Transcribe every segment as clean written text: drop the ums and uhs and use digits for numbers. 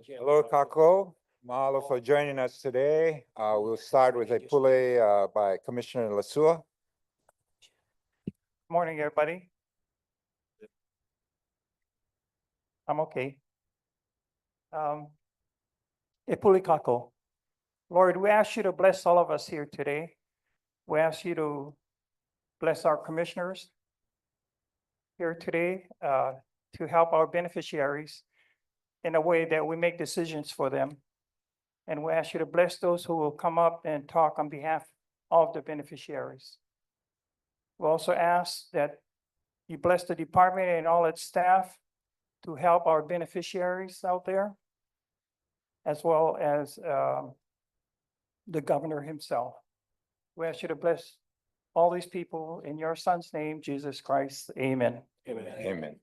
Hello, Kako. Mahalo for joining us today. We'll start with a pule by Commissioner Lasua. Morning, everybody. I'm okay. Epuli kako. Lord, we ask you to bless all of us here today. We ask you to bless our commissioners here today to help our beneficiaries in a way that we make decisions for them. And we ask you to bless those who will come up and talk on behalf of the beneficiaries. We also ask that you bless the department and all its staff to help our beneficiaries out there, as well as the governor himself. We ask you to bless all these people in your son's name, Jesus Christ. Amen. Amen. Amen.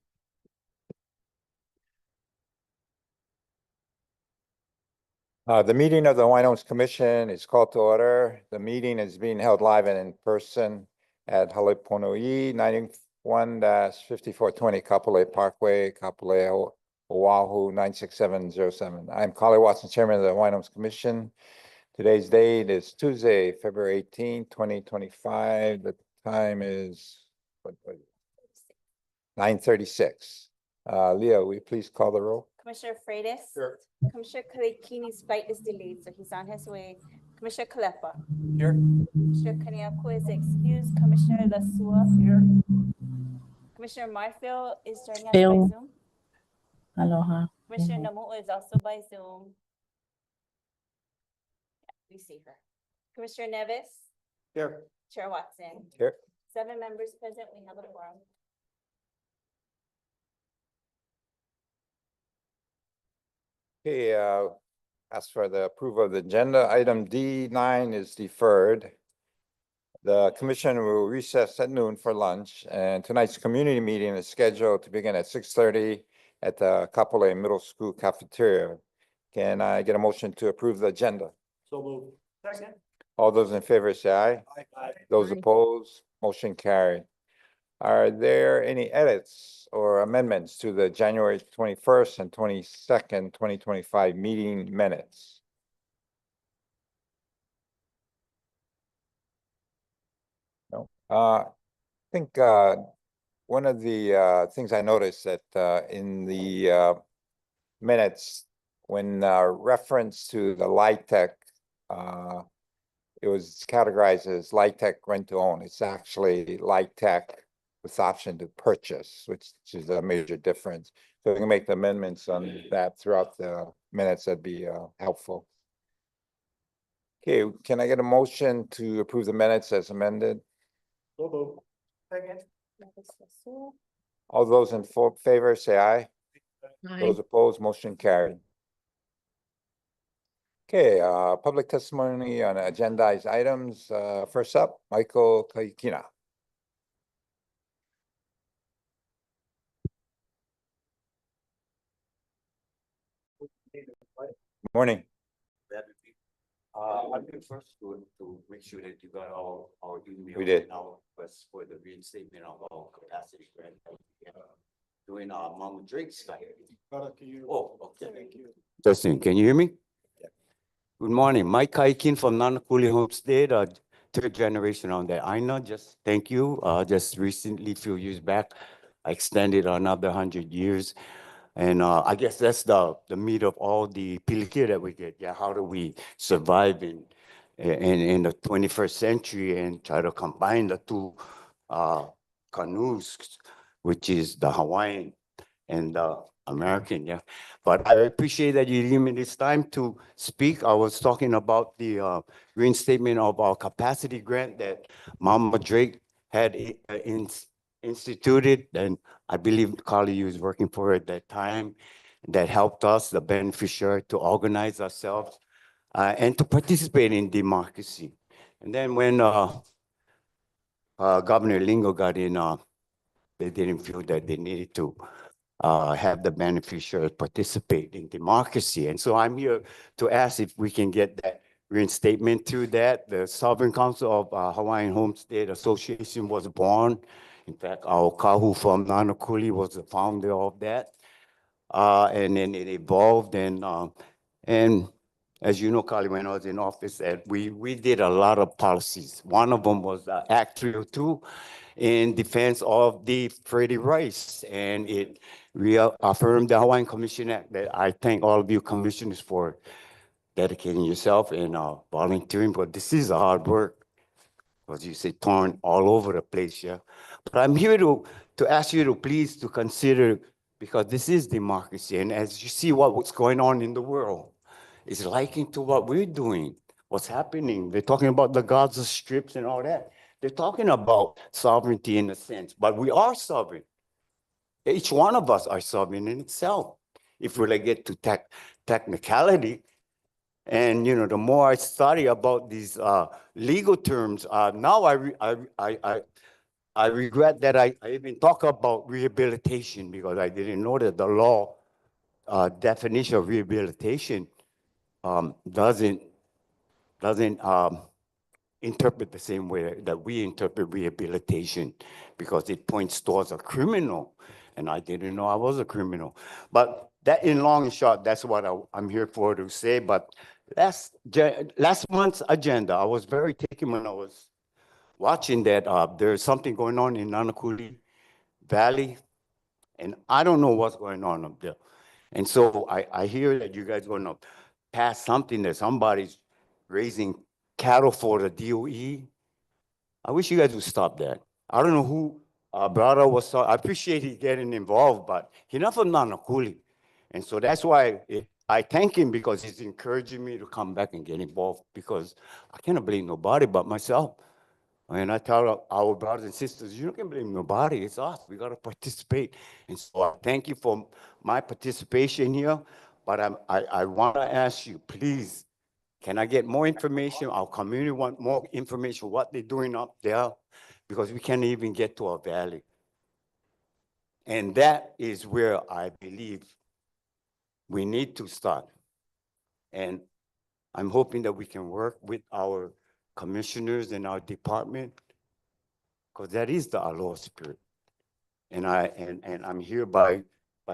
The meeting of the Hawaiian Homes Commission is called to order. The meeting is being held live and in person at Haleponui 91-5420 Kapolei Parkway, Kapolei, Oahu 96707. I'm Kali Watson, Chairman of the Hawaiian Homes Commission. Today's date is Tuesday, February 18, 2025. The time is 9:36. Leah, will you please call the roll? Commissioner Freitas. Here. Commissioner Kalekini's flight is delayed, so he's on his way. Commissioner Kalepa. Here. Commissioner Kaniako is excused. Commissioner Lasua. Here. Commissioner Marfield is joining us Bill. by Zoom. Aloha. Commissioner Namu is also by Zoom. Yeah, we see her. Commissioner Nevis. Here. Chair Watson. Here. 7 members present. We have a quorum. Okay, as for the approval of the agenda, item D9 is deferred. The commission will recess at noon for lunch, and tonight's community meeting is scheduled to begin at 6:30 at the Kapolei Middle School cafeteria. Can I get a motion to approve the agenda? So moved. Second. All those in favor say aye. Aye. Those opposed, motion carried. Are there any edits or amendments to the January 21st and 22nd, 2025 meeting minutes? No. I think one of the things I noticed that in the minutes, when reference to the LIHTC, it was categorized as LIHTC rent to own. It's actually LIHTC with option to purchase, which is a major difference. So we can make the amendments on that throughout the minutes. That'd be helpful. Okay, can I get a motion to approve the minutes as amended? So moved. Second. Nevis Lasua. All those in favor say aye. Aye. Those opposed, motion carried. Okay, public testimony on agendized items. First up, Michael Kaikina. Morning. I think first to make sure that you got all our email. We did. And our request for the reinstatement of our capacity grant. Doing our Mama Drake's site. Oh, okay. Thank you. Justin, can you hear me? Good morning, Mike Kaikin from Nanakuli Homestead, 3rd generation on that. I know, just thank you. Just recently, few years back, I extended another 100 years. And I guess that's the meat of all the pilikia that we get. Yeah, how do we survive in the 21st century and try to combine the two canoes, which is the Hawaiian and the American, yeah. But I appreciate that you give me this time to speak. I was talking about the reinstatement of our capacity grant that Mama Drake had instituted, and I believe Carly was working for it at that time. That helped us, the beneficiary, to organize ourselves and to participate in democracy. And then when Governor Lingo got in, they didn't feel that they needed to have the beneficiaries participate in democracy. And so I'm here to ask if we can get that reinstatement to that. The Sovereign Council of Hawaiian Homestead Association was born. In fact, our kahu from Nanakuli was the founder of that. And then it evolved and as you know, Kali, when I was in office, that we did a lot of policies. One of them was Act 302 in defense of the Freddie rights. And it reaffirmed the Hawaiian Commission Act that I thank all of you commissioners for dedicating yourself and volunteering, but this is a hard work. Because you say torn all over the place, yeah. But I'm here to ask you to please to consider, because this is democracy, and as you see what's going on in the world, it's likened to what we're doing, what's happening. They're talking about the Gaza strips and all that. They're talking about sovereignty in a sense, but we are sovereign. Each one of us are sovereign in itself. If we like get to technicality, and you know, the more I study about these legal terms, now I regret that I even talk about rehabilitation, because I didn't know that the law definition of rehabilitation doesn't interpret the same way that we interpret rehabilitation, because it points towards a criminal, and I didn't know I was a criminal. But that, in long and short, that's what I'm here for to say. But last month's agenda, I was very taken when I was watching that there's something going on in Nanakuli Valley, and I don't know what's going on up there. And so I hear that you guys are going to pass something that somebody's raising cattle for the DOE. I wish you guys would stop that. I don't know who brother was. I appreciate he getting involved, but he's not from Nanakuli. And so that's why I thank him, because he's encouraging me to come back and get involved, because I cannot blame nobody but myself. And I tell our brothers and sisters, you can't blame nobody, it's us. We got to participate. And so I thank you for my participation here. But I want to ask you, please, can I get more information? Our community want more information, what they're doing up there, because we can't even get to our valley. And that is where I believe we need to start. And I'm hoping that we can work with our commissioners in our department, because that is the aloha spirit. And I'm here by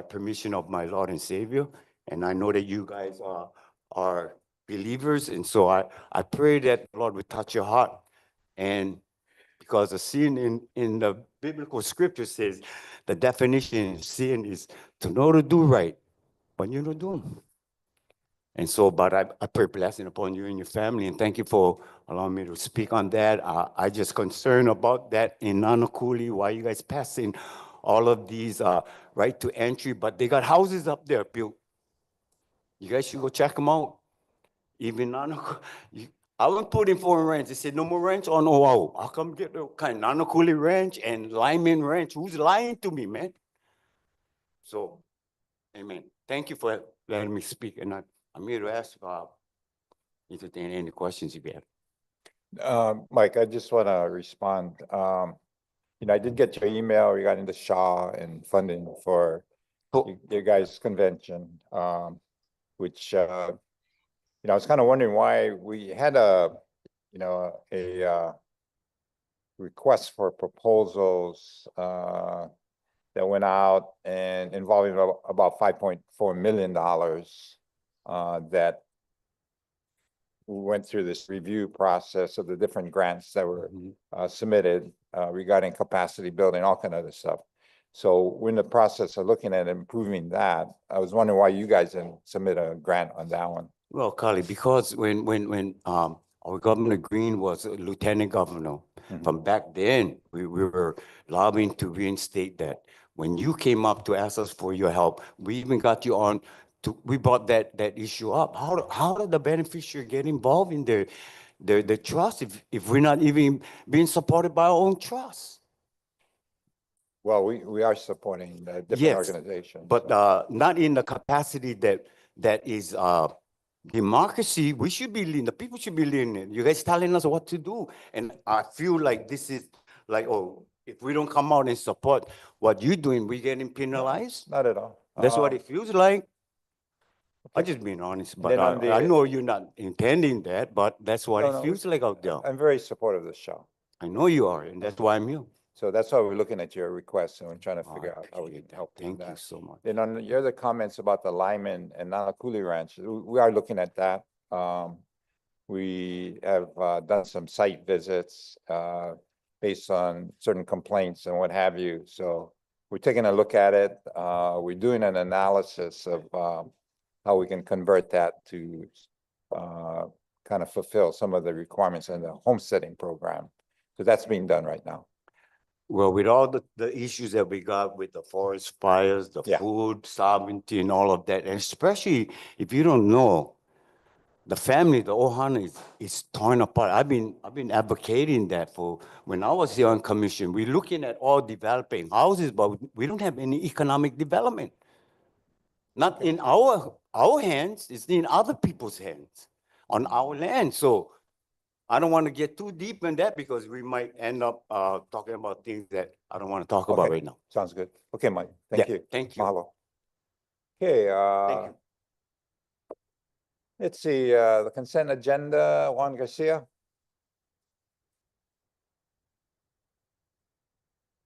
permission of my Lord and Savior. And I know that you guys are believers. And so I pray that the Lord will touch your heart. And because the sin in the biblical scripture says the definition of sin is to know to do right, but you don't do them. And so, but I pray blessing upon you and your family, and thank you for allowing me to speak on that. I just concerned about that in Nanakuli, why you guys passing all of these right to entry, but they got houses up there built. You guys should go check them out. Even Nanakuli, I went put in for a ranch. They said no more ranch on Oahu. I'll come get the kind of Nanakuli Ranch and Lyman Ranch. Who's lying to me, man? So, amen. Thank you for letting me speak, and I'm here to ask if there are any questions you have. Mike, I just want to respond. You know, I did get your email regarding the SHA and funding for your guys' convention, which, you know, I was kind of wondering why we had a request for proposals that went out and involving about $5.4 million that we went through this review process of the different grants that were submitted regarding capacity building, all kind of other stuff. So we're in the process of looking at improving that. I was wondering why you guys didn't submit a grant on that one. Well, Carly, because when our Governor Green was a lieutenant governor, from back then, we were lobbying to reinstate that. When you came up to ask us for your help, we even got you on. We brought that issue up. How did the beneficiary get involved in the trust if we're not even being supported by our own trust? Well, we are supporting different organizations. But not in the capacity that is democracy. We should be leading. The people should be leading. You guys telling us what to do. And I feel like this is like, oh, if we don't come out and support what you're doing, we're getting penalized. Not at all. That's what it feels like. I'm just being honest, but then on I the- know you're not intending that, but that's what No, it no, feels like out there. I'm very supportive of the show. I know you are, and that's why I'm here. So that's why we're looking at your request and we're trying to Oh, I figure out how we appreciate can that. help you with Thank you that. so much. Then on your other comments about the Lyman and Nanakuli Ranch, we are looking at that. We have done some site visits based on certain complaints and what have you. So we're taking a look at it. We're doing an analysis of how we can convert that to kind of fulfill some of the requirements in the homesteading program. So that's being done right now. Well, with all the issues that we got with the forest fires, the Yeah. food sovereignty and all of that, and especially if you don't know, the family, the Ohana is torn apart. I've been advocating that for when I was here on commission. We're looking at all developing houses, but we don't have any economic development. Not in our hands, it's in other people's hands on our land. So I don't want to get too deep in that because we might end up talking about things that I don't want to talk about Okay. right now. Sounds good. Okay, Mike. Thank Yeah, you. thank you. Mahalo. Okay, Thank you. let's see, the consent agenda, Juan Garcia.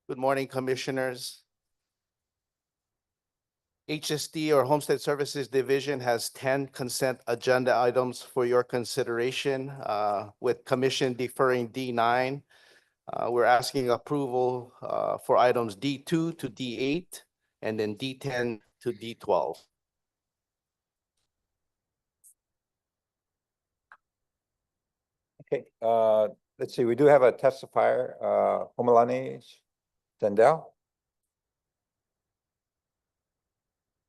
Good morning, Commissioners. HSD or Homestead Services Division has 10 consent agenda items for your consideration, with Commission deferring D9. We're asking approval for items D2 to D8 and then D10 to D12. Okay, let's see, we do have a testifier, Homalani Sandel.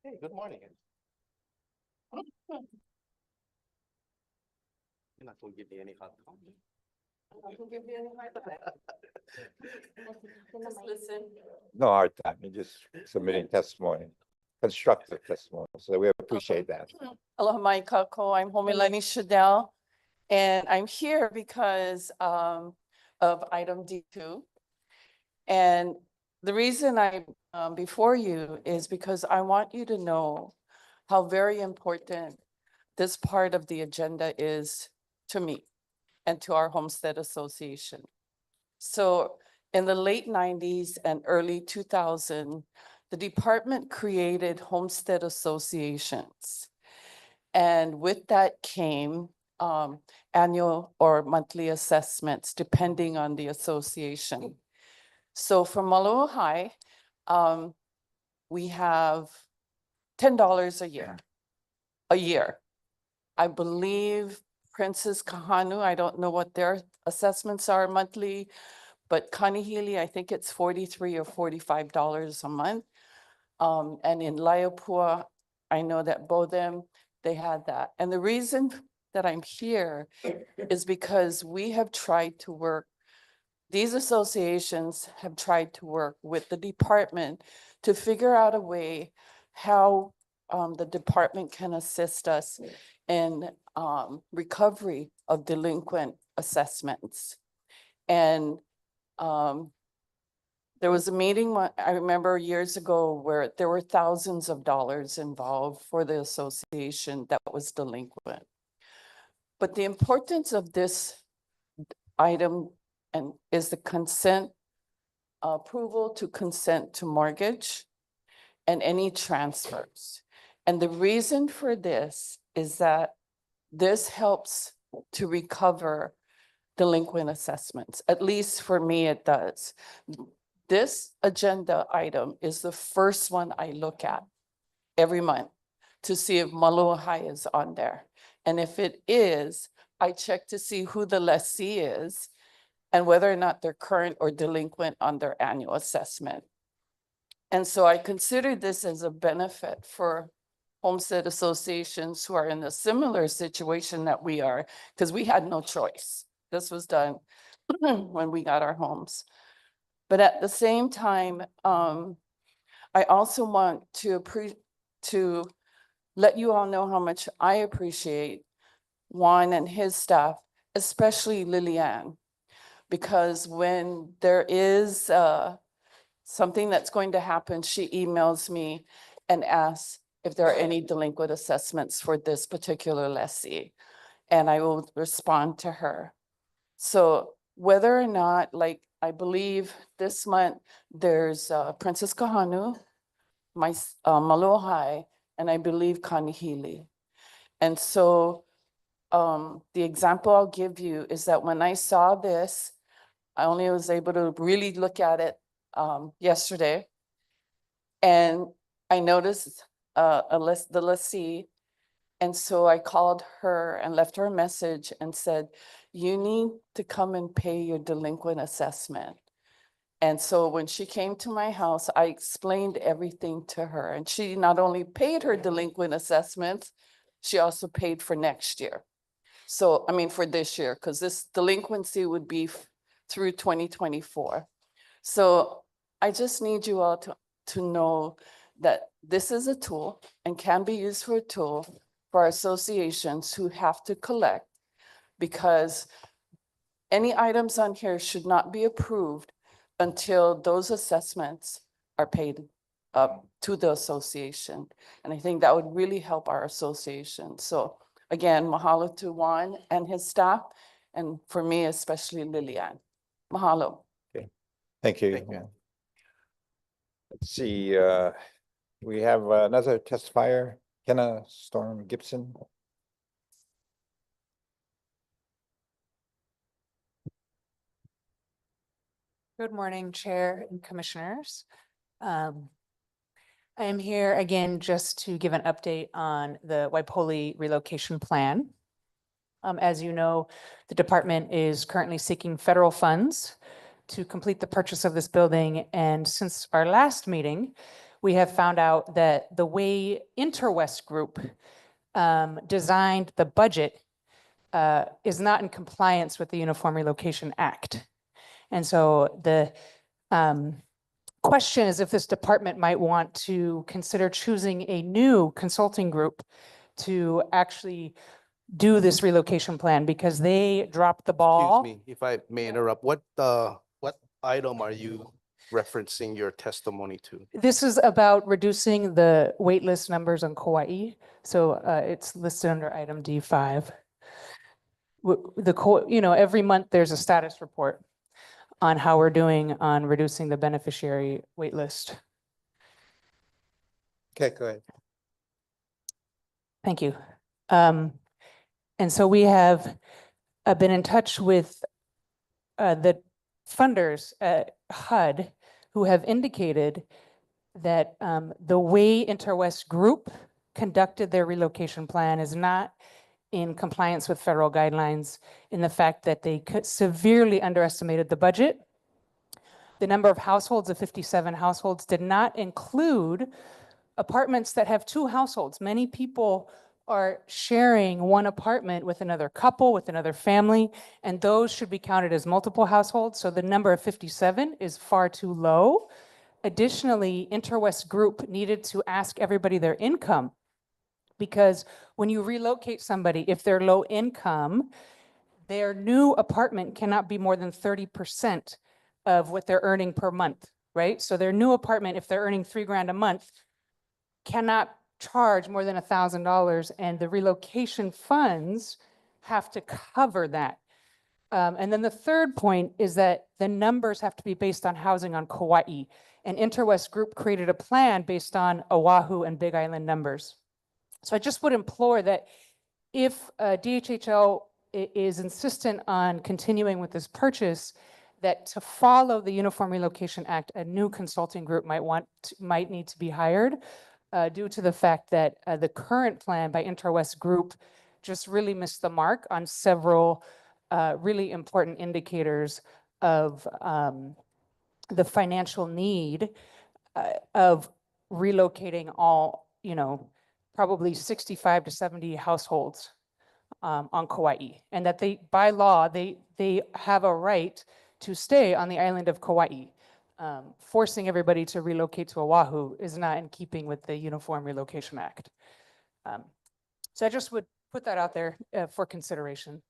Hey, good morning. You're not gonna give me any hot coffee. Just listen. No hard time, you're just submitting testimony, constructive testimony, so we appreciate that. Aloha mai kako, I'm Homilani Shadell, and I'm here because of item D2. And the reason I'm before you is because I want you to know how very important this part of the agenda is to me and to our Homestead Association. So in the late 90s and early 2000, the department created homestead associations. And with that came annual or monthly assessments, depending on the association. So for Maloahai, we have $10 a year. I believe Princess Kahanu, I don't know what their assessments are monthly, but Kanihili, I think it's $43 or $45 a month. And in Laiopua, I know that Bodem, they had that. And the reason that I'm here is because we have tried to work, these associations have tried to work with the department to figure out a way how the department can assist us in recovery of delinquent assessments. And there was a meeting, I remember years ago, where there were thousands of dollars involved for the association that was delinquent. But the importance of this item is the consent, approval to consent to mortgage and any transfers. And the reason for this is that this helps to recover delinquent assessments. At least for me, it does. This agenda item is the first one I look at every month to see if Maloahai is on there. And if it is, I check to see who the lessee is and whether or not they're current or delinquent on their annual assessment. And so I consider this as a benefit for homestead associations who are in a similar situation that we are, because we had no choice. This was done when we got our homes. But at the same time, I also want to let you all know how much I appreciate Juan and his staff, especially Liliane, because when there is something that's going to happen, she emails me and asks, if there are any delinquent assessments for this particular lessee. And I will respond to her. So whether or not, like, I believe this month, there's Princess Kahanu, Malohai, and I believe Kanihili. And so the example I'll give you is that when I saw this, I only was able to really look at it yesterday. And I noticed the lessee. And so I called her and left her a message and said, you need to come and pay your delinquent assessment. And so when she came to my house, I explained everything to her. And she not only paid her delinquent assessments, she also paid for next year. So, I mean, for this year, because this delinquency would be through 2024. So I just need you all to know that this is a tool and can be used for a tool for associations who have to collect, because any items on here should not be approved until those assessments are paid up to the association. And I think that would really help our association. So again, mahalo to Juan and his staff, and for me, especially Lillian. Mahalo. Thank you. Thank you. Let's see, we have another testifier, Kenna Storm Gibson. Good morning, Chair and Commissioners. I am here again just to give an update on the Waipouli relocation plan. As you know, the department is currently seeking federal funds to complete the purchase of this building. And since our last meeting, we have found out that the way Interwest Group designed the budget is not in compliance with the Uniform Relocation Act. And so the question is if this department might want to consider choosing a new consulting group to actually do this relocation plan, because they dropped the ball. Excuse me, if I may interrupt, what item are you referencing your testimony to? This is about reducing the waitlist numbers on Kauai. So it's listed under item D5. Every month there's a status report on how we're doing on reducing the beneficiary waitlist. Okay, go ahead. Thank you. And so we have been in touch with the funders at HUD, who have indicated that the way Interwest Group conducted their relocation plan is not in compliance with federal guidelines, in the fact that they severely underestimated the budget. The number of households of 57 households did not include apartments that have 2 households. Many people are sharing one apartment with another couple, with another family, and those should be counted as multiple households. So the number of 57 is far too low. Additionally, Interwest Group needed to ask everybody their income, because when you relocate somebody, if they're low income, their new apartment cannot be more than 30% of what they're earning per month, right? So their new apartment, if they're earning $3,000 a month, cannot charge more than $1,000, and the relocation funds have to cover that. And then the third point is that the numbers have to be based on housing on Kauai. And Interwest Group created a plan based on Oahu and Big Island numbers. So I just would implore that if DHHL is insistent on continuing with this purchase, that to follow the Uniform Relocation Act, a new consulting group might need to be hired due to the fact that the current plan by Interwest Group just really missed the mark on several really important indicators of the financial need of relocating all, probably 65 to 70 households on Kauai, and that by law, they have a right to stay on the island of Kauai. Forcing everybody to relocate to Oahu is not in keeping with the Uniform Relocation Act. So I just would put that out there for consideration.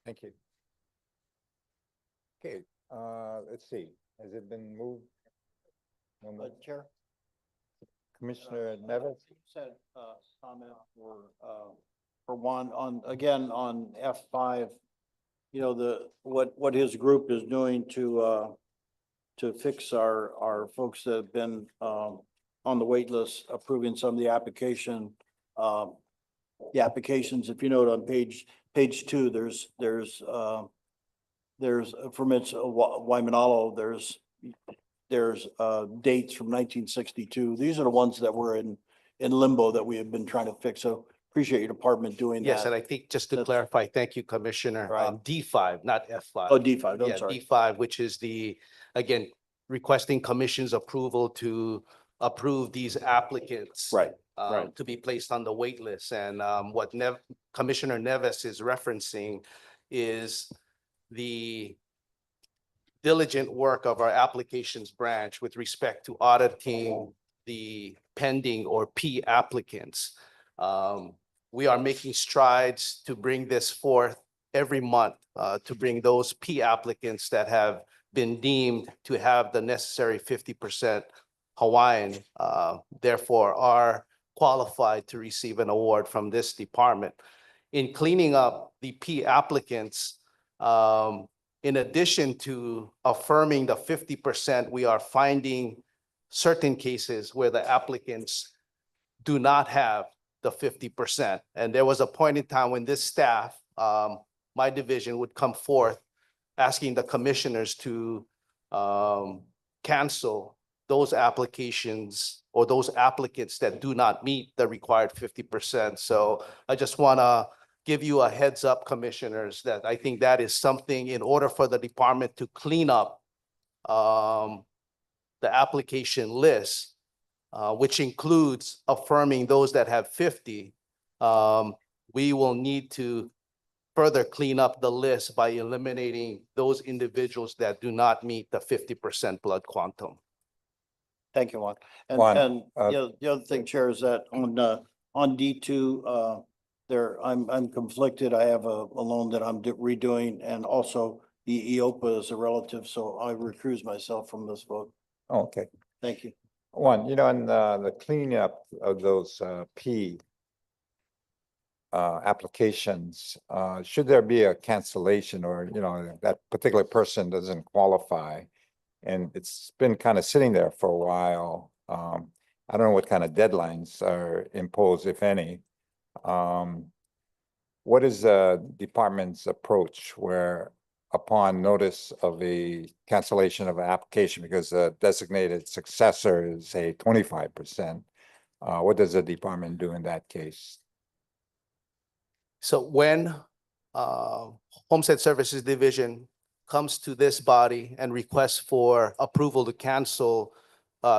Thank you. Okay, let's see, has it been moved? No more? Chair? Commissioner Nevis? Said, comment for one on, again, on F5, you know, what his group is doing to fix our folks that have been, on the wait list, approving some of the applications, if you note on page 2, there's from its Waimanalo, there's dates from 1962. These are the ones that were in limbo that we have been trying to fix. So appreciate your department doing that. Yes, and I think just to clarify, thank you, Commissioner, Right. D5, not F5. Oh, D5, I'm Yeah, sorry. D5, which is again, requesting commission's approval to approve these applicants. Right, right. To be placed on the wait list. And what Commissioner Neves is referencing is the diligent work of our applications branch with respect to auditing the pending or P applicants. We are making strides to bring this forth every month, to bring those P applicants that have been deemed to have the necessary 50% Hawaiian, therefore are qualified to receive an award from this department. In cleaning up the P applicants, in addition to affirming the 50%, we are finding certain cases where the applicants do not have the 50%. And there was a point in time when this staff, my division, would come forth asking the commissioners to cancel those applications or those applicants that do not meet the required 50%. So I just want to give you a heads up, commissioners, that I think that is something in order for the department to clean up the application list, which includes affirming those that have 50. We will need to further clean up the list by eliminating those individuals that do not meet the 50% blood quantum. Thank you, Juan. Juan, And the other thing, Chair, is that on D2, I'm conflicted. I have a loan that I'm redoing, and also the EOPA is a relative, so I recuse myself from this vote. Oh, okay. Thank you. One, on the cleanup of those P applications, should there be a cancellation, or, that particular person doesn't qualify and it's been kind of sitting there for a while? I don't know what kind of deadlines are imposed, if any. What is the department's approach where upon notice of a cancellation of an application because the designated successor is, say, 25%, what does the department do in that case? So when Homestead Services Division comes to this body and requests for approval to cancel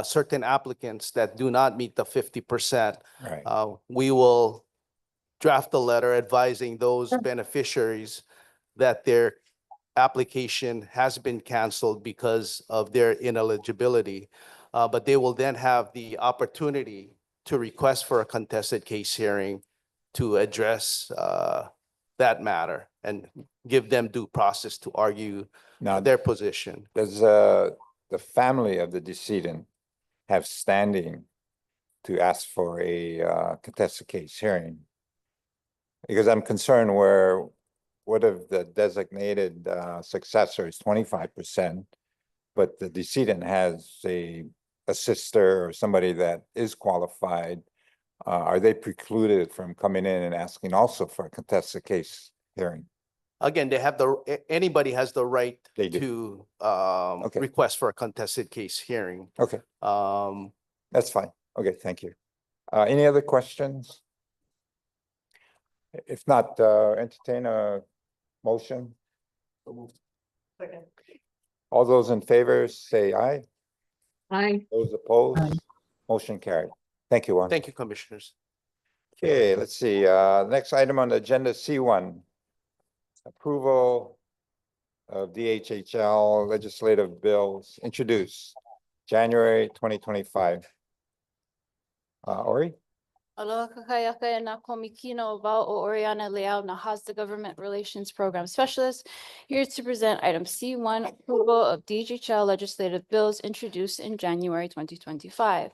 certain applicants that do not meet the 50%, Right. we will draft a letter advising those beneficiaries that their application has been canceled because of their ineligibility. But they will then have the opportunity to request for a contested case hearing to address that matter and give them due process to argue Now, their position. does the family of the decedent have standing to ask for a contested case hearing? Because I'm concerned what if the designated successor is 25%, but the decedent has a sister or somebody that is qualified? Are they precluded from coming in and asking also for a contested case hearing? Again, anybody has the right They do. to Okay. request for a contested case hearing. Okay, that's fine. Okay, thank you. Any other questions? If not, entertain a motion. Second. All those in favor say aye. Aye. Those opposed, Aye. motion carried. Thank you, Juan. Thank you, commissioners. Okay, let's see, next item on the agenda, C1. Approval of DHHL legislative bills introduced January 2025. Ori? Aloha kakayaka e nā komikino wau o Oriana Leao na Haas, the Government Relations Program Specialist, here to present item C1, approval of DHHL legislative bills introduced in January 2025.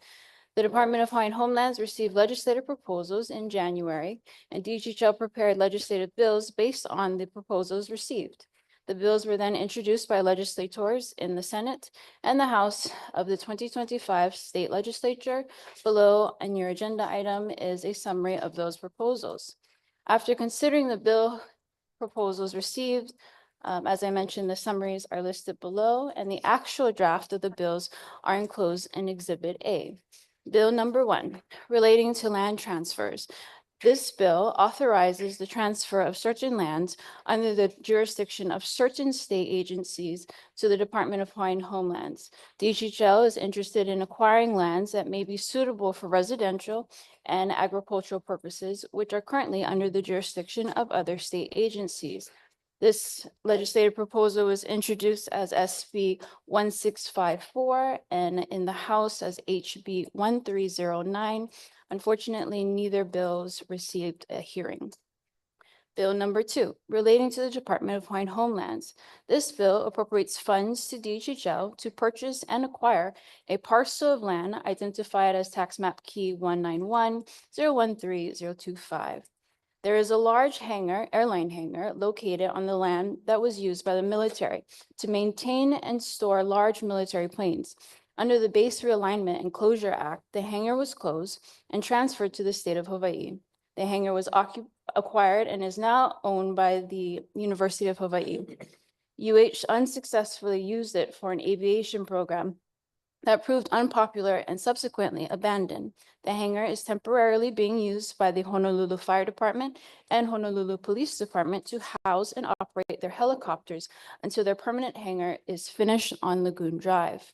The Department of Hawaiian Homelands received legislative proposals in January, and DHL prepared legislative bills based on the proposals received. The bills were then introduced by legislators in the Senate and the House of the 2025 State Legislature. Below on your agenda item is a summary of those proposals. After considering the bill proposals received, as I mentioned, the summaries are listed below, and the actual draft of the bills are enclosed in Exhibit A. Bill number 1, relating to land transfers. This bill authorizes the transfer of certain lands under the jurisdiction of certain state agencies to the Department of Hawaiian Homelands. DHL is interested in acquiring lands that may be suitable for residential and agricultural purposes, which are currently under the jurisdiction of other state agencies. This legislative proposal was introduced as SB 1654 and in the House as HB 1309. Unfortunately, neither bills received a hearing. Bill number 2, relating to the Department of Hawaiian Homelands. This bill appropriates funds to DHL to purchase and acquire a parcel of land identified as tax map key 191-013-025. There is a large hangar, airline hangar, located on the land that was used by the military to maintain and store large military planes. Under the Base Realignment and Closure Act, the hangar was closed and transferred to the state of Hawaii. The hangar was acquired and is now owned by the University of Hawaii. UH unsuccessfully used it for an aviation program that proved unpopular and subsequently abandoned. The hangar is temporarily being used by the Honolulu Fire Department and Honolulu Police Department to house and operate their helicopters until their permanent hangar is finished on Lagoon Drive.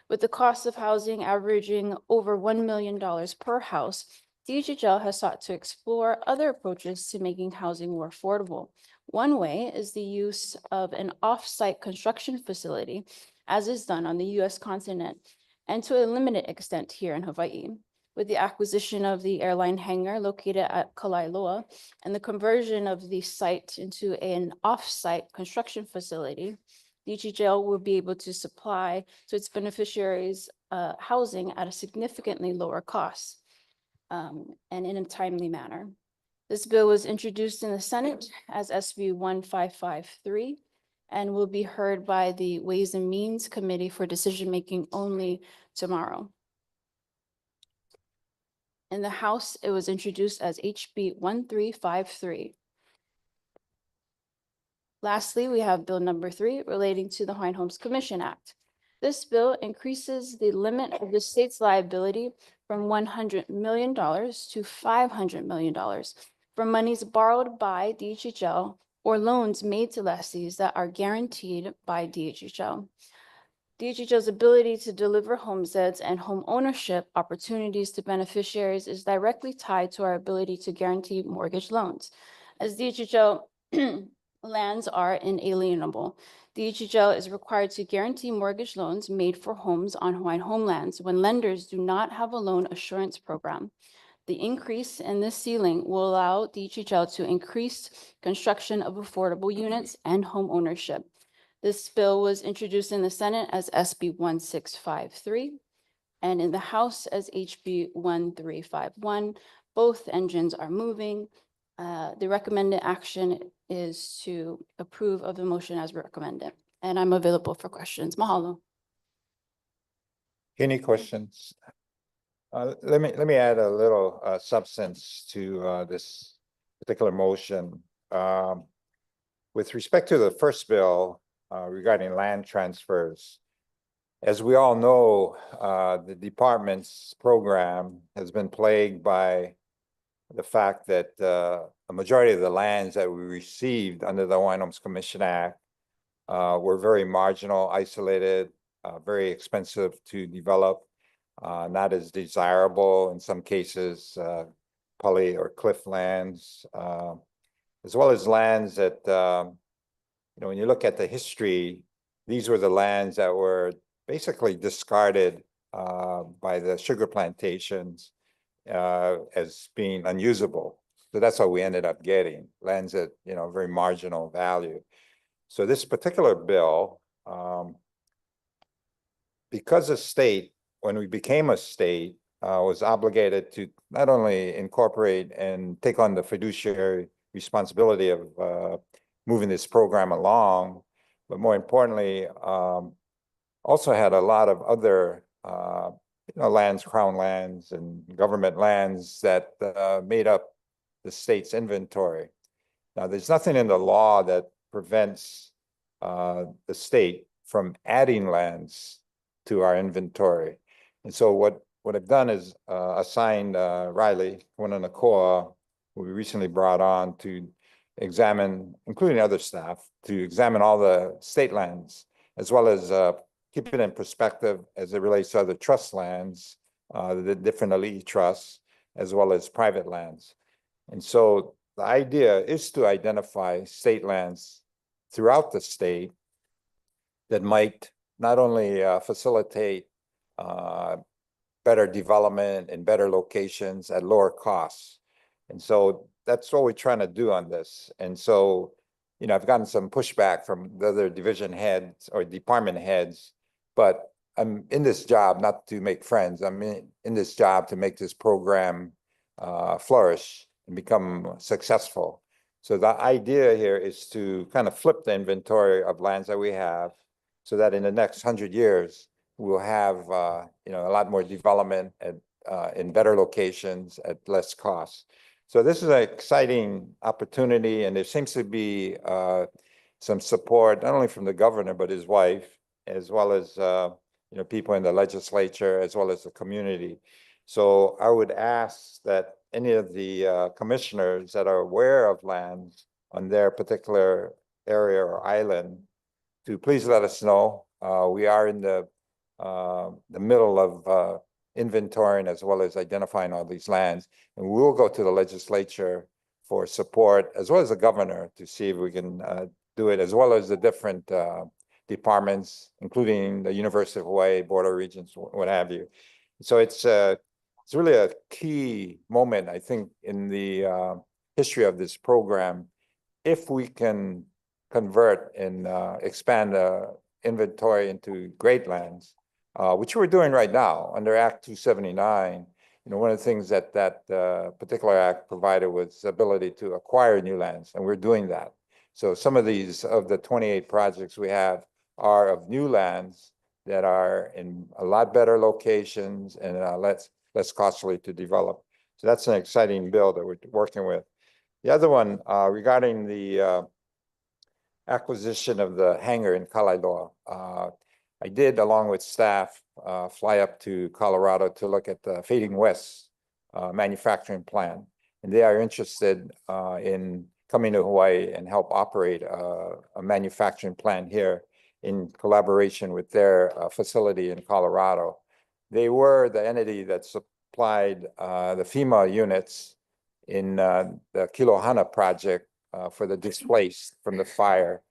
With the cost of housing averaging over $1 million per house, DHL has sought to explore other approaches to making housing more affordable. One way is the use of an off-site construction facility, as is done on the U.S. continent, and to a limited extent here in Hawaii. With the acquisition of the airline hangar located at Kalailoa and the conversion of the site into an off-site construction facility, DHL will be able to supply to its beneficiaries housing at a significantly lower cost and in a timely manner. This bill was introduced in the Senate as SB 1553 and will be heard by the Ways and Means Committee for decision-making only tomorrow. In the House, it was introduced as HB 1353. Lastly, we have Bill number 3 relating to the Hawaiian Homes Commission Act. This bill increases the limit of the state's liability from $100 million to $500 million for monies borrowed by DHL or loans made to lessees that are guaranteed by DHL. DHL's ability to deliver homesteads and home ownership opportunities to beneficiaries is directly tied to our ability to guarantee mortgage loans. As DHL lands are inalienable, DHL is required to guarantee mortgage loans made for homes on Hawaiian homelands when lenders do not have a loan assurance program. The increase in this ceiling will allow DHL to increase construction of affordable units and home ownership. This bill was introduced in the Senate as SB 1653 and in the House as HB 1351. Both engines are moving. The recommended action is to approve of the motion as recommended, and I'm available for questions. Mahalo. Any questions? Let me add a little substance to this particular motion. With respect to the first bill regarding land transfers, as we all know, the department's program has been plagued by the fact that a majority of the lands that we received under the Hawaiian Homes Commission Act were very marginal, isolated, very expensive to develop, not as desirable in some cases, poly or cliff lands, as well as lands that, when you look at the history, these were the lands that were basically discarded by the sugar plantations as being unusable. So that's what we ended up getting, lands at, very marginal value. So this particular bill, because the state, when we became a state, was obligated to not only incorporate and take on the fiduciary responsibility of moving this program along, but more importantly, also had a lot of other lands, crown lands and government lands that made up the state's inventory. Now, there's nothing in the law that prevents the state from adding lands to our inventory. And so what I've done is assigned Riley, one of the Kohala, who we recently brought on to examine, including other staff, to examine all the state lands, as well as keep it in perspective as it relates to other trust lands, the different elite trusts, as well as private lands. And so the idea is to identify state lands throughout the state that might not only facilitate better development in better locations at lower costs. And so that's what we're trying to do on this. And so, I've gotten some pushback from the other division heads or department heads, but I'm in this job not to make friends. I'm in this job to make this program flourish and become successful. So the idea here is to kind of flip the inventory of lands that we have so that in the next 100 years, we'll have a lot more development in better locations at less cost. So this is an exciting opportunity, and there seems to be some support, not only from the governor, but his wife, as well as people in the legislature, as well as the community. So I would ask that any of the commissioners that are aware of lands on their particular area or island to please let us know. We are in the middle of inventorying as well as identifying all these lands. And we'll go to the legislature for support, as well as the governor, to see if we can do it, as well as the different departments, including the University of Hawaii, Board of Regents, what have you. So it's really a key moment, I think, in the history of this program. If we can convert and expand the inventory into great lands, which we're doing right now under Act 279. One of the things that particular act provided was the ability to acquire new lands, and we're doing that. So some of these, of the 28 projects we have, are of new lands that are in a lot better locations and less costly to develop. So that's an exciting bill that we're working with. The other one regarding the acquisition of the hangar in Kalaeloa. I did, along with staff, fly up to Colorado to look at the Fading West manufacturing plant. And they are interested in coming to Hawaii and help operate a manufacturing plant here in collaboration with their facility in Colorado. They were the entity that supplied the FEMA units in the Kilohana project for the displaced from the fire.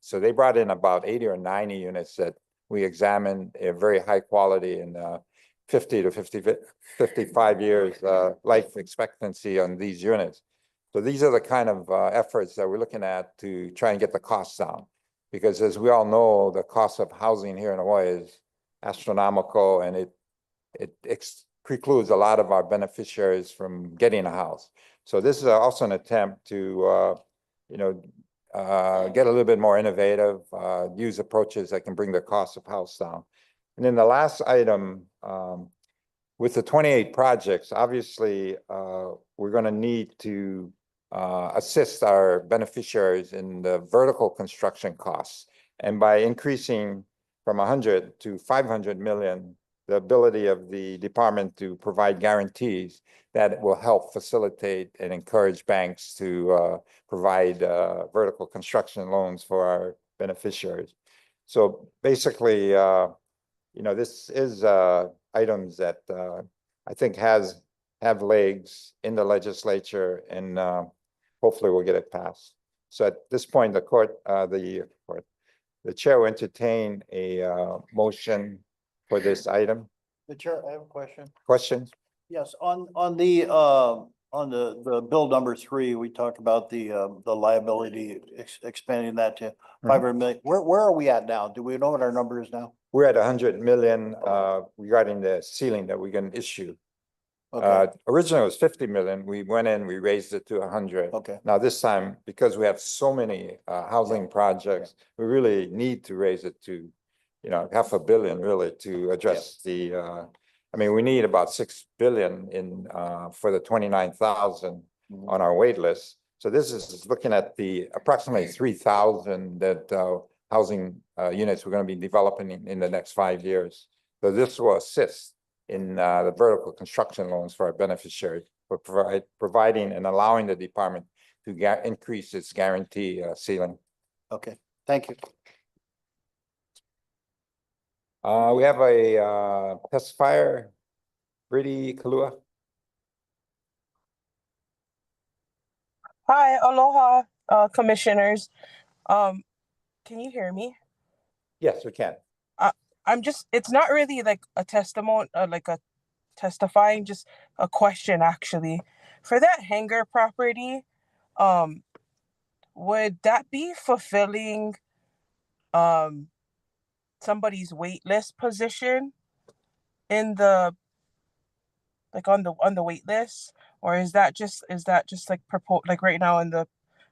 So they brought in about 80 or 90 units that we examined, a very high quality and 50 to 55 years life expectancy on these units. So these are the kind of efforts that we're looking at to try and get the costs down. Because as we all know, the cost of housing here in Hawaii is astronomical, and it precludes a lot of our beneficiaries from getting a house. So this is also an attempt to, get a little bit more innovative, use approaches that can bring the cost of house down. And then the last item, with the 28 projects, obviously, we're going to need to assist our beneficiaries in the vertical construction costs. And by increasing from 100 to 500 million, the ability of the department to provide guarantees that will help facilitate and encourage banks to provide vertical construction loans for our beneficiaries. So basically, this is items that I think have legs in the legislature, and hopefully we'll get it passed. So at this point, the chair will entertain a motion for this item. The chair, I have a question. Questions? Yes, on the On the bill number 3, we talked about the liability, expanding that to 500 million. Where are we at now? Do we know what our number is now? We're at 100 million regarding the ceiling that we can issue. Okay, Originally it was 50 million. We went in, we raised it to 100. okay. Now this time, because we have so many housing projects, we really need to raise it to, you know, 500 million really to address the, I mean, we need about 6 billion in, for the 29,000 on our wait list. So this is looking at the approximately 3,000 that housing units we're going to be developing in the next 5 years. So this will assist in the vertical construction loans for our beneficiaries, for providing and allowing the department to increase its guarantee ceiling. Okay, thank you. We have a testifier, Brady Kalua. Hi, aloha, commissioners. Can you hear me? Yes, we can. It's not really like a testimony, like a testifying, just a question actually. For that hangar property, would that be fulfilling, somebody's wait list position in the, like on the wait list? Or is that just like like right now in the,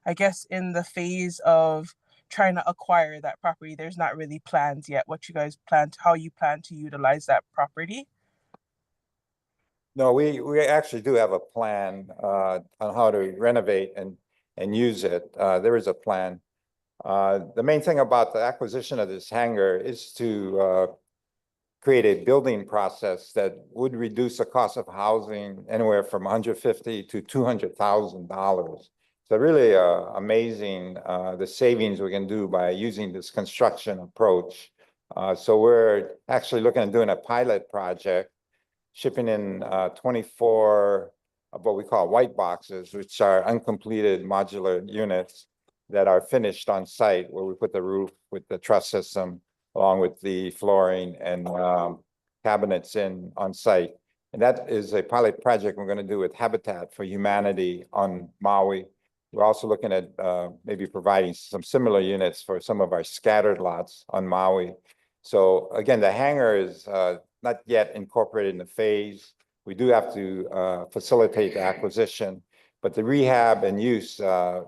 I guess in the phase of trying to acquire that property, there's not really plans yet, what you guys plan to, how you plan to utilize that property? No, we actually do have a plan on how to renovate and use it. There is a plan. The main thing about the acquisition of this hangar is to create a building process that would reduce the cost of housing anywhere from $150,000 to $200,000. So really amazing the savings we can do by using this construction approach. So we're actually looking at doing a pilot project, shipping in 24 of what we call white boxes, which are uncompleted modular units that are finished on site, where we put the roof with the truss system along with the flooring and cabinets in on site. And that is a pilot project we're going to do with Habitat for Humanity on Maui. We're also looking at maybe providing some similar units for some of our scattered lots on Maui. So again, the hangar is not yet incorporated in the phase. We do have to facilitate the acquisition, but the rehab and use,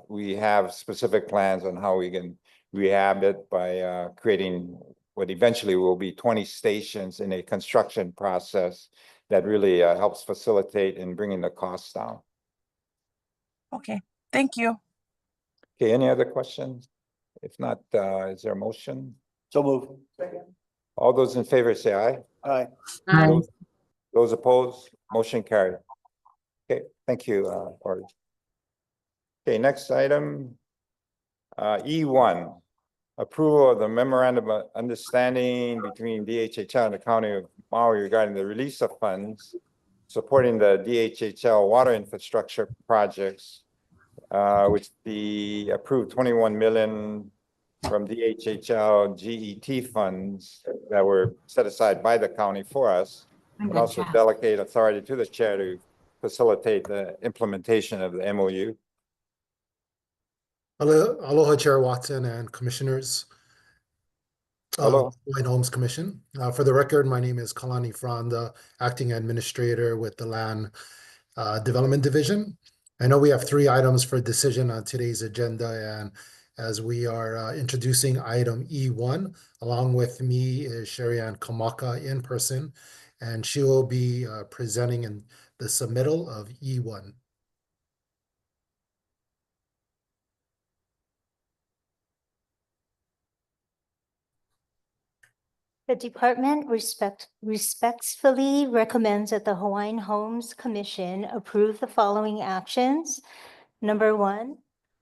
we have specific plans on how we can rehab it by creating what eventually will be 20 stations in a construction process that really helps facilitate in bringing the costs down. Okay, thank you. Okay, any other questions? If not, is there a motion? So move. All those in favor say aye. Aye. Aye. Those opposed, motion carried. Okay, thank you, Ori. Okay, next item, E1. Approval of the memorandum of understanding between DHHL and the County of Maui regarding the release of funds supporting the DHHL water infrastructure projects, which the approved 21 million from DHHL GET funds that were set aside by the county for us, and also delegate authority to the chair to facilitate the implementation of the MOU. Aloha, Chair Watson and Commissioners. Hello. Hawaiian Homes Commission. For the record, my name is Kalani Franda, Acting Administrator with the Land Development Division. I know we have 3 items for decision on today's agenda, and as we are introducing item E1, along with me is Sherry-Ann Kamaka in person, and she will be presenting in the submittal of E1. The department respectfully recommends that the Hawaiian Homes Commission approve the following actions. Number 1,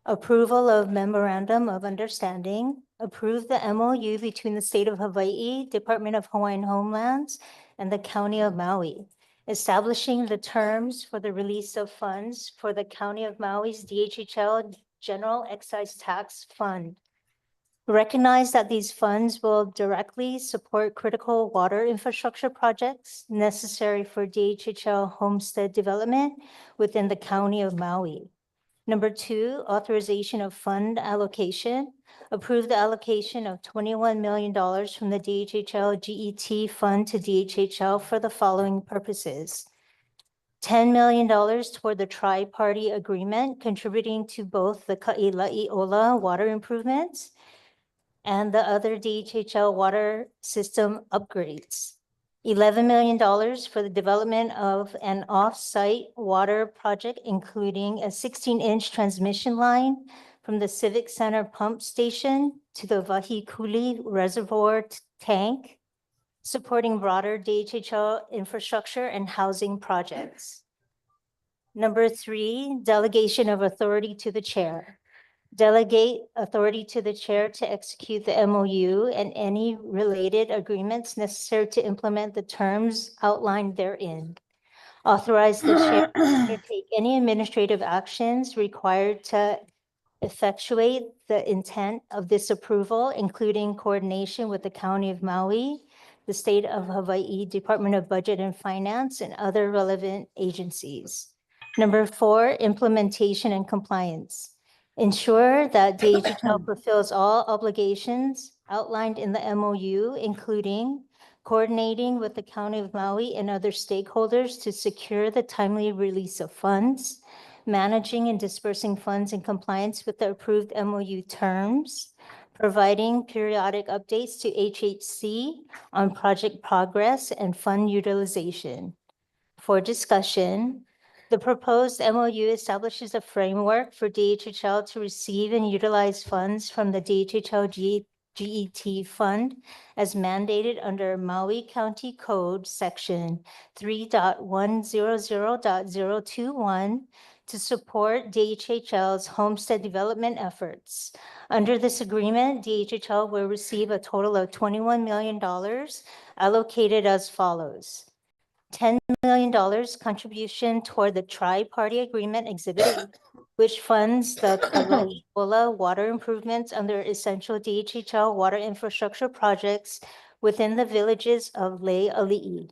approval of memorandum of understanding. Approve the MOU between the State of Hawaii, Department of Hawaiian Homelands, and the County of Maui, establishing the terms for the release of funds for the County of Maui's DHHL General Excise Tax Fund. Recognize that these funds will directly support critical water infrastructure projects necessary for DHHL homestead development within the county of Maui. Number 2, authorization of fund allocation. Approve the allocation of $21 million from the DHHL GET fund to DHHL for the following purposes. $10 million toward the tri-party agreement contributing to both the Ka'ila'i water improvements and the other DHHL water system upgrades. $11 million for the development of an off-site water project, including a 16-inch transmission line from the Civic Center pump station to the Wahikuli Reservoir tank, supporting broader DHHL infrastructure and housing projects. Number 3, delegation of authority to the chair. Delegate authority to the chair to execute the MOU and any related agreements necessary to implement the terms outlined therein. Authorize the chair to take any administrative actions required to effectuate the intent of this approval, including coordination with the County of Maui, the State of Hawaii Department of Budget and Finance, and other relevant agencies. Number 4, implementation and compliance. Ensure that DHHL fulfills all obligations outlined in the MOU, including coordinating with the County of Maui and other stakeholders to secure the timely release of funds, managing and dispersing funds in compliance with the approved MOU terms, providing periodic updates to HHC on project progress and fund utilization. For discussion, the proposed MOU establishes a framework for DHHL to receive and utilize funds from the DHHL GET fund as mandated under Maui County Code Section 3.100.021 to support DHHL's homestead development efforts. Under this agreement, DHHL will receive a total of $21 million allocated as follows. $10 million contribution toward the tri-party agreement exhibit, which funds the Kohala water improvements under essential DHHL water infrastructure projects within the villages of Le'ali'i.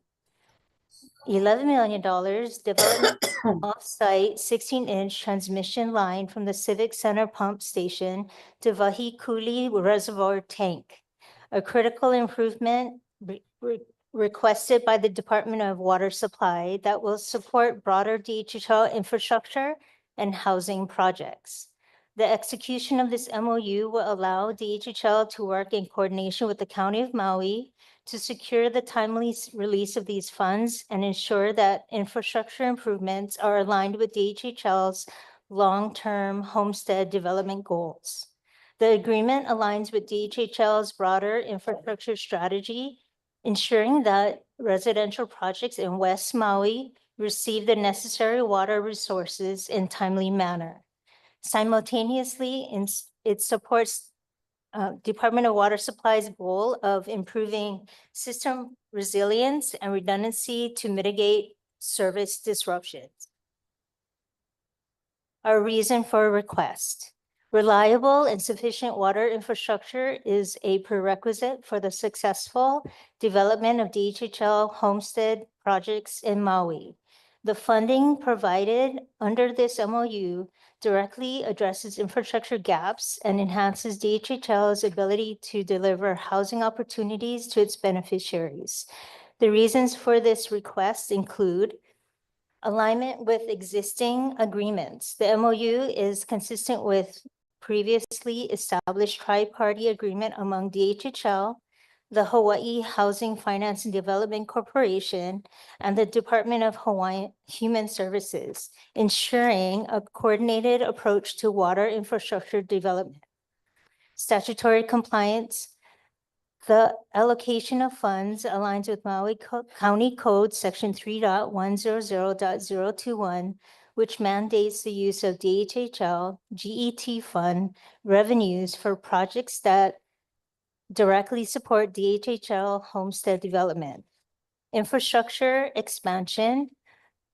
$11 million development off-site 16-inch transmission line from the Civic Center pump station to Wahikuli Reservoir tank, a critical improvement requested by the Department of Water Supply that will support broader DHHL infrastructure and housing projects. The execution of this MOU will allow DHHL to work in coordination with the County of Maui to secure the timely release of these funds and ensure that infrastructure improvements are aligned with DHHL's long-term homestead development goals. The agreement aligns with DHHL's broader infrastructure strategy, ensuring that residential projects in West Maui receive the necessary water resources in timely manner. Simultaneously, it supports Department of Water Supply's goal of improving system resilience and redundancy to mitigate service disruptions. Our reason for request. Reliable and sufficient water infrastructure is a prerequisite for the successful development of DHHL homestead projects in Maui. The funding provided under this MOU directly addresses infrastructure gaps and enhances DHHL's ability to deliver housing opportunities to its beneficiaries. The reasons for this request include alignment with existing agreements. The MOU is consistent with previously established tri-party agreement among DHHL, the Hawaii Housing Finance and Development Corporation, and the Department of Hawaiian Human Services, ensuring a coordinated approach to water infrastructure development. Statutory compliance. The allocation of funds aligns with Maui County Code Section 3.100.021, which mandates the use of DHHL GET fund revenues for projects that directly support DHHL homestead development. Infrastructure expansion.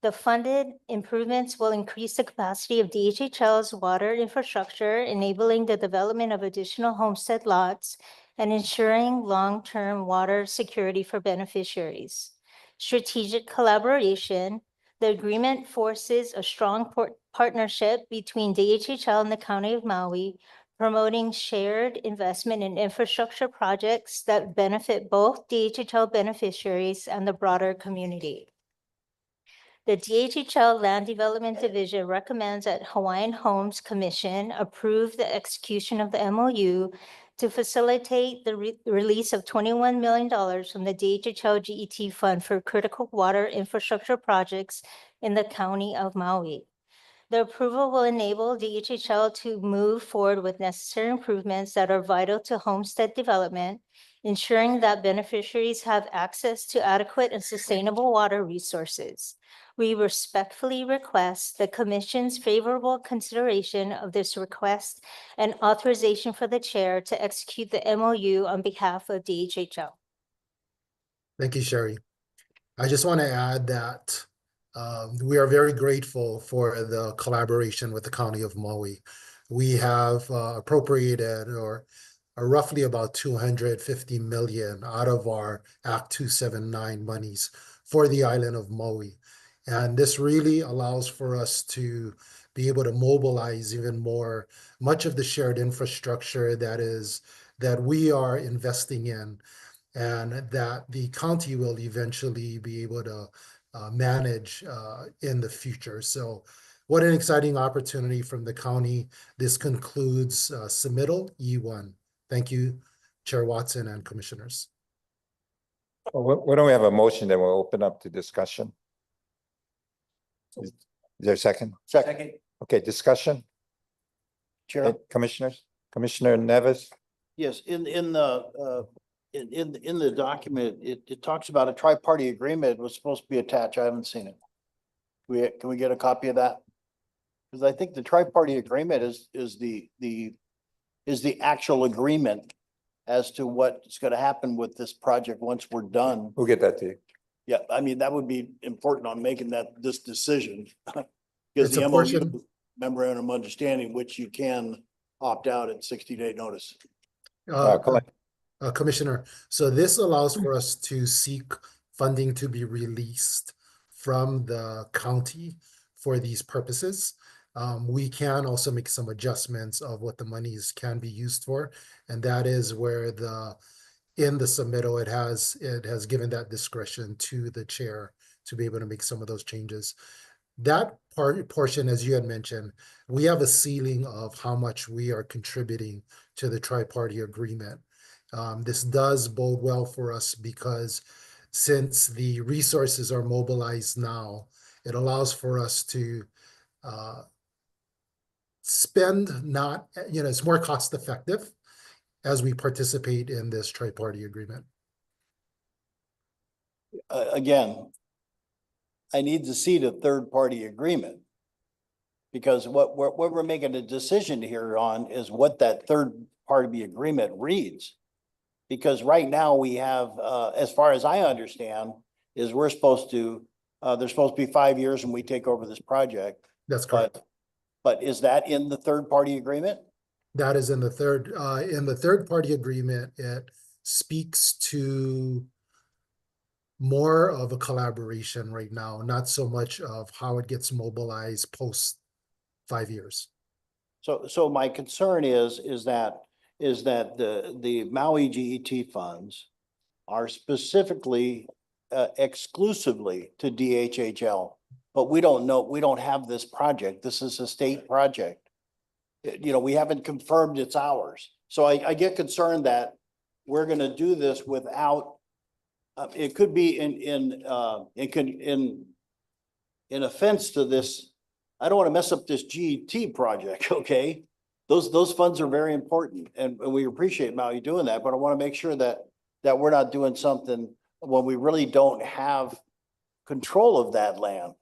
The funded improvements will increase the capacity of DHHL's water infrastructure, enabling the development of additional homestead lots and ensuring long-term water security for beneficiaries. Strategic collaboration. The agreement forces a strong partnership between DHHL and the County of Maui, promoting shared investment in infrastructure projects that benefit both DHHL beneficiaries and the broader community. The DHHL Land Development Division recommends that Hawaiian Homes Commission approve the execution of the MOU to facilitate the release of $21 million from the DHHL GET Fund for critical water infrastructure projects in the County of Maui. The approval will enable DHHL to move forward with necessary improvements that are vital to homestead development, ensuring that beneficiaries have access to adequate and sustainable water resources. We respectfully request the Commission's favorable consideration of this request and authorization for the chair to execute the MOU on behalf of DHHL. Thank you, Sherry. I just want to add that we are very grateful for the collaboration with the County of Maui. We have appropriated or roughly about $250 million out of our Act 279 monies for the island of Maui. And this really allows for us to be able to mobilize even more, much of the shared infrastructure that we are investing in, and that the county will eventually be able to manage in the future. So what an exciting opportunity from the county. This concludes submittal E1. Thank you, Chair Watson and Commissioners. Why don't we have a motion, then we'll open up to discussion? Is there a second? Second. Okay, discussion, Chair. Commissioners? Commissioner Nevis? Yes, in the document, it talks about a tri-party agreement was supposed to be attached. I haven't seen it. Can we get a copy of that? Because I think the tri-party agreement is the actual agreement as to what's going to happen with this project once we're done. We'll get that to you. Yeah, I mean, that would be important on making this decision. Because It's the a MOU portion- memorandum of understanding, which you can opt out at 60-day notice. Commissioner, so this allows for us to seek funding to be released from the county for these purposes. We can also make some adjustments of what the monies can be used for, and that is where in the submittal, it has given that discretion to the chair to be able to make some of those changes. That portion, as you had mentioned, we have a ceiling of how much we are contributing to the tri-party agreement. This does bode well for us because since the resources are mobilized now, it allows for us to spend it's more cost effective as we participate in this tri-party agreement. Again, I need to see the third-party agreement. Because what we're making a decision here on is what that third-party agreement reads. Because right now we have, as far as I understand, is there's supposed to be 5 years when we take over this project. That's correct. But is that in the third-party agreement? That is in the third-party agreement. It speaks to more of a collaboration right now, not so much of how it gets mobilized post 5 years. So my concern is that the Maui GET funds are specifically exclusively to DHHL, but we don't have this project. This is a state project. We haven't confirmed it's ours. So I get concerned that we're going to do this without, it could be in offense to this. I don't want to mess up this GET project, okay? Those funds are very important, and we appreciate Maui doing that, but I want to make sure that we're not doing something when we really don't have control of that land.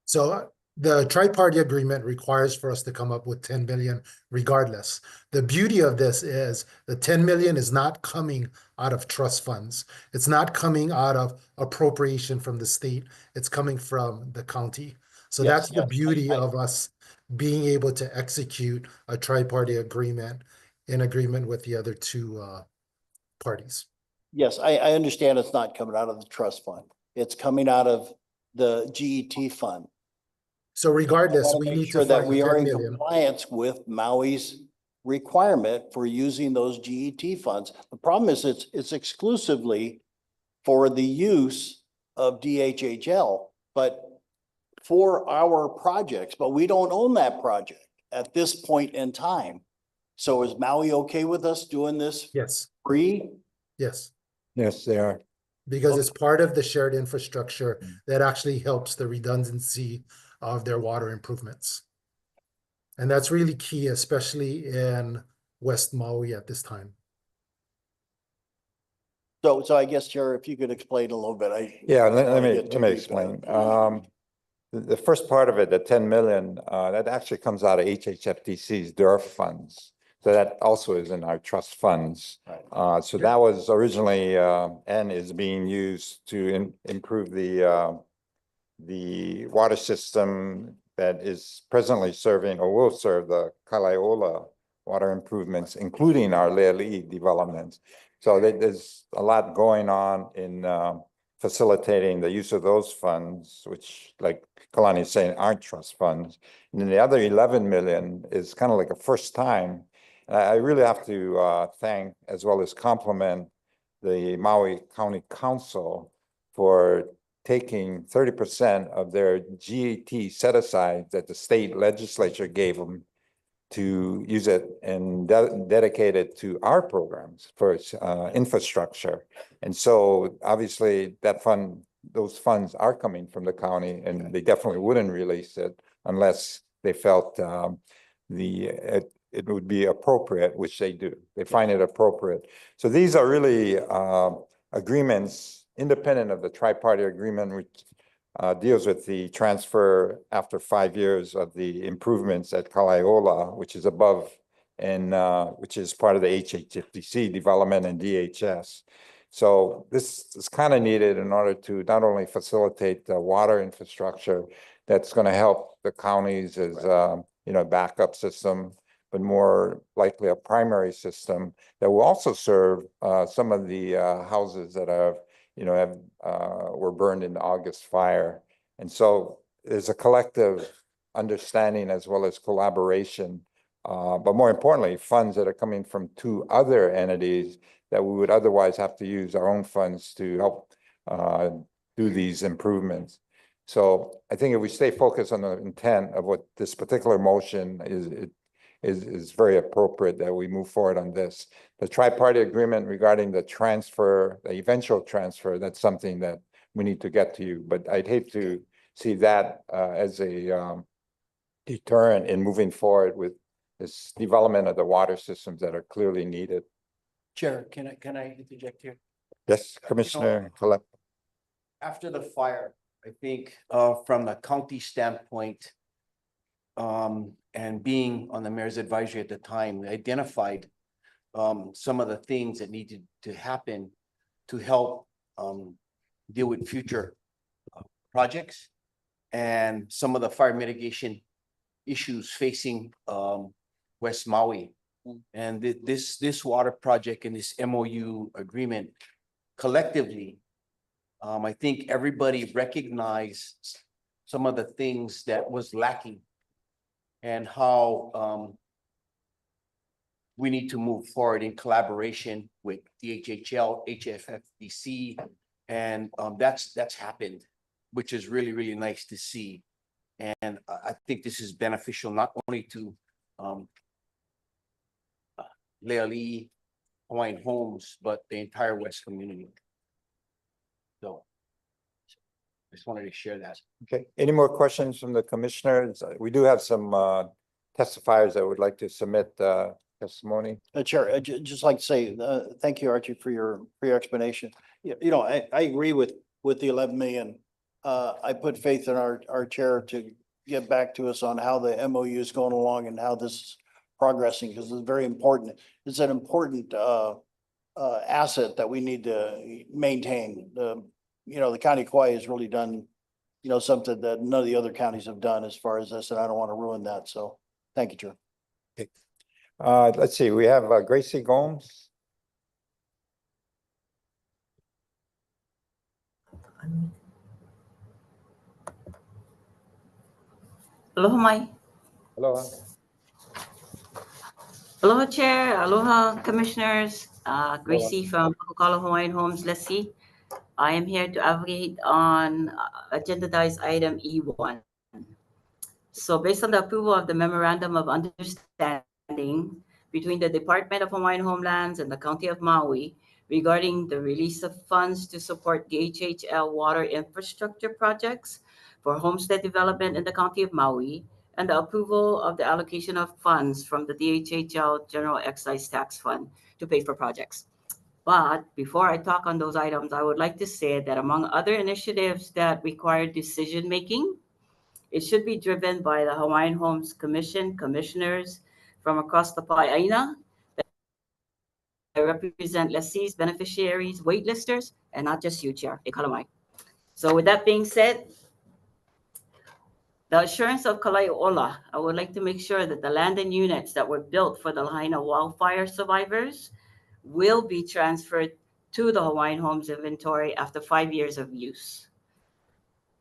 So The tri-party agreement requires for us to come up with 10 million regardless. The beauty of this is the 10 million is not coming out of trust funds. It's not coming out of appropriation from the state. It's coming from the county. So Yes, that's the yes, beauty I- of us being able to execute a tri-party agreement in agreement with the other two parties. Yes, I understand it's not coming out of the trust fund. It's coming out of the GET fund. So regardless, I wanna we make need sure to that find we are 10 in million. compliance with Maui's requirement for using those GET funds. The problem is it's exclusively for the use of DHHL, but for our projects, but we don't own that project at this point in time. So is Maui okay with us doing this Yes, free? yes. Yes, they are. Because it's part of the shared infrastructure that actually helps the redundancy of their water improvements. And that's really key, especially in West Maui at this time. So I guess, Chair, if you could explain a little bit, Yeah, don't let wanna me, get let too me deep in it. explain. The first part of it, the 10 million, that actually comes out of HHFDC's DERF funds. So that also is in our trust funds. Right. So that was originally, and is being used to improve the water system that is presently serving or will serve the Kalaiola water improvements, including our Leali'i developments. So there's a lot going on in facilitating the use of those funds, which, like Kalani is saying, aren't trust funds. And then the other 11 million is kind of like a first time. I really have to thank as well as compliment the Maui County Council for taking 30% of their GET set aside that the state legislature gave them to use it and dedicate it to our programs for its infrastructure. And so obviously that fund, those funds are coming from the county, and they definitely wouldn't release it unless they felt it would be appropriate, which they do. They find it appropriate. So these are really agreements independent of the tri-party agreement, which deals with the transfer after 5 years of the improvements at Kalaiola, which is above and which is part of the HHFDC development and DHS. So this is kind of needed in order to not only facilitate the water infrastructure that's going to help the counties as backup system, but more likely a primary system that will also serve some of the houses that were burned in the August fire. And so there's a collective understanding as well as collaboration, but more importantly, funds that are coming from two other entities that we would otherwise have to use our own funds to help do these improvements. So I think if we stay focused on the intent of what this particular motion is very appropriate that we move forward on this. The tri-party agreement regarding the transfer, the eventual transfer, that's something that we need to get to you. But I'd hate to see that as a deterrent in moving forward with this development of the water systems that are clearly needed. Chair, can I interject here? Yes, Commissioner Collette. After the fire, I think from the county standpoint, and being on the mayor's advisory at the time, we identified some of the things that needed to happen to help deal with future projects and some of the fire mitigation issues facing West Maui. And this water project and this MOU agreement collectively, I think everybody recognized some of the things that was lacking and how we need to move forward in collaboration with DHHL, HFFDC, and that's happened, which is really, really nice to see. And I think this is beneficial not only to Leali'i, Hawaiian Homes, but the entire West community. So I just wanted to share that. Okay, any more questions from the commissioners? We do have some testifiers that would like to submit testimony. Chair, I'd just like to say, thank you, Archie, for your explanation. I agree with the 11 million. I put faith in our chair to get back to us on how the MOU is going along and how this is progressing, because it's very important. It's an important asset that we need to maintain. The county of Kauai has really done, something that none of the other counties have done as far as this, and I don't want to ruin that. So thank you, Chair. Let's see, we have Gracie Gomes. Aloha mai. Hello. Aloha Chair, aloha Commissioners. Gracie from Kohala Hawaiian Homes Lessee. I am here to advocate on agendized item E1. So based on the approval of the memorandum of understanding between the Department of Hawaiian Homelands and the County of Maui regarding the release of funds to support DHHL water infrastructure projects for homestead development in the County of Maui, and the approval of the allocation of funds from the DHHL General Excise Tax Fund to pay for projects. But before I talk on those items, I would like to say that among other initiatives that require decision-making, it should be driven by the Hawaiian Homes Commission commissioners from across the Pai'aina that represent lessees, beneficiaries, waitlisters, and not just you, Chair. So with that being said, the assurance of Kalai'ola, I would like to make sure that the land and units that were built for the Lahaina wildfire survivors will be transferred to the Hawaiian Homes inventory after 5 years of use.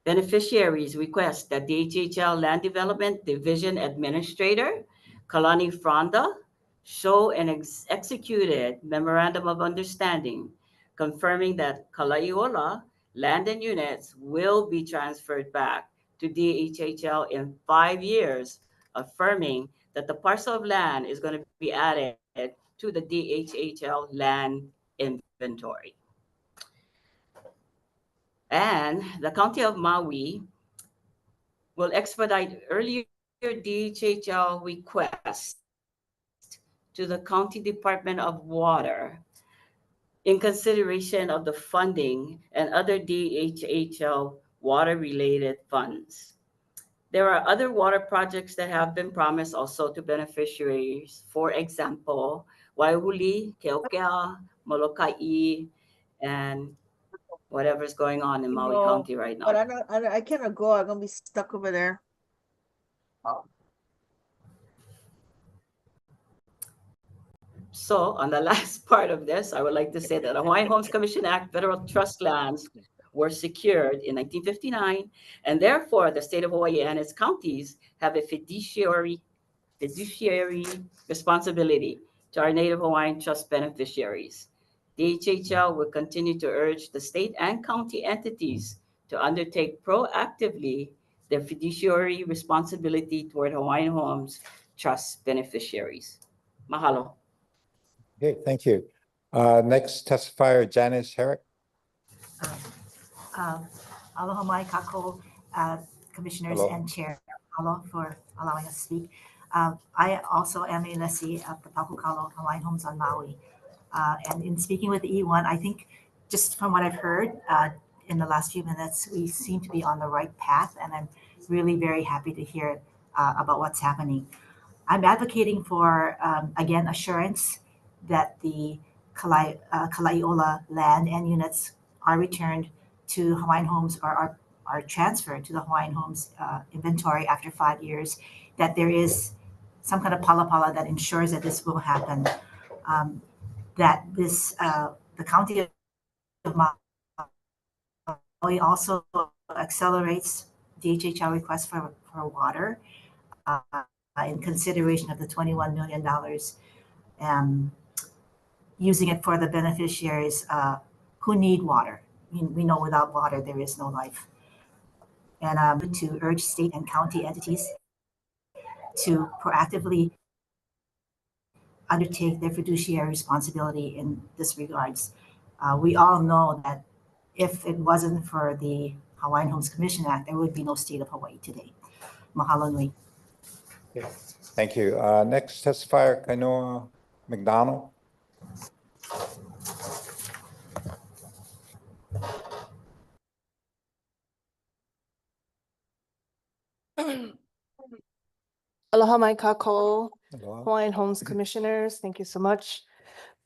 Beneficiaries request that DHHL Land Development Division Administrator, Kalani Fronda, show an executed memorandum of understanding confirming that Kalai'ola land and units will be transferred back to DHHL in 5 years, affirming that the parcel of land is going to be added to the DHHL land inventory. And the County of Maui will expedite earlier DHHL requests to the County Department of Water in consideration of the funding and other DHHL water-related funds. There are other water projects that have been promised also to beneficiaries. For example, Waihuli, Keokea, Molokai, and whatever's going on in Maui County right now. But I cannot go. I'm gonna be stuck over there. So on the last part of this, I would like to say that the Hawaiian Homes Commission Act federal trust lands were secured in 1959, and therefore the state of Hawaii and its counties have a fiduciary responsibility to our Native Hawaiian trust beneficiaries. DHHL will continue to urge the state and county entities to undertake proactively their fiduciary responsibility toward Hawaiian Homes trust beneficiaries. Mahalo. Okay, thank you. Next testifier, Janice Herrick. Aloha mai kako, commissioners Hello. and chair. Aloha for allowing us to speak. I also am a lessee of the Pakukalo Hawaiian Homes on Maui. And in speaking with the E1, I think just from what I've heard in the last few minutes, we seem to be on the right path, and I'm really very happy to hear about what's happening. I'm advocating for, again, assurance that the Kalai'ola land and units are returned to Hawaiian Homes or are transferred to the Hawaiian Homes inventory after 5 years, that there is some kind of palapala that ensures that this will happen, that this, the county of Maui also accelerates DHHL requests for water in consideration of the $21 million, using it for the beneficiaries who need water. I mean, we know without water, there is no life. And to urge state and county entities to proactively undertake their fiduciary responsibility in this regards. We all know that if it wasn't for the Hawaiian Homes Commission Act, there would be no state of Hawaii today. Mahalo nui. Okay, thank you. Next testifier, Kainoa McDonald. Aloha mai kako, Hello? Hawaiian Homes Commissioners, thank you so much.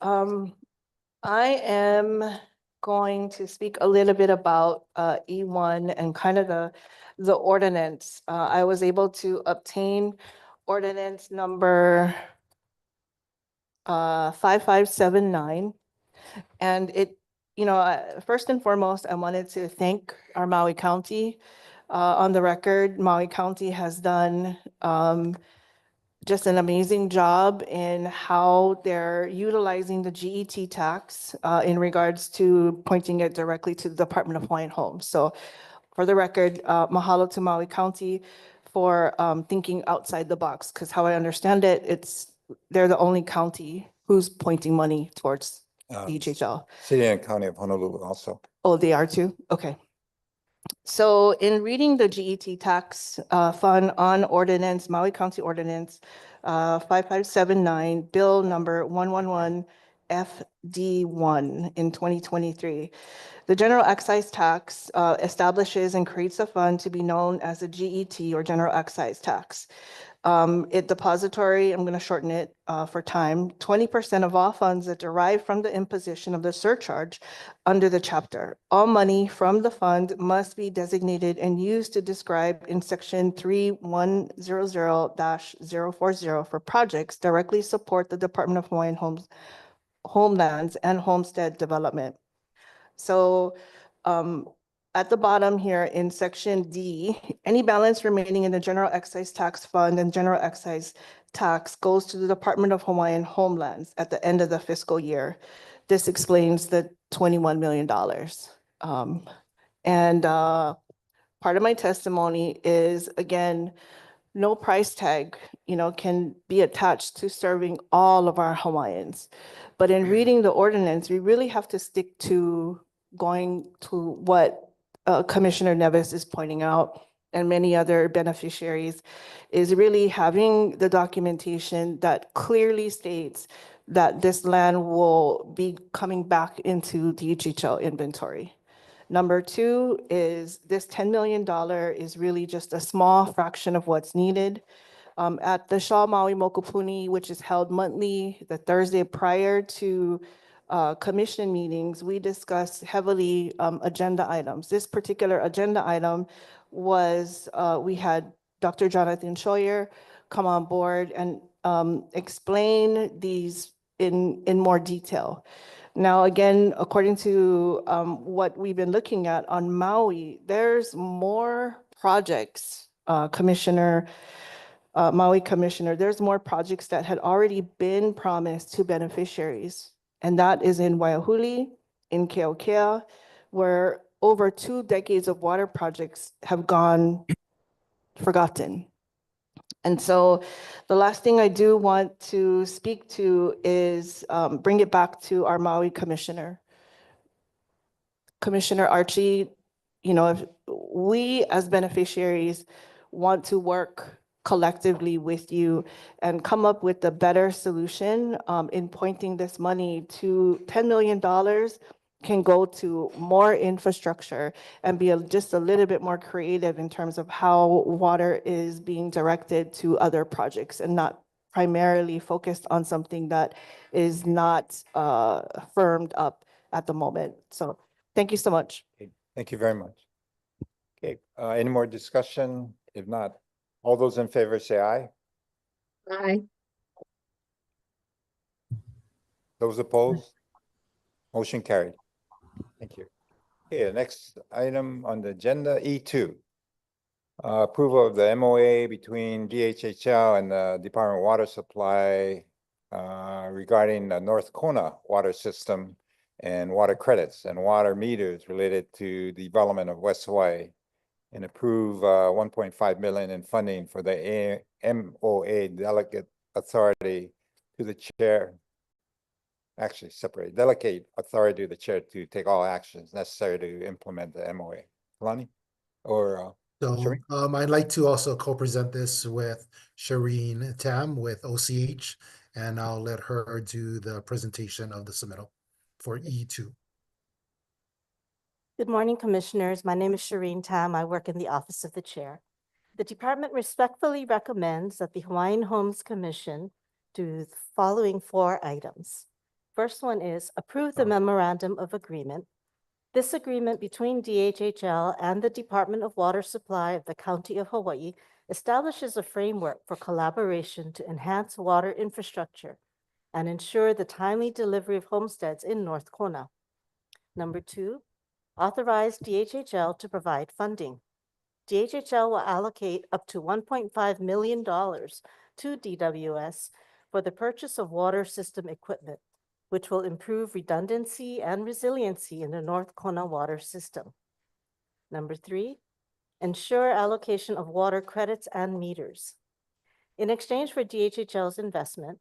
I am going to speak a little bit about E1 and kind of the ordinance. I was able to obtain ordinance number 5579. And it, first and foremost, I wanted to thank our Maui County. On the record, Maui County has done just an amazing job in how they're utilizing the GET tax in regards to pointing it directly to the Department of Hawaiian Homes. So for the record, mahalo to Maui County for thinking outside the box, because how I understand it, they're the only county who's pointing money towards DHHL. City and County of Honolulu also. Oh, they are too? Okay. So in reading the GET tax fund on ordinance, Maui County Ordinance 5579, bill number 111 FD1 in 2023, the general excise tax establishes and creates a fund to be known as the GET or general excise tax. It depository, I'm going to shorten it for time, 20% of all funds that derive from the imposition of the surcharge under the chapter. All money from the fund must be designated and used to describe in section 3100-040 for projects directly support the Department of Hawaiian Homelands and Homestead Development. So at the bottom here in section D, any balance remaining in the general excise tax fund and general excise tax goes to the Department of Hawaiian Homelands at the end of the fiscal year. This explains the $21 million. Part of my testimony is, again, no price tag, can be attached to serving all of our Hawaiians. But in reading the ordinance, we really have to stick to going to what Commissioner Nevis is pointing out and many other beneficiaries, is really having the documentation that clearly states that this land will be coming back into DHHL inventory. Number two is this $10 million is really just a small fraction of what's needed. At the Shaw Maui Mokopuni, which is held monthly, the Thursday prior to commission meetings, we discussed heavily agenda items. This particular agenda item was, we had Dr. Jonathan Scheuer come on board and explain these in more detail. Now, again, according to what we've been looking at on Maui, there's more projects, Maui Commissioner, there's more projects that had already been promised to beneficiaries. And that is in Waiahuli, in Keokea, where over 2 decades of water projects have gone forgotten. And so the last thing I do want to speak to is bring it back to our Maui Commissioner. Commissioner Archie, if we as beneficiaries want to work collectively with you and come up with a better solution in pointing this money to $10 million can go to more infrastructure and be just a little bit more creative in terms of how water is being directed to other projects and not primarily focused on something that is not firmed up at the moment. So thank you so much. Okay, thank you very much. Okay, any more discussion? If not, all those in favor say aye. Aye. Those opposed? Motion carried. Thank you. Okay, the next item on the agenda, E2. Approval of the MOA between DHHL and the Department of Water Supply regarding the North Kona water system and water credits and water meters related to the development of West Hawaii, and approve 1.5 million in funding for the MOA delegate authority to the chair. Actually, separate, delegate authority to the chair to take all actions necessary to implement the MOA. Kalani or So Shereen? I'd like to also co-present this with Shireen Tam with OCH, and I'll let her do the presentation of the submittal for E2. Good morning, Commissioners. My name is Shireen Tam. I work in the Office of the Chair. The department respectfully recommends that the Hawaiian Homes Commission do the following 4 items. First one is approve the memorandum of agreement. This agreement between DHHL and the Department of Water Supply of the County of Hawaii establishes a framework for collaboration to enhance water infrastructure and ensure the timely delivery of homesteads in North Kona. Number 2, authorize DHHL to provide funding. DHHL will allocate up to $1.5 million to DWS for the purchase of water system equipment, which will improve redundancy and resiliency in the North Kona water system. Number 3, ensure allocation of water credits and meters. In exchange for DHHL's investment,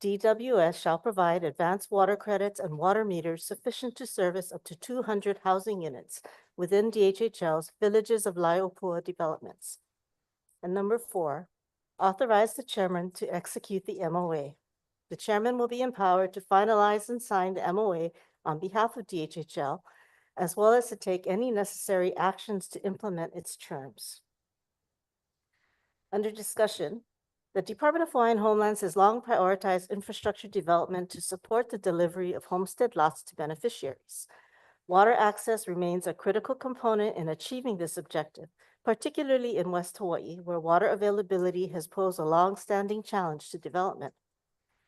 DWS shall provide advanced water credits and water meters sufficient to service up to 200 housing units within DHHL's Villages of Laiopua developments. And number 4, authorize the chairman to execute the MOA. The chairman will be empowered to finalize and sign the MOA on behalf of DHHL, as well as to take any necessary actions to implement its terms. Under discussion, the Department of Hawaiian Homelands has long prioritized infrastructure development to support the delivery of homestead lots to beneficiaries. Water access remains a critical component in achieving this objective, particularly in West Hawaii, where water availability has posed a long-standing challenge to development.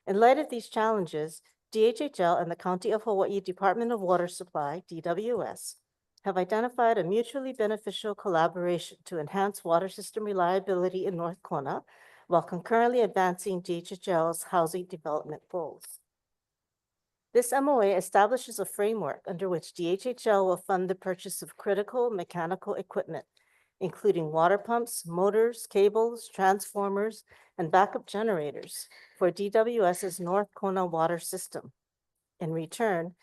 In light of these challenges, DHHL and the County of Hawaii Department of Water Supply, DWS, have identified a mutually beneficial collaboration to enhance water system reliability in North Kona, while concurrently advancing DHHL's housing development goals. This MOA establishes a framework under which DHHL will fund the purchase of critical mechanical equipment, including water pumps, motors, cables, transformers, and backup generators for DWS's North Kona water system. In return,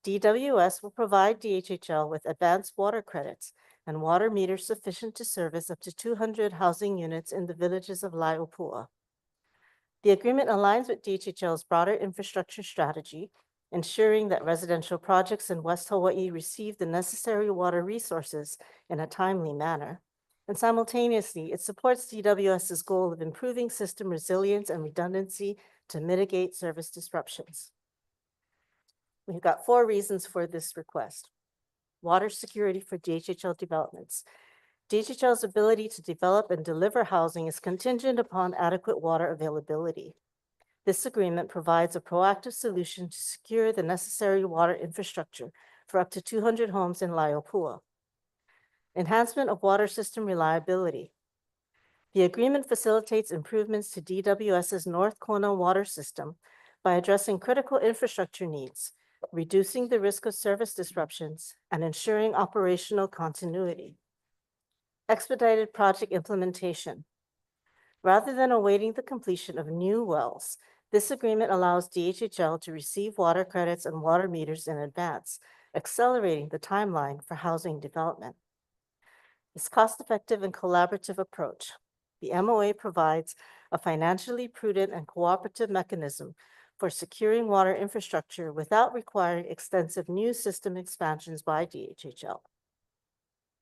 DWS will provide DHHL with advanced water credits and water meters sufficient to service up to 200 housing units in the Villages of Laiopua. The agreement aligns with DHHL's broader infrastructure strategy, ensuring that residential projects in West Hawaii receive the necessary water resources in a timely manner. And simultaneously, it supports DWS's goal of improving system resilience and redundancy to mitigate service disruptions. We've got 4 reasons for this request. Water security for DHHL developments. DHHL's ability to develop and deliver housing is contingent upon adequate water availability. This agreement provides a proactive solution to secure the necessary water infrastructure for up to 200 homes in Laiopua. Enhancement of water system reliability. The agreement facilitates improvements to DWS's North Kona water system by addressing critical infrastructure needs, reducing the risk of service disruptions, and ensuring operational continuity. Expedited project implementation. Rather than awaiting the completion of new wells, this agreement allows DHHL to receive water credits and water meters in advance, accelerating the timeline for housing development. This cost-effective and collaborative approach. The MOA provides a financially prudent and cooperative mechanism for securing water infrastructure without requiring extensive new system expansions by DHHL.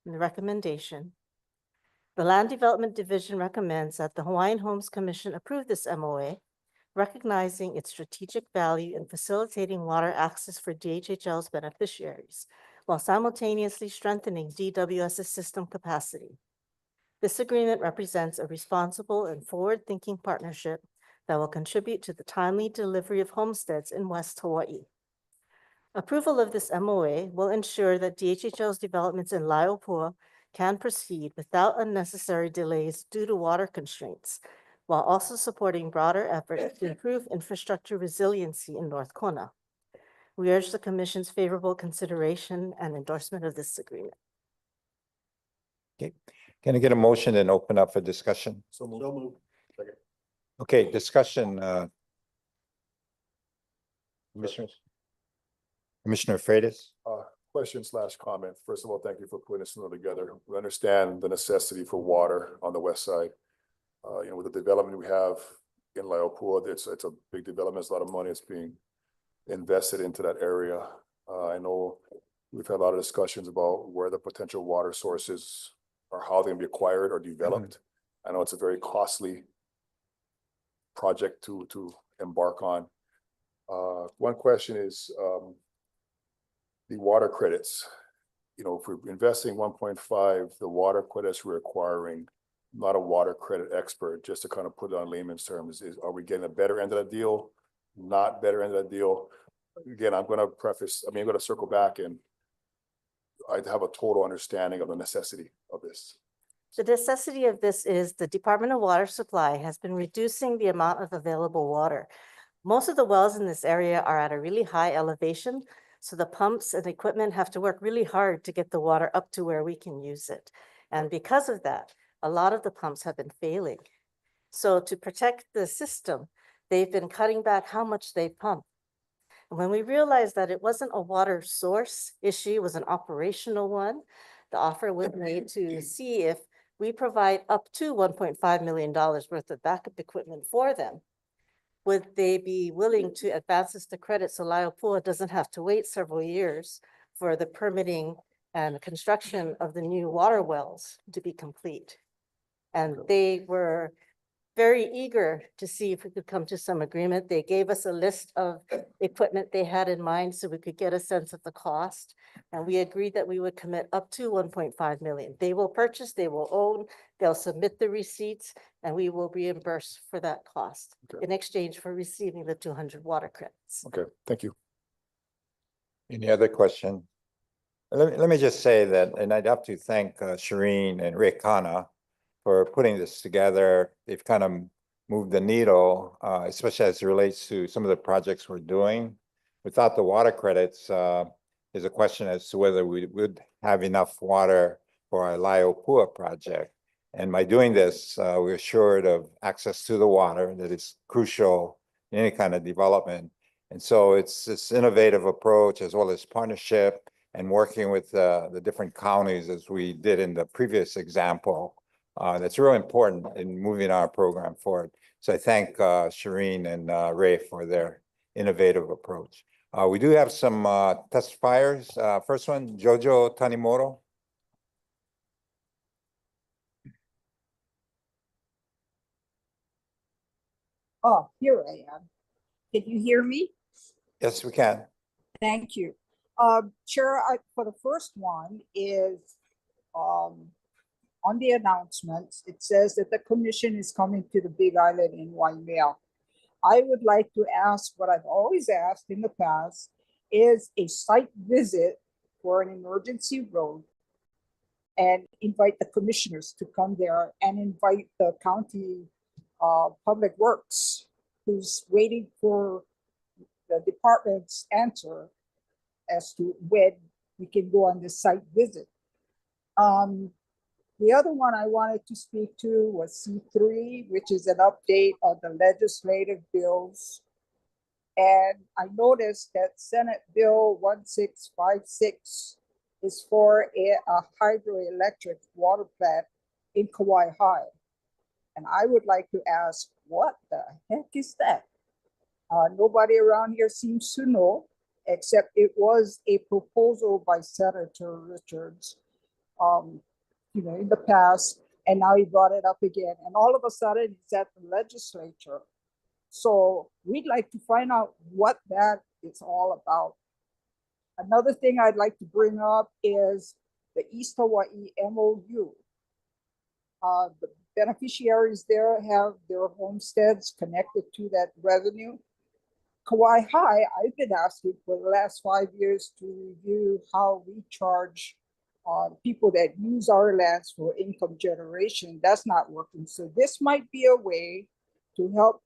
And the recommendation. The Land Development Division recommends that the Hawaiian Homes Commission approve this MOA, recognizing its strategic value in facilitating water access for DHHL's beneficiaries, while simultaneously strengthening DWS's system capacity. This agreement represents a responsible and forward-thinking partnership that will contribute to the timely delivery of homesteads in West Hawaii. Approval of this MOA will ensure that DHHL's developments in Laiopua can proceed without unnecessary delays due to water constraints, while also supporting broader efforts to improve infrastructure resiliency in North Kona. We urge the Commission's favorable consideration and endorsement of this agreement. Okay, can I get a motion and open up for discussion? So moved. Second. Okay, discussion, Commissioners. Commissioner Freitas? Question/comment. First of all, thank you for putting this together. We understand the necessity for water on the west side. With the development we have in Laiopua, it's a big development. It's a lot of money is being invested into that area. I know we've had a lot of discussions about where the potential water sources are, how they can be acquired or developed. I know it's a very costly project to embark on. One question is, the water credits. You know, if we're investing 1.5, the water credits we're acquiring, I'm not a water credit expert, just to kind of put it on layman's terms, are we getting a better end of that deal? Not better end of that deal? Again, I'm going to circle back, and I have a total understanding of the necessity of this. The necessity of this is the Department of Water Supply has been reducing the amount of available water. Most of the wells in this area are at a really high elevation, so the pumps and equipment have to work really hard to get the water up to where we can use it. And because of that, a lot of the pumps have been failing. So to protect the system, they've been cutting back how much they pump. And when we realized that it wasn't a water source issue, it was an operational one, the offer was made to see if we provide up to $1.5 million worth of backup equipment for them. Would they be willing to advance us the credit so Laiopua doesn't have to wait several years for the permitting and the construction of the new water wells to be complete? And they were very eager to see if we could come to some agreement. They gave us a list of equipment they had in mind so we could get a sense of the cost. And we agreed that we would commit up to 1.5 million. They will purchase, they will own, they'll submit the receipts, and we will reimburse for that cost in exchange for receiving the 200 water credits. Okay, thank you. Any other question? Let me just say that, and I'd have to thank Shireen and Rick Kona for putting this together. They've kind of moved the needle, especially as it relates to some of the projects we're doing. Without the water credits, there's a question as to whether we would have enough water for our Laiopua project. And by doing this, we're assured of access to the water that is crucial in any kind of development. And so it's this innovative approach, as well as partnership and working with the different counties, as we did in the previous example. That's really important in moving our program forward. So I thank Shireen and Ray for their innovative approach. We do have some testifiers. First one, Jojo Tanimoto. Oh, here I am. Can you hear me? Yes, we can. Thank you. Chair, for the first one is on the announcements, it says that the commission is coming to the Big Island in Waimea. I would like to ask what I've always asked in the past is a site visit for an emergency road and invite the commissioners to come there and invite the county public works who's waiting for the department's answer as to when we can go on this site visit. The other one I wanted to speak to was C3, which is an update on the legislative bills. And I noticed that Senate Bill 1656 is for a hydroelectric water plant in Kauai High. And I would like to ask, what the heck is that? Nobody around here seems to know, except it was a proposal by Senator Richards, in the past, and now he brought it up again. And all of a sudden, it's at the legislature. So we'd like to find out what that is all about. Another thing I'd like to bring up is the East Hawaii MOU. The beneficiaries there have their homesteads connected to that revenue. Kauai High, I've been asking for the last 5 years to review how we charge people that use our lands for income generation. That's not working. So this might be a way to help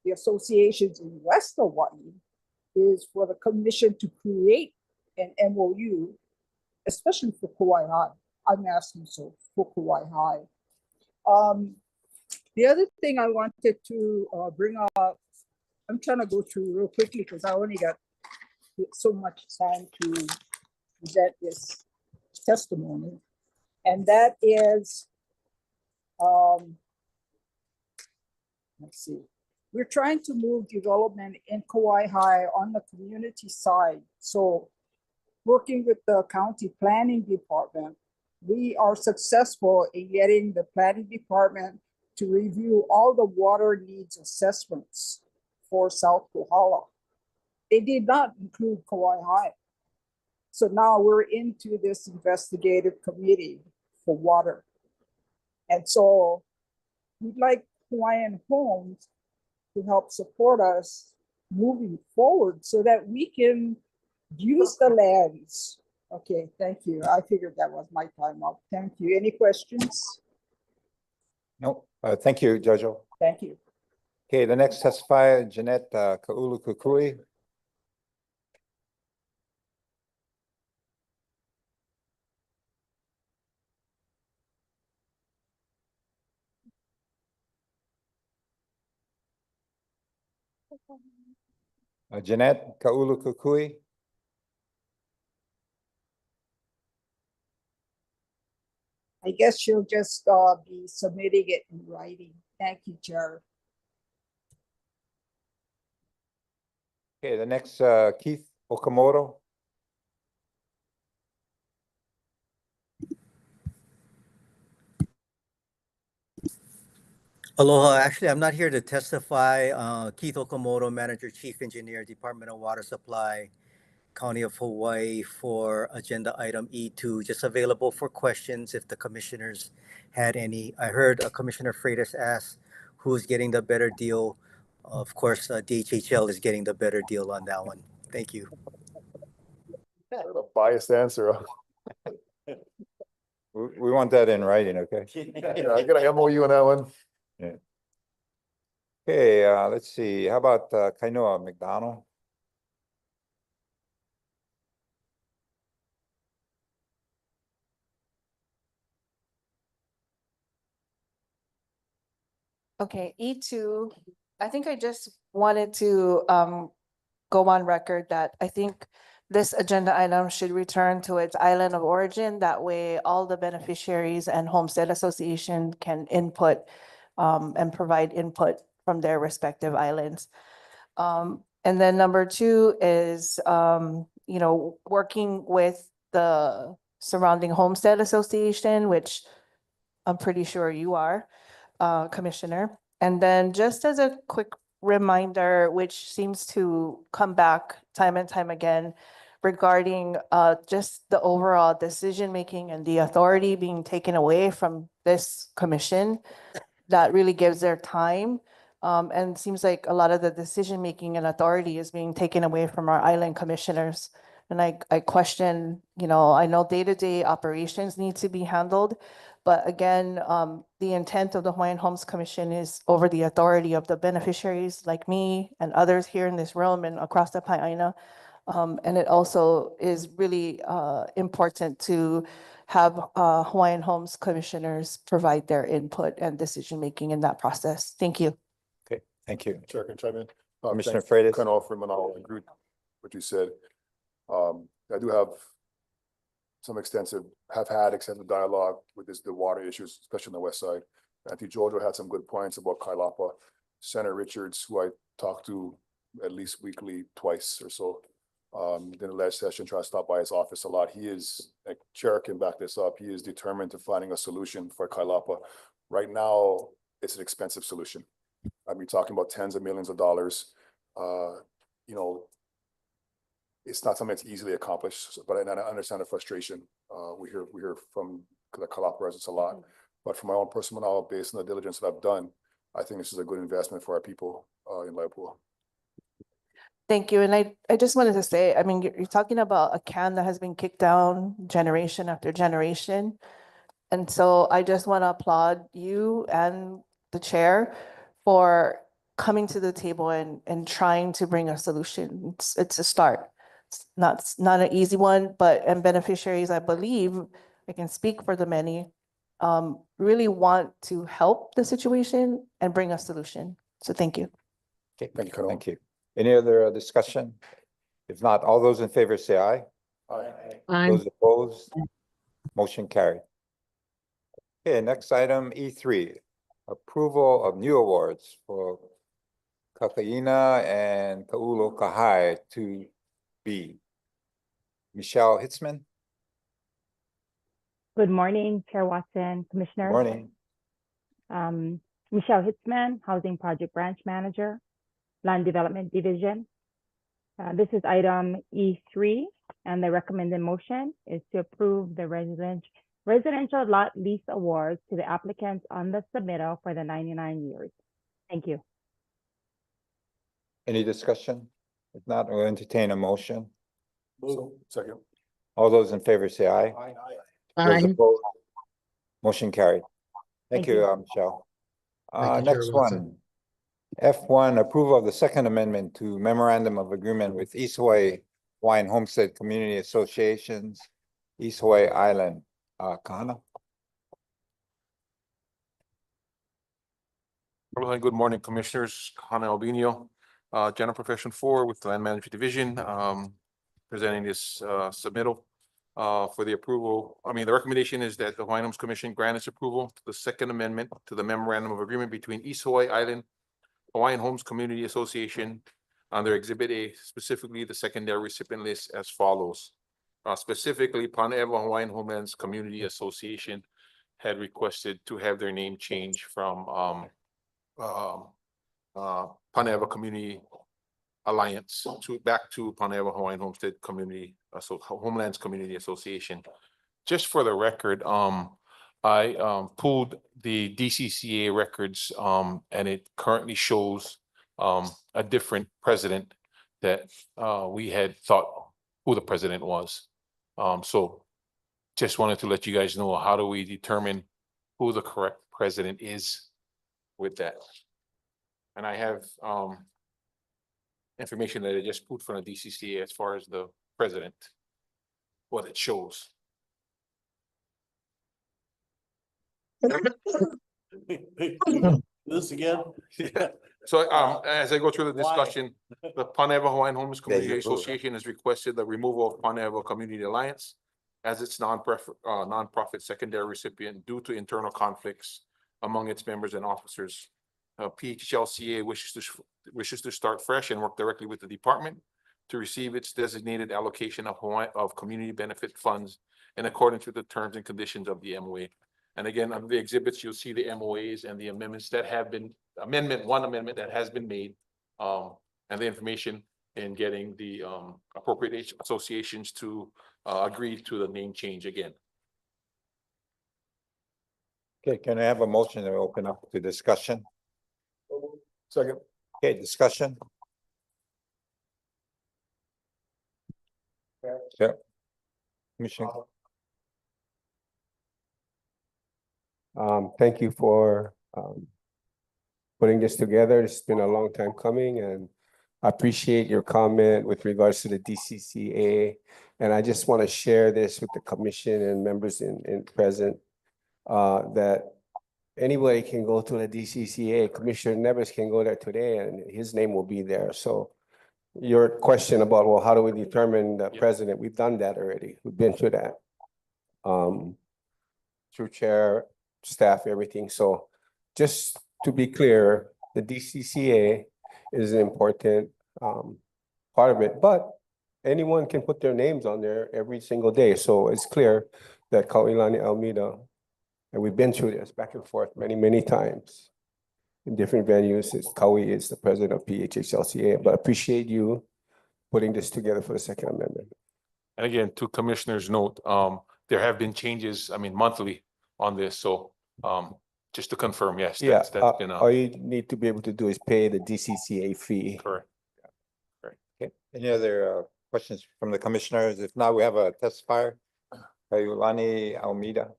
the associations in West Hawaii, is for the commission to create an MOU, especially for Kauai High. I'm asking so for Kauai High. The other thing I wanted to bring up, I'm trying to go through real quickly because I only got so much time to present this testimony, and that is, let's see, we're trying to move development in Kauai High on the community side. So working with the county planning department, we are successful in getting the planning department to review all the water needs assessments for South Kohala. They did not include Kauai High. So now we're into this investigative committee for water. And so we'd like Hawaiian Homes to help support us moving forward so that we can use the lands. Okay, thank you. I figured that was my time up. Thank you. Any questions? No, thank you, Jojo. Thank you. Okay, the next testifier, Jeanette Kaulukukui. Jeanette Kaulukukui. I guess she'll just be submitting it in writing. Thank you, Chair. Okay, the next Keith Okamoto. Aloha. Actually, I'm not here to testify. Keith Okamoto, Manager, Chief Engineer, Department of Water Supply, County of Hawaii, for agenda item E2. Just available for questions if the commissioners had any. I heard Commissioner Freitas ask who's getting the better deal. Of course, DHHL is getting the better deal on that one. Thank you. A biased answer. We want that in writing, okay? Yeah, I got an MOU on that one. Yeah. Okay, let's see. How about Kainoa McDonald? Okay, E2, I think I just wanted to go on record that I think this agenda item should return to its island of origin. That way, all the beneficiaries and Homestead Association can input and provide input from their respective islands. And then number two is, working with the surrounding Homestead Association, which I'm pretty sure you are, Commissioner. And then just as a quick reminder, which seems to come back time and time again, regarding just the overall decision-making and the authority being taken away from this commission, that really gives their time. And seems like a lot of the decision-making and authority is being taken away from our island commissioners. And I question, I know day-to-day operations need to be handled, but again, the intent of the Hawaiian Homes Commission is over the authority of the beneficiaries like me and others here in this room and across the Pai'aina. And it also is really important to have Hawaiian Homes Commissioners provide their input and decision-making in that process. Thank you. Okay, thank you. Chair, can I chime in? Commissioner Thanks. Freitas. Kind of offer him and I'll agree with what you said. I do have have had extensive dialogue with the water issues, especially on the west side. I think Jojo had some good points about Kailapa. Senator Richards, who I talk to at least weekly, twice or so, in the last session, try to stop by his office a lot. He is, like Chair can back this up, he is determined to finding a solution for Kailapa. Right now, it's an expensive solution. I mean, talking about tens of millions of dollars. It's not something that's easily accomplished, but I understand the frustration. We hear from the Kailapa residents a lot, but from my own personal knowledge, based on the diligence that I've done, I think this is a good investment for our people in Laipua. Thank you. And I just wanted to say, I mean, you're talking about a can that has been kicked down generation after generation. And so I just want to applaud you and the chair for coming to the table and trying to bring a solution. It's a start. It's not an easy one, and beneficiaries, I believe, I can speak for the many, really want to help the situation and bring a solution. So thank you. Okay, thank you. Any other discussion? If not, all those in favor say aye. Aye. Those opposed, motion carried. Okay, next item E3, approval of new awards for Kakaina and Kaulo Kahai to be. Michelle Hitzman. Good morning, Chair Watson, Commissioner. Morning. Michelle Hitzman, Housing Project Branch Manager, Land Development Division. This is item E3, and the recommended motion is to approve the residential lot lease awards to the applicants on the submittal for the 99 years. Thank you. Any discussion? If not, we'll entertain a motion. Second. All those in favor say aye. Those opposed? Motion carried. Thank Thank you, you. Michelle. Thank you, Chair Next Watson. one. F1, approval of the second amendment to memorandum of agreement with East Hawaii Hawaiian Homestead Community Associations, East Hawaii Island. Kohala. Aloha, good morning, Commissioners. Hana Albino, General Profession 4 with the Land Management Division, presenting this submittal for the approval. The recommendation is that the Hawaiian Homes Commission grant its approval to the second amendment to the memorandum of agreement between East Hawaii Island Hawaiian Homes Community Association under Exhibit A, specifically the secondary recipient list as follows. Specifically, Pane'ewa Hawaiian Homelands Community Association had requested to have their name changed from Pane'ewa Community Alliance back to Pane'ewa Hawaiian Homestead Community Homelands Community Association. Just for the record, I pulled the DCCA records and it currently shows a different president that we had thought who the president was. So just wanted to let you guys know, how do we determine who the correct president is with that? And I have information that I just put from the DCCA as far as the president, what it shows. This again? Yeah. So as I go through the discussion, the Pane'ewa Hawaiian Homes Community you go. Association has requested the removal of Pane'ewa Community Alliance as its nonprofit secondary recipient due to internal conflicts among its members and officers. PHLCA wishes to start fresh and work directly with the department to receive its designated allocation of community benefit funds in accordance with the terms and conditions of the MOA. And again, under the exhibits, you'll see the MOAs and the amendments that have been, one amendment that has been made, and the information in getting the appropriate associations to agree to the name change again. Okay, can I have a motion to open up to discussion? Second. Okay, discussion. Yeah. Commissioner. Thank you for putting this together. It's been a long time coming, and I appreciate your comment with regards to the DCCA. And I just want to share this with the commission and members in present, that anybody can go to the DCCA. Commissioner Neves can go there today and his name will be there. So your question about, well, how do we determine the president? We've done that already. We've been through that. Through chair, staff, everything. So just to be clear, the DCCA is an important part of it, but anyone can put their names on there every single day. So it's clear that Kailani Almeida, and we've been through this back and forth many, many times in different venues. Kaui is the president of PHHLCA, but I appreciate you putting this together for the second amendment. And again, to Commissioner's note, there have been changes, monthly on this. So just to confirm, yes, Yeah, that's been all you need to be able to do is pay the DCCA fee. correct. Okay, any other questions from the commissioners? If not, we have a testifier, Kailani Almeida.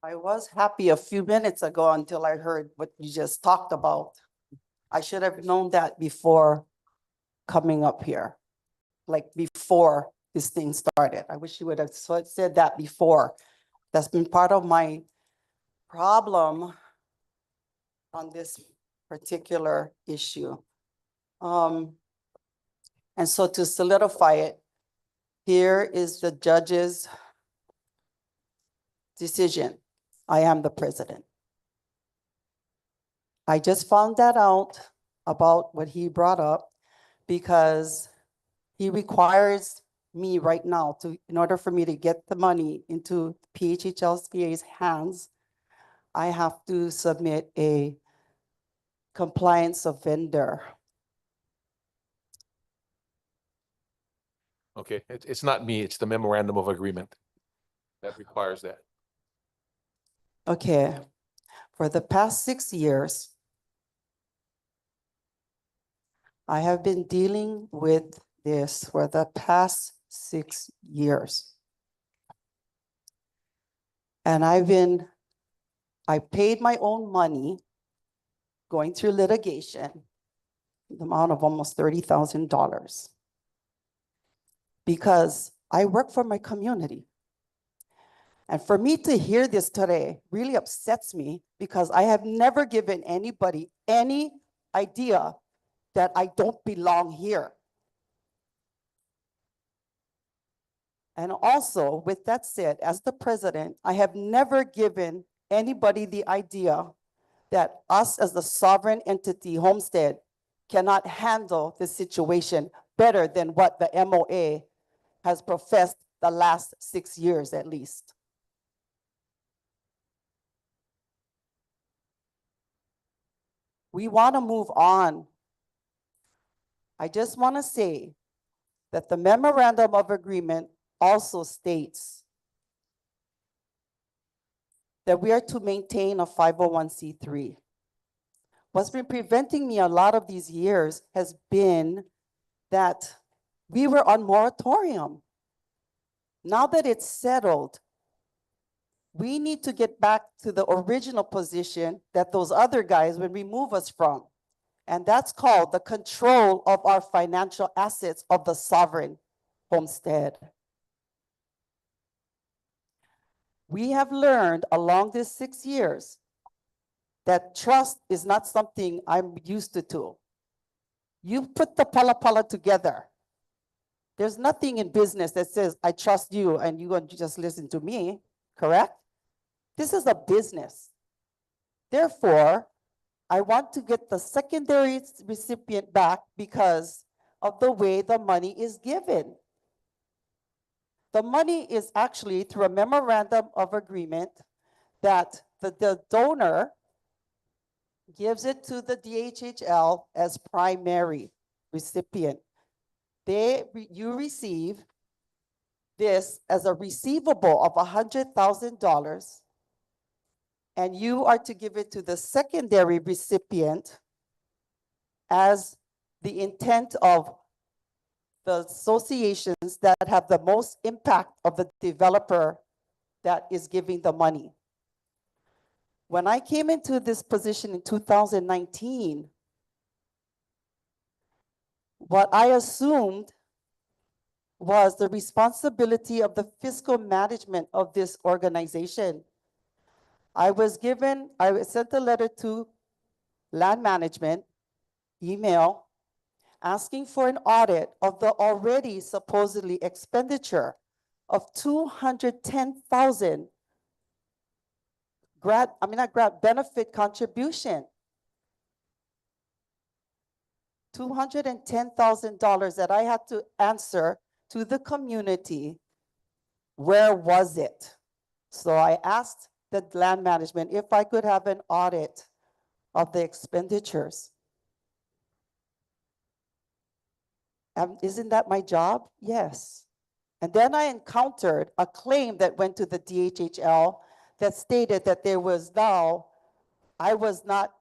I was happy a few minutes ago until I heard what you just talked about. I should have known that before coming up here, like before this thing started. I wish you would have said that before. That's been part of my problem on this particular issue. And so to solidify it, here is the judge's decision. I am the president. I just found that out about what he brought up because he requires me right now to, in order for me to get the money into PHHLCA's hands, I have to submit a compliance of vendor. Okay, it's not me, it's the memorandum of agreement that requires that. Okay, for the past 6 years, I have been dealing with this for the past 6 years. And I paid my own money going through litigation, the amount of almost $30,000. Because I work for my community. And for me to hear this today really upsets me because I have never given anybody any idea that I don't belong here. And also, with that said, as the president, I have never given anybody the idea that us as the sovereign entity, Homestead, cannot handle the situation better than what the MOA has professed the last 6 years at least. We want to move on. I just want to say that the memorandum of agreement also states that we are to maintain a 501c3. What's been preventing me a lot of these years has been that we were on moratorium. Now that it's settled, we need to get back to the original position that those other guys would remove us from. And that's called the control of our financial assets of the sovereign homestead. We have learned along these 6 years that trust is not something I'm used to. You put the pala together. There's nothing in business that says, I trust you and you're going to just listen to me, correct? This is a business. Therefore, I want to get the secondary recipient back because of the way the money is given. The money is actually through a memorandum of agreement that the donor gives it to the DHHL as primary recipient. You receive this as a receivable of $100,000, and you are to give it to the secondary recipient as the intent of the associations that have the most impact of the developer that is giving the money. When I came into this position in 2019, what I assumed was the responsibility of the fiscal management of this organization. I sent a letter to land management, email, asking for an audit of the already supposedly expenditure of $210,000 benefit contribution. $210,000 that I had to answer to the community. Where was it? So I asked the land management if I could have an audit of the expenditures. Isn't that my job? Yes. And then I encountered a claim that went to the DHHL that stated that I was not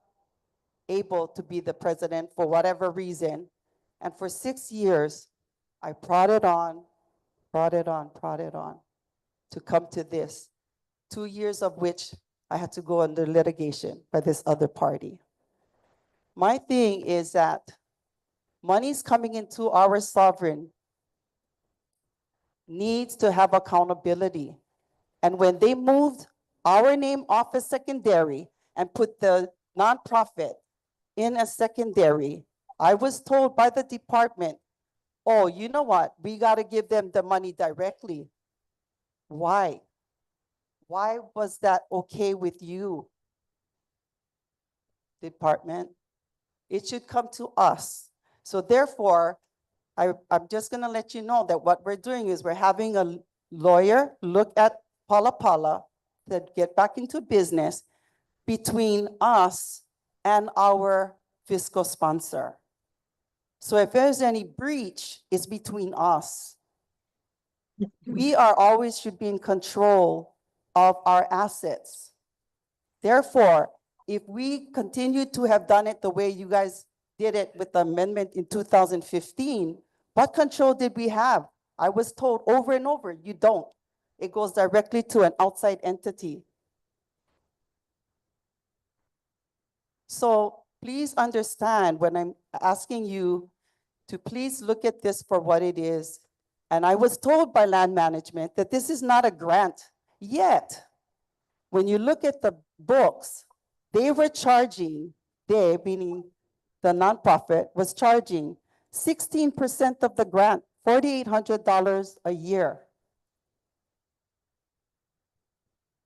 able to be the president for whatever reason. And for 6 years, I prodded on to come to this. 2 years of which I had to go under litigation by this other party. My thing is that money's coming into our sovereign needs to have accountability. And when they moved our name off as secondary and put the nonprofit in a secondary, I was told by the department, oh, you know what? We got to give them the money directly. Why? Why was that okay with you? department. It should come to us. So therefore, I'm just gonna let you know that what we're doing is we're having a lawyer look at Pala to get back into business between us and our fiscal sponsor. So if there's any breach, it's between us. We are always should be in control of our assets. Therefore, if we continue to have done it the way you guys did it with the amendment in 2015, what control did we have? I was told over and over, you don't. It goes directly to an outside entity. So please understand when I'm asking you to please look at this for what it is. And I was told by land management that this is not a grant yet. When you look at the books, they were charging, they, meaning the nonprofit, was charging 16% of the grant, $4,800 a year.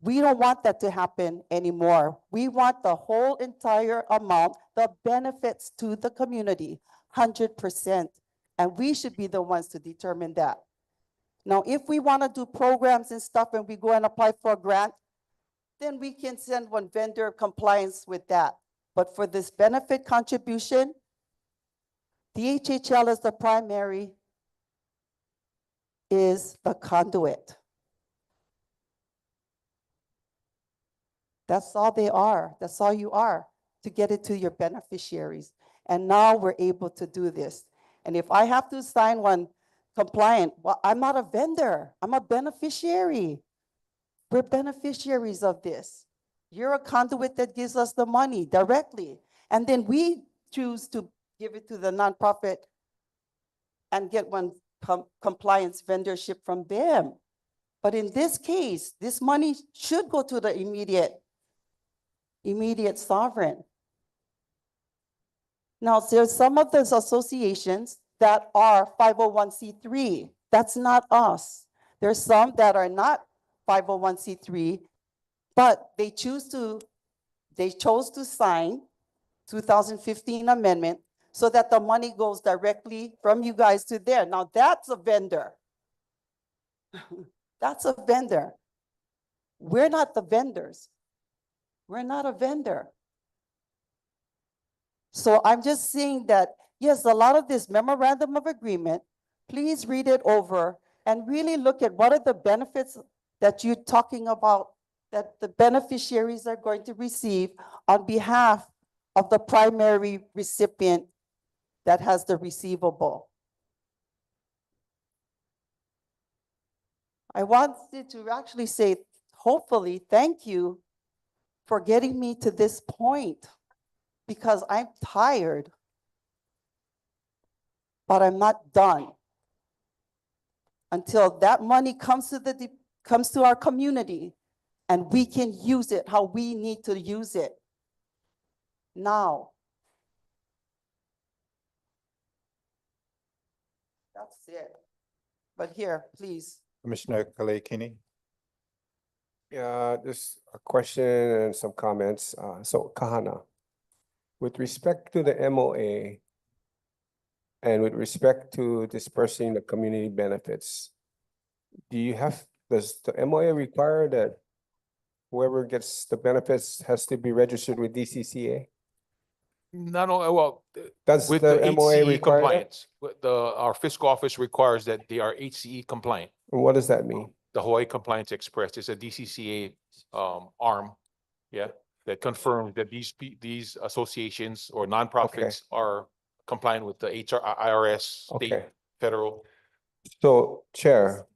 We don't want that to happen anymore. We want the whole entire amount, the benefits to the community, 100%. And we should be the ones to determine that. Now, if we want to do programs and stuff and we go and apply for a grant, then we can send one vendor compliance with that. But for this benefit contribution, DHHL as the primary is the conduit. That's all they are. That's all you are, to get it to your beneficiaries. And now we're able to do this. And if I have to sign one compliant, well, I'm not a vendor. I'm a beneficiary. We're beneficiaries of this. You're a conduit that gives us the money directly. And then we choose to give it to the nonprofit and get one compliance vendorship from them. But in this case, this money should go to the immediate sovereign. Now, there's some of those associations that are 501c3. That's not us. There's some that are not 501c3, but they chose to sign 2015 amendment so that the money goes directly from you guys to there. Now that's a vendor. That's a vendor. We're not the vendors. We're not a vendor. So I'm just saying that, yes, a lot of this memorandum of agreement, please read it over and really look at what are the benefits that you're talking about that the beneficiaries are going to receive on behalf of the primary recipient that has the receivable. I wanted to actually say, hopefully, thank you for getting me to this point, because I'm tired, but I'm not done until that money comes to our community and we can use it how we need to use it now. That's it. But here, please. Commissioner Kalekini. Yeah, just a question and some comments. So Kahana, with respect to the MOA and with respect to dispersing the community benefits, does the MOA require that whoever gets the benefits has to be registered with DCCA? Not only, well, Does with the the MOA HCE require that? compliance, our fiscal office requires that they are HCE compliant. And what does that mean? The Hawaii Compliance Express is a DCCA arm, yeah, that confirms that these associations or nonprofits are compliant with the IRS, state, Okay. federal. So Chair,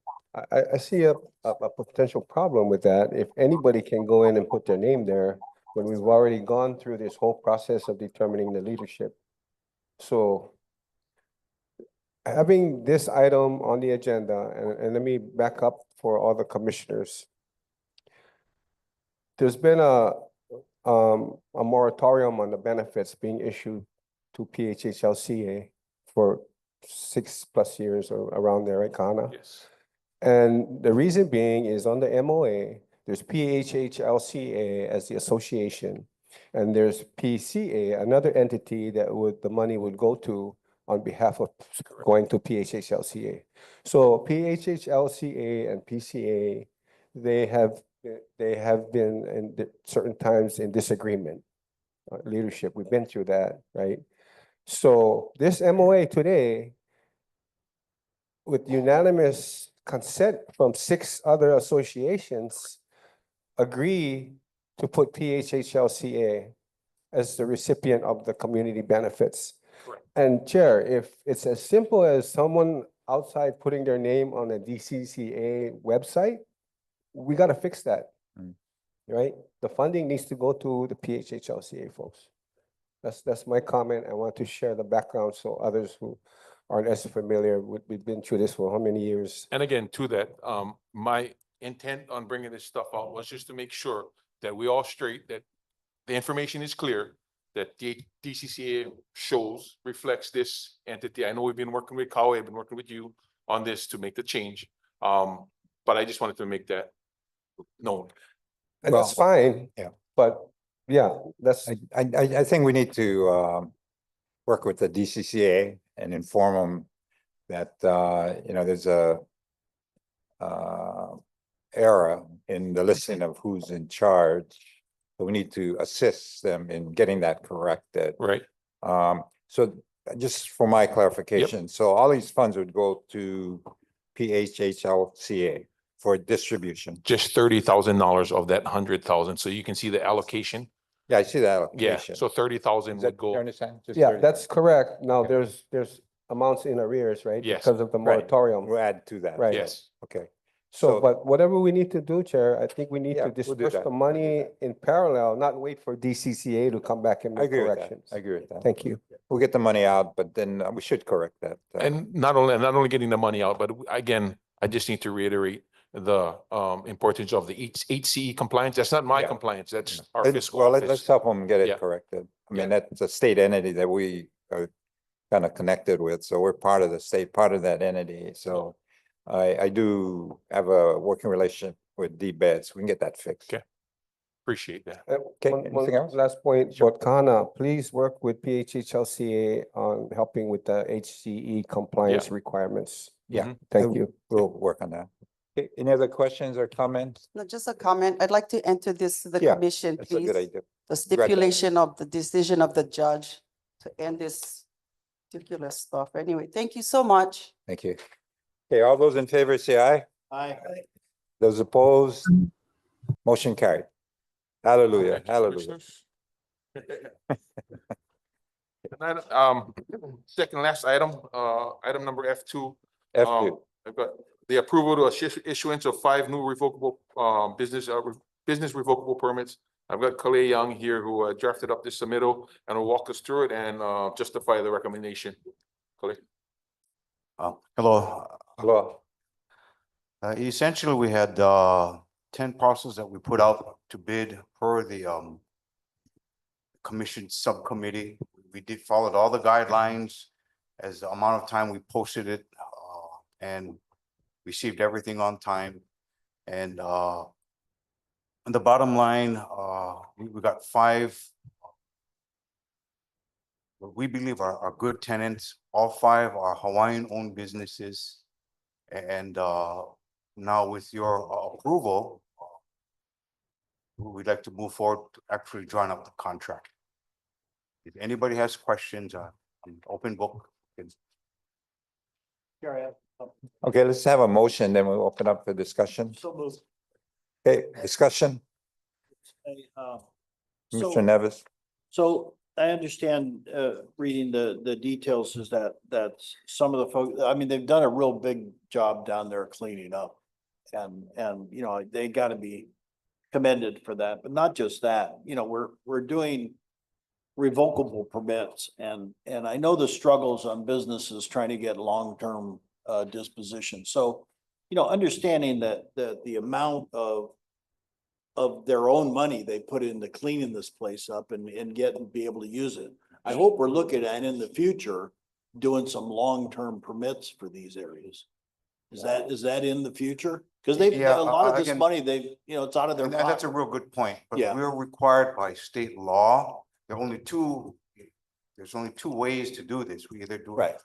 I see a potential problem with that. If anybody can go in and put their name there, when we've already gone through this whole process of determining the leadership. So having this item on the agenda, and let me back up for all the commissioners. There's been a moratorium on the benefits being issued to PHHLCA for 6+ years or around there, right, Kana? Yes. And the reason being is on the MOA, there's PHHLCA as the association, And there's PCA, another entity that the money would go to on behalf of going to PHHLCA. So PHHLCA and PCA, they have been in certain times in disagreement. Leadership, we've been through that, right? So this MOA today, with unanimous consent from 6 other associations, agree to put PHHLCA as the recipient of the community benefits. Correct. And Chair, if it's as simple as someone outside putting their name on a DCCA website, we got to fix that, right? The funding needs to go to the PHHLCA folks. That's my comment. I want to share the background so others who aren't as familiar, we've been through this for how many years? And again, to that, my intent on bringing this stuff out was just to make sure that we all straight, that the information is clear, that the DCCA reflects this entity. I know we've been working with Kauai, I've been working with you on this to make the change. But I just wanted to make that known. And that's fine. Yeah. But yeah, that's. I think we need to work with the DCCA and inform them that, there's a error in the listing of who's in charge. So we need to assist them in getting that corrected. Right. So just for my clarification, so all these funds would go to PHHLCA for distribution. Just $30,000 of that 100,000. So you can see the allocation. Yeah, I see that Yeah, allocation. so 30,000 would You go. understand? Just Yeah, 30. that's correct. Now, Yeah. there's amounts in arrears, right? Yes. Because of the Right. moratorium. We'll add to that. Right. Yes. Okay. So, but whatever we need to do, Chair, I think we need Yeah, to we'll do disperse that. the money in parallel, not wait for DCCA to come back and I make agree with that. corrections. I agree with that. Thank you. We'll get the money out, but then we should correct that. And not only getting the money out, but again, I just need to reiterate the importance of the HCE compliance. That's not my Yeah. compliance. That's our Let's- fiscal Well, office. let's help them get Yeah. it corrected. I Yeah. mean, that's a state entity that we are kind of connected with, so we're part of the state, part of that entity. So I do have a working relationship with DBEDS. We can get that fixed. Okay. Appreciate that. Okay, anything else? Last point, Kana, please work with PHHLCA on helping with the HCE compliance requirements. Yeah. Thank you. We'll work on that. Okay, any other questions or comments? No, just a comment. I'd like to enter this to the Yeah, commission, That's a good please. idea. The stipulation of the decision of the judge to end this ridiculous stuff. Anyway, thank you so much. Thank you. Okay, all those in favor say aye. Aye. Those opposed? Motion carried. Hallelujah, Thank you, hallelujah. Commissioners. Second last item, item number F2. F2. I've got the approval to issuance of 5 new revocable business revocable permits. I've got Kalei Young here who drafted up this submittal and will walk us through it and justify the recommendation. Kalei. Hello. Hello. Essentially, we had 10 parcels that we put out to bid per the commission subcommittee. We did follow all the guidelines as the amount of time we posted it and received everything on time. And on the bottom line, we got 5 what we believe are good tenants. All 5 are Hawaiian-owned businesses. And now with your approval, we'd like to move forward to actually drawing up the contract. If anybody has questions, I'm open book. Okay, let's have a motion, then we'll open up for discussion. So moved. Okay, discussion, Hey, Mr. Nevis. So I understand, reading the details is that some of the folks, I mean, they've done a real big job down there cleaning up. And, they gotta be commended for that, but not just that, we're doing revocable permits and I know the struggles on businesses trying to get long-term disposition. So, understanding that the amount of their own money they put into cleaning this place up and be able to use it. I hope we're looking at in the future, doing some long-term permits for these areas. Is that in the future? Because they've, Yeah, a lot of this again, money, it's out of their And that's a pocket. real good point, but Yeah. we're required by state law. There's only two ways to do this. We either do Right.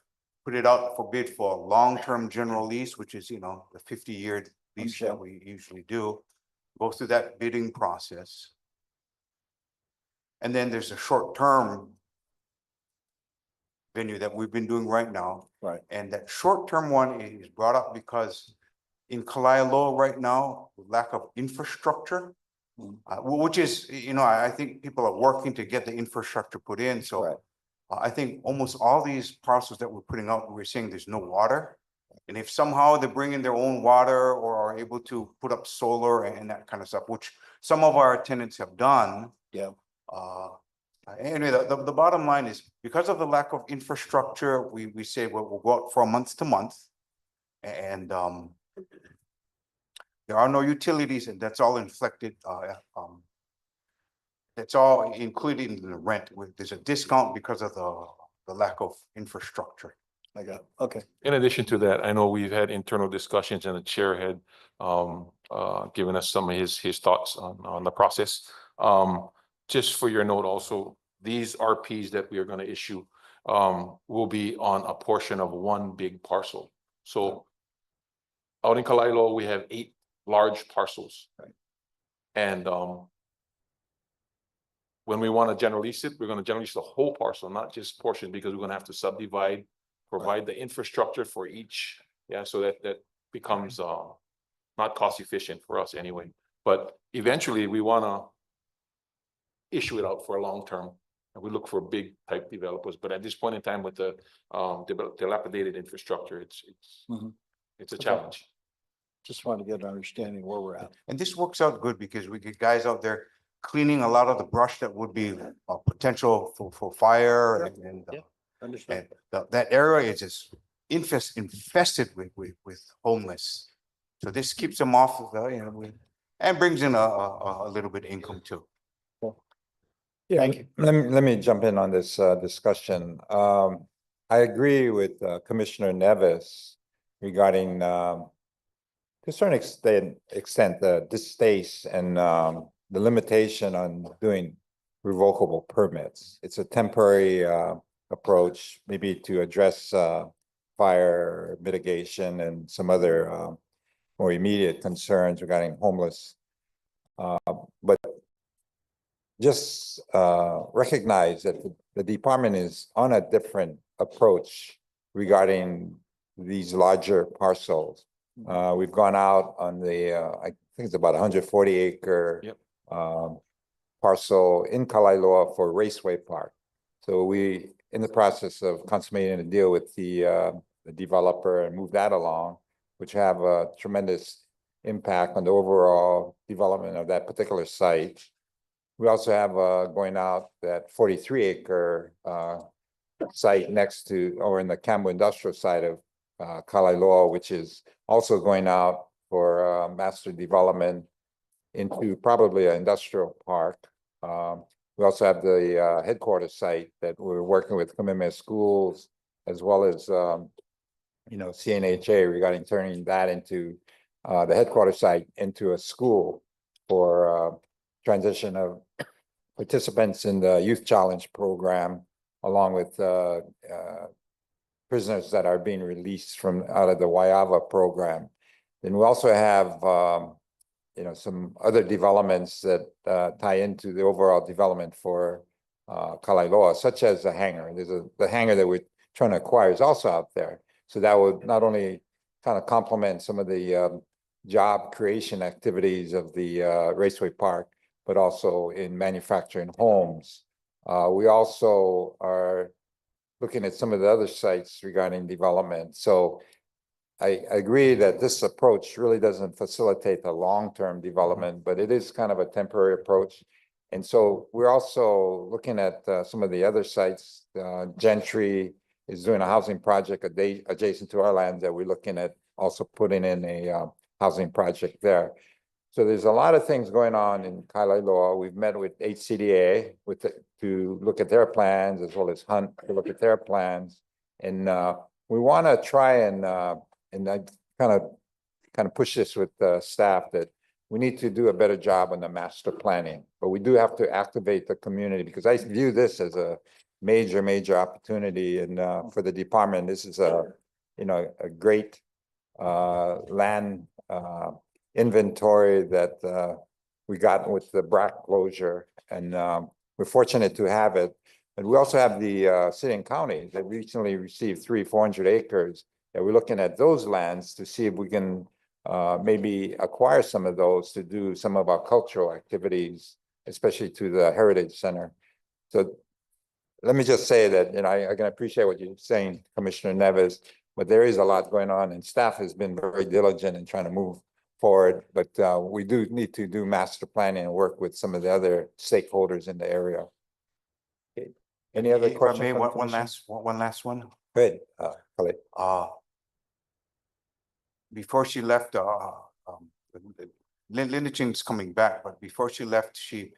put it out for bid for a long-term general lease, which is, the 50-year lease that we usually do. Go through that bidding process. And then there's a short-term venue that we've been doing right now. Right. And that short-term one is brought up because in Kalaeloa right now, lack of infrastructure, which is, I think people are working to get the infrastructure put in. So I think almost all these parcels that we're putting out, we're saying there's no water. And if somehow they bring in their own water or are able to put up solar and that kind of stuff, which some of our tenants have done. Yeah. Anyway, the bottom line is because of the lack of infrastructure, we say we'll go out from month to month. And there are no utilities, and that's all inflected. That's all included in the rent. There's a discount because of the lack of infrastructure. I got it. Okay. In addition to that, I know we've had internal discussions and the chair had given us some of his thoughts on the process. Just for your note also, these RPs that we are going to issue will be on a portion of one big parcel. So out in Kalaeloa, we have 8 large parcels. Right. And when we want to general lease it, we're going to general lease the whole parcel, not just portion, because we're going to have to subdivide, provide the infrastructure for each. Yeah, so that becomes not cost efficient for us anyway. But eventually we want to issue it out for a long term. And we look for big type developers. But at this point in time with the dilapidated infrastructure, it's a challenge. Just want to get an understanding where we're at. And this works out good because we get guys out there cleaning a lot of the brush that would be potential for fire and Understand. that area is just infested with homeless. So this keeps them off of the, and brings in a little bit of income too. Yeah, Thank you. let me jump in on this discussion. I agree with Commissioner Nevis regarding to a certain extent the distaste and the limitation on doing revocable permits. It's a temporary approach, maybe to address fire mitigation and some other more immediate concerns regarding homeless. But just recognize that the department is on a different approach regarding these larger parcels. We've gone out on the, I think it's about 140 acre parcel in Kalaeloa for Raceway Park. So we, in the process of consummating a deal with the developer and move that along, which have a tremendous impact on the overall development of that particular site. We also have going out that 43 acre site next to, or in the Cambo industrial side of Kalaeloa, which is also going out for master development into probably an industrial park. We also have the headquarters site that we're working with Kamehameha Schools, as well as CNHA regarding turning that into the headquarters site into a school for transition of participants in the Youth Challenge program, along with prisoners that are being released from out of the Waiava program. Then we also have some other developments that tie into the overall development for Kalaeloa, such as the hangar. There's the hangar that we're trying to acquire is also out there. So that would not only kind of complement some of the job creation activities of the Raceway Park, but also in manufacturing homes. We also are looking at some of the other sites regarding development. So I agree that this approach really doesn't facilitate the long-term development, but it is kind of a temporary approach. And so we're also looking at some of the other sites. Gentry is doing a housing project adjacent to our land that we're looking at also putting in a housing project there. So there's a lot of things going on in Kalaeloa. We've met with HCDA to look at their plans, as well as Hunt to look at their plans. And we want to try and I kind of push this with the staff that we need to do a better job on the master planning, but we do have to activate the community because I view this as a major opportunity and for the department. This is a great land inventory that we got with the BRAC closure, and we're fortunate to have it. And we also have the city and county that recently received 400 acres. And we're looking at those lands to see if we can maybe acquire some of those to do some of our cultural activities, especially to the Heritage Center. So let me just say that, I can appreciate what you're saying, Commissioner Neves, but there is a lot going on and staff has been very diligent in trying to move forward. But we do need to do master planning and work with some of the other stakeholders in the area. Okay. Any other questions? One last one. Good. Khalid. Before she left, Linda Ching's coming back, but before she left, we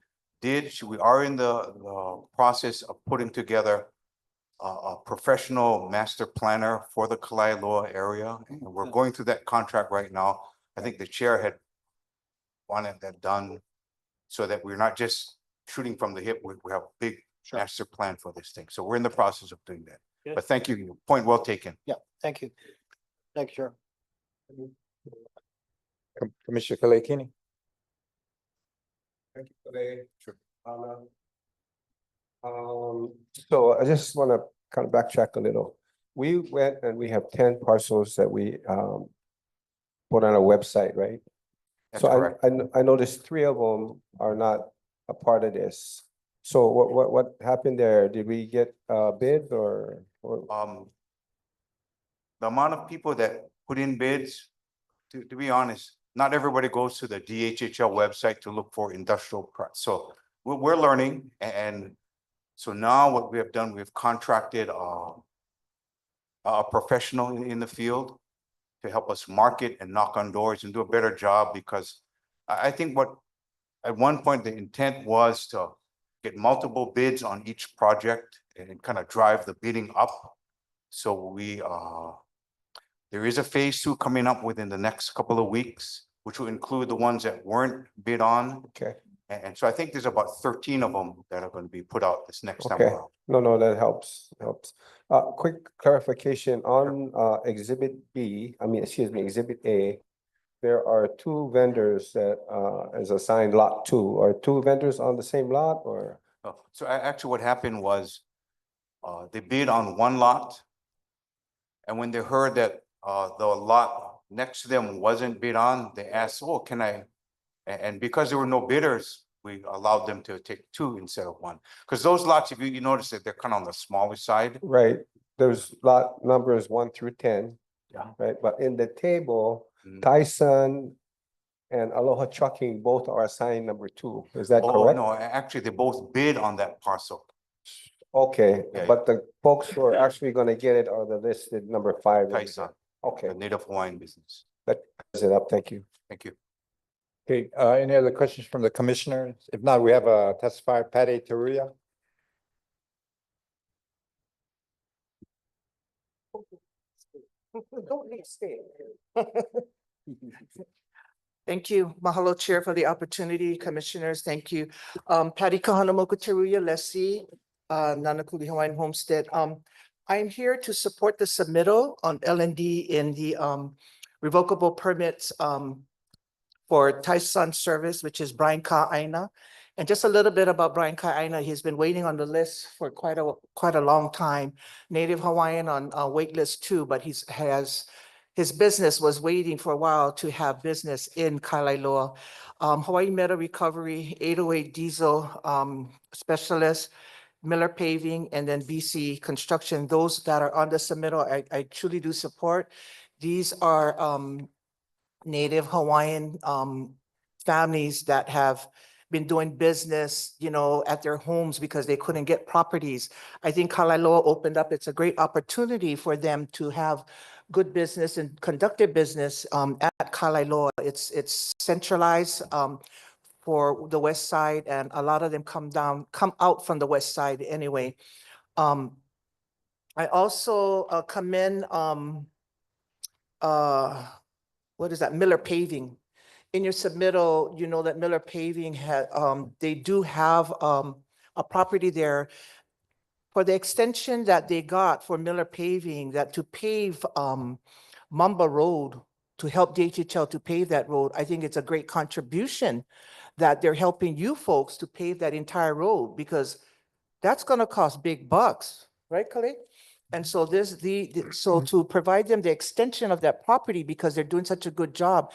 are in the process of putting together a professional master planner for the Kalaeloa area. And we're going through that contract right now. I think the chair had wanted that done so that we're not just shooting from the hip. We have a big master plan for this thing. So we're in the process of doing that. Good. But thank you. Point well taken. Yeah, thank you. Thanks, Chair. Commissioner Kalekini. Thank you for the so I just want to kind of backtrack a little. We went and we have 10 parcels that we put on our website, right? That's So correct. I noticed 3 of them are not a part of this. So what happened there? Did we get bids or? The amount of people that put in bids, to be honest, not everybody goes to the DHHL website to look for industrial price. So we're learning, and so now what we have done, we've contracted a professional in the field to help us market and knock on doors and do a better job, because I think at one point the intent was to get multiple bids on each project and kind of drive the bidding up. So there is a phase 2 coming up within the next couple of weeks, which will include the ones that weren't bid on. Okay. And so I think there's about 13 of them that are going to be put out this next time Okay. around. No, that helps. Quick clarification on Exhibit Exhibit A. There are 2 vendors that is assigned lot 2. Are 2 vendors on the same lot or? So actually what happened was they bid on one lot. And when they heard that the lot next to them wasn't bid on, they asked, oh, can I? And because there were no bidders, we allowed them to take 2 instead of 1. Because those lots, if you notice that they're kind of on the smaller side. Right. There's lot numbers 1 through 10. Yeah. Right. But in the table, Tyson and Aloha Trucking both are assigned number 2. Is that correct? No, actually, they both bid on that parcel. Okay, Yeah. but the folks who are actually gonna get it are the listed number 5. Tyson, Okay, the Native Hawaiian business. that clears it up. Thank you. Thank you. Okay, any other questions from the commissioners? If not, we have a testifier, Patty Taruya. Thank you. Mahalo, Chair, for the opportunity. Commissioners, thank you. Patty Kahanamoku Teruya, lessee, Nanakuli Hawaiian Homestead. I'm here to support the submittal on L&D in the revocable permits for Tyson Service, which is Brian Ka'aina. And just a little bit about Brian Ka'aina. He's been waiting on the list for quite a long time. Native Hawaiian on Waitlist too, but his business was waiting for a while to have business in Kalaeloa. Hawaii Metal Recovery, 808 Diesel Specialist, Miller Paving, and then BC Construction. Those that are on the submittal, I truly do support. These are Native Hawaiian families that have been doing business, at their homes because they couldn't get properties. I think Kalaeloa opened up. It's a great opportunity for them to have good business and conduct their business at Kalaeloa. It's centralized for the west side, and a lot of them come out from the west side anyway. I also commend what is that, Miller Paving. In your submittal, you know that Miller Paving had, they do have a property there for the extension that they got for Miller Paving, that to pave Mamba Road, to help DHHL to pave that road. I think it's a great contribution that they're helping you folks to pave that entire road, because that's gonna cost big bucks, right, Khalid? And so so to provide them the extension of that property, because they're doing such a good job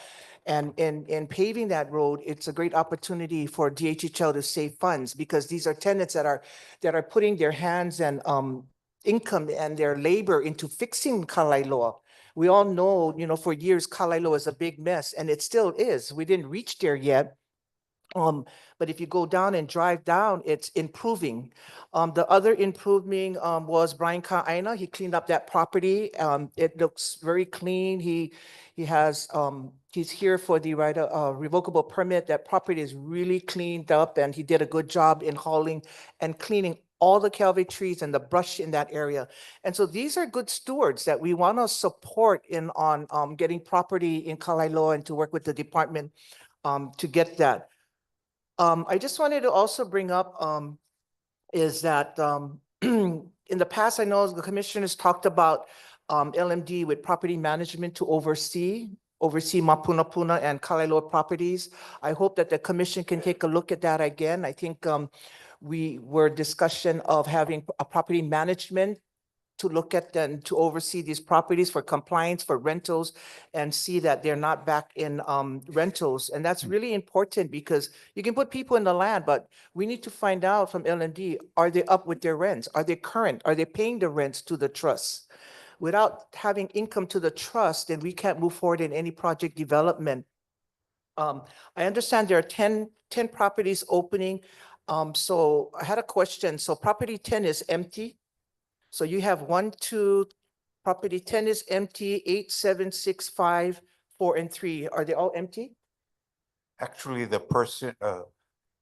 and in paving that road, it's a great opportunity for DHHL to save funds, because these are tenants that are putting their hands and income and their labor into fixing Kalailoa. We all know, you know, for years, Kalailoa is a big mess, and it still is. We didn't reach there yet. But if you go down and drive down, it's improving. The other improving was Brian Ka'aina. He cleaned up that property. It looks very clean. He has he's here for the revocable permit. That property is really cleaned up, and he did a good job in hauling and cleaning all the Calvary trees and the brush in that area. And so these are good stewards that we want to support on getting property in Kalailoa, and to work with the department to get that. I just wanted to also bring up is that in the past, I know the commissioners talked about LMD with property management to oversee Mapunapuna and Kalailoa properties. I hope that the commission can take a look at that again. I think we were discussion of having a property management to look at and to oversee these properties for compliance, for rentals, and see that they're not back in rentals. And that's really important, because you can put people in the land, but we need to find out from LND, are they up with their rents? Are they current? Are they paying the rents to the trust? Without having income to the trust, then we can't move forward in any project development. I understand there are 10 properties opening. So I had a question. So property 10 is empty. So you have 1, 2, property 10 is empty, 8, 7, 6, 5, 4, and 3. Are they all empty? Actually, the person,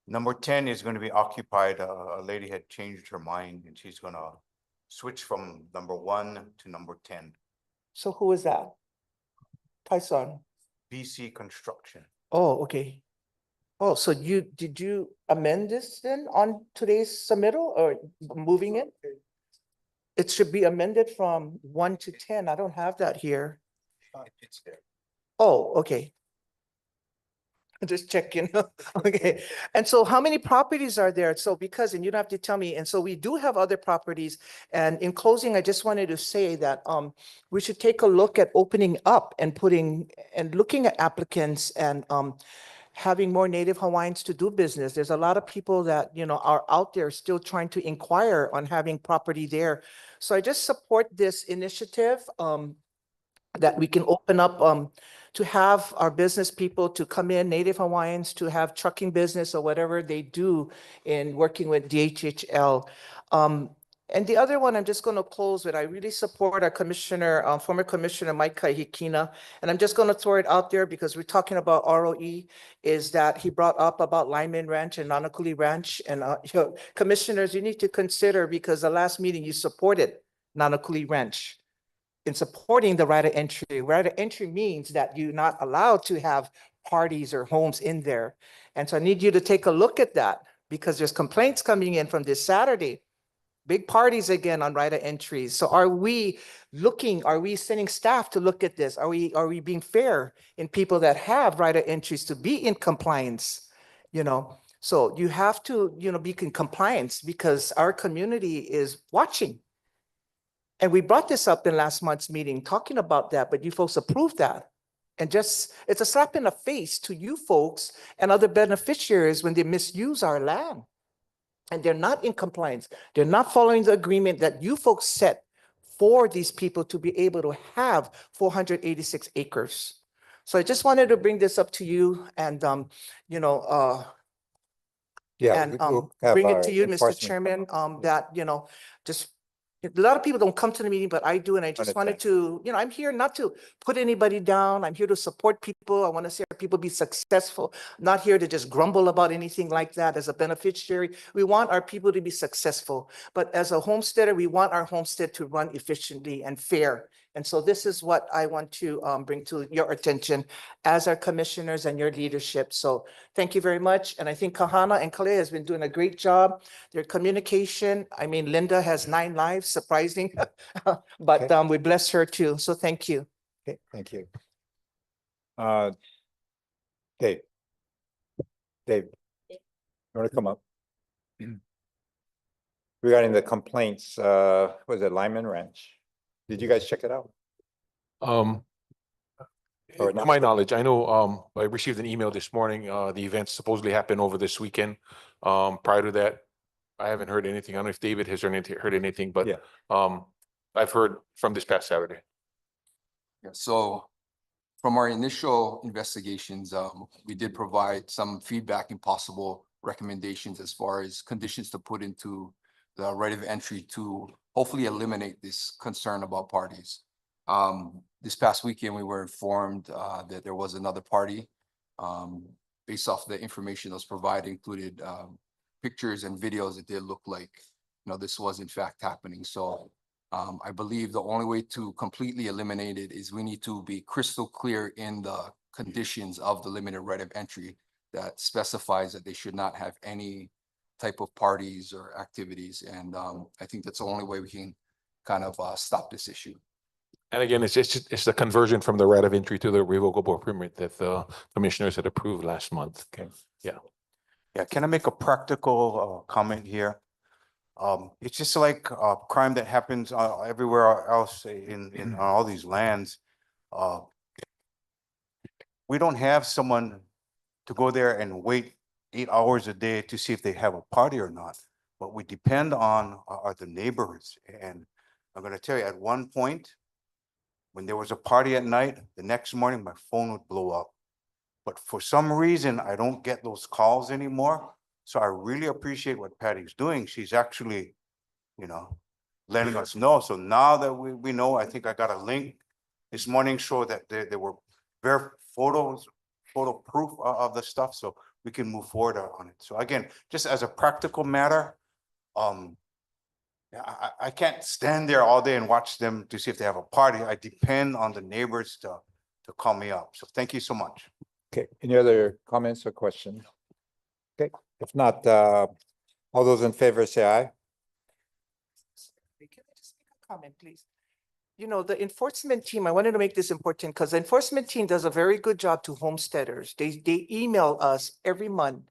number 10 is going to be occupied. A lady had changed her mind, and she's going to switch from number 1 to number 10. So who is that? Tyson. BC Construction. Oh, okay. Oh, so did you amend this then on today's submittal, or moving it? It should be amended from 1 to 10. I don't have that here. It's there. Oh, okay. I'm just checking. Okay. And so how many properties are there? So because, and you don't have to tell me. And so we do have other properties. And in closing, I just wanted to say that we should take a look at opening up and looking at applicants and having more Native Hawaiians to do business. There's a lot of people that, you know, are out there still trying to inquire on having property there. So I just support this initiative that we can open up to have our business people to come in, Native Hawaiians to have trucking business or whatever they do in working with DHHL. And the other one I'm just going to close with, I really support our commissioner, former Commissioner Mike Kahikina. And I'm just going to throw it out there because we're talking about ROE, is that he brought up about Lyman Ranch and Nanakuli Ranch. And commissioners, you need to consider, because the last meeting you supported Nanakuli Ranch in supporting the right of entry. Right of entry means that you're not allowed to have parties or homes in there. And so I need you to take a look at that, because there's complaints coming in from this Saturday. Big parties again on right of entries. So are we sending staff to look at this? Are we being fair in people that have right of entries to be in compliance? You know, so you have to, you know, be in compliance, because our community is watching. And we brought this up in last month's meeting, talking about that, but you folks approved that. And just, it's a slap in the face to you folks and other beneficiaries when they misuse our land. And they're not in compliance. They're not following the agreement that you folks set for these people to be able to have 486 acres. So I just wanted to bring this up to you and, you know, and bring it to you, Mr. Chairman, that, you know, just a lot of people don't come to the meeting, but I do. And I just wanted to, you know, I'm here not to put anybody down. I'm here to support people. I want to see our people be successful, not here to just grumble about anything like that. As a beneficiary, we want our people to be successful. But as a homesteader, we want our homestead to run efficiently and fair And so this is what I want to bring to your attention as our commissioners and your leadership. So thank you very much. And I think Kahana and Kalea has been doing a great job. Their communication, I mean, Linda has 9 lives, surprising, but we bless her too. So thank you. Okay, thank you. Dave. Dave, you want to come up? Regarding the complaints, was it Lyman Ranch? Did you guys check it out? Or To not? my knowledge, I know, I received an email this morning. The event supposedly happened over this weekend. Prior to that, I haven't heard anything. I don't know if David has heard anything, but I've heard from this past Saturday. Yeah, so from our initial investigations, we did provide some feedback and possible recommendations as far as conditions to put into the right of entry to hopefully eliminate this concern about parties. This past weekend, we were informed that there was another party. Based off the information that was provided, included pictures and videos, it did look like, this was in fact happening. So I believe the only way to completely eliminate it is we need to be crystal clear in the conditions of the limited right of entry that specifies that they should not have any type of parties or activities. And I think that's the only way we can kind of stop this issue. And again, it's the conversion from the right of entry to the revocable permit that the commissioners had approved last month. Okay. Yeah. Yeah, can I make a practical comment here? It's just like crime that happens everywhere else in all these lands. We don't have someone to go there and wait 8 hours a day to see if they have a party or not. What we depend on are the neighbors. And I'm going to tell you, at one point, when there was a party at night, the next morning my phone would blow up. But for some reason, I don't get those calls anymore. So I really appreciate what Patty's doing. She's actually, letting us know. So now that we know, I think I got a link this morning show that there were photo proof of the stuff. So we can move forward on it. So again, just as a practical matter, I can't stand there all day and watch them to see if they have a party. I depend on the neighbors to call me up. So thank you so much. Okay, any other comments or questions? Okay, if not, all those in favor say aye. Can I just make a comment, please? The enforcement team, I wanted to make this important because the enforcement team does a very good job to homesteaders. They email us every month,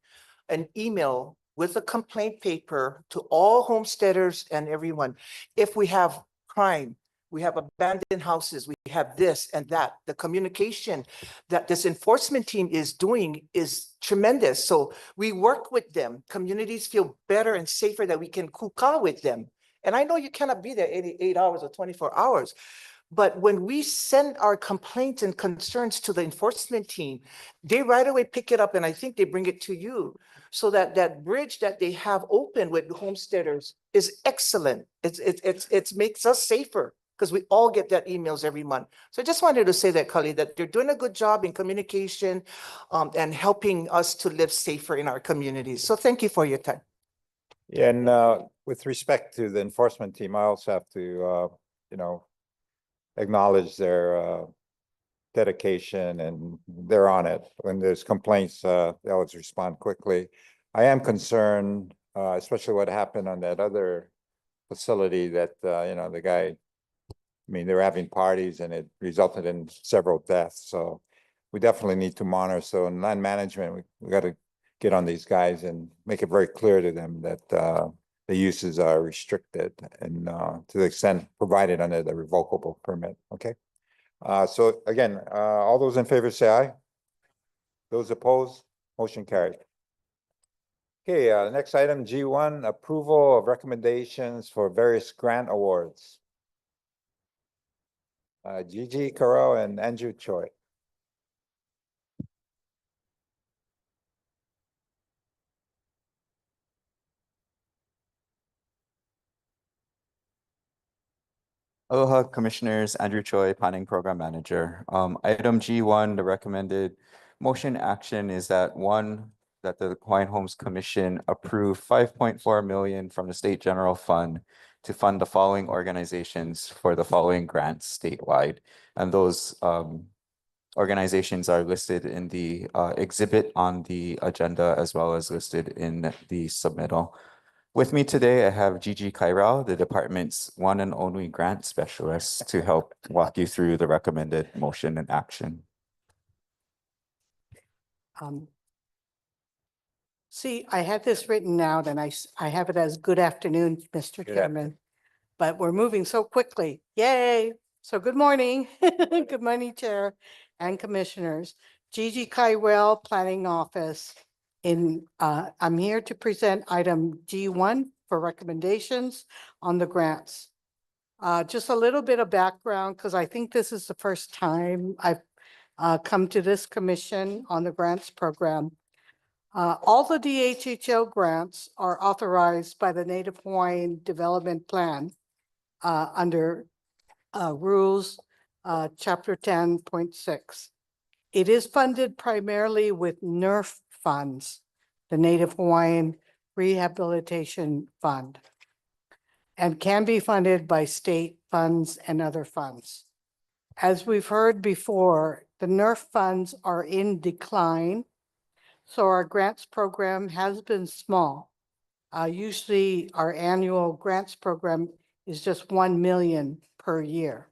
an email with a complaint paper to all homesteaders and everyone. If we have crime, we have abandoned houses, we have this and that. The communication that this enforcement team is doing is tremendous. So we work with them. Communities feel better and safer that we can kuka with them. And I know you cannot be there 88 hours or 24 hours, but when we send our complaints and concerns to the enforcement team, they right away pick it up and I think they bring it to you. So that bridge that they have open with homesteaders is excellent. It makes us safer because we all get that emails every month. So I just wanted to say that, Kali, that they're doing a good job in communication and helping us to live safer in our communities. So thank you for your time. Yeah, and with respect to the enforcement team, I also have to, acknowledge their dedication, and they're on it. When there's complaints, they always respond quickly. I am concerned, especially what happened on that other facility that, the guy, they were having parties and it resulted in several deaths. So we definitely need to monitor. So in land management, we got to get on these guys and make it very clear to them that the uses are restricted and to the extent provided under the revocable permit. Okay. So again, all those in favor say aye. Those opposed, motion carried. Okay, next item, G1, approval of recommendations for various grant awards. Gigi Carell and Andrew Choi. Aloha, Commissioners. Andrew Choi, Planning Program Manager. Item G1, the recommended motion action is that that the Hawaiian Homes Commission approve 5.4 million from the State General Fund to fund the following organizations for the following grants statewide. And those organizations are listed in the exhibit on the agenda as well as listed in the submittal. With me today, I have Gigi Kairal, the department's one and only grant specialist, to help walk you through the recommended motion and action. See, I had this written out and I have it as good afternoon, Mr. Chairman, but we're moving so quickly. Yay. So good morning. Good morning, Chair and Commissioners. Gigi Kaiwell, Planning Office. I'm here to present item G1 for recommendations on the grants. Just a little bit of background, because I think this is the first time I've come to this commission on the grants program. All the DHHL grants are authorized by the Native Hawaiian Development Plan under Rules Chapter 10.6. It is funded primarily with NERF funds, the Native Hawaiian Rehabilitation Fund, and can be funded by state funds and other funds. As we've heard before, the NERF funds are in decline, so our grants program has been small. Usually our annual grants program is just 1 million per year.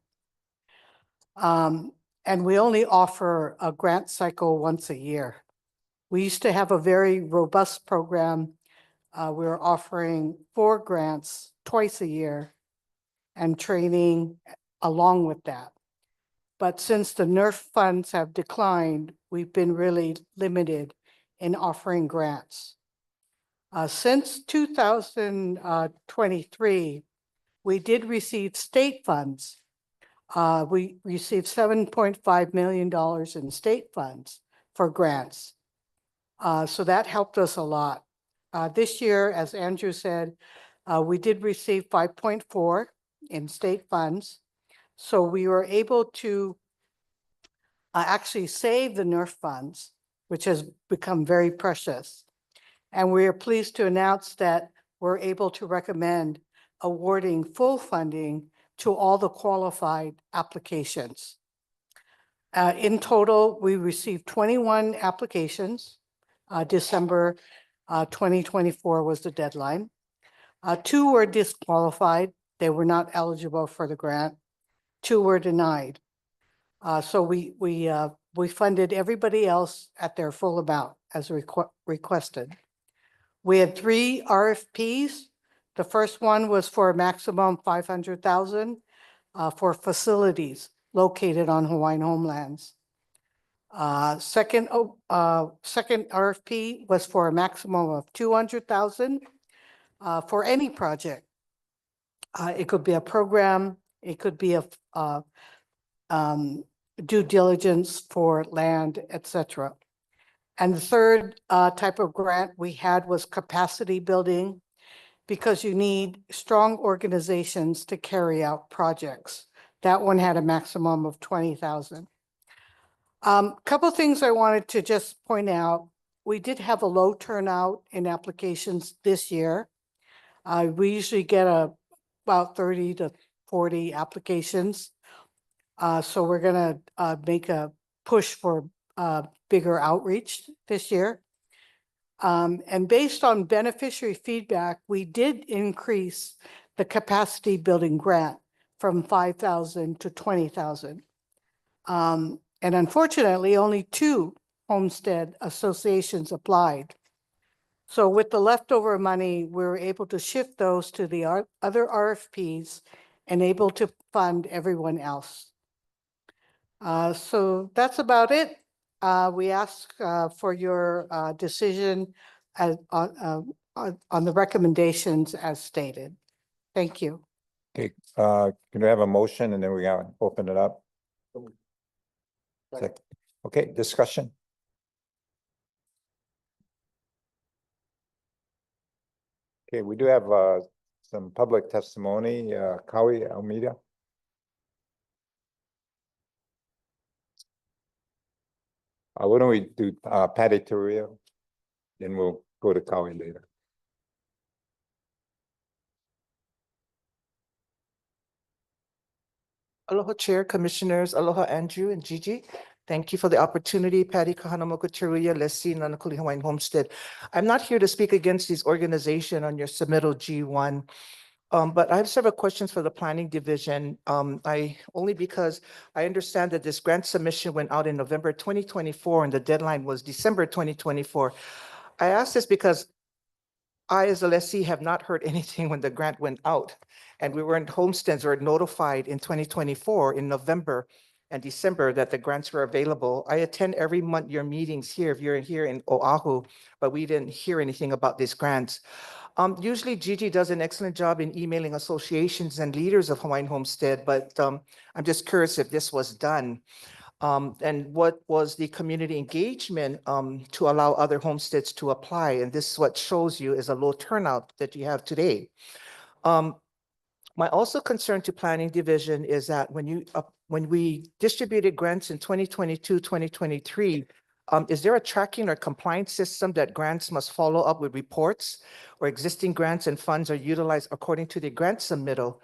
And we only offer a grant cycle once a year. We used to have a very robust program. We were offering 4 grants twice a year and training along with that. But since the NERF funds have declined, we've been really limited in offering grants. Since 2023, we did receive state funds. We received $7.5 million in state funds for grants. So that helped us a lot. This year, as Andrew said, we did receive 5.4 in state funds. So we were able to actually save the NERF funds, which has become very precious. And we are pleased to announce that we're able to recommend awarding full funding to all the qualified applications. In total, we received 21 applications. December 2024 was the deadline. 2 were disqualified. They were not eligible for the grant. 2 were denied. So we funded everybody else at their full amount as requested. We had 3 RFPs. The first one was for a maximum $500,000 for facilities located on Hawaiian homelands. Second RFP was for a maximum of $200,000 for any project. It could be a program. It could be a due diligence for land, etc. And the third type of grant we had was capacity building, because you need strong organizations to carry out projects. That one had a maximum of $20,000. Couple of things I wanted to just point out. We did have a low turnout in applications this year. We usually get about 30 to 40 applications. So we're gonna make a push for bigger outreach this year. And based on beneficiary feedback, we did increase the capacity building grant from 5,000 to 20,000. And unfortunately, only 2 homestead associations applied. So with the leftover money, we were able to shift those to the other RFPs and able to fund everyone else. So that's about it. We ask for your decision on the recommendations as stated. Thank you. Okay, can we have a motion and then we gotta open it up? Okay, discussion. Okay, we do have some public testimony. Kawi Almeida. Why don't we do Patty Torrio? Then we'll go to Kawi later. Aloha Chair, Commissioners, aloha Andrew and Gigi. Thank you for the opportunity. Patty Kahanamoku Teruya, Lesi, Nanakuli Hawaiian Homestead. I'm not here to speak against this organization on your submittal G1. But I have several questions for the planning division. Only because I understand that this grant submission went out in November 2024 and the deadline was December 2024. I ask this because I, as a lessee, have not heard anything when the grant went out. And we weren't, homesteads were notified in 2024 in November and December that the grants were available. I attend every month your meetings here, if you're here in Oahu, but we didn't hear anything about these grants. Usually Gigi does an excellent job in emailing associations and leaders of Hawaiian Homestead, but I'm just curious if this was done. And what was the community engagement to allow other homesteads to apply? And this is what shows you is a low turnout that you have today. My also concern to planning division is that when we distributed grants in 2022, 2023, is there a tracking or compliance system that grants must follow up with reports, or existing grants and funds are utilized according to the grant submittal?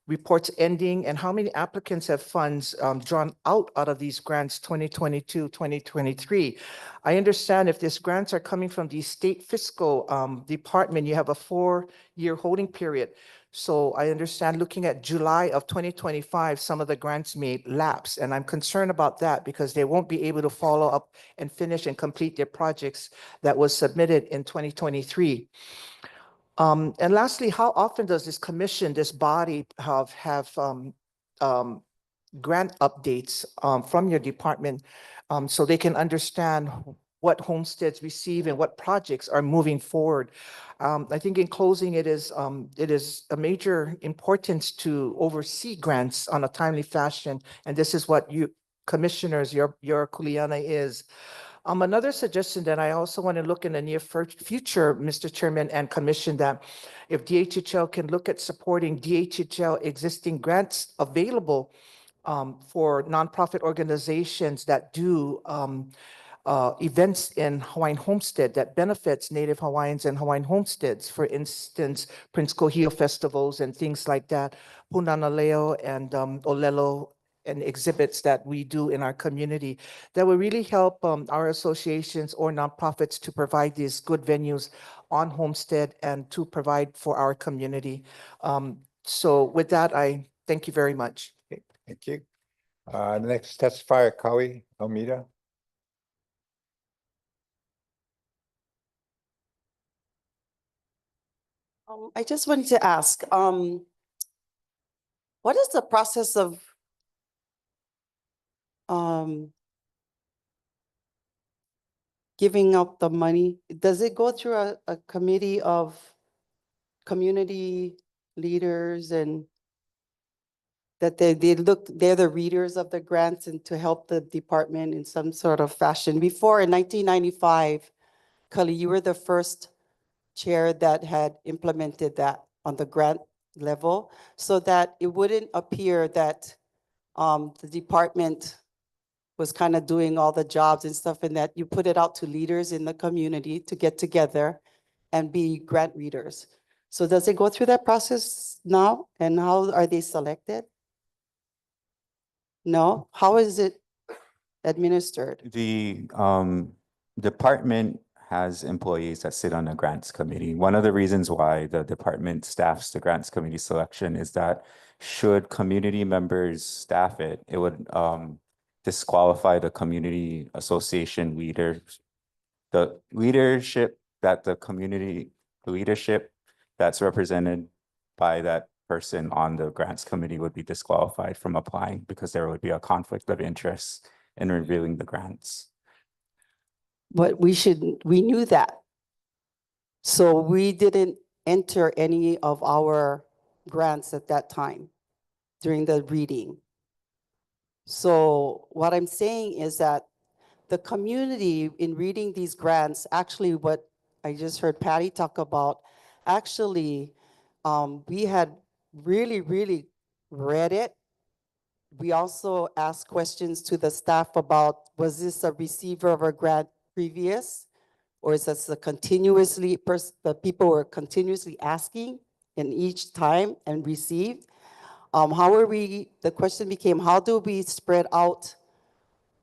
Reports ending, and how many applicants have funds drawn out of these grants 2022, 2023? I understand if these grants are coming from the state fiscal department, you have a 4-year holding period. So I understand looking at July of 2025, some of the grants may lapse, and I'm concerned about that because they won't be able to follow up and finish and complete their projects that was submitted in 2023. And lastly, how often does this commission, this body have grant updates from your department so they can understand what homesteads receive and what projects are moving forward? I think in closing, it is a major importance to oversee grants on a timely fashion, and this is what you commissioners, your kuleana is. Another suggestion that I also want to look in the near future, Mr. Chairman and Commission, that if DHHL can look at supporting DHHL existing grants available for nonprofit organizations that do events in Hawaiian Homestead that benefits Native Hawaiians and Hawaiian homesteads. For instance, Prince Kohio festivals and things like that, Punana and Olelo, and exhibits that we do in our community that will really help our associations or nonprofits to provide these good venues on Homestead and to provide for our community. So with that, I thank you very much. Okay, thank you. Next testifier, Kawi Almeida. I just wanted to ask, what is the process of giving out the money? Does it go through a committee of community leaders and that they're the readers of the grants and to help the department in some sort of fashion? Before in 1995, Kali, you were the first chair that had implemented that on the grant level so that it wouldn't appear that the department was kind of doing all the jobs and stuff, and that you put it out to leaders in the community to get together and be grant readers. So does it go through that process now? And how are they selected? No? How is it administered? The department has employees that sit on the grants committee. One of the reasons why the department staffs the grants committee selection is that should community members staff it, it would disqualify the community association leaders. The leadership that's represented by that person on the grants committee would be disqualified from applying because there would be a conflict of interest in revealing the grants. But we knew that. So we didn't enter any of our grants at that time during the reading. So what I'm saying is that the community in reading these grants, actually what I just heard Patty talk about, actually, we had really read it. We also asked questions to the staff about, was this a receiver of a grant previous? Or is this the people were continuously asking in each time and received? How are we, the question became, how do we spread out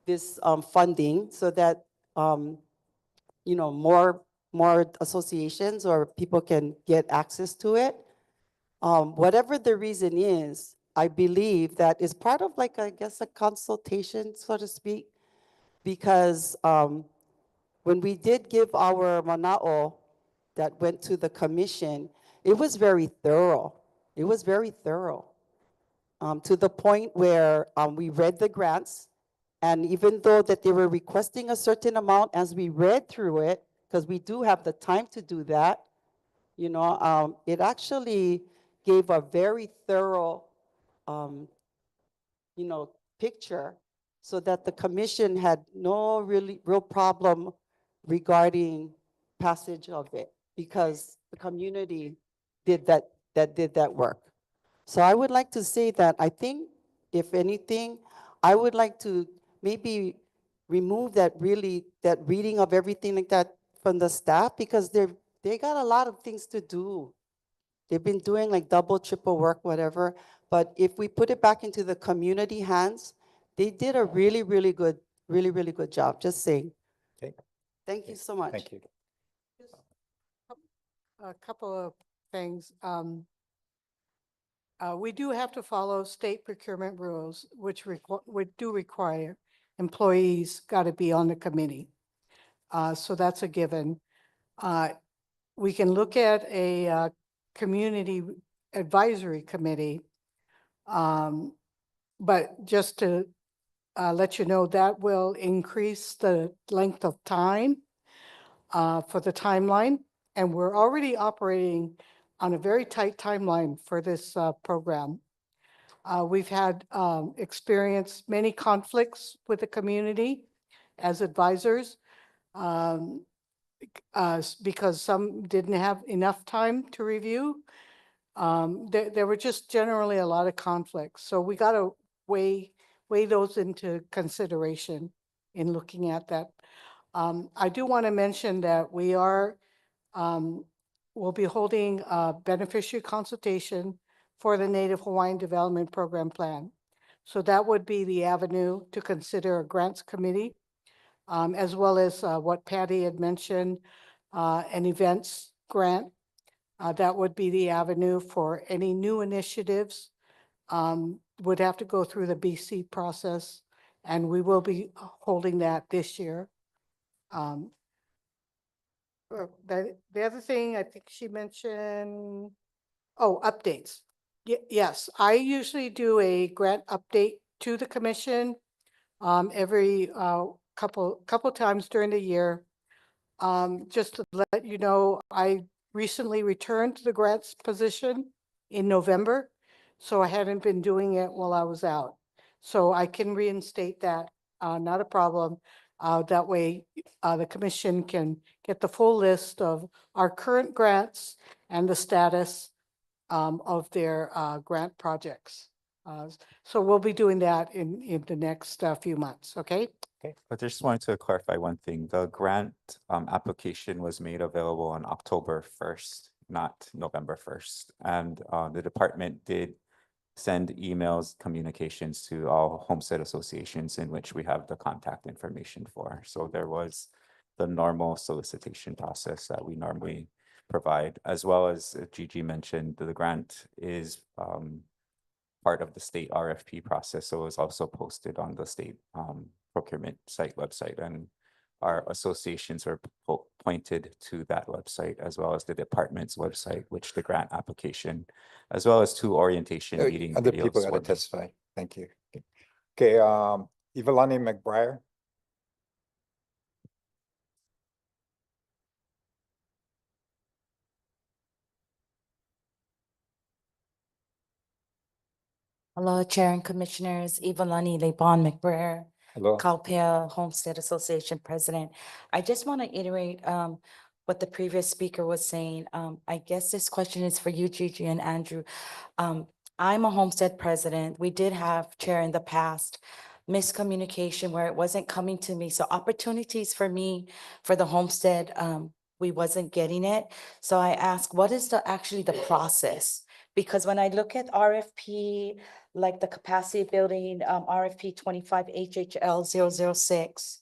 this funding so that, you know, more associations or people can get access to it? Whatever the reason is, I believe that is part of like, I guess, a consultation, so to speak, because when we did give our mana'o that went to the commission, it was very thorough. It was very thorough, to the point where we read the grants, and even though that they were requesting a certain amount, as we read through it, because we do have the time to do that, you know, it actually gave a very thorough, you know, picture, so that the commission had no real problem regarding passage of it, because the community did that work. So I would like to say that I think, if anything, I would like to maybe remove that reading of everything like that from the staff, because they got a lot of things to do. They've been doing like double, triple work, whatever. But if we put it back into the community hands, they did a really, really good job. Just saying. Okay. Thank you so much. Thank you. A couple of things. We do have to follow state procurement rules, which do require employees got to be on the committee. So that's a given. We can look at a community advisory committee. But just to let you know, that will increase the length of time for the timeline. And we're already operating on a very tight timeline for this program. We've had experienced many conflicts with the community as advisors, because some didn't have enough time to review. There were just generally a lot of conflicts. So we got to weigh those into consideration in looking at that. I do want to mention that we will be holding a beneficiary consultation for the Native Hawaiian Development Program Plan. So that would be the avenue to consider a grants committee, as well as what Patty had mentioned, an events grant. That would be the avenue for any new initiatives. Would have to go through the BC process, and we will be holding that this year. The other thing I think she mentioned, updates. Yes, I usually do a grant update to the commission every couple times during the year. Just to let you know, I recently returned to the grants position in November, so I hadn't been doing it while I was out. So I can reinstate that, not a problem. That way, the commission can get the full list of our current grants and the status of their grant projects. So we'll be doing that in the next few months, okay? Okay, I just wanted to clarify one thing. The grant application was made available on October 1st, not November 1st. And the department did send emails, communications to all homestead associations in which we have the contact information for. So there was the normal solicitation process that we normally provide, as well as Gigi mentioned, the grant is part of the state RFP process. So it was also posted on the state procurement site website, and our associations were pointed to that website, as well as the department's website, which the grant application, as well as two orientation meeting Other people videos got were to made. testify. Thank you. Okay, Evalani McBriar. Hello, Chair and Commissioners, Evalani Lebon McBrayer, Hello. Calpea Homestead Association President. I just want to iterate what the previous speaker was saying. I guess this question is for you, Gigi and Andrew. I'm a homestead president. We did have, Chair, in the past, miscommunication where it wasn't coming to me. So opportunities for me for the homestead, we wasn't getting it. So I asked, what is actually the process? Because when I look at RFP, like the capacity building, RFP 25 HHL 006,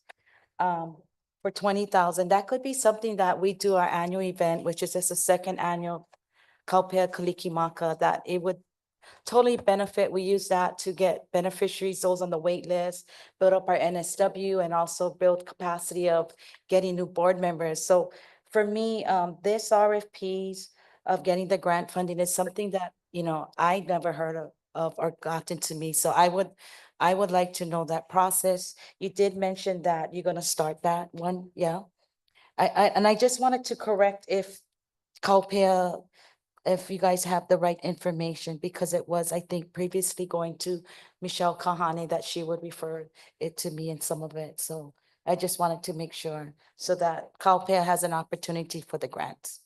for 20,000, that could be something that we do our annual event, which is just the second annual Kaupea Kalikimaka, that it would totally benefit. We use that to get beneficiaries, those on the wait list, build up our NSW, and also build capacity of getting new board members. So for me, this RFPs of getting the grant funding is something that, you know, I never heard of or gotten to me. So I would like to know that process. You did mention that you're gonna start that one, yeah? And I just wanted to correct if Kaupea, if you guys have the right information, because it was, I think, previously going to Michelle Kahane that she would refer it to me in some of it. So I just wanted to make sure so that Kaupea has an opportunity for the grants.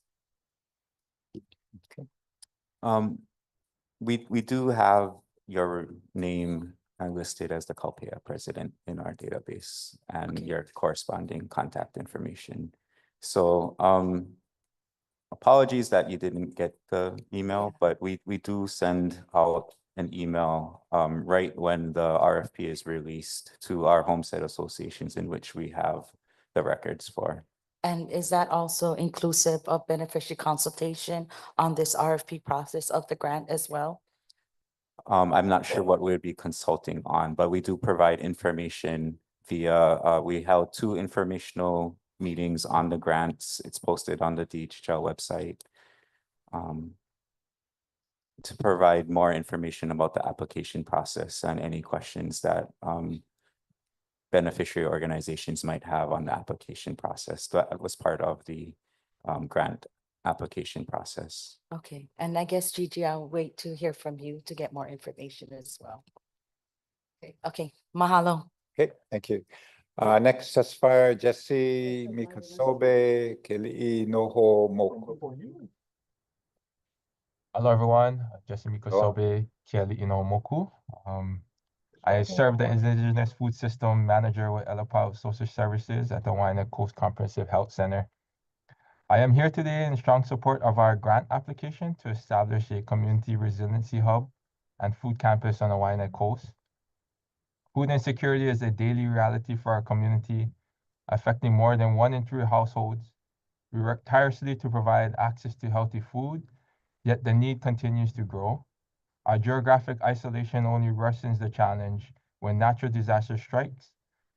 We do have your name listed as the Kaupea president in our database and Okay. your corresponding contact information. So, apologies that you didn't get the email, but we do send out an email right when the RFP is released to our homestead associations in which we have the records for. And is that also inclusive of beneficiary consultation on this RFP process of the grant as well? I'm not sure what we'd be consulting on, but we do provide information via, we held 2 informational meetings on the grants. It's posted on the DHL website. To provide more information about the application process and any questions that beneficiary organizations might have on the application process. That was part of the grant application process. Okay, and I guess Gigi, I'll wait to hear from you to get more information as well. Okay, mahalo. Okay, thank you. Next testifier, Jesse Mikasobe, Keli'i Noho Moku. Hello, everyone. Jesse Mikasobe, Kiali Inomoku. I serve the Indigenous Food System Manager with Elapau Social Services at the Hawaiian Coast Comprehensive Health Center. I am here today in strong support of our grant application to establish a community resiliency hub and food campus on the Hawaiian Coast. Food insecurity is a daily reality for our community, affecting more than 1 in 3 households. We work tirelessly to provide access to healthy food, yet the need continues to grow. Our geographic isolation only worsens the challenge when natural disaster strikes.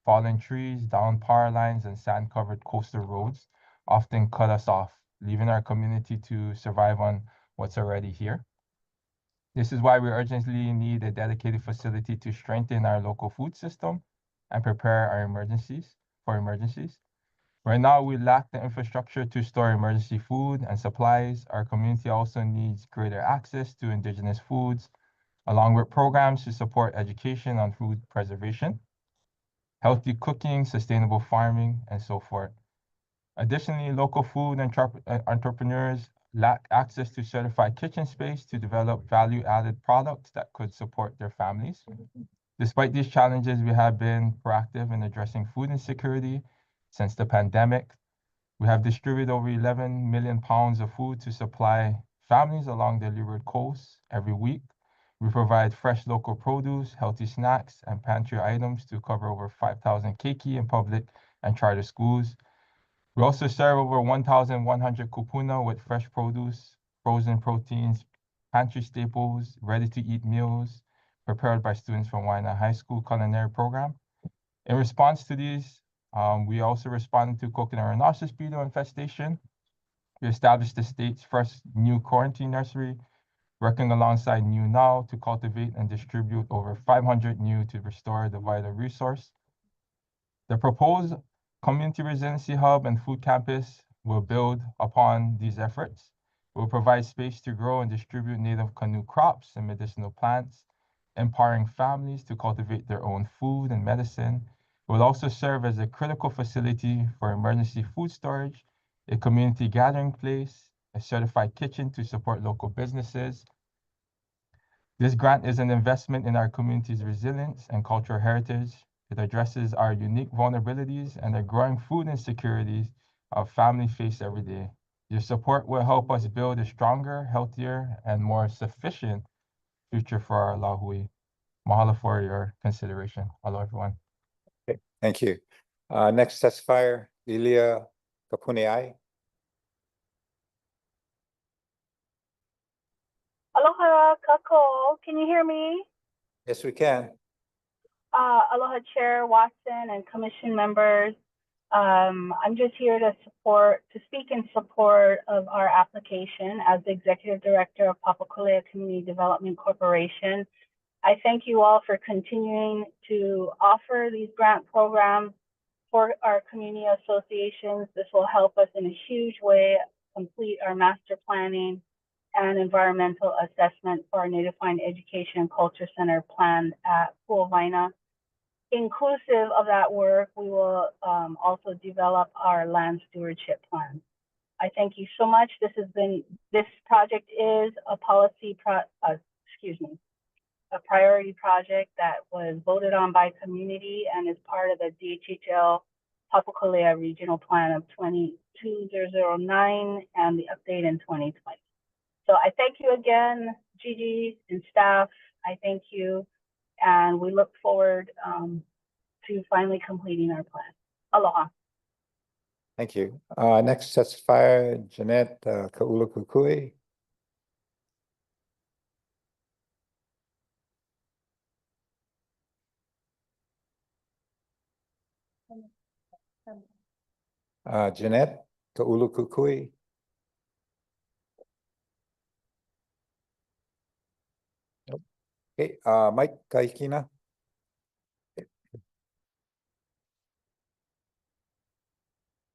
Fallen trees, downed power lines, and sand-covered coastal roads often cut us off, leaving our community to survive on what's already here. This is why we urgently need a dedicated facility to strengthen our local food system and prepare our emergencies. Right now, we lack the infrastructure to store emergency food and supplies. Our community also needs greater access to indigenous foods, along with programs to support education on food preservation, healthy cooking, sustainable farming, and so forth. Additionally, local food entrepreneurs lack access to certified kitchen space to develop value-added products that could support their families. Despite these challenges, we have been proactive in addressing food insecurity since the pandemic. We have distributed over 11 million pounds of food to supply families along the Leeward Coast every week. We provide fresh local produce, healthy snacks, and pantry items to cover over 5,000 keiki in public and charter schools. We also serve over 1,100 kupuna with fresh produce, frozen proteins, pantry staples, ready-to-eat meals prepared by students from Waianae High School Culinary Program. In response to these, we also responded to coconut rhinoceros beetle infestation. We established the state's first new quarantine nursery, working alongside New Now to cultivate and distribute over 500 new to restore the vital resource. The proposed community resiliency hub and food campus will build upon these efforts. It will provide space to grow and distribute native canoe crops and medicinal plants, empowering families to cultivate their own food and medicine. It will also serve as a critical facility for emergency food storage, a community gathering place, a certified kitchen to support local businesses. This grant is an investment in our community's resilience and cultural heritage. It addresses our unique vulnerabilities and the growing food insecurities our families face every day. Your support will help us build a stronger, healthier, and more sufficient future for our Lahui. Mahalo for your consideration. Hello, everyone. Okay, thank you. Next testifier, Lilia Kapuneai. Aloha, Kako. Can you hear me? Yes, we can. Aloha Chair Watson and Commission members. I'm just here to speak in support of our application as the Executive Director of Papakolea Community Development Corporation. I thank you all for continuing to offer these grant programs for our community associations. This will help us in a huge way complete our master planning and environmental assessment for our Native Hawaiian Education and Culture Center planned at Pu'awaina. Inclusive of that work, we will also develop our land stewardship plan. I thank you so much. This project is a a priority project that was voted on by community and is part of the DHHL Papakolea Regional Plan of 2009 and the update in 2020. So I thank you again, Gigi and staff. I thank you. And we look forward to finally completing our plan. Aloha. Thank you. Next testifier, Jeanette Kaulukukui. Jeanette Kaulukukui. Nope. Okay, Mike Kaikina.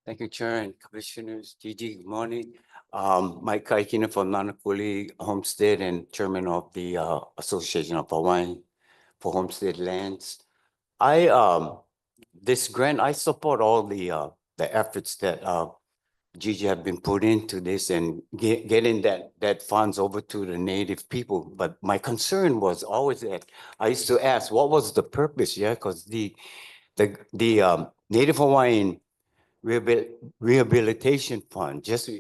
Thank you, Chair and Commissioners. Gigi, good morning. Mike Kaikina from Nanakuli Homestead and Chairman of the Association of Hawaiian for Homestead Lands. This grant, I support all the efforts that Gigi have been put into this and getting that funds over to the Native people. But my concern was always that I used to ask, what was the purpose? Yeah, because the Native Hawaiian Rehabilitation Fund, just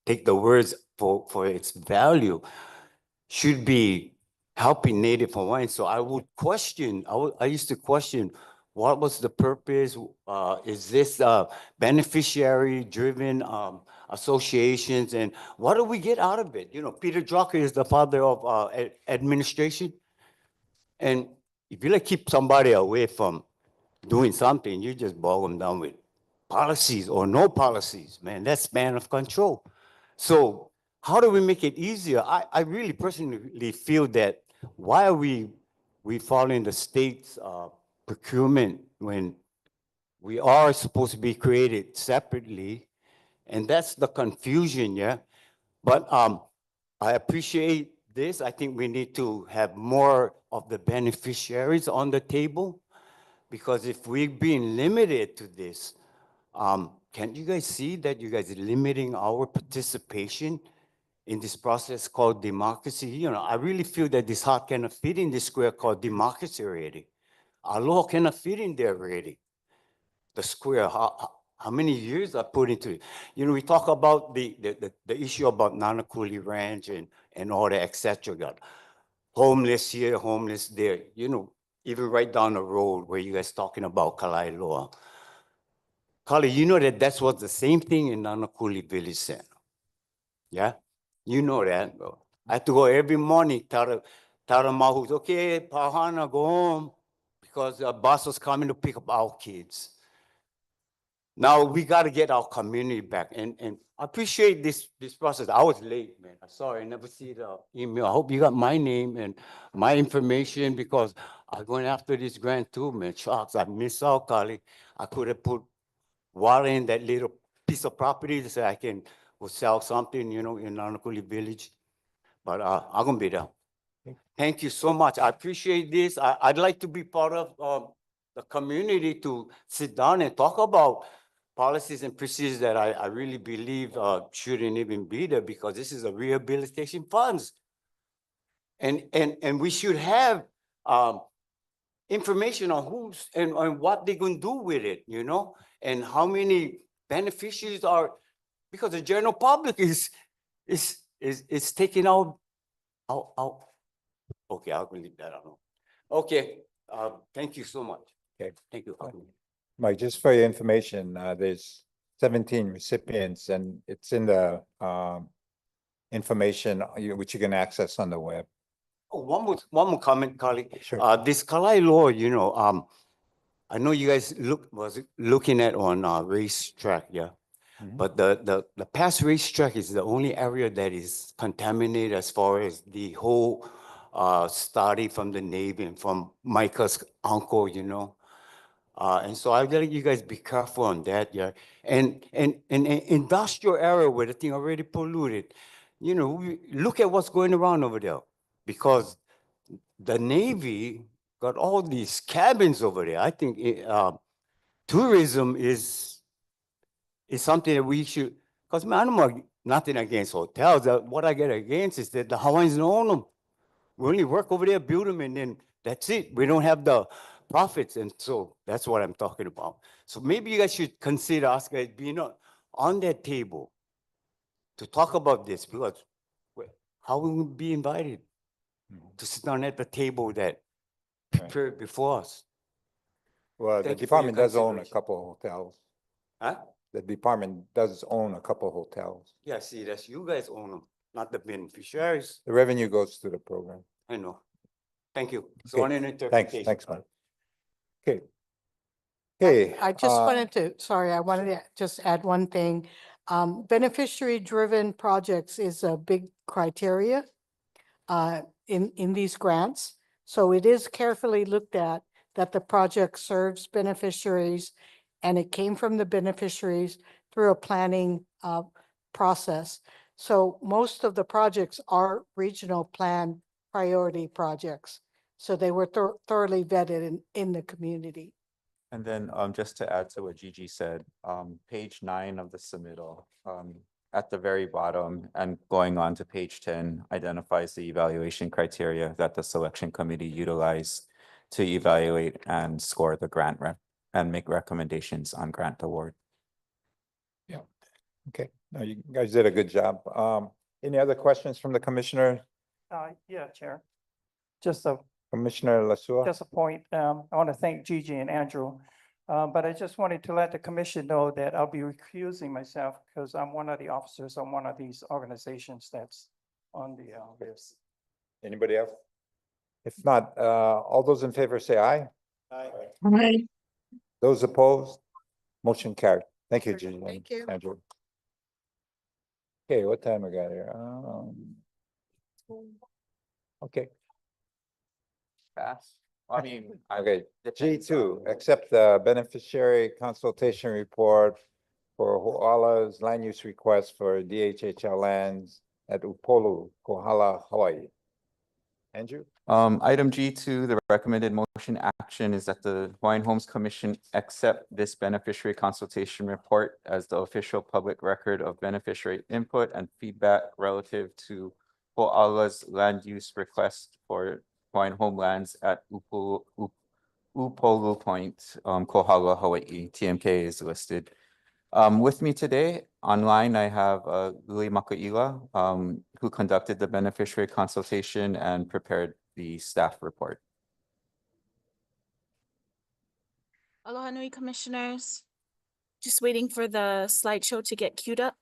take the words for its value, should be helping Native Hawaiians. So I would question, I used to question, what was the purpose? Is this beneficiary driven associations, and what do we get out of it? You know, Peter Drucker is the father of administration. And if you keep somebody away from doing something, you just bog them down with policies or no policies, man. That's span of control. So how do we make it easier? I really personally feel that why are we following the state's procurement when we are supposed to be created separately? And that's the confusion, yeah? But I appreciate this. I think we need to have more of the beneficiaries on the table, because if we're being limited to this, can't you guys see that you guys are limiting our participation in this process called democracy? You know, I really feel that this heart cannot fit in this square called democracy already. Aloha cannot fit in there already. The square, how many years I put into it? You know, we talk about the issue about Nanakuli Ranch and all that, et cetera. Got homeless here, homeless there. You know, even right down the road where you guys talking about Kalailoa. Kali, you know that's what the same thing in Nanakuli Village Center. Yeah, you know that. I have to go every morning, tell the mahus, okay, Pahana, go home, because the bus was coming to pick up our kids. Now we got to get our community back, and I appreciate this process. I was late, man. I'm sorry, I never see the email. I hope you got my name and my information, because I'm going after this grant too, man. Shucks, I miss out, Kali. I could have put water in that little piece of property so I can sell something, you know, in Nanakuli Village. But I'm gonna be there. Thank you so much. I appreciate this. I'd like to be part of the community to sit down and talk about policies and procedures that I really believe shouldn't even be there, because this is a rehabilitation funds. And we should have information on who's and what they're gonna do with it, you know, and how many beneficiaries are because the general public is taking out. Okay, I'll leave that alone. Okay, thank you so much. Okay. Thank you. Mike, just for your information, there's 17 recipients and it's in the information which you can access on the web. Oh, one more comment, Carly. Sure. This Kalai law, I know you guys was looking at on racetrack, yeah. Mhm. But the past racetrack is the only area that is contaminated as far as the whole study from the Navy and from Micah's uncle, and so I gotta you guys be careful on that, yeah. And industrial area where the thing already polluted, look at what's going around over there, because the Navy got all these cabins over there. I think tourism is something that we should, because man, nothing against hotels. What I get against is that the Hawaiians don't own them. We only work over there, build them, and then that's it. We don't have the profits. And so that's what I'm talking about. So maybe you guys should consider us guys being on that table to talk about this, because how will we be invited to sit down at the table that prepared before us? Well, the Thank you for your department does own a consideration. couple of hotels. Huh? The department does own a couple of hotels. Yeah, see, that's you guys own them, not the beneficiaries. The revenue goes to the program. I know. Thank you. So Okay. on an interpretation. Thanks, Mike. Okay. Okay. I just wanted to, sorry, I wanted to just add one thing. Beneficiary-driven projects is a big criteria in these grants. So it is carefully looked at that the project serves beneficiaries and it came from the beneficiaries through a planning process. So most of the projects are regional plan priority projects. So they were thoroughly vetted in the community. And then just to add to what Gigi said, page 9 of the submittal, at the very bottom and going on to page 10 identifies the evaluation criteria that the selection committee utilized to evaluate and score the grant and make recommendations on grant award. Yeah. Okay. No, you guys did a good job. Any other questions from the commissioner? Yeah, Chair. Just a Commissioner Lasua? Just a point. I want to thank Gigi and Andrew. But I just wanted to let the commission know that I'll be recusing myself because I'm one of the officers on one of these organizations that's on the list. Anybody else? If not, all those in favor say aye. Aye. Those opposed? Motion carried. Thank you, Gigi. Thank you. Andrew. Okay, what time we got here? Okay. Pass. I mean, Okay, depends G2, on- accept the beneficiary consultation report for Kohala's land use request for DHHL lands at Upolu, Kohala, Hawaii. Andrew? Item G2, the recommended motion action is that the Hawaiian Homes Commission accept this beneficiary consultation report as the official public record of beneficiary input and feedback relative to Koala's land use request for Hawaiian homelands at Upolu Point, Kohala, Hawaii. TMK is listed. With me today online, I have Lily Makaila, who conducted the beneficiary consultation and prepared the staff report. Aloha nui, commissioners. Just waiting for the slideshow to get queued up.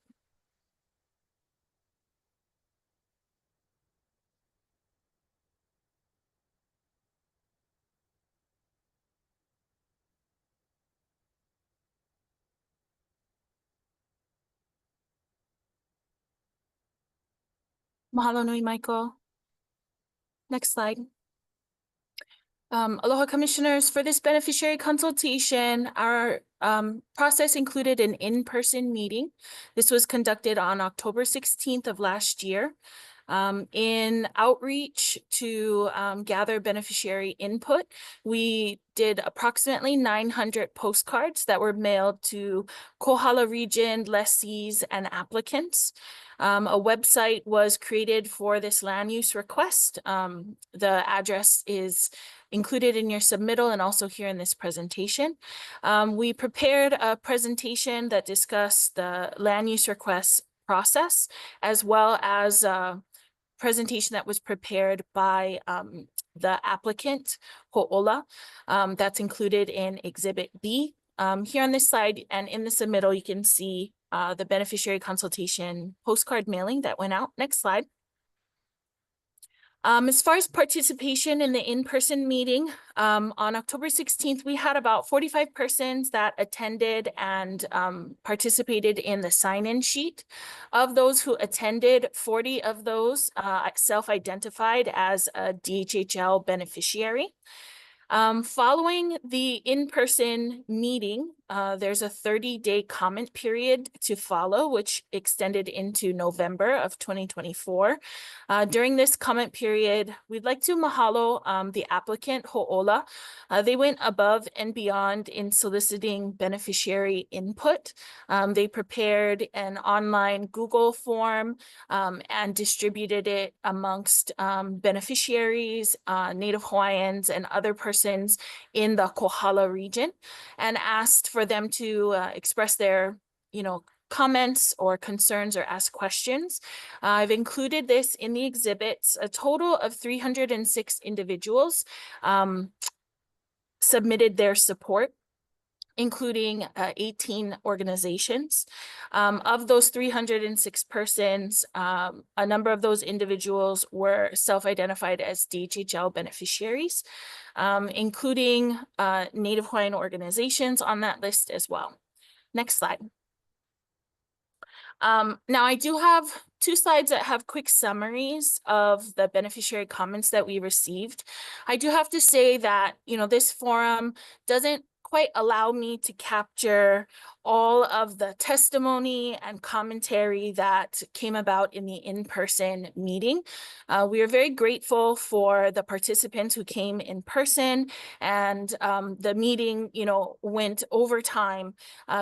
Mahalo nui, Michael. Next slide. Aloha commissioners, for this beneficiary consultation, our process included an in-person meeting. This was conducted on October 16th of last year. In outreach to gather beneficiary input, we did approximately 900 postcards that were mailed to Kohala region lessees and applicants. A website was created for this land use request. The address is included in your submittal and also here in this presentation. We prepared a presentation that discussed the land use request process, as well as a presentation that was prepared by the applicant, Kohala. That's included in Exhibit B. Here on this slide and in the submittal, you can see the beneficiary consultation postcard mailing that went out. Next slide. As far as participation in the in-person meeting, on October 16th, we had about 45 persons that attended and participated in the sign-in sheet. Of those who attended, 40 of those self-identified as a DHHL beneficiary. Following the in-person meeting, there's a 30-day comment period to follow, which extended into November of 2024. During this comment period, we'd like to mahalo the applicant, Kohala. They went above and beyond in soliciting beneficiary input. They prepared an online Google form and distributed it amongst beneficiaries, Native Hawaiians, and other persons in the Kohala region, and asked for them to express their, comments or concerns or ask questions. I've included this in the exhibits. A total of 306 individuals submitted their support, including 18 organizations. Of those 306 persons, a number of those individuals were self-identified as DHHL beneficiaries, including Native Hawaiian organizations on that list as well. Next slide. Now I do have 2 slides that have quick summaries of the beneficiary comments that we received. I do have to say that, this forum doesn't quite allow me to capture all of the testimony and commentary that came about in the in-person meeting. We are very grateful for the participants who came in person, and the meeting, went over time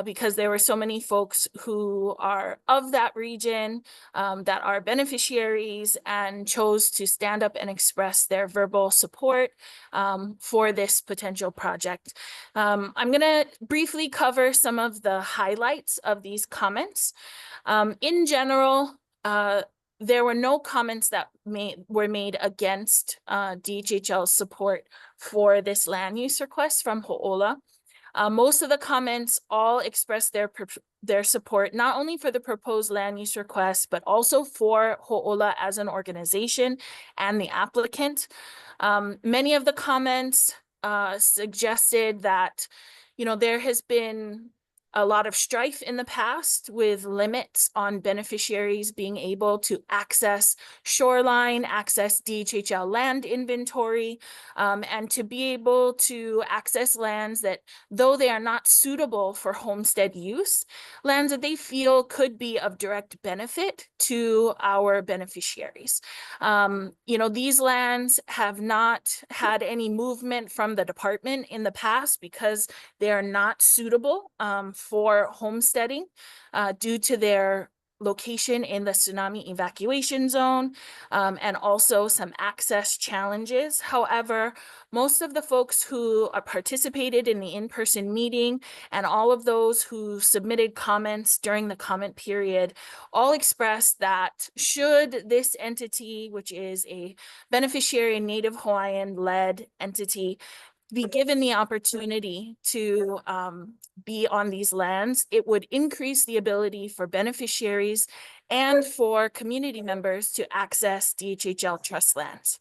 because there were so many folks who are of that region that are beneficiaries and chose to stand up and express their verbal support for this potential project. I'm going to briefly cover some of the highlights of these comments. In general, there were no comments that were made against DHHL's support for this land use request from Kohala. Most of the comments all expressed their support, not only for the proposed land use request, but also for Kohala as an organization and the applicant. Many of the comments suggested that, there has been a lot of strife in the past with limits on beneficiaries being able to access shoreline, access DHHL land inventory, and to be able to access lands that, though they are not suitable for homestead use, lands that they feel could be of direct benefit to our beneficiaries. These lands have not had any movement from the department in the past because they are not suitable for homesteading due to their location in the tsunami evacuation zone and also some access challenges. However, most of the folks who participated in the in-person meeting and all of those who submitted comments during the comment period all expressed that should this entity, which is a beneficiary Native Hawaiian-led entity, be given the opportunity to be on these lands, it would increase the ability for beneficiaries and for community members to access DHHL trust lands.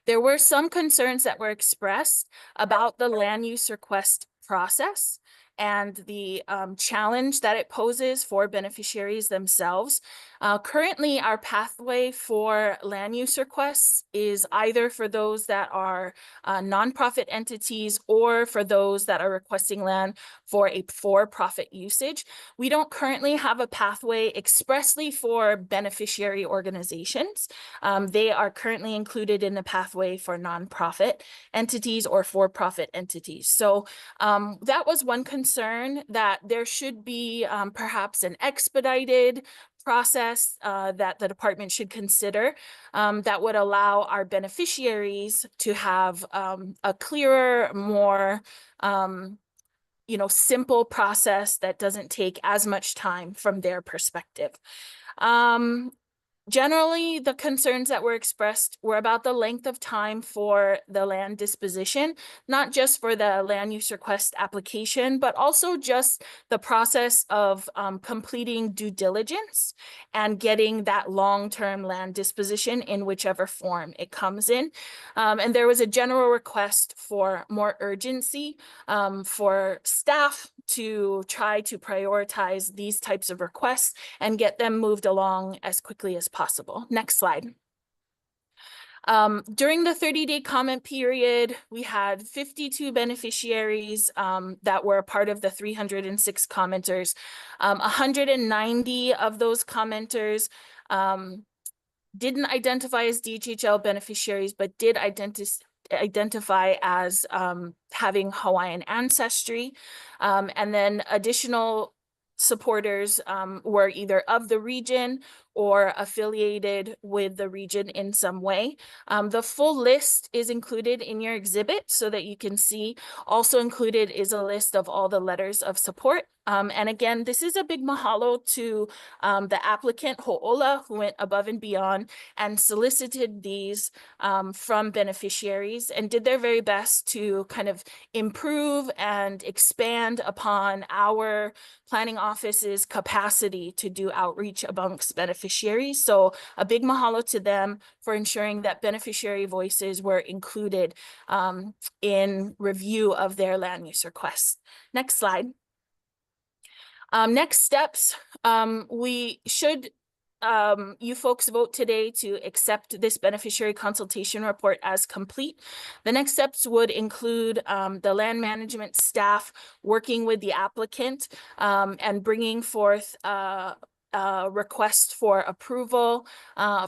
There were some concerns that were expressed about the land use request process and the challenge that it poses for beneficiaries themselves. Currently, our pathway for land use requests is either for those that are nonprofit entities or for those that are requesting land for a for-profit usage. We don't currently have a pathway expressly for beneficiary organizations. They are currently included in the pathway for nonprofit entities or for-profit entities. So that was one concern, that there should be perhaps an expedited process that the department should consider that would allow our beneficiaries to have a clearer, more simple process that doesn't take as much time from their perspective. Generally, the concerns that were expressed were about the length of time for the land disposition, not just for the land use request application, but also just the process of completing due diligence and getting that long-term land disposition in whichever form it comes in. And there was a general request for more urgency for staff to try to prioritize these types of requests and get them moved along as quickly as possible. Next slide. During the 30-day comment period, we had 52 beneficiaries that were a part of the 306 commenters. 190 of those commenters didn't identify as DHHL beneficiaries, but did identify as having Hawaiian ancestry. And then additional supporters were either of the region or affiliated with the region in some way. The full list is included in your exhibit so that you can see. Also included is a list of all the letters of support. And again, this is a big mahalo to the applicant, Ho'ola, who went above and beyond and solicited these from beneficiaries and did their very best to kind of improve and expand upon our planning office's capacity to do outreach amongst beneficiaries. So a big mahalo to them for ensuring that beneficiary voices were included in review of their land use requests. Next slide. Next steps, we should you folks vote today to accept this beneficiary consultation report as complete. The next steps would include the land management staff working with the applicant and bringing forth a request for approval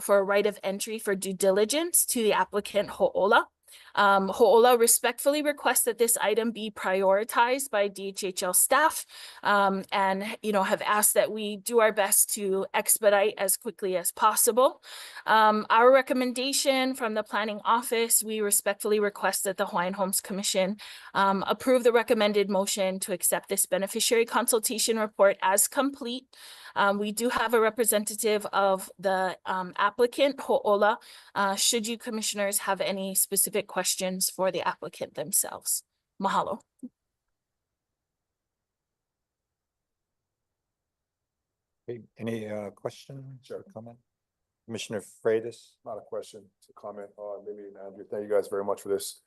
for a right of entry for due diligence to the applicant Ho'ola. Ho'ola respectfully requests that this item be prioritized by DHHL staff and have asked that we do our best to expedite as quickly as possible. Our recommendation from the planning office, we respectfully request that the Hawaiian Homes Commission approve the recommended motion to accept this beneficiary consultation report as complete. We do have a representative of the applicant, Ho'ola. Should you commissioners have any specific questions for the applicant themselves? Mahalo. Okay, any questions or comment? Commissioner Freitas? Not a question, it's a comment. Lily and Andrew, thank you guys very much for this.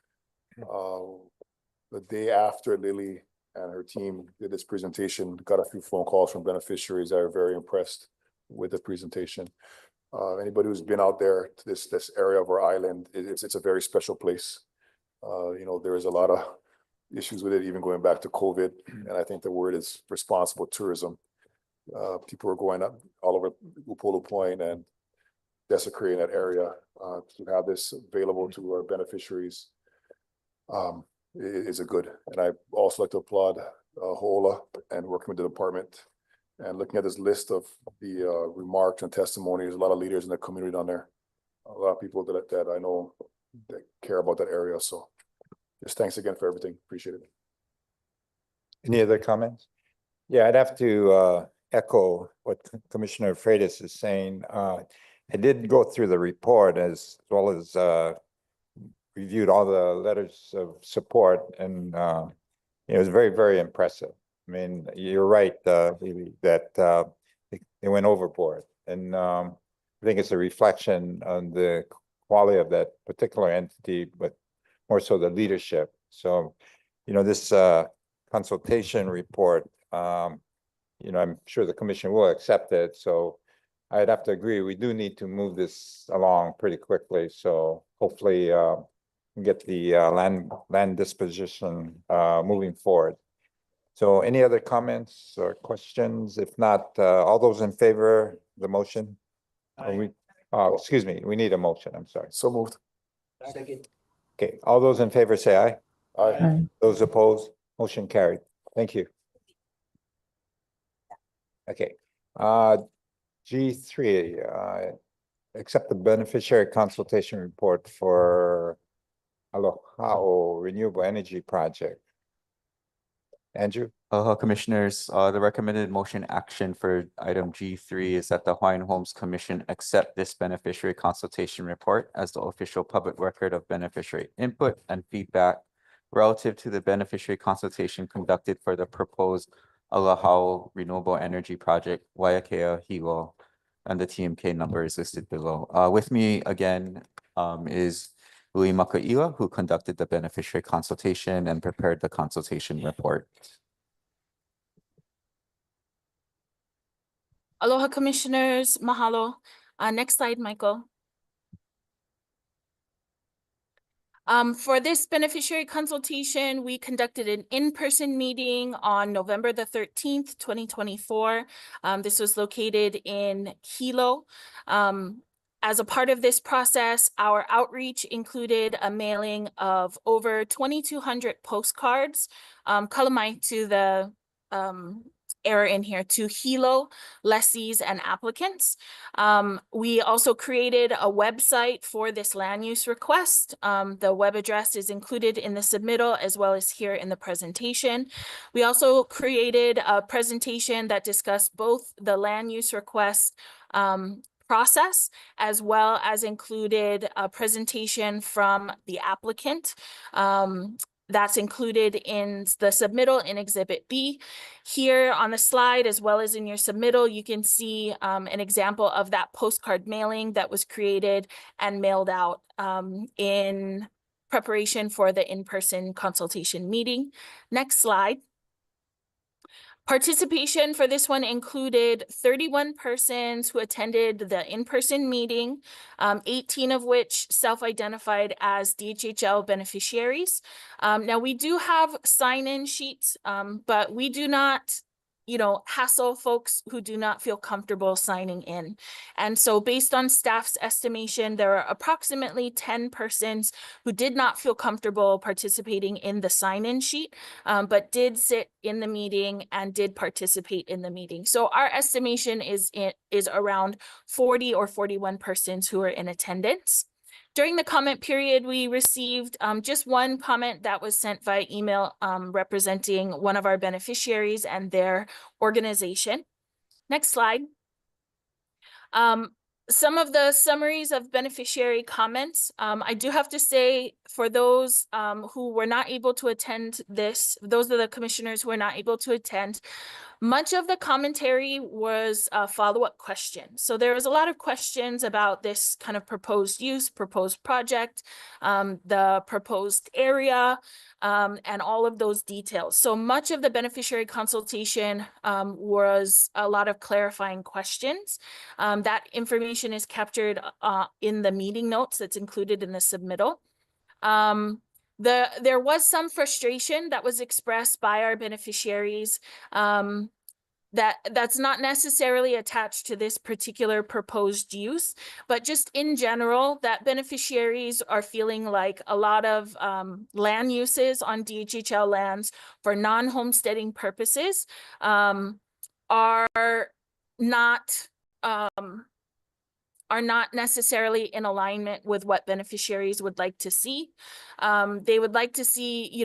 The day after Lily and her team did this presentation, got a few phone calls from beneficiaries that are very impressed with the presentation. Anybody who's been out there to this area of our island, it's a very special place. There is a lot of issues with it, even going back to COVID. And I think the word is responsible tourism. People are going up all over Upolu Point and desecrating that area. To have this available to our beneficiaries is a good. And I also like to applaud Ho'ola and working with the department and looking at this list of the remarks and testimonies. A lot of leaders in the community down there, a lot of people that I know that care about that area. So just thanks again for everything. Appreciate it. Any other comments? Yeah, I'd have to echo what Commissioner Freitas is saying. I did go through the report as well as reviewed all the letters of support, and it was very, very impressive. I mean, you're right, that they went overboard, and I think it's a reflection on the quality of that particular entity, but more so the leadership. So, this consultation report, you know, I'm sure the commission will accept it, so I'd have to agree, we do need to move this along pretty quickly, so hopefully get the land disposition moving forward. So any other comments or questions? If not, all those in favor of the motion? Excuse me, we need a motion, I'm sorry. So moved. Second. Okay, all those in favor say aye. Aye. Those opposed, motion carried. Thank you. Okay, G3, accept the beneficiary consultation report for Aloha Renewable Energy Project. Andrew? Aloha Commissioners, the recommended motion action for item G3 is that the Hawaiian Homes Commission accept this beneficiary consultation report as the official public record of beneficiary input and feedback relative to the beneficiary consultation conducted for the proposed Aloha Renewable Energy Project, Waiakea Hilo, and the TMK number is listed below. With me again is Louis Makaila, who conducted the beneficiary consultation and prepared the consultation report. Aloha Commissioners, mahalo. Next slide, Michael. For this beneficiary consultation, we conducted an in-person meeting on November the 13th, 2024. This was located in Hilo. As a part of this process, our outreach included a mailing of over 2,200 postcards, kalamai to the error in here, to Hilo lessees and applicants. We also created a website for this land use request. The web address is included in the submittal as well as here in the presentation. We also created a presentation that discussed both the land use request process, as well as included a presentation from the applicant. That's included in the submittal in Exhibit B. Here on the slide, as well as in your submittal, you can see an example of that postcard mailing that was created and mailed out in preparation for the in-person consultation meeting. Next slide. Participation for this one included 31 persons who attended the in-person meeting, 18 of which self-identified as DHHL beneficiaries. Now we do have sign-in sheets, but we do not, hassle folks who do not feel comfortable signing in. And so based on staff's estimation, there are approximately 10 persons who did not feel comfortable participating in the sign-in sheet, but did sit in the meeting and did participate in the meeting. So our estimation is around 40 or 41 persons who are in attendance. During the comment period, we received just one comment that was sent via email representing one of our beneficiaries and their organization. Next slide. Some of the summaries of beneficiary comments. I do have to say, for those who were not able to attend this, those are the commissioners who were not able to attend, much of the commentary was follow-up questions. So there was a lot of questions about this kind of proposed use, proposed project, the proposed area, and all of those details. So much of the beneficiary consultation was a lot of clarifying questions. That information is captured in the meeting notes that's included in the submittal. There was some frustration that was expressed by our beneficiaries that's not necessarily attached to this particular proposed use, but just in general, that beneficiaries are feeling like a lot of land uses on DHHL lands for non-homesteading purposes are not necessarily in alignment with what beneficiaries would like to see. They would like to see,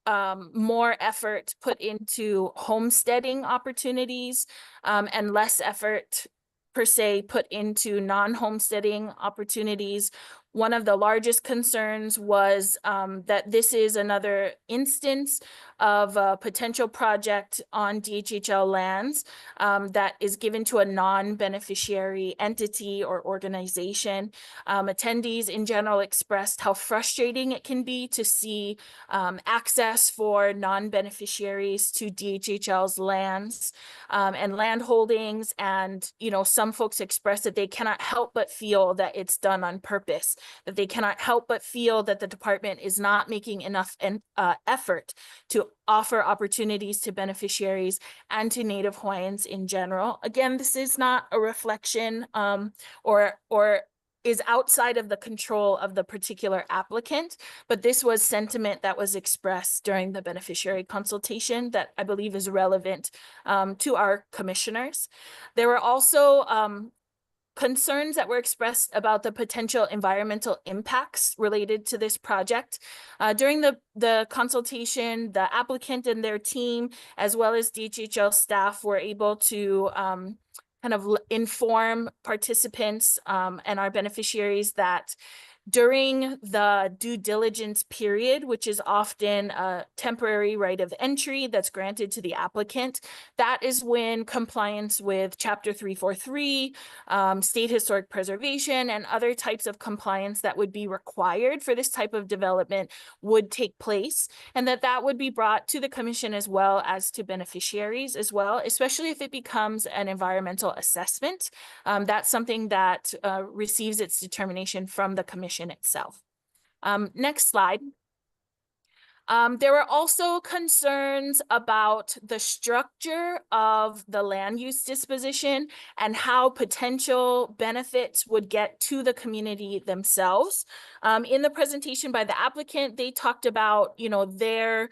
more effort put into homesteading opportunities and less effort per se put into non-homesteading opportunities One of the largest concerns was that this is another instance of a potential project on DHHL lands that is given to a non-beneficiary entity or organization. Attendees in general expressed how frustrating it can be to see access for non-beneficiaries to DHHL's lands and land holdings. And, you know, some folks expressed that they cannot help but feel that it's done on purpose, that they cannot help but feel that the department is not making enough effort to offer opportunities to beneficiaries and to Native Hawaiians in general. Again, this is not a reflection or is outside of the control of the particular applicant, but this was sentiment that was expressed during the beneficiary consultation that I believe is relevant to our commissioners. There were also concerns that were expressed about the potential environmental impacts related to this project. During the consultation, the applicant and their team, as well as DHHL staff, were able to kind of inform participants and our beneficiaries that during the due diligence period, which is often a temporary right of entry that's granted to the applicant, that is when compliance with Chapter 343, state historic preservation, and other types of compliance that would be required for this type of development would take place, and that would be brought to the commission as well as to beneficiaries as well, especially if it becomes an environmental assessment. That's something that receives its determination from the commission itself. Next slide. There were also concerns about the structure of the land use disposition and how potential benefits would get to the community themselves. In the presentation by the applicant, they talked about, you know, their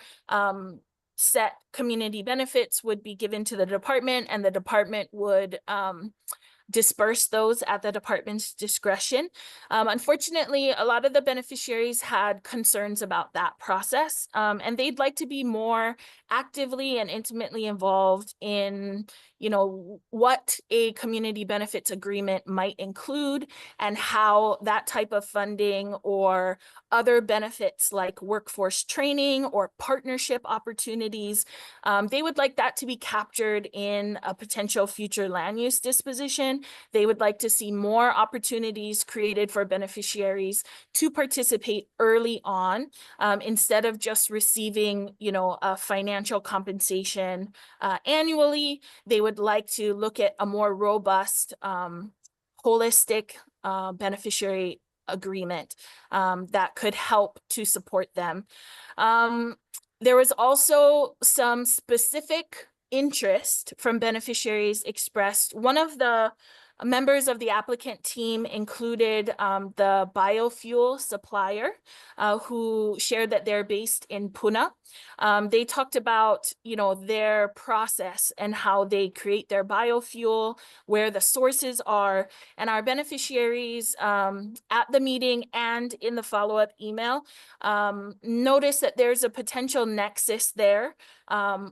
set community benefits would be given to the department, and the department would disperse those at the department's discretion. Unfortunately, a lot of the beneficiaries had concerns about that process, and they'd like to be more actively and intimately involved in, you know, what a community benefits agreement might include and how that type of funding or other benefits like workforce training or partnership opportunities, they would like that to be captured in a potential future land use disposition. They would like to see more opportunities created for beneficiaries to participate early on, instead of just receiving, you know, a financial compensation annually. They would like to look at a more robust, holistic beneficiary agreement that could help to support them. There was also some specific interest from beneficiaries expressed. One of the members of the applicant team included the biofuel supplier who shared that they're based in Puna. They talked about, you know, their process and how they create their biofuel, where the sources are, and our beneficiaries at the meeting and in the follow-up email noticed that there's a potential nexus there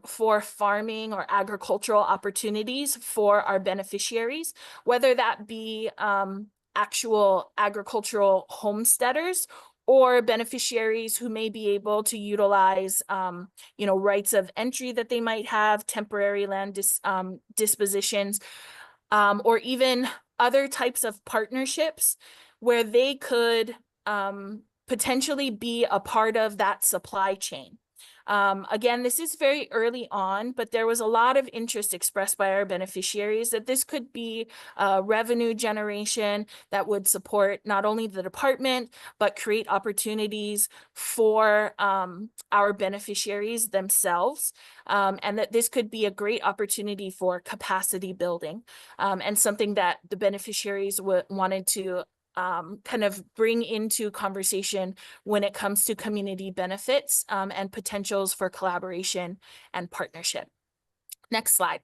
for farming or agricultural opportunities for our beneficiaries, whether that be actual agricultural homesteaders or beneficiaries who may be able to utilize, you know, rights of entry that they might have, temporary land dispositions, or even other types of partnerships where they could potentially be a part of that supply chain. Again, this is very early on, but there was a lot of interest expressed by our beneficiaries that this could be revenue generation that would support not only the department, but create opportunities for our beneficiaries themselves, and that this could be a great opportunity for capacity building, and something that the beneficiaries wanted to kind of bring into conversation when it comes to community benefits and potentials for collaboration and partnership. Next slide.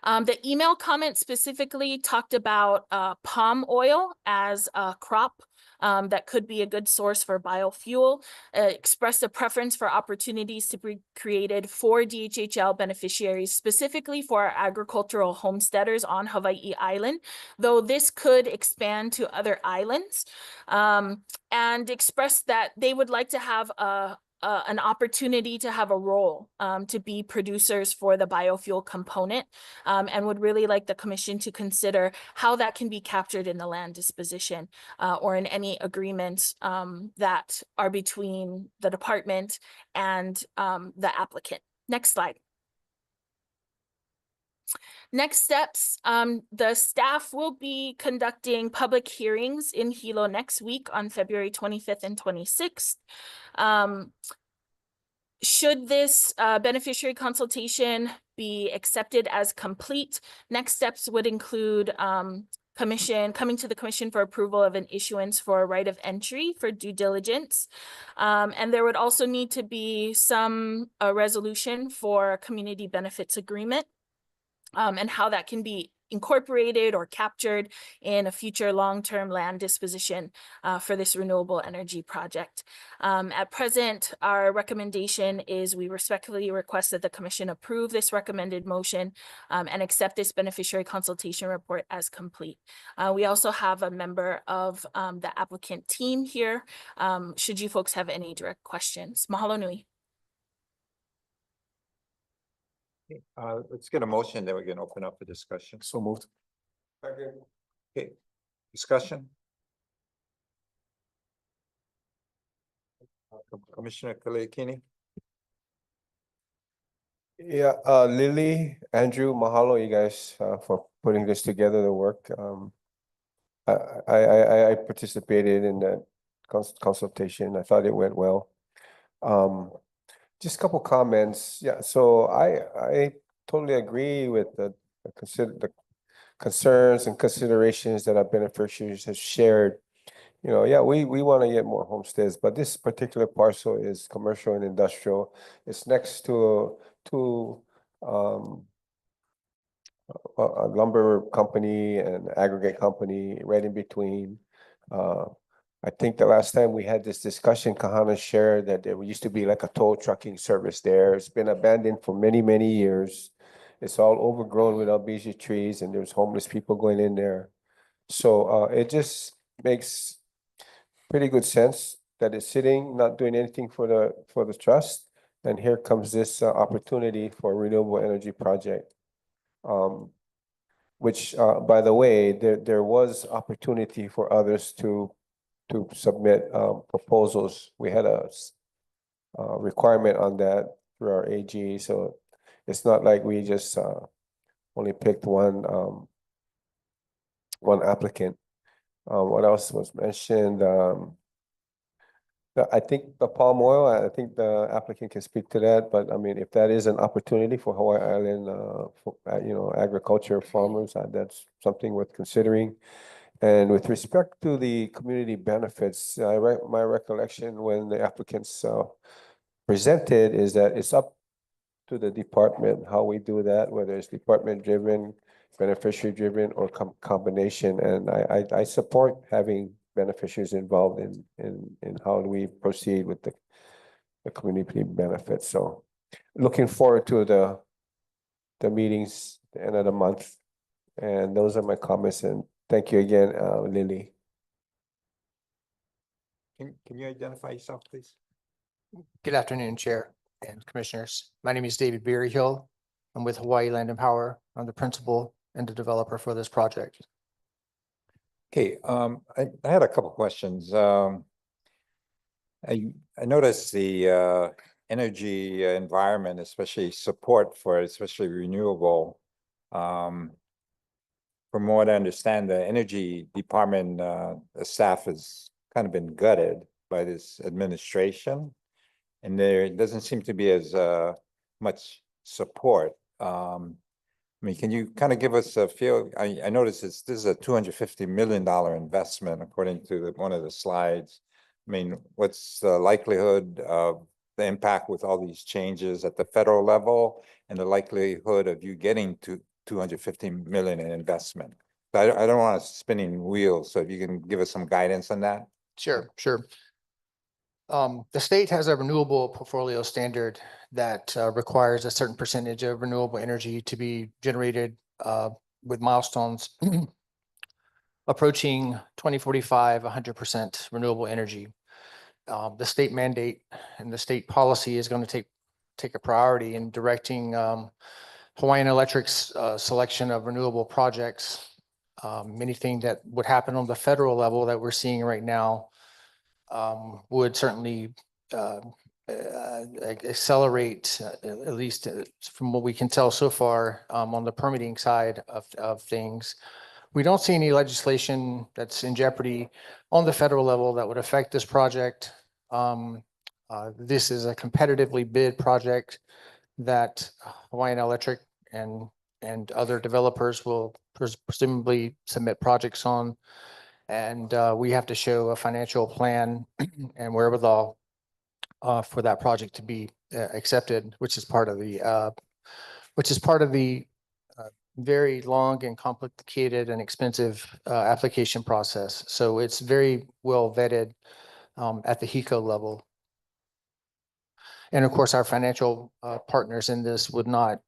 The email comment specifically talked about palm oil as a crop that could be a good source for biofuel, expressed a preference for opportunities to be created for DHHL beneficiaries, specifically for our agricultural homesteaders on Hawaii Island, though this could expand to other islands, and expressed that they would like to have an opportunity to have a role to be producers for the biofuel component, and would really like the commission to consider how that can be captured in the land disposition or in any agreements that are between the department and the applicant. Next slide. Next steps, the staff will be conducting public hearings in Hilo next week on February 25th and 26th. Should this beneficiary consultation be accepted as complete, next steps would include coming to the commission for approval of an issuance for a right of entry for due diligence. And there would also need to be some resolution for a community benefits agreement, and how that can be incorporated or captured in a future long-term land disposition for this renewable energy project. At present, our recommendation is we respectfully request that the commission approve this recommended motion and accept this beneficiary consultation report as complete. We also have a member of the applicant team here, should you folks have any direct questions. Mahalo nui. Let's get a motion, then we can open up for discussion. So moved. Okay, discussion. Commissioner Kaleikini. Yeah, Lily, Andrew, mahalo you guys for putting this together, the work. I participated in that consultation. I thought it went well. Just a couple comments. Yeah, so I totally agree with the concerns and considerations that our beneficiaries have shared. You know, yeah, we want to get more homesteads, but this particular parcel is commercial and industrial. It's next to a lumber company and aggregate company right in between. I think the last time we had this discussion, Kahana shared that there used to be like a tow trucking service there. It's been abandoned for many, many years. It's all overgrown with albizia trees and there's homeless people going in there. So it just makes pretty good sense that it's sitting, not doing anything for the trust. And here comes this opportunity for a renewable energy project. Which by the way, there was opportunity for others to submit proposals. We had a requirement on that through our AG, so it's not like we just only picked one applicant. What else was mentioned? I think the palm oil, I think the applicant can speak to that, but I mean, if that is an opportunity for Hawaii Island, for, agriculture farmers, that's something worth considering. And with respect to the community benefits, my recollection when the applicants presented is that it's up to the department how we do that, whether it's department driven, beneficiary driven, or combination. And I support having beneficiaries involved in how do we proceed with the community benefits. So looking forward to the meetings at the end of the month. And those are my comments, and thank you again, Lily. Can you identify yourself, please? Good afternoon, Chair and Commissioners. My name is David Berryhill. I'm with Hawaii Land and Power. I'm the principal and the developer for this project. Okay, I had a couple questions. I noticed the energy environment, especially support for especially renewable. From what I understand, the energy department staff has kind of been gutted by this administration, and there doesn't seem to be as much support. I mean, can you kind of give us a feel? I noticed this is a $250 million investment, according to one of the slides. I mean, what's the likelihood of the impact with all these changes at the federal level and the likelihood of you getting to $250 million in investment? I don't want us spinning wheels, so if you can give us some guidance on that. Sure, sure. The state has a renewable portfolio standard that requires a certain percentage of renewable energy to be generated with milestones approaching 2045, 100% renewable energy. The state mandate and the state policy is going to take a priority in directing Hawaiian Electric's selection of renewable projects. Anything that would happen on the federal level that we're seeing right now would certainly accelerate, at least from what we can tell so far, on the permitting side of things. We don't see any legislation that's in jeopardy on the federal level that would affect this project. This is a competitively bid project that Hawaiian Electric and other developers will presumably submit projects on. And we have to show a financial plan and wherewithal for that project to be accepted, which is part of the very long and complicated and expensive application process. So it's very well vetted at the HECO level. And of course, our financial partners in this would not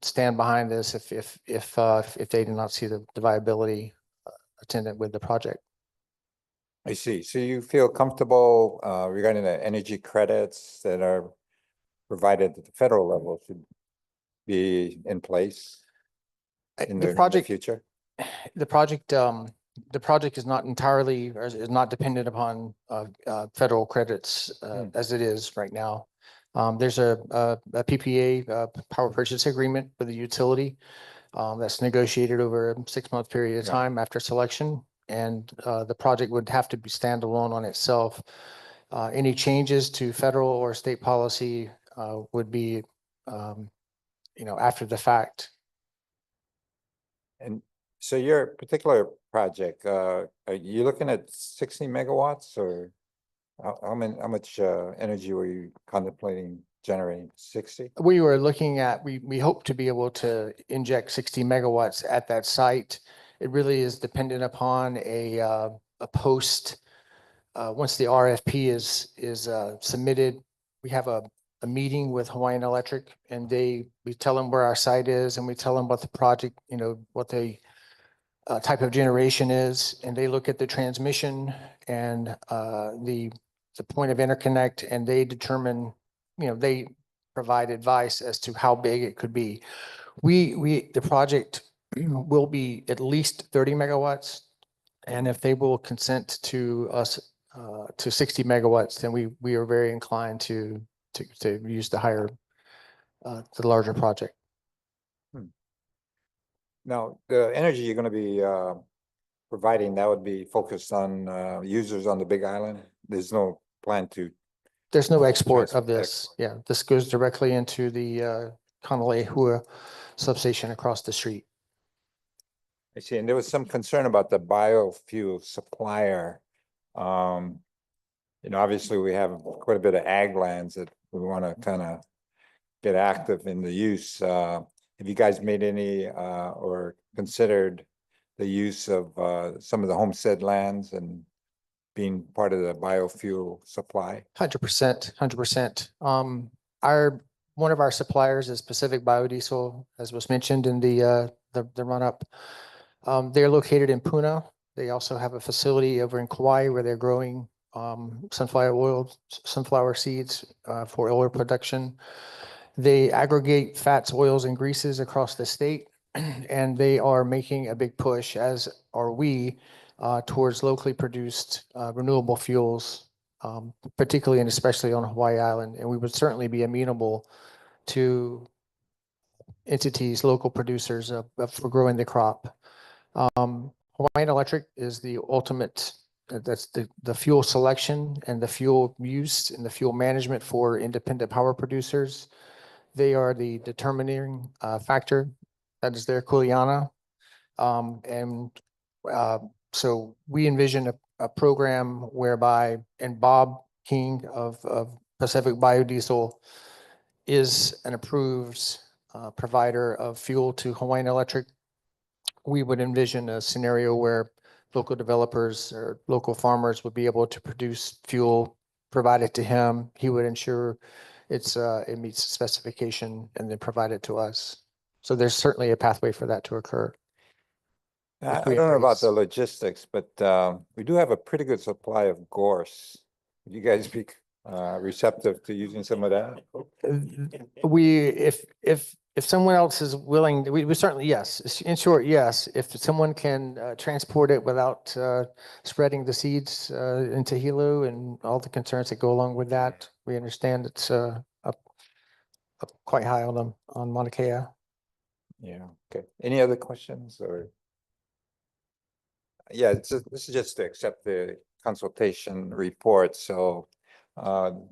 stand behind this if they do not see the viability attendant with the project. I see. So you feel comfortable regarding the energy credits that are provided at the federal level should be in place in the future? The project is not entirely, or is not dependent upon federal credits as it is right now. There's a PPA, power purchase agreement with the utility that's negotiated over a 6-month period of time after selection. And the project would have to be standalone on itself. Any changes to federal or state policy would be, after the fact. And so your particular project, are you looking at 60 megawatts or how much energy were you contemplating generating? 60? We were looking at, we hope to be able to inject 60 megawatts at that site. It really is dependent upon a post. Once the RFP is submitted, we have a meeting with Hawaiian Electric, and we tell them where our site is, and we tell them what the project, what the type of generation is, and they look at the transmission and the point of interconnect, and they determine, they provide advice as to how big it could be. The project will be at least 30 megawatts, and if they will consent to us to 60 megawatts, then we are very inclined to use the larger project. Now, the energy you're going to be providing, that would be focused on users on the Big Island. There's no plan to. There's no export of this. Yeah, this goes directly into the Kona substation across the street. I see. And there was some concern about the biofuel supplier. Obviously we have quite a bit of ag lands that we want to kind of get active in the use. Have you guys made any or considered the use of some of the homestead lands and being part of the biofuel supply? 100%, 100%. One of our suppliers is Pacific Biodiesel, as was mentioned in the run-up. They're located in Puna. They also have a facility over in Kauai where they're growing sunflower seeds for oil production. They aggregate fats, oils, and greases across the state, and they are making a big push, as are we, towards locally produced renewable fuels, particularly and especially on Hawaii Island. And we would certainly be amenable to entities, local producers for growing the crop. Hawaiian Electric is the ultimate, that's the fuel selection and the fuel use and the fuel management for independent power producers. They are the determining factor. That is their kuleana. So we envision a program whereby, and Bob King of Pacific Biodiesel is an approved provider of fuel to Hawaiian Electric. We would envision a scenario where local developers or local farmers would be able to produce fuel, provide it to him. He would ensure it meets the specification and then provide it to us. So there's certainly a pathway for that to occur. I If we don't know about embrace- the logistics, but we do have a pretty good supply of gorse. Would you guys be receptive to using some of that? If someone else is willing, we certainly, yes. In short, yes. If someone can transport it without spreading the seeds into Hilo and all the concerns that go along with that, we understand it's up quite high on Mauna Kea. Yeah, okay. Any other questions or? Yeah, this is just to accept the consultation report, so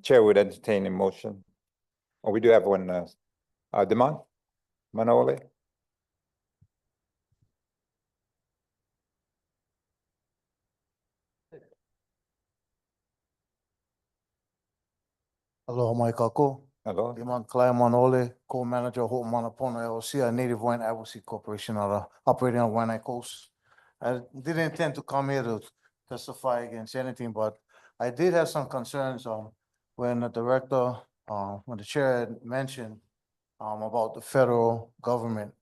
Chair would entertain a motion. Oh, we do have one, Demond Manole. Aloha mai kako. Hello. Iman Kalai Manole, co-manager Hope Manapona LLC, a Native Hawaiian Advocacy Corporation operating on Waianae Coast. I didn't intend to come here to testify against anything, but I did have some concerns when the director, when the chair had mentioned about the federal government.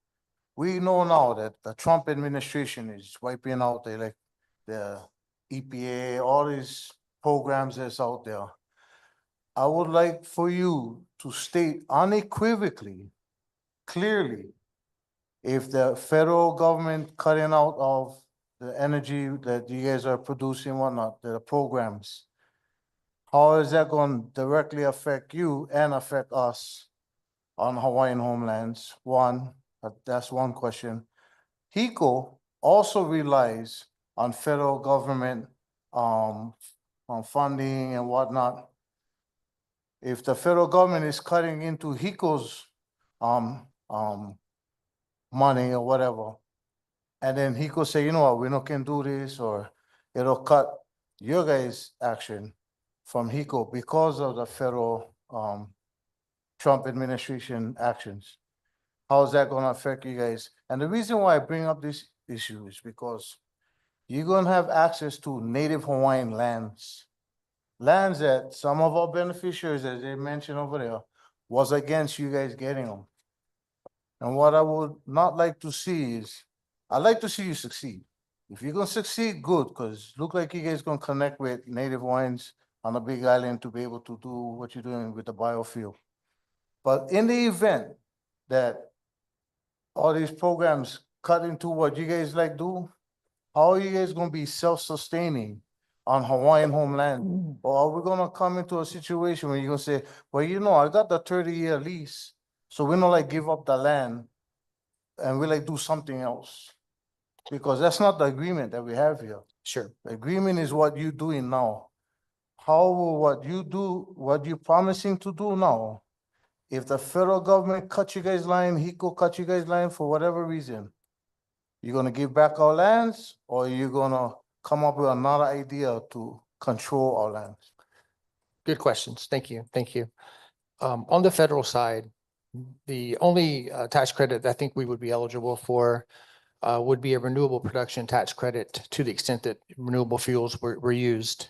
We know now that the Trump administration is wiping out the EPA, all these programs that's out there. I would like for you to state unequivocally, clearly, if the federal government cutting out of the energy that you guys are producing, whatnot, the programs, how is that going to directly affect you and affect us on Hawaiian homelands? That's one question. HECO also relies on federal government on funding and whatnot. If the federal government is cutting into HECO's money or whatever, and then HECO say, you know what, we not can do this, or it'll cut your guys' action from HECO because of the federal Trump administration actions. How is that gonna affect you guys? And the reason why I bring up this issue is because you're gonna have access to Native Hawaiian lands. Lands that some of our beneficiaries, as they mentioned over there, was against you guys getting them. And what I would not like to see is, I'd like to see you succeed. If you're gonna succeed, good, because look like you guys gonna connect with Native Hawaiians on the Big Island to be able to do what you're doing with the biofuel. But in the event that all these programs cut into what you guys like do, how are you guys gonna be self-sustaining on Hawaiian homeland? Or are we gonna come into a situation where you're gonna say, well, you know, I got the 30-year lease, so we're not like give up the land and we like do something else? Because that's not the agreement that we have here. Sure. The agreement is what you're doing now. How will what you do, what you're promising to do now, if the federal government cut you guys line, HECO cut you guys line for whatever reason, you're gonna give back our lands, or you're gonna come up with another idea to control our lands? Good questions. Thank you. Thank you. On the federal side, the only tax credit that I think we would be eligible for would be a renewable production tax credit to the extent that renewable fuels were used.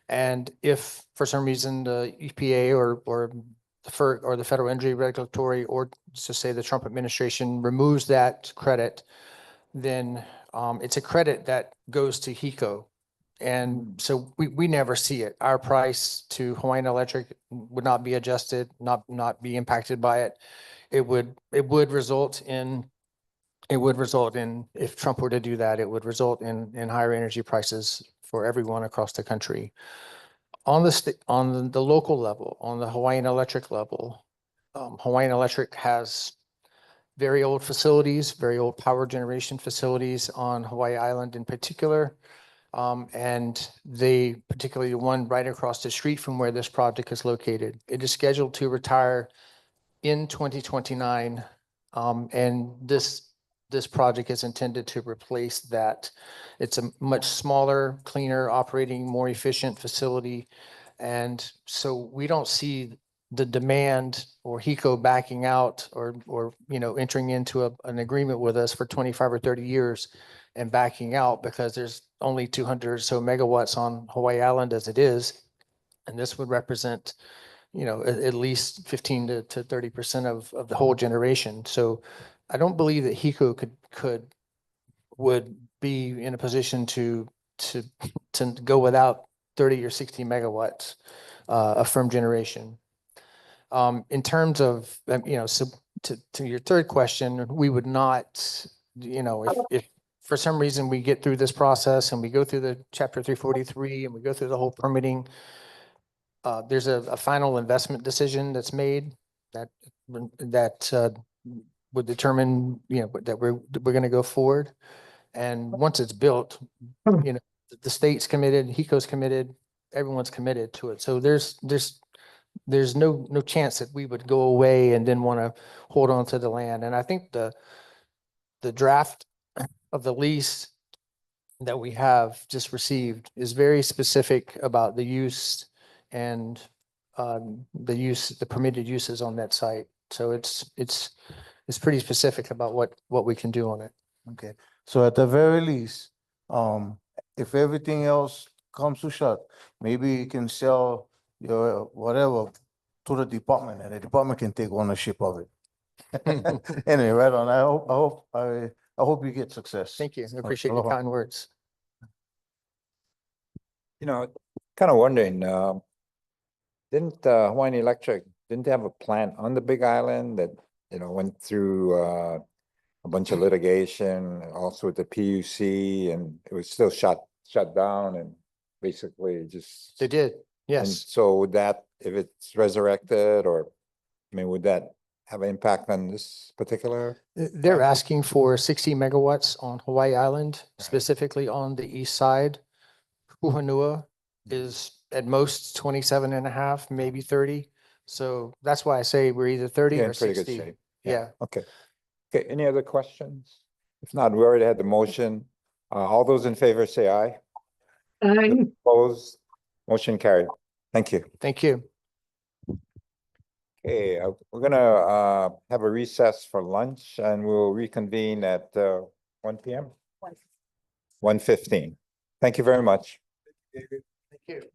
And if for some reason the EPA or the Federal Energy Regulatory, or to say the Trump administration removes that credit, then it's a credit that goes to HECO. And so we never see it. Our price to Hawaiian Electric would not be adjusted, not be impacted by it. It would result in, if Trump were to do that, it would result in higher energy prices for everyone across the country. On the local level, on the Hawaiian Electric level, Hawaiian Electric has very old facilities, very old power generation facilities on Hawaii Island in particular. And particularly the one right across the street from where this project is located, it is scheduled to retire in 2029. And this project is intended to replace that. It's a much smaller, cleaner, operating, more efficient facility. And so we don't see the demand or HECO backing out or entering into an agreement with us for 25 or 30 years and backing out because there's only 200 or so megawatts on Hawaii Island as it is. And this would represent, at least 15 to 30% of the whole generation. So I don't believe that HECO would be in a position to go without 30 or 60 megawatts of firm generation. In terms of, so to your third question, we would not, if for some reason we get through this process and we go through the Chapter 343 and we go through the whole permitting, there's a final investment decision that's made that would determine, that we're going to go forward. And once it's built, the state's committed, HECO's committed, everyone's committed to it. So there's no chance that we would go away and then want to hold on to the land. And I think the draft of the lease that we have just received is very specific about the use and the permitted uses on that site. So it's pretty specific about what we can do on it. Okay, so at the very least, if everything else comes to shut, maybe you can sell your whatever to the department and the department can take ownership of it. Anyway, right on. I hope you get success. Thank you. I appreciate your kind words. Kind of wondering, didn't Hawaiian Electric, didn't they have a plant on the Big Island that, went through a bunch of litigation, also with the PUC, and it was still shut down and basically just. They did, And yes. so would that, if it's resurrected, or, would that have an impact on this particular? They're asking for 60 megawatts on Hawaii Island, specifically on the east side. Puhanua is at most 27 and a half, maybe 30. So that's why I say we're either 30 Yeah, or in pretty good 60. shape. Yeah. Okay. Okay, any other questions? If not, we already had the motion. All those in favor say aye. Aye. Opposed, motion carried. Thank you. Thank you. Okay, we're gonna have a recess for lunch and we'll reconvene at 1 p.m. 1:15. Thank you very much. Thank you.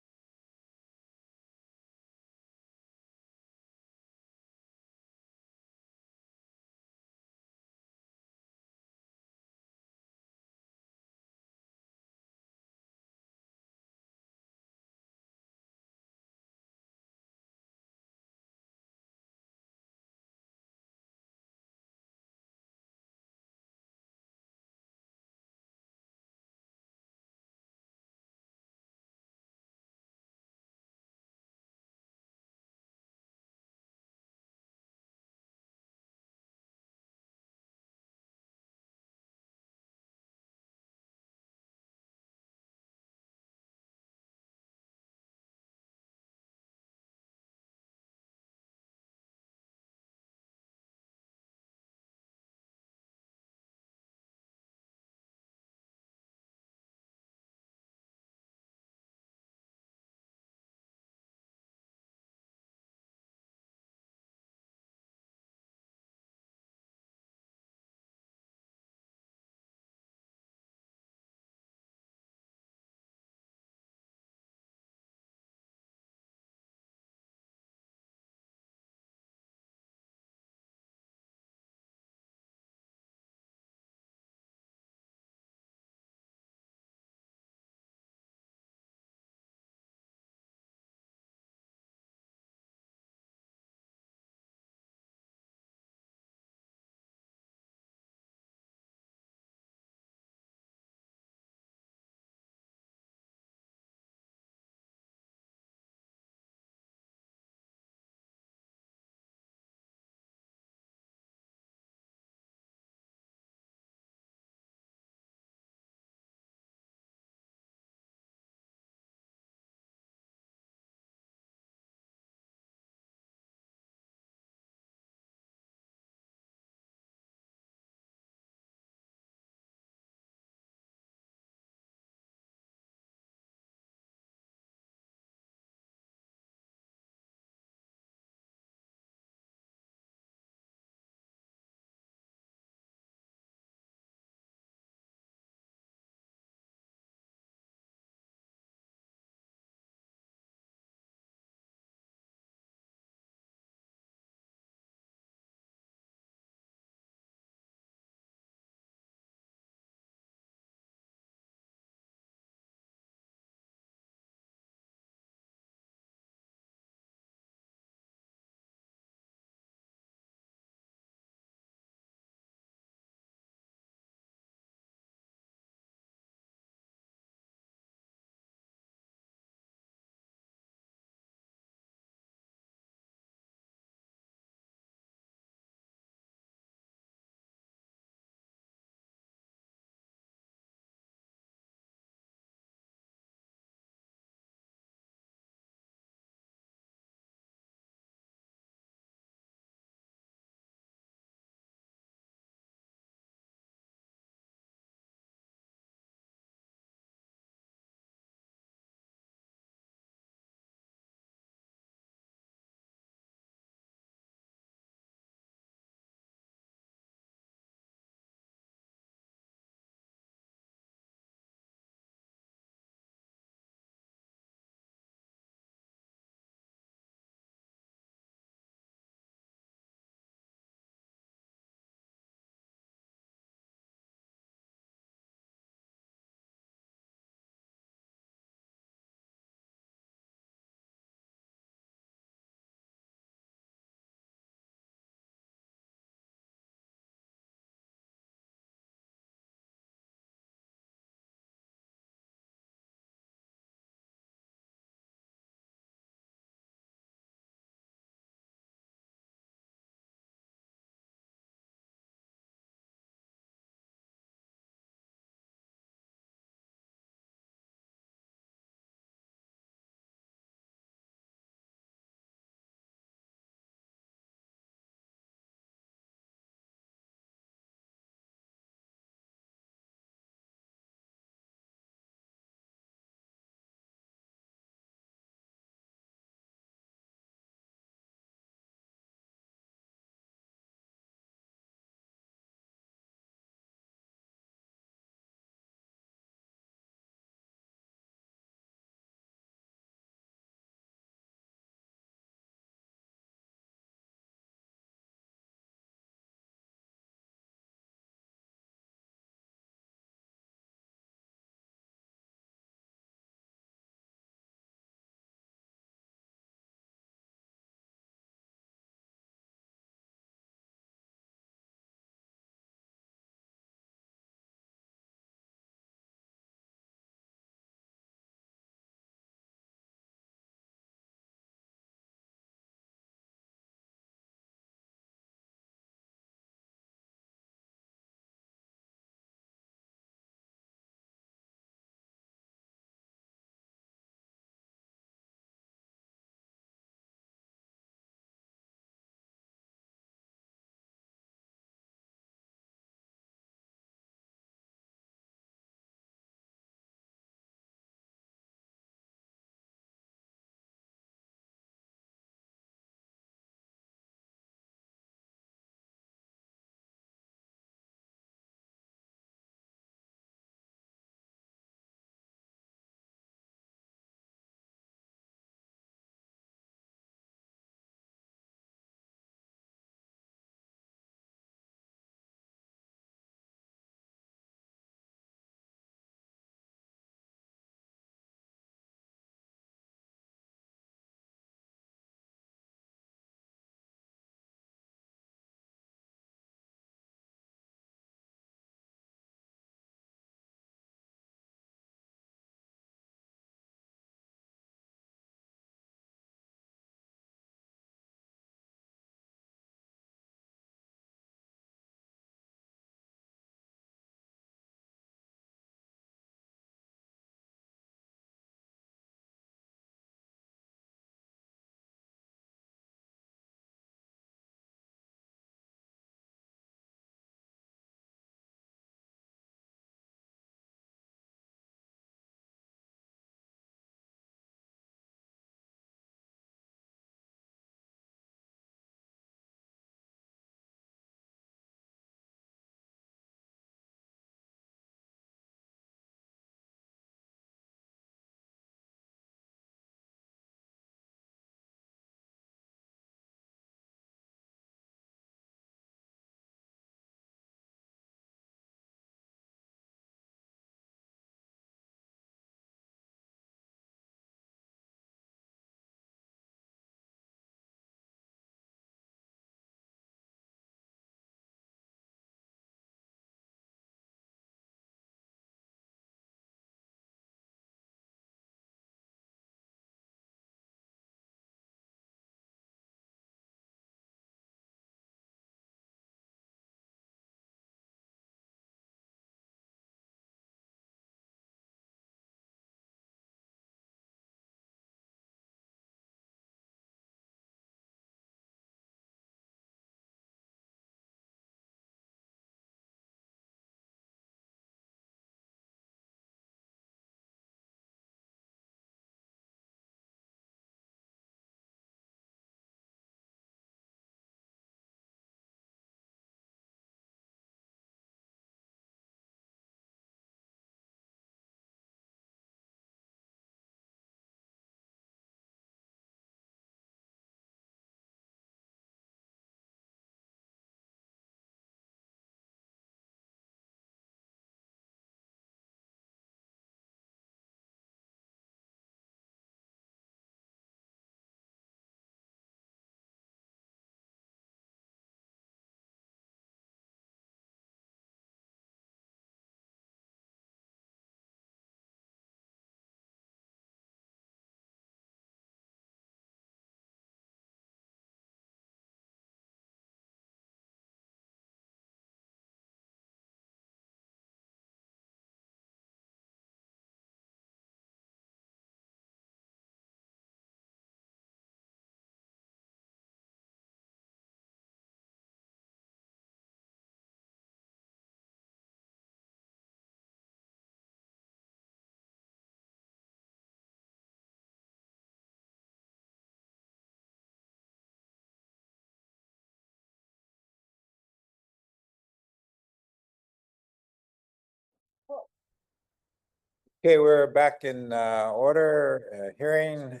Okay, we're back in order, hearing,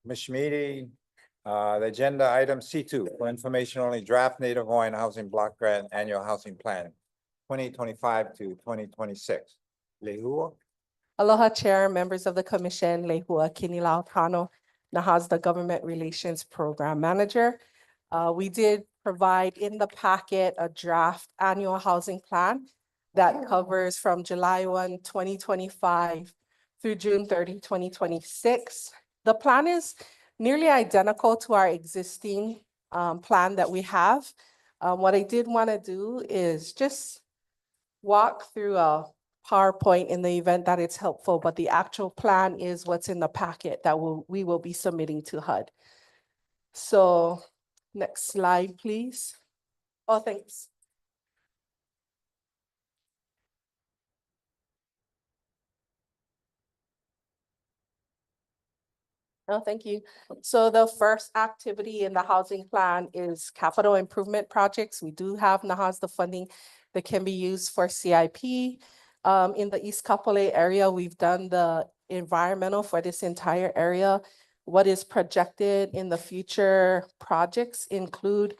Commission meeting. The agenda item C2 for information only draft Native Hawaiian Housing Block Grant Annual Housing Plan 2025 to 2026. Lehua. Aloha Chair, members of the Commission, Lehua Kinilau Kano, Nahasda Government Relations Program Manager. We did provide in the packet a draft annual housing plan that covers from July 1, 2025 through June 30, 2026. The plan is nearly identical to our existing plan that we have. What I did want to do is just walk through a PowerPoint in the event that it's helpful, but the actual plan is what's in the packet that we will be submitting to HUD. So next slide, please. Oh, thanks. Oh, thank you. So the first activity in the housing plan is capital improvement projects. We do have Nahasda funding that can be used for CIP. In the East Kapolei area, we've done the environmental for this entire area. What is projected in the future projects include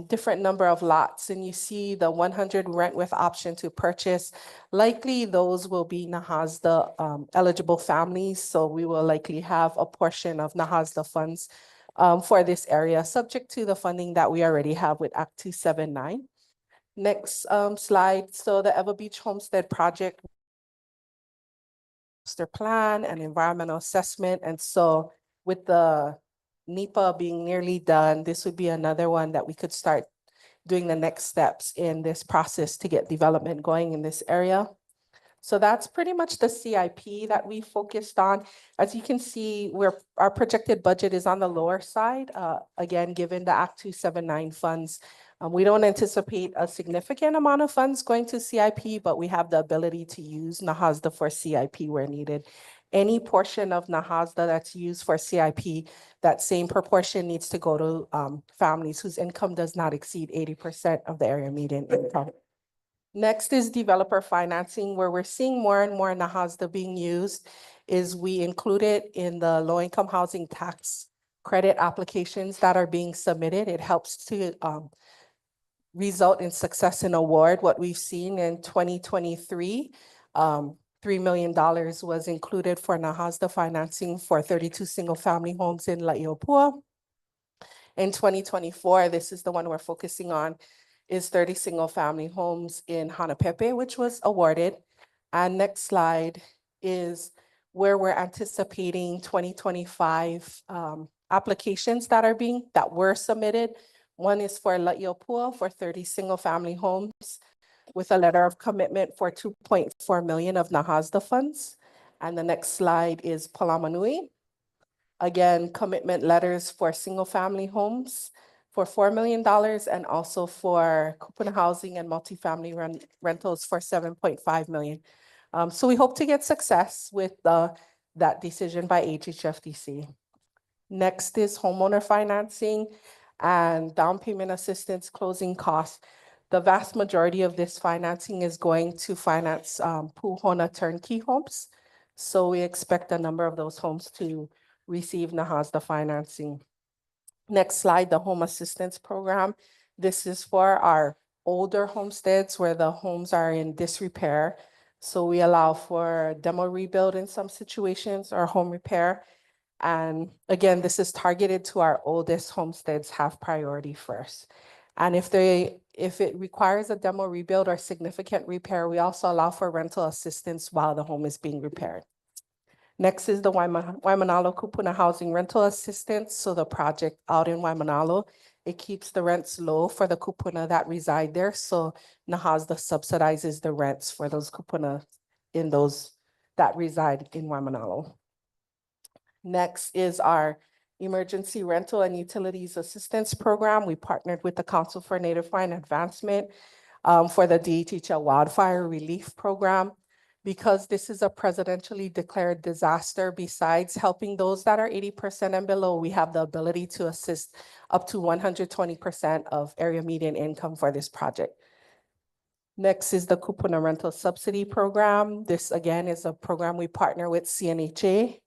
different number of lots, and you see the 100 rent with option to purchase. Likely those will be Nahasda eligible families, so we will likely have a portion of Nahasda funds for this area, subject to the funding that we already have with Act 279. Next slide. So the Ever Beach Homestead project master plan and environmental assessment, and so with the NEPA being nearly done, this would be another one that we could start doing the next steps in this process to get development going in this area. So that's pretty much the CIP that we focused on. As you can see, our projected budget is on the lower side. Again, given the Act 279 funds, we don't anticipate a significant amount of funds going to CIP, but we have the ability to use Nahasda for CIP where needed. Any portion of Nahasda that's used for CIP, that same proportion needs to go to families whose income does not exceed 80% of the area median income. Next is developer financing, where we're seeing more and more Nahasda being used, is we include it in the low-income housing tax credit applications that are being submitted. It helps to result in success in award. What we've seen in 2023, $3 million was included for Nahasda financing for 32 single-family homes in La'iopua. In 2024, this is the one we're focusing on, is 30 single-family homes in Hanapepe, which was awarded. And next slide is where we're anticipating 2025 applications that were submitted. One is for La'iopua for 30 single-family homes with a letter of commitment for 2.4 million of Nahasda funds. And the next slide is Palamanui. Again, commitment letters for single-family homes for $4 million and also for kupuna housing and multifamily rentals for 7.5 million. So we hope to get success with that decision by HHFDC. Next is homeowner financing and down payment assistance closing costs. The vast majority of this financing is going to finance Puhona turnkey homes. So we expect a number of those homes to receive Nahasda financing. Next slide, the home assistance program. This is for our older homesteads where the homes are in disrepair. So we allow for demo rebuild in some situations or home repair. And again, this is targeted to our oldest homesteads, have priority first. And if it requires a demo rebuild or significant repair, we also allow for rental assistance while the home is being repaired. Next is the Waimanalo Kupuna Housing Rental Assistance. So the project out in Waimanalo, it keeps the rents low for the kupuna that reside there. So Nahasda subsidizes the rents for those kupuna in those that reside in Waimanalo. Next is our Emergency Rental and Utilities Assistance Program. We partnered with the Council for Native Hawaiian Advancement for the DHHL Wildfire Relief Program. Because this is a presidentially declared disaster, besides helping those that are 80% and below, we have the ability to assist up to 120% of area median income for this project. Next is the Kupuna Rental Subsidy Program. This again is a program we partner with CNHA.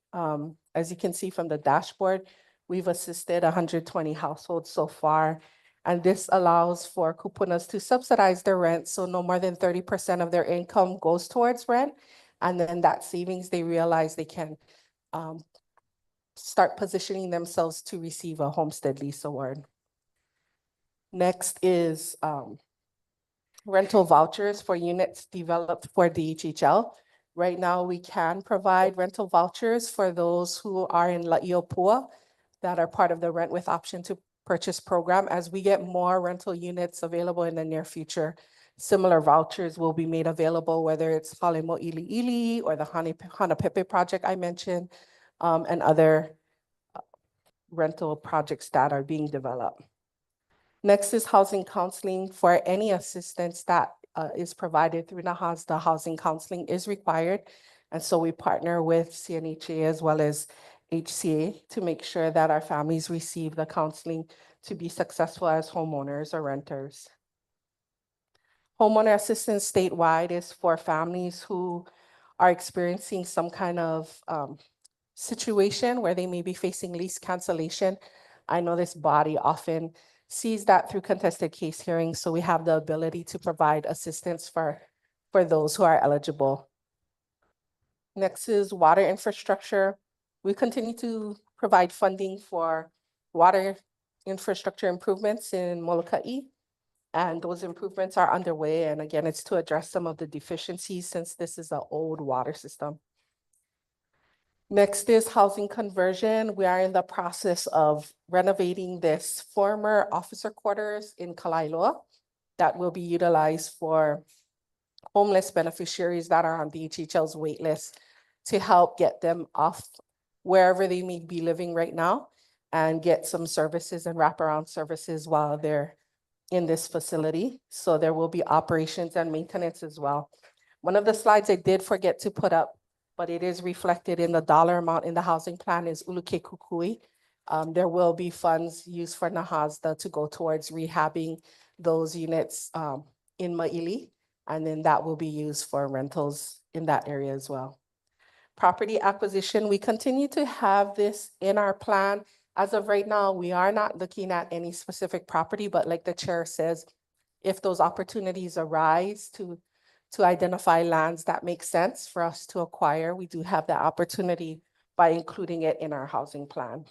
As you can see from the dashboard, we've assisted 120 households so far. And this allows for kupunas to subsidize their rent. So no more than 30% of their income goes towards rent. And then that savings, they realize they can start positioning themselves to receive a homestead lease award. Next is rental vouchers for units developed for DHHL. Right now, we can provide rental vouchers for those who are in La'iopua that are part of the rent with option to purchase program. As we get more rental units available in the near future, similar vouchers will be made available, whether it's Hale Mo'ili'ili or the Hanapepe project I mentioned, and other rental projects that are being developed. Next is housing counseling. For any assistance that is provided through NAHASDA, housing counseling is required. And so we partner with CNHA as well as HCA to make sure that our families receive the counseling to be successful as homeowners or renters. Homeowner assistance statewide is for families who are experiencing some kind of situation where they may be facing lease cancellation. I know this body often sees that through contested case hearings, so we have the ability to provide assistance for those who are eligible. Next is water infrastructure. We continue to provide funding for water infrastructure improvements in Molokai, and those improvements are underway. And again, it's to address some of the deficiencies since this is an old water system. Next is housing conversion. We are in the process of renovating this former officer quarters in Kalaeloa that will be utilized for homeless beneficiaries that are on DHHL's wait list to help get them off wherever they may be living right now and get some services and wraparound services while they're in this facility. So there will be operations and maintenance as well. One of the slides I did forget to put up, but it is reflected in the dollar amount in the housing plan, is Uluke Kukui. There will be funds used for NAHASDA to go towards rehabbing those units in Maili, and then that will be used for rentals in that area as well. Property acquisition, we continue to have this in our plan. As of right now, we are not looking at any specific property, but like the chair says, if those opportunities arise to identify lands that make sense for us to acquire, we do have the opportunity by including it in our housing plan.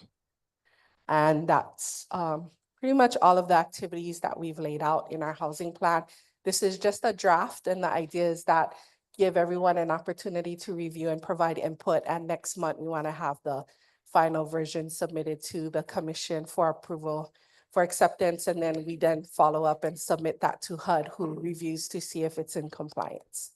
And that's pretty much all of the activities that we've laid out in our housing plan. This is just a draft, and the idea is that give everyone an opportunity to review and provide input. And next month, we want to have the final version submitted to the commission for approval, for acceptance, and then we then follow up and submit that to HUD, who reviews to see if it's in compliance.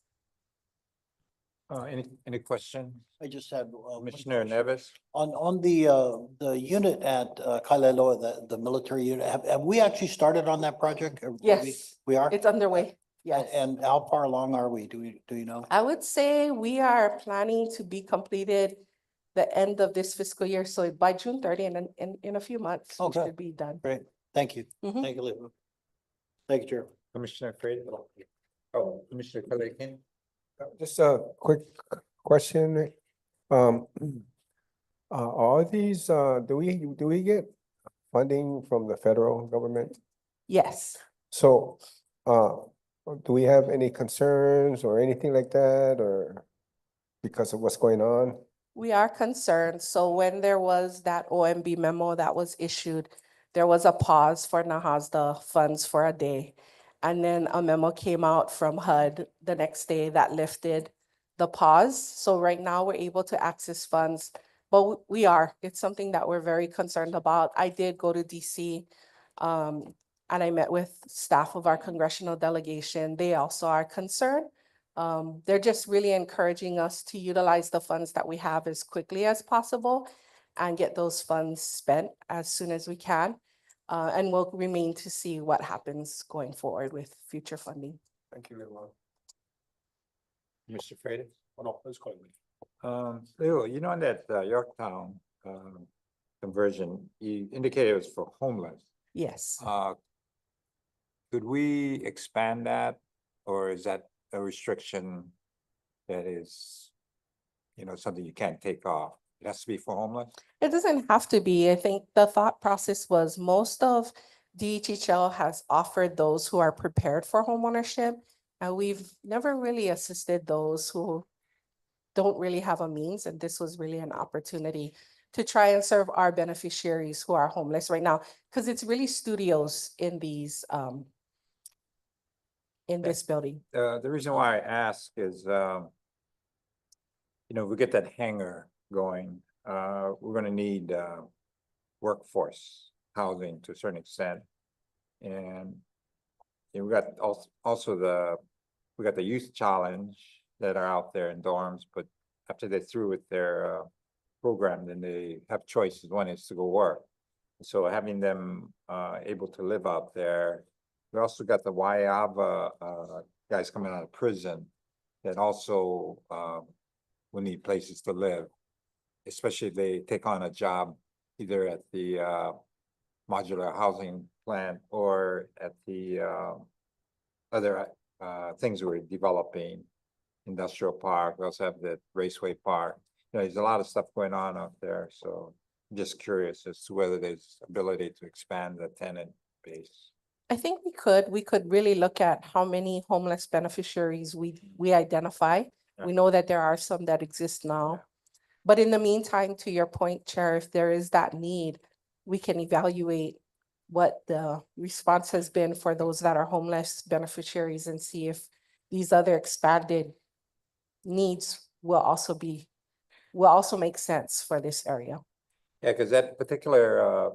Any question? I just have. Commissioner Neves? On the unit at Kaileloa, the military unit, have we actually started on that project? Yes. We are? It's underway, yes. And how far along are we? Do you know? I would say we are planning to be completed the end of this fiscal year. So by June 30, and in a few months, we should be done. Great, thank you. Mhm. Thank you, Leo. Thank you, Chair. Commissioner Freire? Oh, Commissioner Kalekin? Just a quick question. Are these, do we get funding from the federal government? Yes. So, do we have any concerns or anything like that, or because of what's going on? We are concerned. So when there was that OMB memo that was issued, there was a pause for NAHASDA funds for a day. And then a memo came out from HUD the next day that lifted the pause. So right now we're able to access funds, but it's something that we're very concerned about. I did go to DC and I met with staff of our congressional delegation. They also are concerned. They're just really encouraging us to utilize the funds that we have as quickly as possible and get those funds spent as soon as we can. And we'll remain to see what happens going forward with future funding. Thank you very much. Mr. Freire? Oh, no, let's call me. Leo, you know, on that Yorktown conversion, you indicated it was for homeless. Yes. Could we expand that or is that a restriction that is, something you can't take off? It has to be for homeless? It doesn't have to be. I think the thought process was most of DHHL has offered those who are prepared for homeownership. And we've never really assisted those who don't really have a means. And this was really an opportunity to try and serve our beneficiaries who are homeless right now. Because it's really studios in these, in this building. The reason why I ask is, we get that hangar going, we're gonna need, workforce housing to a certain extent. And we got also we got the youth challenge that are out there in dorms, but after they're through with their, program, then they have choices. One is to go work. So having them, able to live out there. We also got the Waiava, guys coming out of prison that also, will need places to live, especially if they take on a job either at the modular housing plant or at the other things we're developing, industrial park. We also have the Raceway Park. There's a lot of stuff going on out there, so I'm just curious as to whether there's ability to expand the tenant base. I think we could really look at how many homeless beneficiaries we identify. We know that there are some that exist now. But in the meantime, to your point, Chair, if there is that need, we can evaluate what the response has been for those that are homeless beneficiaries and see if these other expanded needs will also make sense for this area. Yeah, because that particular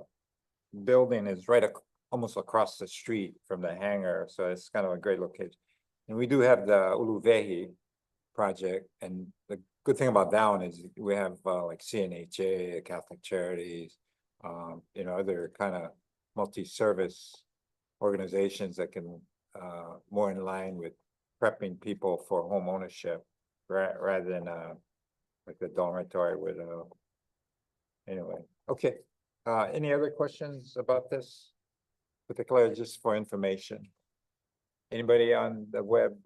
building is right almost across the street from the hangar, so it's kind of a great location. And we do have the Uluvehi project, and the good thing about that one is we have like CNHA, Catholic Charities, other kind of multi-service organizations that can more in line with prepping people for home ownership rather than like the dormitory with anyway. Okay, any other questions about this? Particularly just for information. Anybody on the web?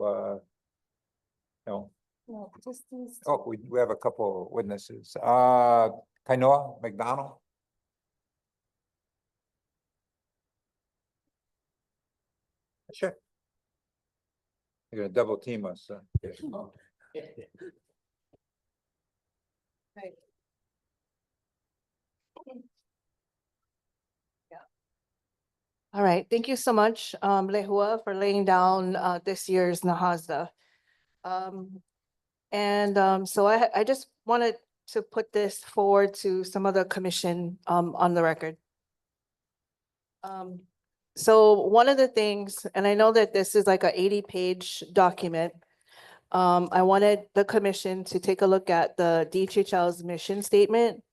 No. No, just these. Oh, we have a couple witnesses. Kainoa McDonald. Sure. You're gonna double team us. All right, thank you so much, Lehua, for laying down this year's NAHASA. So I just wanted to put this forward to some of the commission on the record. So one of the things, and I know that this is like a 80-page document, I wanted the commission to take a look at the DHHL's mission statement.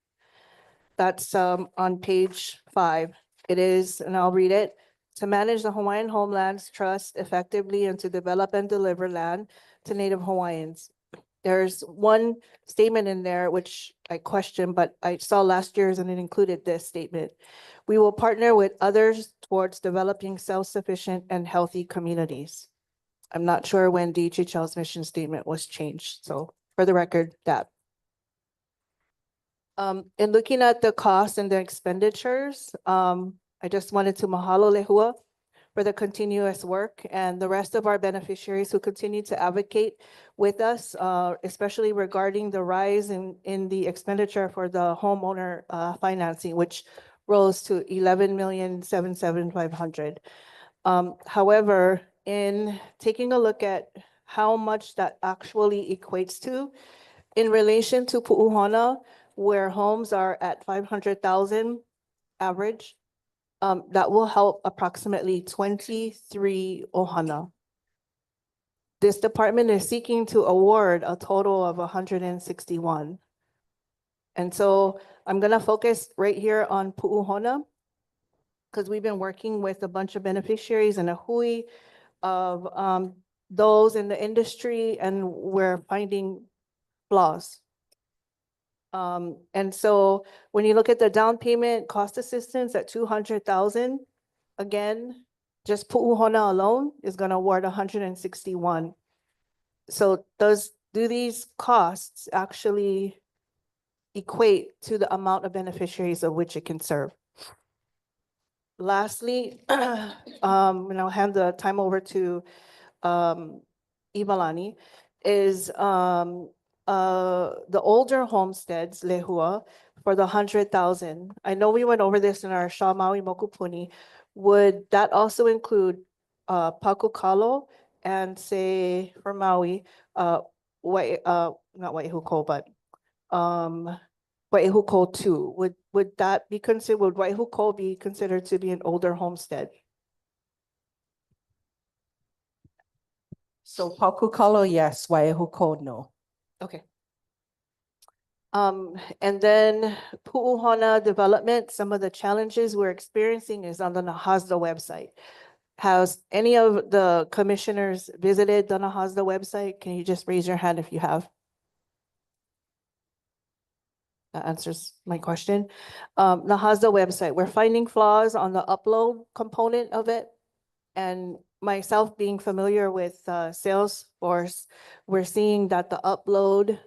That's on page 5. It is, and I'll read it, to manage the Hawaiian homelands trust effectively and to develop and deliver land to Native Hawaiians. There's one statement in there which I questioned, but I saw last year's and it included this statement. We will partner with others towards developing self-sufficient and healthy communities. I'm not sure when DHHL's mission statement was changed. So for the record, that. In looking at the costs and the expenditures, I just wanted to mahalo Lehua for the continuous work and the rest of our beneficiaries who continue to advocate with us, especially regarding the rise in the expenditure for the homeowner financing, which rose to 11,775,500. However, in taking a look at how much that actually equates to, in relation to Pu'uhana, where homes are at 500,000 average, that will help approximately 23 ohana. This department is seeking to award a total of 161. And so I'm gonna focus right here on Pu'uhana because we've been working with a bunch of beneficiaries and a hui of those in the industry, and we're finding flaws. And so when you look at the down payment cost assistance at 200,000, again, just Pu'uhona alone is gonna award 161. So do these costs actually equate to the amount of beneficiaries of which it can serve? Lastly, and I'll hand the time over to Imalani, is the older homesteads, Lehua, for the 100,000. I know we went over this in our Shaw Maui Mokupuni. Would that also include Pakukalo and say for Maui, not Waihuko, but Waihuko 2? Would that be considered, would Waihuko be considered to be an older homestead? So Pakukalo, yes, Waihuko, no. Okay. And then Pu'uhona development, some of the challenges we're experiencing is on the Nahasda website. Has any of the commissioners visited the Nahasda website? Can you just raise your hand if you have? That answers my question. Nahasda website, we're finding flaws on the upload component of it. And myself being familiar with Salesforce, we're seeing that the upload,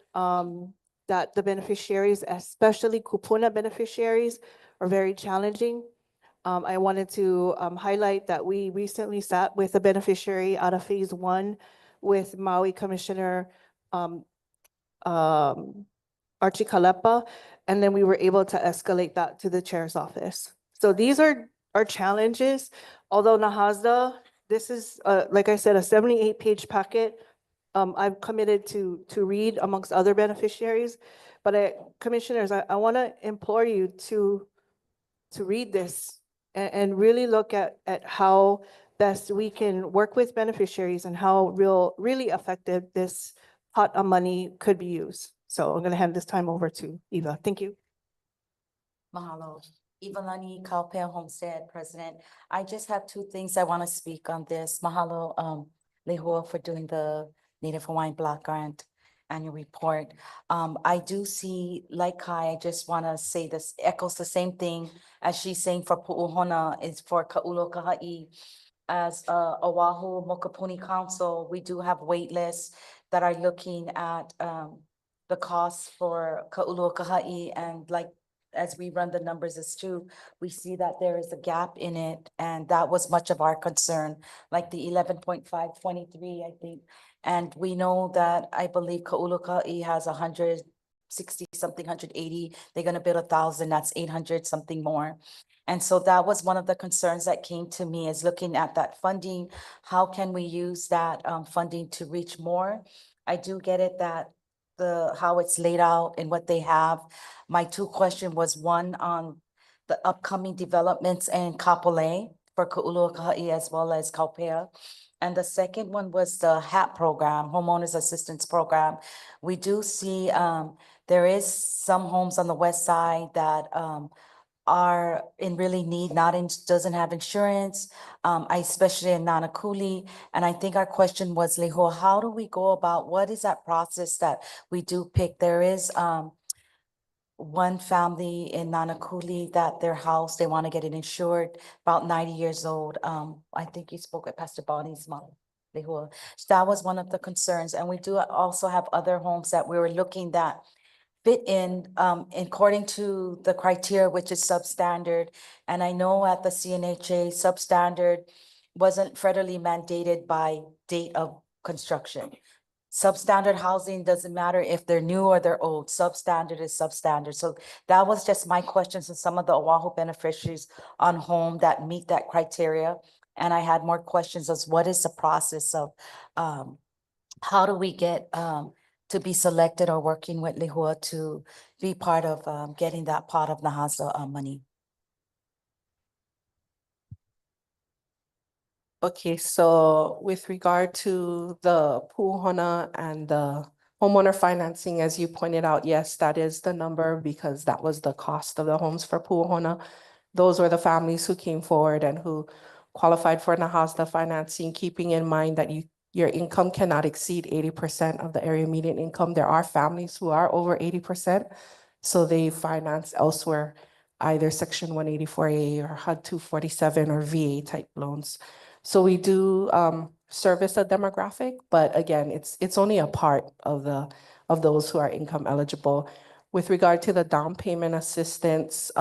that the beneficiaries, especially kupuna beneficiaries, are very challenging. I wanted to highlight that we recently sat with a beneficiary out of phase 1 with Maui Commissioner Archie Kalepa, and then we were able to escalate that to the chair's office. So these are our challenges. Although Nahasda, this is, like I said, a 78-page packet. I've committed to read amongst other beneficiaries, but commissioners, I want to implore you to read this and really look at how best we can work with beneficiaries and how really effective this pot of money could be used. So I'm going to hand this time over to Eva. Thank you. Mahalo. Ivalani Kaupea Homestead President. I just have two things I want to speak on this. Mahalo, Lehua, for doing the Native Hawaiian Block Grant annual report. I do see, like Kai, I just want to say this echoes the same thing as she's saying for Pu'uhona is for Ka'ulo Kaha'i. As Oahu Mokapuni Council, we do have wait lists that are looking at the costs for Ka'ulo Kaha'i, and like as we run the numbers as too, we see that there is a gap in it, and that was much of our concern, like the 11.523, I think. And we know that I believe Ka'ulo Kaha'i has 160 something, 180. They're going to build 1,000. That's 800 something more. And so that was one of the concerns that came to me, is looking at that funding. How can we use that funding to reach more? I do get it that how it's laid out and what they have. My two question was one on the upcoming developments in Kapolei for Ka'ulo Kaha'i as well as Kaupea. And the second one was the HAP program, Homeowners Assistance Program. We do see there is some homes on the west side that are in really need, doesn't have insurance, especially in Nanakuli. And I think our question was, Leho, how do we go about, what is that process that we do pick? There is one family in Nanakuli that their house, they want to get it insured, about 90 years old. I think you spoke with Pastor Bonnie's mom. So that was one of the concerns. And we do also have other homes that we were looking that fit in according to the criteria, which is substandard. And I know at the CNHA, substandard wasn't federally mandated by date of construction. Substandard housing doesn't matter if they're new or they're old. Substandard is substandard. So that was just my questions to some of the Oahu beneficiaries on home that meet that criteria. And I had more questions as what is the process of how do we get to be selected or working with Lehua to be part of getting that pot of Nahasda money. Okay, so with regard to the Pu'uhona and the homeowner financing, as you pointed out, yes, that is the number because that was the cost of the homes for Pu'uhona. Those were the families who came forward and who qualified for Nahasda financing, keeping in mind that your income cannot exceed 80% of the area median income. There are families who are over 80%, so they finance elsewhere, either Section 184A or HUD 247 or VA type loans. So we do service a demographic, but again, it's only a part of those who are income eligible. With regard to the down payment assistance,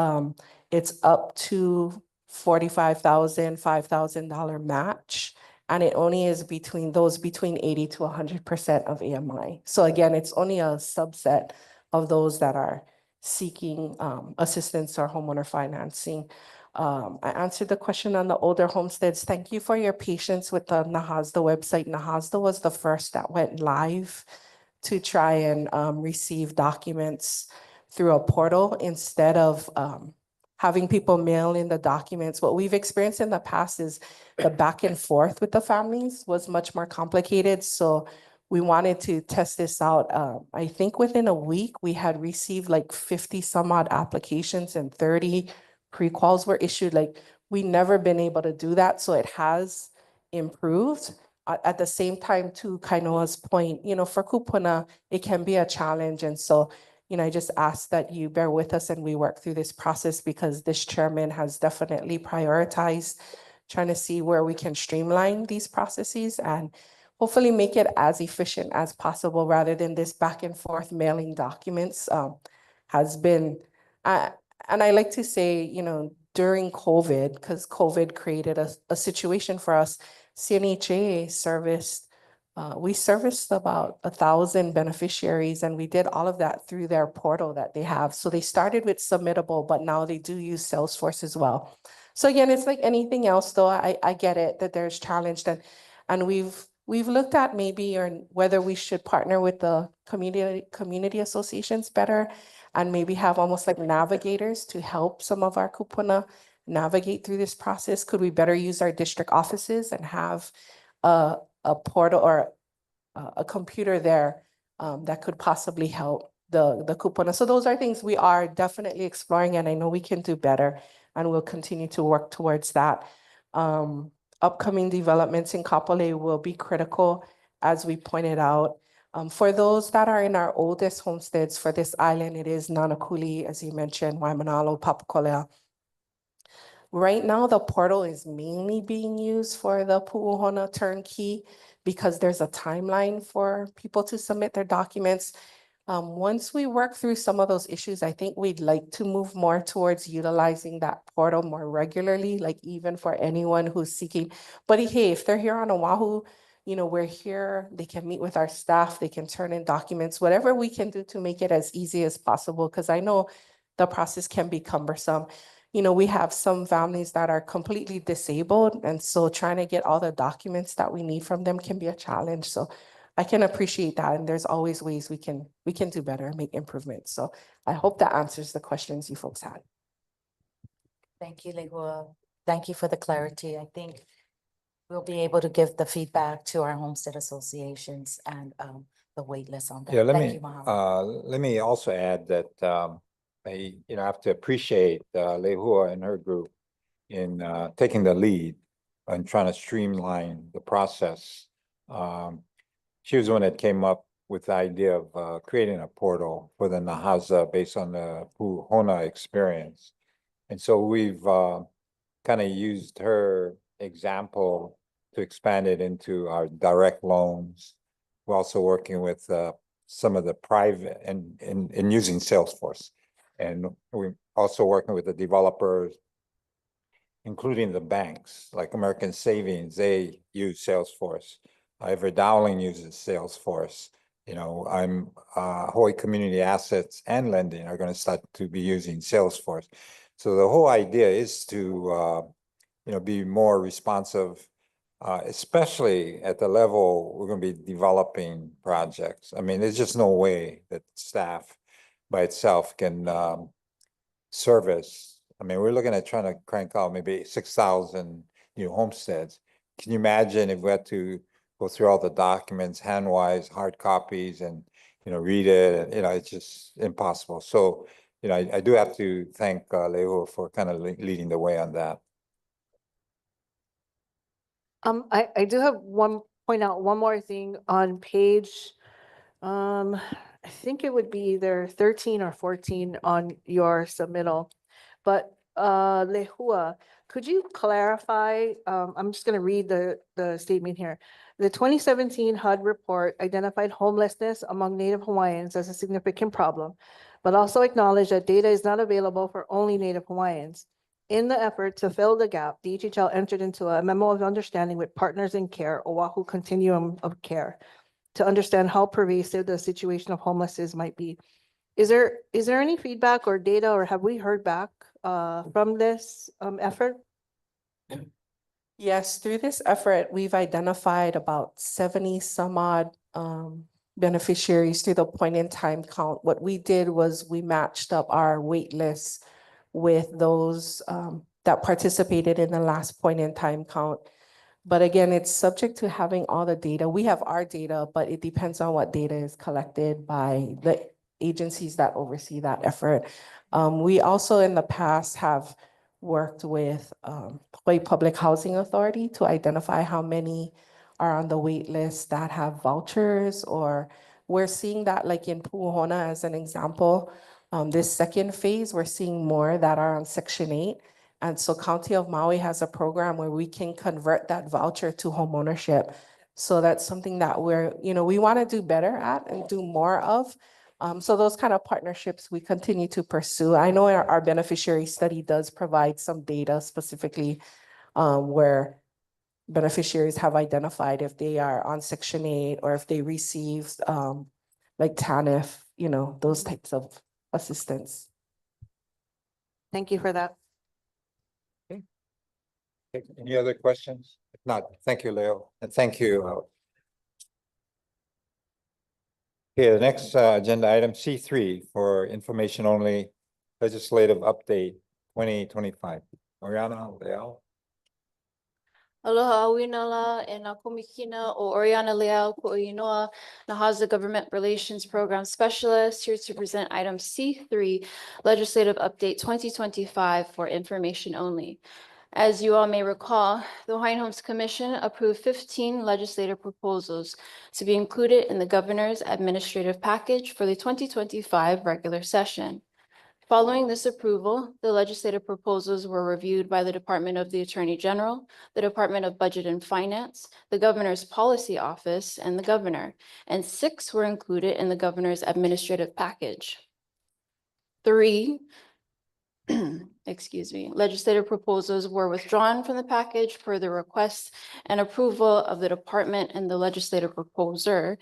it's up to $45,000, $5,000 match. And it only is between 80 to 100% of AMI. So again, it's only a subset of those that are seeking assistance or homeowner financing. I answered the question on the older homesteads. Thank you for your patience with the NAHASDA website. NAHASDA was the first that went live to try and receive documents through a portal instead of having people mail in the documents. What we've experienced in the past is the back and forth with the families was much more complicated. So we wanted to test this out. I think within a week, we had received like 50 some odd applications and 30 pre-quals were issued. Like we never been able to do that. So it has improved. At the same time, to Kainoa's point, for kupuna, it can be a challenge. And so I just ask that you bear with us and we work through this process because this chairman has definitely prioritized trying to see where we can streamline these processes and hopefully make it as efficient as possible rather than this back and forth mailing documents has been, and I like to say, during COVID, because COVID created a situation for us, CNHA we serviced about 1,000 beneficiaries and we did all of that through their portal that they have. So they started with Submittable, but now they do use Salesforce as well. So again, it's like anything else though, I get it that there's challenge and we've looked at maybe or whether we should partner with the community associations better and maybe have almost like navigators to help some of our kupuna navigate through this process. Could we better use our district offices and have a portal or a computer there that could possibly help the kupuna. So those are things we are definitely exploring and I know we can do better and we'll continue to work towards that. Upcoming developments in Kapolei will be critical as we pointed out. For those that are in our oldest homesteads for this island, it is Nanakuli, as you mentioned, Waimanalo, Papakolea. Right now, the portal is mainly being used for the Pu'uhona turnkey because there's a timeline for people to submit their documents. Once we work through some of those issues, I think we'd like to move more towards utilizing that portal more regularly, like even for anyone who's seeking. But hey, if they're here on Oahu, we're here, they can meet with our staff, they can turn in documents, whatever we can do to make it as easy as possible, because I know the process can be cumbersome. We have some families that are completely disabled. And so trying to get all the documents that we need from them can be a challenge. So I can appreciate that. And there's always ways we can do better, make improvements. So I hope that answers the questions you folks had. Thank you, Lehua. Thank you for the clarity. I think we'll be able to give the feedback to our homestead associations and the wait list on that. Yeah, Thank you, Mahalo. let me also add that I have to appreciate Lehua and her group in taking the lead and trying to streamline the process. She was the one that came up with the idea of creating a portal for the Nahasa based on the Pu'uhona experience. And so we've kind of used her example to expand it into our direct loans. We're also working with some of the private and using Salesforce. And we're also working with the developers, including the banks, like American Savings, they use Salesforce. Everett Dowling uses Salesforce. Hawaii Community Assets and Lending are going to start to be using Salesforce. So the whole idea is to, be more responsive, especially at the level we're going to be developing projects. I mean, there's just no way that staff by itself can service. I mean, we're looking at trying to crank out maybe 6,000 new homesteads. Can you imagine if we had to go through all the documents, hand-wise, hard copies, and read it? And, it's just impossible. So, I do have to thank Lehua for kind of leading the way on that. I do have point out one more thing on page, I think it would be either 13 or 14 on your submittal. But Lehua, could you clarify, I'm just gonna read the statement here. The 2017 HUD report identified homelessness among Native Hawaiians as a significant problem, but also acknowledged that data is not available for only Native Hawaiians. In the effort to fill the gap, DHHL entered into a memo of understanding with Partners in Care, Oahu Continuum of Care, to understand how pervasive the situation of homelessness might be. Is there any feedback or data, or have we heard back from this effort? Yes, through this effort, we've identified about 70 some odd beneficiaries through the point in time count. What we did was we matched up our wait lists with those that participated in the last point in time count. But again, it's subject to having all the data. We have our data, but it depends on what data is collected by the agencies that oversee that effort. We also in the past have worked with Hawaii Public Housing Authority to identify how many are on the wait list that have vouchers, or we're seeing that like in Pu'uhona as an example. This second phase, we're seeing more that are on Section 8. And so County of Maui has a program where we can convert that voucher to homeownership. So that's something that we want to do better at and do more of. So those kind of partnerships we continue to pursue. I know our beneficiary study does provide some data specifically where beneficiaries have identified if they are on Section 8 or if they receive like TANF, those types of assistance. Thank you for that. Okay, any other questions? If not, thank you, Leo, and thank you. Okay, the next agenda item C3 for information only, legislative update 2025. Oriana, Leo. Aloha awinala e nā kumikina o Oriana Leal Ku'inoa, Nahaza Government Relations Program Specialist, here to present item C3, Legislative Update 2025 for information only. As you all may recall, the Hawaiian Homes Commission approved 15 legislative proposals to be included in the governor's administrative package for the 2025 regular session. Following this approval, the legislative proposals were reviewed by the Department of the Attorney General, the Department of Budget and Finance, the Governor's Policy Office, and the Governor, and 6 were included in the Governor's administrative package. 3 legislative proposals were withdrawn from the package per the request and approval of the department and the legislative proposer,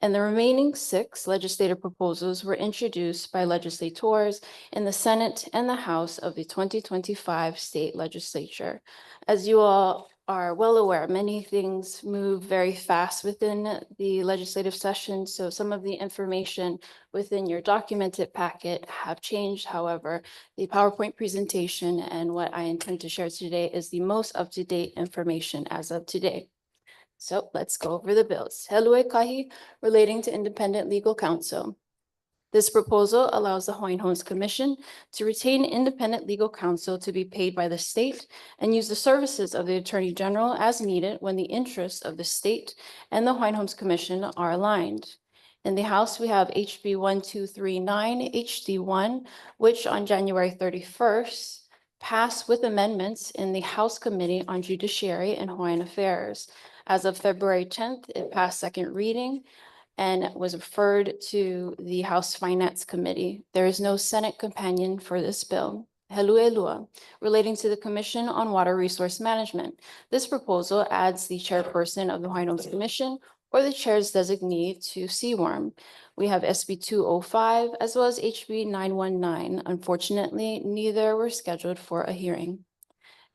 and the remaining 6 legislative proposals were introduced by legislators in the Senate and the House of the 2025 state legislature. As you all are well aware, many things move very fast within the legislative session, so some of the information within your documented packet have changed. However, the PowerPoint presentation and what I intend to share today is the most up-to-date information as of today. So let's go over the bills. Helue Kahi, relating to independent legal counsel. This proposal allows the Hawaiian Homes Commission to retain independent legal counsel to be paid by the state and use the services of the Attorney General as needed when the interests of the state and the Hawaiian Homes Commission are aligned. In the House, we have HB 1239 HD1, which on January 31st passed with amendments in the House Committee on Judiciary and Hawaiian Affairs. As of February 10th, it passed second reading and was referred to the House Finance Committee. There is no Senate companion for this bill. Heluelua, relating to the Commission on Water Resource Management. This proposal adds the chairperson of the Hawaiian Homes Commission or the chair's designee to CWARM. We have SB 205 as well as HB 919. Unfortunately, neither were scheduled for a hearing.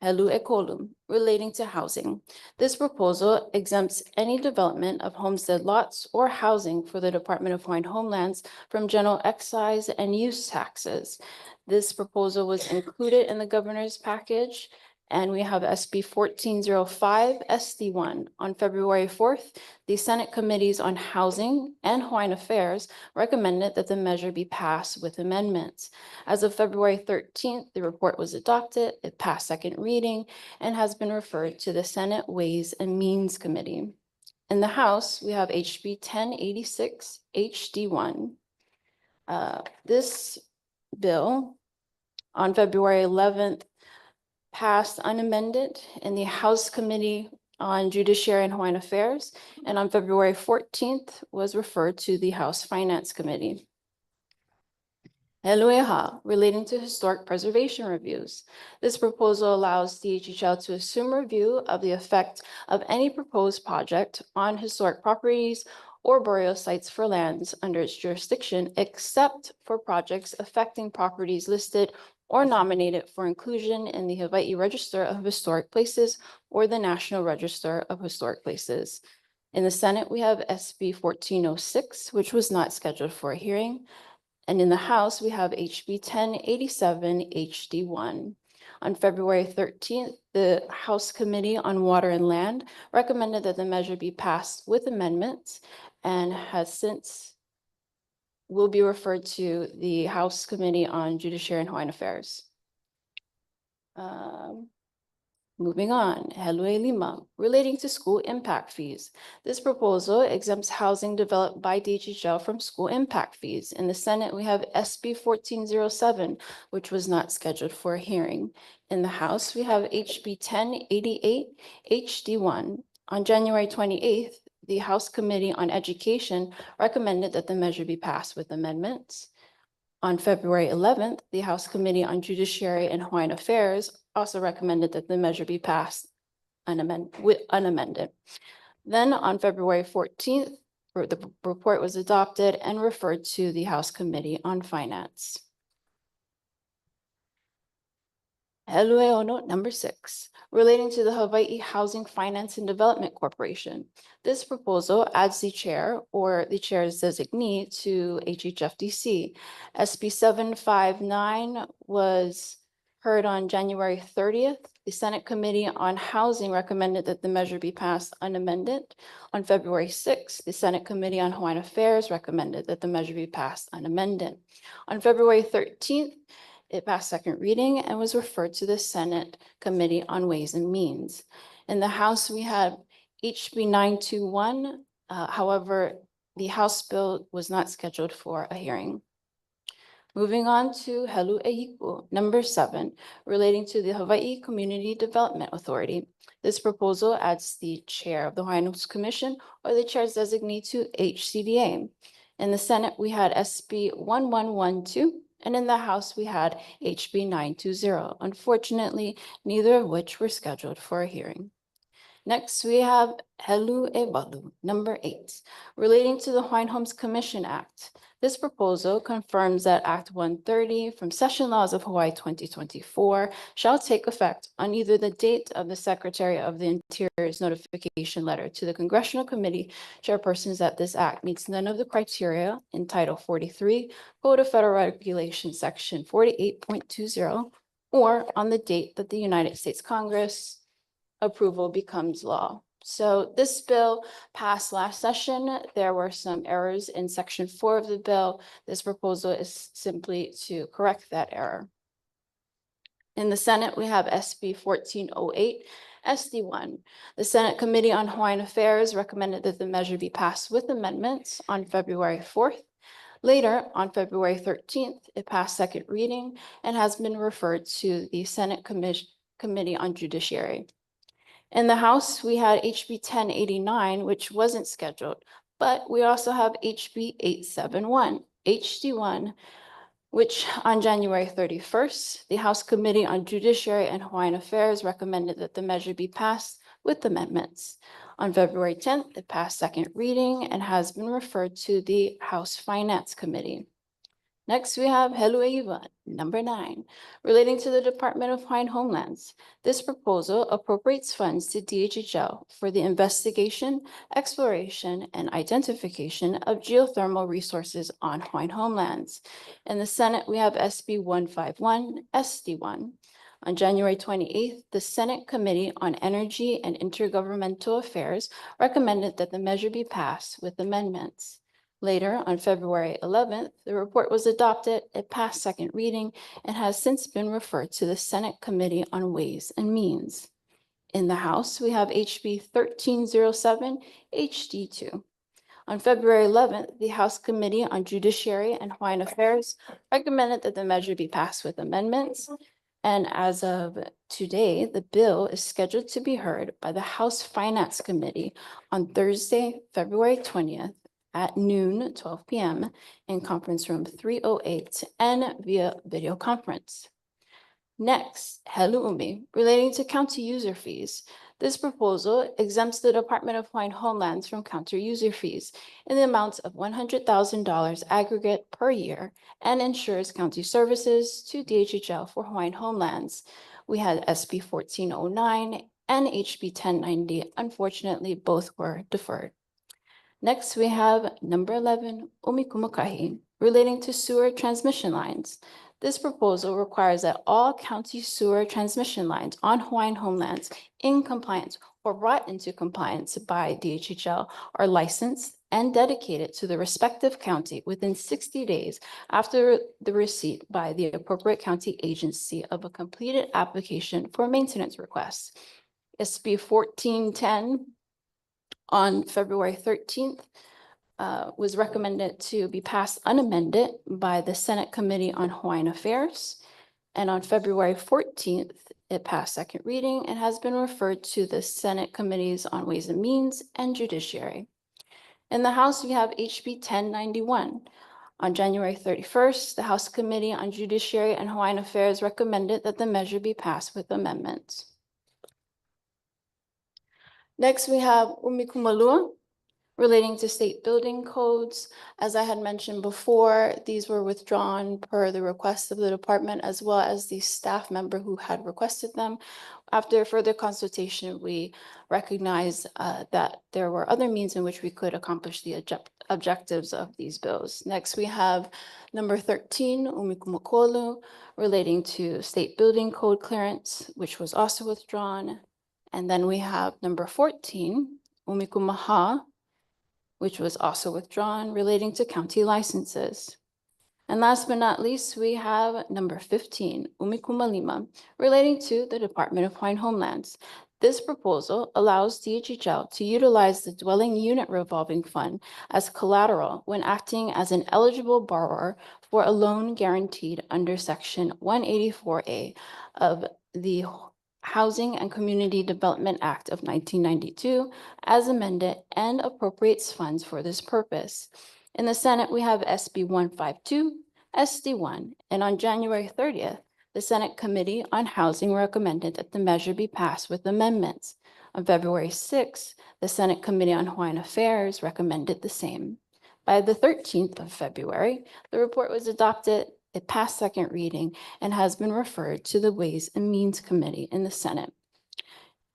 Helu Ekolum, relating to housing. This proposal exempts any development of homestead lots or housing for the Department of Hawaiian Homelands from general excise and use taxes. This proposal was included in the governor's package, and we have SB 1405 SD1. On February 4th, the Senate Committees on Housing and Hawaiian Affairs recommended that the measure be passed with amendments. As of February 13th, the report was adopted, it passed second reading, and has been referred to the Senate Ways and Means Committee. In the House, we have HB 1086 HD1. This bill On February 11th, passed unamended in the House Committee on Judiciary and Hawaiian Affairs, and on February 14th was referred to the House Finance Committee. Helueha, relating to historic preservation reviews. This proposal allows DHHL to assume review of the effect of any proposed project on historic properties or burial sites for lands under its jurisdiction, except for projects affecting properties listed or nominated for inclusion in the Hawaii Register of Historic Places or the National Register of Historic Places. In the Senate, we have SB 1406, which was not scheduled for a hearing. And in the House, we have HB 1087 HD1. On February 13th, the House Committee on Water and Land recommended that the measure be passed with amendments and has since will be referred to the House Committee on Judiciary and Hawaiian Affairs. Moving on, Helue Lima, relating to school impact fees. This proposal exempts housing developed by DHHL from school impact fees. In the Senate, we have SB 1407, which was not scheduled for a hearing. In the House, we have HB 1088 HD1. On January 28th, the House Committee on Education recommended that the measure be passed with amendments. On February 11th, the House Committee on Judiciary and Hawaiian Affairs also recommended that the measure be passed unamended. Then on February 14th, the report was adopted and referred to the House Committee on Finance. Helue Ono number 6, relating to the Hawaii Housing Finance and Development Corporation. This proposal adds the chair or the chair's designee to HHFDC. SB 759 was heard on January 30th. The Senate Committee on Housing recommended that the measure be passed unamended. On February 6th, the Senate Committee on Hawaiian Affairs recommended that the measure be passed unamended. On February 13th, it passed second reading and was referred to the Senate Committee on Ways and Means. In the House, we had HB 921. However, the House bill was not scheduled for a hearing. Moving on to Helu Ehiku, number 7, relating to the Hawaii Community Development Authority. This proposal adds the chair of the Hawaiian Commission or the chair's designee to HCDA. In the Senate, we had SB 1112, and in the House, we had HB 920. Unfortunately, neither of which were scheduled for a hearing. Next, we have Helu Ewalu, number 8, relating to the Hawaiian Homes Commission Act. This proposal confirms that Act 130 from Session Laws of Hawaii 2024 shall take effect on either the date of the Secretary of the Interior's notification letter to the Congressional Committee chairpersons that this act meets none of the criteria in Title 43, Code of Federal Regulations, Section 48.20, or on the date that the United States Congress approval becomes law. So this bill passed last session. There were some errors in Section 4 of the bill. This proposal is simply to correct that error. In the Senate, we have SB 1408 SD1. The Senate Committee on Hawaiian Affairs recommended that the measure be passed with amendments on February 4th. Later, on February 13th, it passed second reading and has been referred to the Senate Committee on Judiciary. In the House, we had HB 1089, which wasn't scheduled, but we also have HB 871, HD1, which on January 31st, the House Committee on Judiciary and Hawaiian Affairs recommended that the measure be passed with amendments. On February 10th, it passed second reading and has been referred to the House Finance Committee. Next, we have Helueiwa, number 9, relating to the Department of Hawaiian Homelands. This proposal appropriates funds to DHHL for the investigation, exploration, and identification of geothermal resources on Hawaiian homelands. In the Senate, we have SB 151, SD1. On January 28th, the Senate Committee on Energy and Intergovernmental Affairs recommended that the measure be passed with amendments. Later, on February 11th, the report was adopted, it passed second reading, and has since been referred to the Senate Committee on Ways and Means. In the House, we have HB 1307 HD2. On February 11th, the House Committee on Judiciary and Hawaiian Affairs recommended that the measure be passed with amendments. And as of today, the bill is scheduled to be heard by the House Finance Committee on Thursday, February 20th at noon, 12 p.m. in conference room 308 and via video conference. Next, Helu'umi, relating to county user fees. This proposal exempts the Department of Hawaiian Homelands from county user fees in the amount of $100,000 aggregate per year and ensures county services to DHHL for Hawaiian Homelands. We had SB 1409 and HB 1090. Unfortunately, both were deferred. Next, we have number 11, Umikumakahi, relating to sewer transmission lines. This proposal requires that all county sewer transmission lines on Hawaiian Homelands in compliance or brought into compliance by DHHL are licensed and dedicated to the respective county within 60 days after the receipt by the appropriate county agency of a completed application for maintenance request. SB 1410 on February 13th was recommended to be passed unamended by the Senate Committee on Hawaiian Affairs. And on February 14th, it passed second reading and has been referred to the Senate Committees on Ways and Means and Judiciary. In the House, we have HB 1091. On January 31st, the House Committee on Judiciary and Hawaiian Affairs recommended that the measure be passed with amendments. Next, we have Umikumalua, relating to state building codes. As I had mentioned before, these were withdrawn per the request of the department as well as the staff member who had requested them. After further consultation, we recognized that there were other means in which we could accomplish the objectives of these bills. Next, we have number 13, Umikumakolu, relating to state building code clearance, which was also withdrawn. And then we have number 14, Umikumaha, which was also withdrawn, relating to county licenses. And last but not least, we have number 15, Umikumalima, relating to the Department of Hawaiian Homelands. This proposal allows DHHL to utilize the dwelling unit revolving fund as collateral when acting as an eligible borrower for a loan guaranteed under Section 184A of the Housing and Community Development Act of 1992 as amended and appropriates funds for this purpose. In the Senate, we have SB 152, SD1, and on January 30th, the Senate Committee on Housing recommended that the measure be passed with amendments. On February 6th, the Senate Committee on Hawaiian Affairs recommended the same. By the 13th of February, the report was adopted. It passed second reading and has been referred to the Ways and Means Committee in the Senate.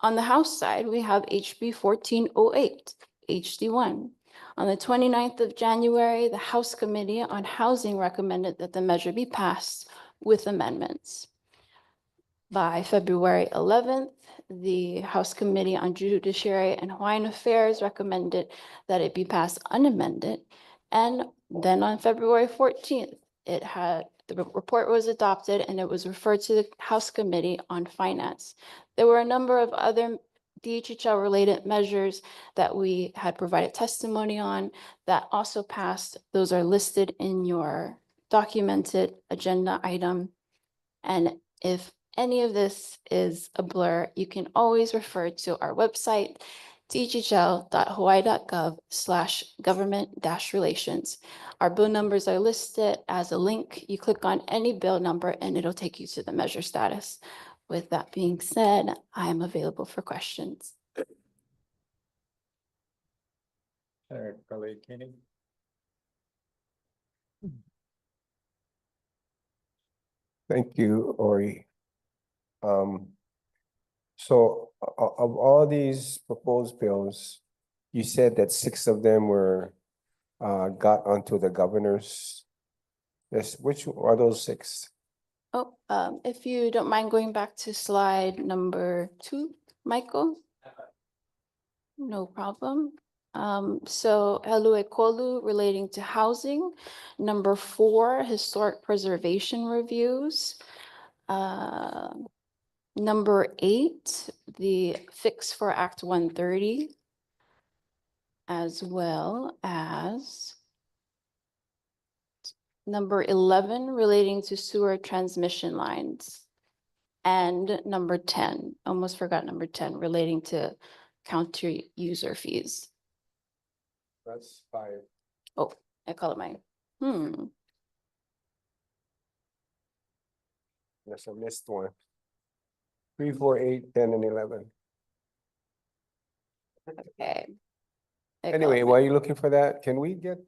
On the House side, we have HB 1408, HD1. On the 29th of January, the House Committee on Housing recommended that the measure be passed with amendments. By February 11th, the House Committee on Judiciary and Hawaiian Affairs recommended that it be passed unamended. And then on February 14th, the report was adopted and it was referred to the House Committee on Finance. There were a number of other DHHL related measures that we had provided testimony on that also passed. Those are listed in your documented agenda item. And if any of this is a blur, you can always refer to our website, dhhl.hawaii.gov/government-relations. Our bill numbers are listed as a link. You click on any bill number and it'll take you to the measure status. With that being said, I am available for questions. Senator Khalid-Keeney. Thank you, Ori. So of all these proposed bills, you said that 6 of them were got onto the governor's. Yes, which are those 6? Oh, if you don't mind going back to slide number 2, Michael. No problem. So Helu'ekolu relating to housing. Number 4, historic preservation reviews. Number 8, the fix for Act 130. as well as number 11 relating to sewer transmission lines. And number 10, almost forgot number 10, relating to county user fees. That's 5. Oh, I call it mine. Yes, I missed one. 3, 4, 8, 10, and 11. Okay. I call Anyway, it while mine. you're looking for that, can we get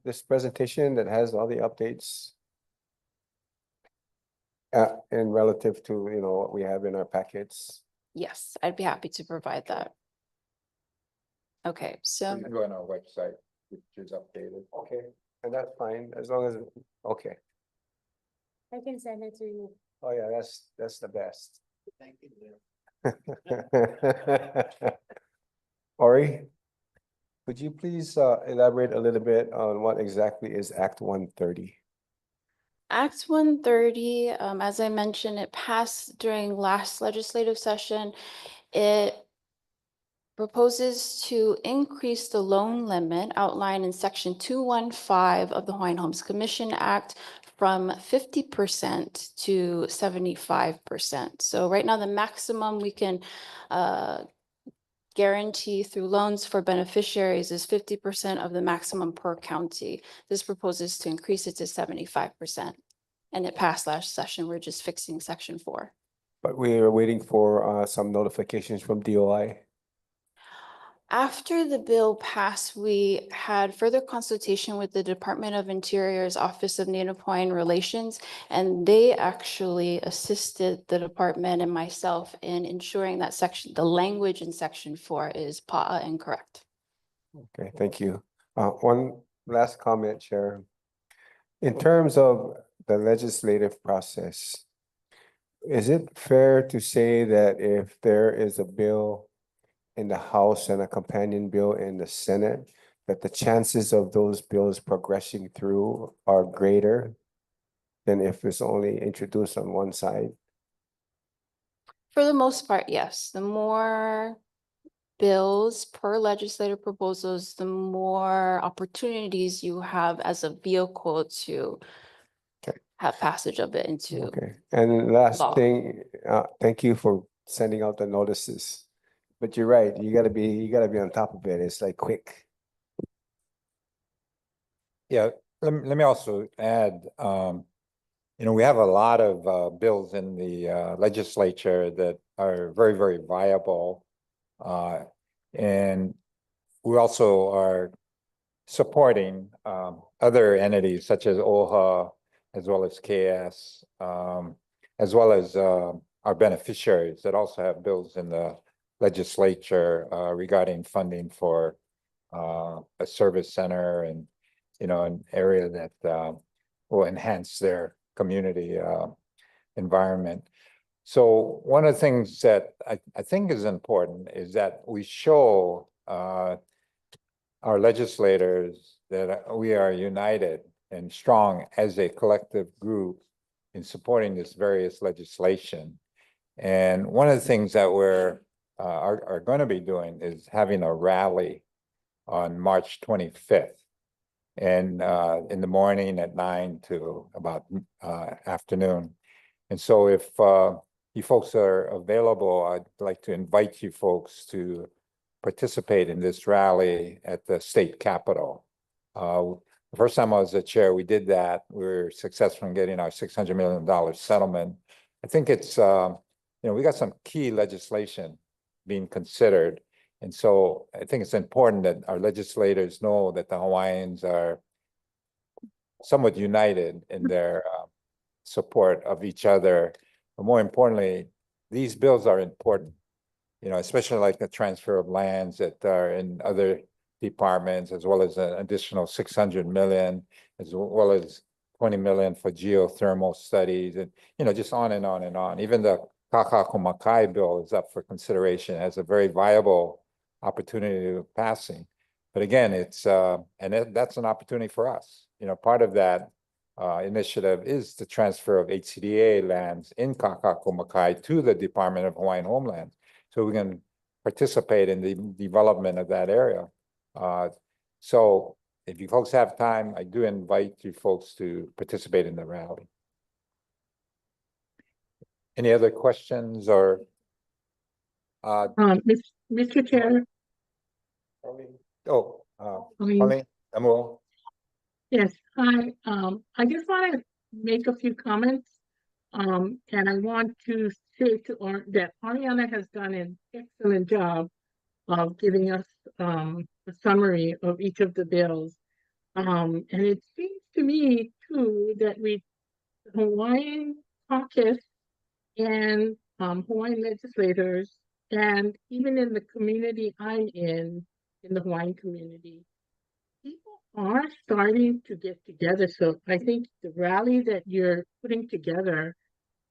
this presentation that has all the updates? And relative to, you know, what we have in our packets? Yes, I'd be happy to provide that. Okay, so You can go on our website, which is updated. Okay, and that's fine, as long as, okay. I can send it to you. Oh, yeah, that's the best. Thank you. Ori, could you please elaborate a little bit on what exactly is Act 130? Act 130, as I mentioned, it passed during last legislative session. It proposes to increase the loan limit outlined in Section 215 of the Hawaiian Homes Commission Act from 50% to 75%. So right now, the maximum we can guarantee through loans for beneficiaries is 50% of the maximum per county. This proposes to increase it to 75%. And it passed last session. We're just fixing Section 4. But we are waiting for some notifications from DOI. After the bill passed, we had further consultation with the Department of Interior's Office of Native Hawaiian Relations, and they actually assisted the department and myself in ensuring that the language in Section 4 is PA'a and correct. Okay, thank you. One last comment, Chair. In terms of the legislative process, is it fair to say that if there is a bill in the House and a companion bill in the Senate, that the chances of those bills progressing through are greater than if it's only introduced on one side? For the most part, yes. The more bills per legislative proposals, the more opportunities you have as a vehicle to have passage of it into. Okay, and last law. thing, thank you for sending out the notices. But you're right, you gotta be on top of it. It's like quick. Yeah, let me also add, you know, we have a lot of bills in the legislature that are very, very viable. And we also are supporting other entities such as OHA, as well as KS, as well as our beneficiaries that also have bills in the legislature regarding funding for a service center and, you know, an area that will enhance their community environment. So one of the things that I think is important is that we show our legislators that we are united and strong as a collective group in supporting this various legislation. And one of the things that we're are going to be doing is having a rally on March 25th, and in the morning at 9 to about afternoon. And so if you folks are available, I'd like to invite you folks to participate in this rally at the state capitol. The first time I was the chair, we did that. We were successful in getting our $600 million settlement. I think it's, you know, we got some key legislation being considered. And so I think it's important that our legislators know that the Hawaiians are somewhat united in their support of each other. But more importantly, these bills are important, you know, especially like the transfer of lands that are in other departments, as well as an additional 600 million, as well as 20 million for geothermal studies, and, you know, just on and on and on. Even the Kakakumakai bill is up for consideration as a very viable opportunity of passing. But again, it's that's an opportunity for us. You know, part of that initiative is the transfer of HCDA lands in Kakakumakai to the Department of Hawaiian Homeland, so we can participate in the development of that area. So if you folks have time, I do invite you folks to participate in the rally. Any other questions or? Mr. Chair, Pauline, Amul. yes, I just want to make a few comments. And I want to say that Ariana has done an excellent job of giving us a summary of each of the bills. And it seems to me too that Hawaiian caucus and Hawaiian legislators, and even in the community I'm in the Hawaiian community, people are starting to get together. So I think the rally that you're putting together,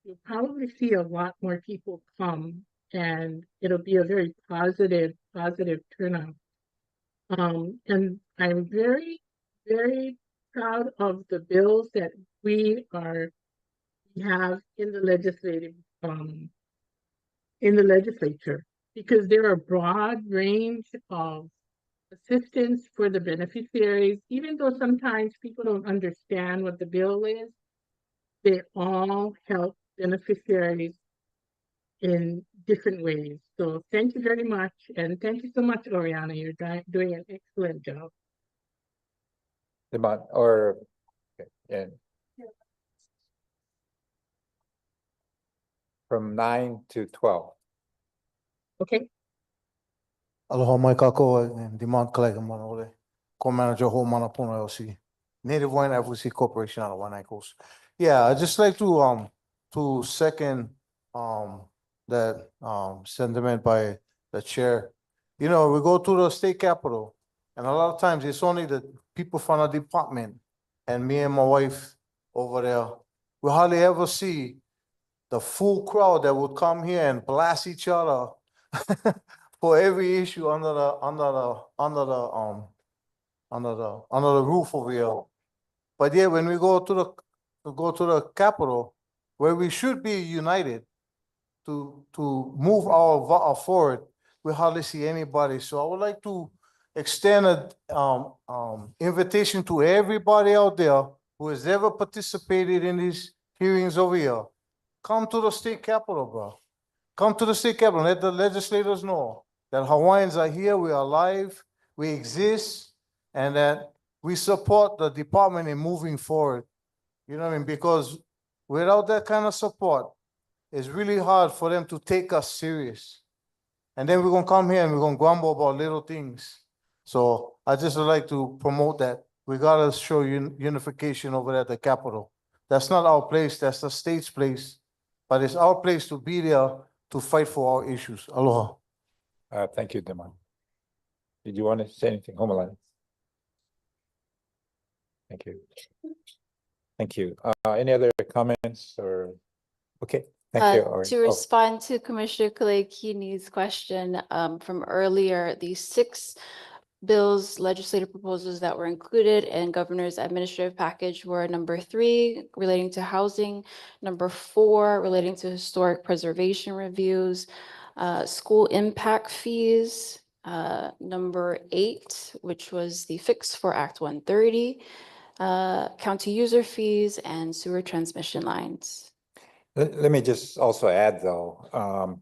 you'll probably see a lot more people come, and it'll be a very positive turnout. And I'm very, very proud of the bills that we have in the legislature, because there are a broad range of assistance for the beneficiaries. Even though sometimes people don't understand what the bill is, they all help beneficiaries in different ways. So thank you very much. And thank you so much, Oriana. You're doing an excellent job. And from 9 to 12. Okay. Aloha mai kako and demand kalai mana ole. Co-manager ho mana pono LC. Native Wine Advocacy Corporation out of Wanaikos. Yeah, I'd just like to second that sentiment by the chair. You know, we go to the state capitol, and a lot of times it's only the people from the department and me and my wife over there. We hardly ever see the full crowd that would come here and blast each other for every issue under the roof over here. But yeah, when we go to the Capitol, where we should be united to move our forward, we hardly see anybody. So I would like to extend a invitation to everybody out there who has ever participated in these hearings over here. Come to the state capitol, bro. Come to the state capitol. Let the legislators know that Hawaiians are here, we are alive, we exist, and that we support the department in moving forward. You know what I mean? Because without that kind of support, it's really hard for them to take us serious. And then we're gonna come here and we're gonna grumble about little things. So I just would like to promote that. We gotta show unification over there at the Capitol. That's not our place, that's the state's place. But it's our place to be there to fight for our issues. Aloha. Thank you, Demon. Did you want to say anything, Homeland? Thank you. Thank you. Any other comments or? Okay, thank you. To respond to Commissioner Kaleikini's question from earlier, the 6 bills, legislative proposals that were included in Governor's administrative package were number 3 relating to housing, number 4 relating to historic preservation reviews, school impact fees, number 8, which was the fix for Act 130, county user fees, and sewer transmission lines. Let me just also add though,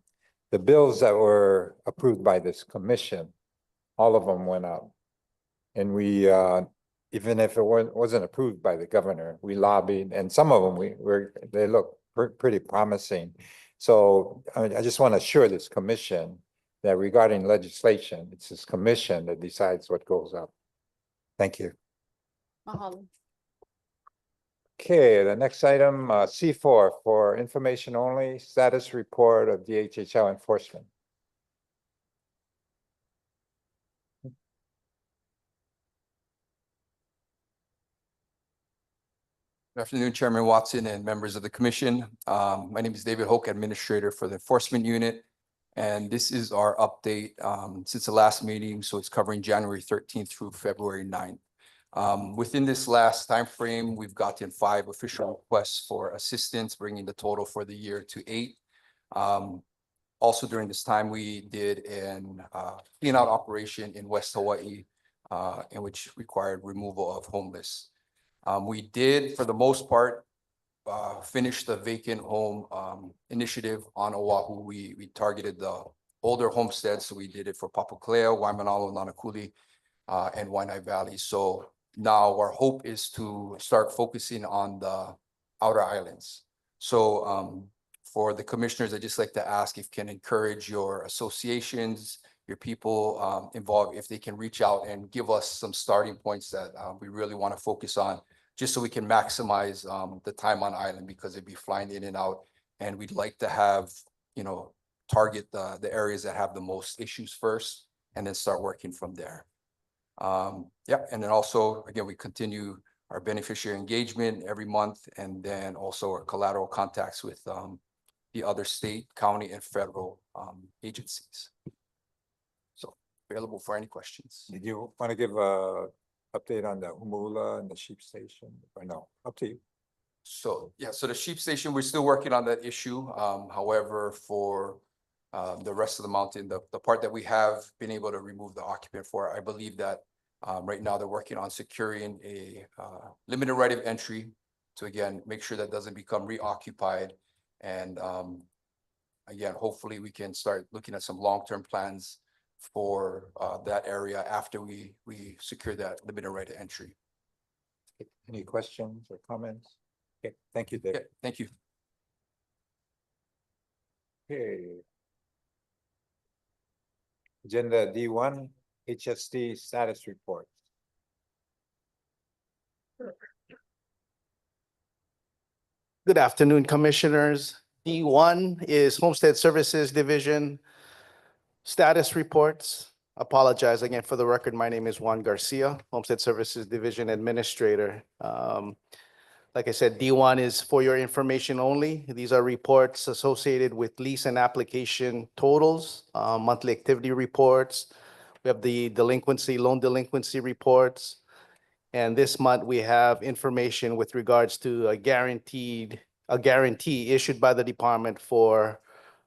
the bills that were approved by this commission, all of them went up. And we, even if it wasn't approved by the governor, we lobbied, and some of them they look pretty promising. So I just want to assure this commission that regarding legislation, it's this commission that decides what goes up. Thank you. Mahalo. Okay, the next item, C4 for information only, status report of DHHL enforcement. Good afternoon, Chairman Watson and members of the commission. My name is David Hoke, Administrator for the Enforcement Unit. And this is our update since the last meeting. So it's covering January 13th through February 9th. Within this last time frame, we've gotten 5 official requests for assistance, bringing the total for the year to 8. Also during this time, we did an clean out operation in West Hawaii and which required removal of homeless. We did, for the most part, finish the vacant home initiative on Oahu. We targeted the older homesteads, so we did it for Papaklea, Waimanalo, Nanakuli, and Waianae Valley. So now our hope is to start focusing on the outer islands. So for the commissioners, I'd just like to ask if you can encourage your associations, your people involved, if they can reach out and give us some starting points that we really want to focus on, just so we can maximize the time on island, because it'd be flying in and out. And we'd like to have, you know, target the areas that have the most issues first, and then start working from there. Yeah, and then also, again, we continue our beneficiary engagement every month, and then also our collateral contacts with the other state, county, and federal agencies. So available for any questions. Did you want to give a update on the Humula and the sheep station, or no? Up to you. So, yeah, so the sheep station, we're still working on that issue. However, for the rest of the mountain, the part that we have been able to remove the occupant for, I believe that right now they're working on securing a limited right of entry to, again, make sure that doesn't become reoccupied. And again, hopefully we can start looking at some long-term plans for that area after we secure that limited right of entry. Any questions or comments? Okay, thank you, Dave. Yeah, thank you. Okay. Agenda D1, HSD status report. Good afternoon, Commissioners. D1 is Homestead Services Division status reports. Apologize again for the record. My name is Juan Garcia, Homestead Services Division Administrator. Like I said, D1 is for your information only. These are reports associated with lease and application totals, monthly activity reports. We have the loan delinquency reports. And this month we have information with regards to a guarantee issued by the department for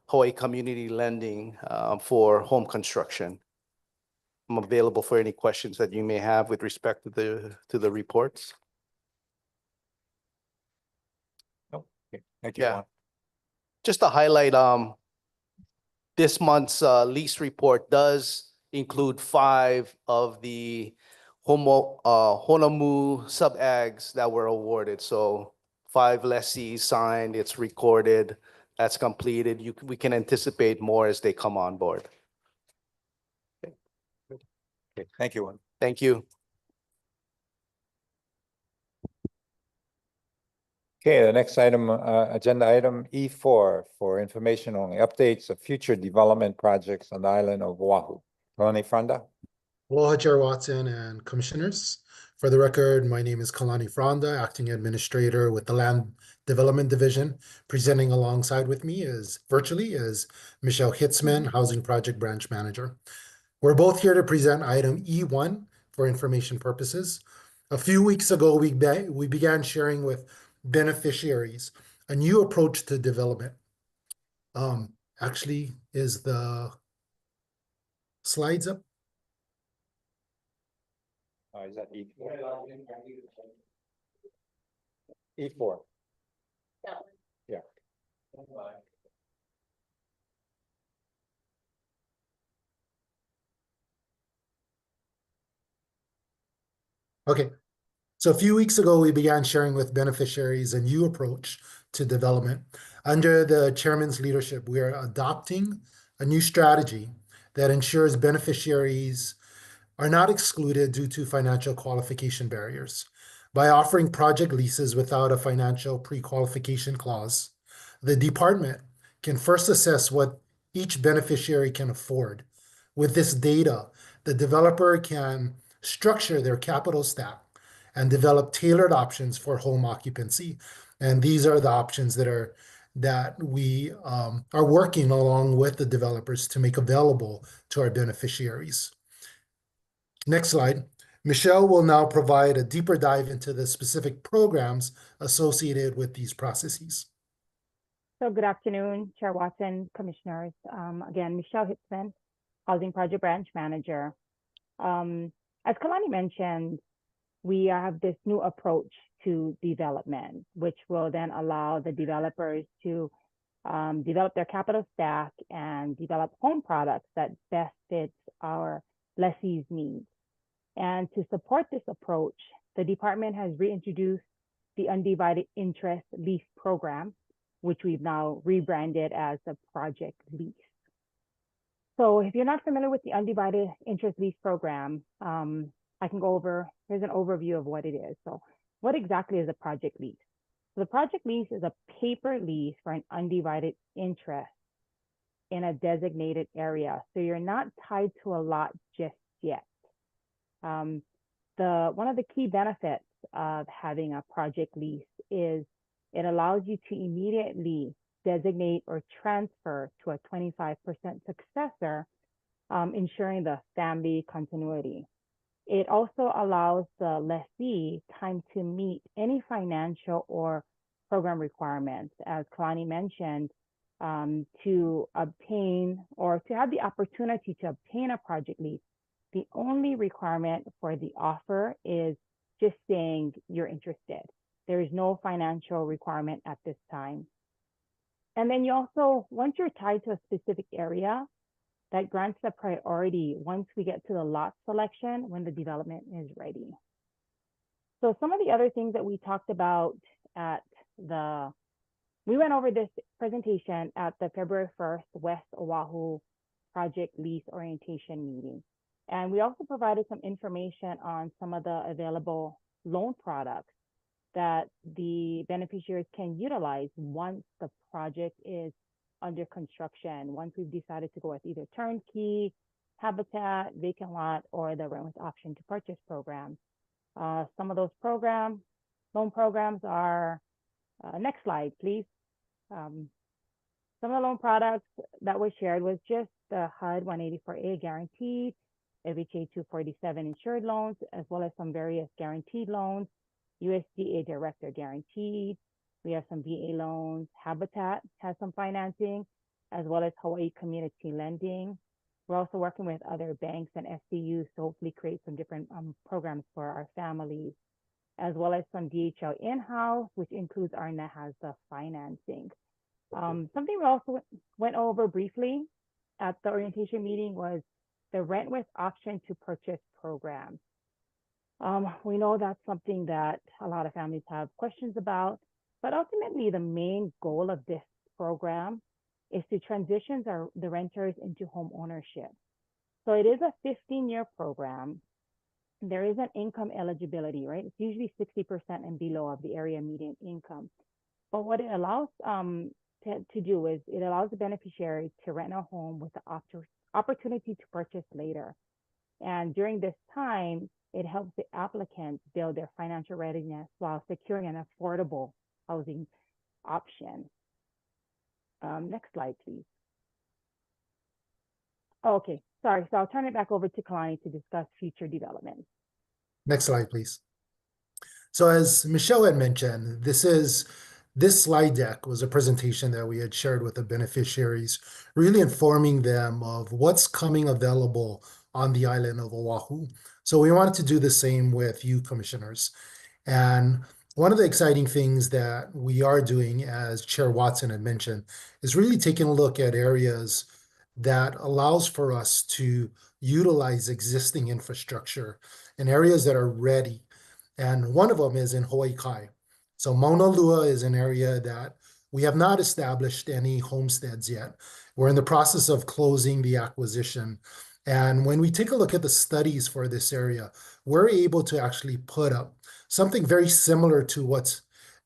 Hawaii Community Lending for home construction. I'm available for any questions that you may have with respect to the reports. Okay, thank you, Yeah. Juan. Just to highlight, this month's lease report does include 5 of the Honomu sub-ags that were awarded. So 5 lessees signed, it's recorded, that's completed. We can anticipate more as they come on board. Okay, thank you, Juan. Thank you. Okay, the next item, agenda item E4 for information only, updates of future development projects on the island of Oahu. Kalani Franda. Aloha, Chair Watson and Commissioners. For the record, my name is Kalani Franda, Acting Administrator with the Land Development Division. Presenting alongside with me virtually is Michelle Hitzman, Housing Project Branch Manager. We're both here to present item E1 for information purposes. A few weeks ago, we began sharing with beneficiaries a new approach to development. Actually, is the slides up? Is that E4? E4. Yeah. Okay. So a few weeks ago, we began sharing with beneficiaries a new approach to development. Under the chairman's leadership, we are adopting a new strategy that ensures beneficiaries are not excluded due to financial qualification barriers. By offering project leases without a financial pre-qualification clause, the department can first assess what each beneficiary can afford. With this data, the developer can structure their capital stack and develop tailored options for home occupancy. And these are the options that we are working along with the developers to make available to our beneficiaries. Next slide. Michelle will now provide a deeper dive into the specific programs associated with these processes. So good afternoon, Chair Watson, Commissioners. Again, Michelle Hitzman, Housing Project Branch Manager. As Kalani mentioned, we have this new approach to development, which will then allow the developers to develop their capital stack and develop home products that best fits our lessees' needs. And to support this approach, the department has reintroduced the undivided interest lease program, which we've now rebranded as the project lease. So if you're not familiar with the undivided interest lease program, I can go over, here's an overview of what it is. So what exactly is a project lease? So the project lease is a paper lease for an undivided interest in a designated area. So you're not tied to a lot just yet. One of the key benefits of having a project lease is it allows you to immediately designate or transfer to a 25% successor, ensuring the family continuity. It also allows the lessee time to meet any financial or program requirements, as Kalani mentioned, to obtain or to have the opportunity to obtain a project lease. The only requirement for the offer is just saying you're interested. There is no financial requirement at this time. And then you also, once you're tied to a specific area, that grants the priority once we get to the lot selection when the development is ready. So some of the other things that we talked about we went over this presentation at the February 1st West Oahu Project Lease Orientation meeting. And we also provided some information on some of the available loan products that the beneficiaries can utilize once the project is under construction, once we've decided to go with either turnkey, habitat, vacant lot, or the rent with option to purchase program. Some of those loan programs are, next slide, please. Some of the loan products that were shared was just the HUD 184A guaranteed, FHA 247 insured loans, as well as some various guaranteed loans, USDA director guaranteed. We have some VA loans. Habitat has some financing, as well as Hawaii community lending. We're also working with other banks and SCUs to hopefully create some different programs for our families, as well as some DHL in-house, which includes our NAHASA financing. Something we also went over briefly at the orientation meeting was the rent with option to purchase program. We know that's something that a lot of families have questions about, but ultimately the main goal of this program is to transition the renters into home ownership. So it is a 15-year program. There is an income eligibility, right? It's usually 60% and below of the area median income. But what it allows to do is it allows the beneficiary to rent a home with the opportunity to purchase later. And during this time, it helps the applicant build their financial readiness while securing an affordable housing option. Next slide, please. Okay, sorry. So I'll turn it back over to Kalani to discuss future development. Next slide, please. So as Michelle had mentioned, this slide deck was a presentation that we had shared with the beneficiaries, really informing them of what's coming available on the island of Oahu. So we wanted to do the same with you commissioners. And one of the exciting things that we are doing, as Chair Watson had mentioned, is really taking a look at areas that allows for us to utilize existing infrastructure in areas that are ready. And one of them is in Hawaii Kai. So Mauna Lua is an area that we have not established any homesteads yet. We're in the process of closing the acquisition. And when we take a look at the studies for this area, we're able to actually put up something very similar to what's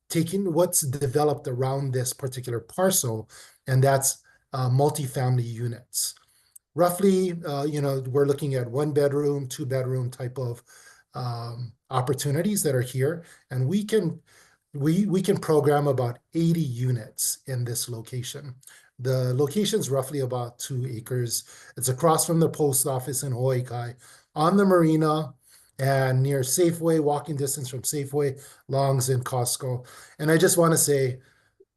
developed around this particular parcel, and that's multifamily units. Roughly, we're looking at 1-bedroom, 2-bedroom type of opportunities that are here, and we can program about 80 units in this location. The location's roughly about 2 acres. It's across from the post office in Hawaii Kai, on the marina, and near Safeway, walking distance from Safeway, Longs, and Costco. And I just want to say,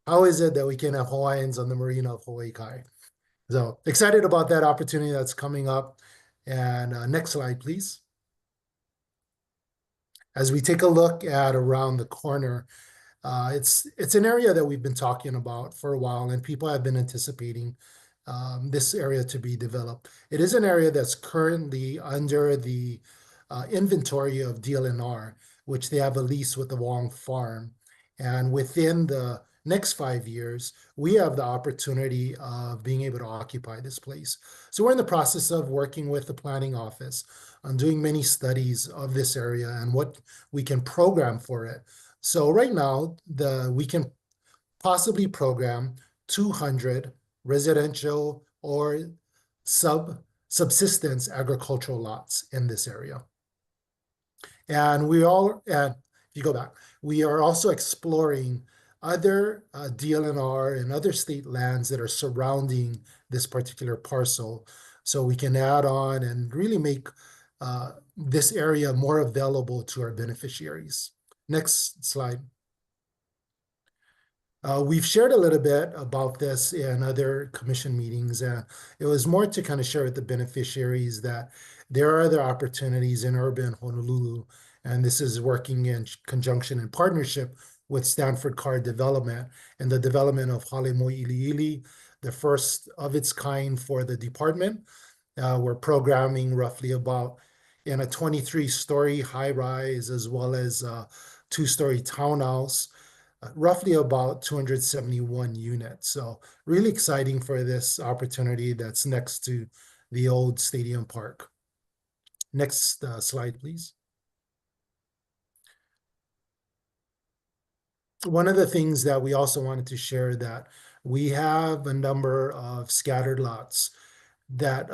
how is it that we can have Hawaiians on the marina of Hawaii Kai? So excited about that opportunity that's coming up. And next slide, please. As we take a look at around the corner, it's an area that we've been talking about for a while, and people have been anticipating this area to be developed. It is an area that's currently under the inventory of DLNR, which they have a lease with the Wong Farm. And within the next 5 years, we have the opportunity of being able to occupy this place. So we're in the process of working with the planning office on doing many studies of this area and what we can program for it. So right now, we can possibly program 200 residential or subsistence agricultural lots in this area. And if you go back, we are also exploring other DLNR and other state lands that are surrounding this particular parcel. So we can add on and really make this area more available to our beneficiaries. Next slide. We've shared a little bit about this in other commission meetings. It was more to kind of share with the beneficiaries that there are other opportunities in urban Honolulu, and this is working in conjunction and partnership with Stanford Card Development and the development of Hale Mo'iliili, the first of its kind for the department. We're programming roughly about in a 23-story high-rise as well as a 2-story townhouse, roughly about 271 units. So really exciting for this opportunity that's next to the old stadium park. Next slide, please. One of the things that we also wanted to share that we have a number of scattered lots that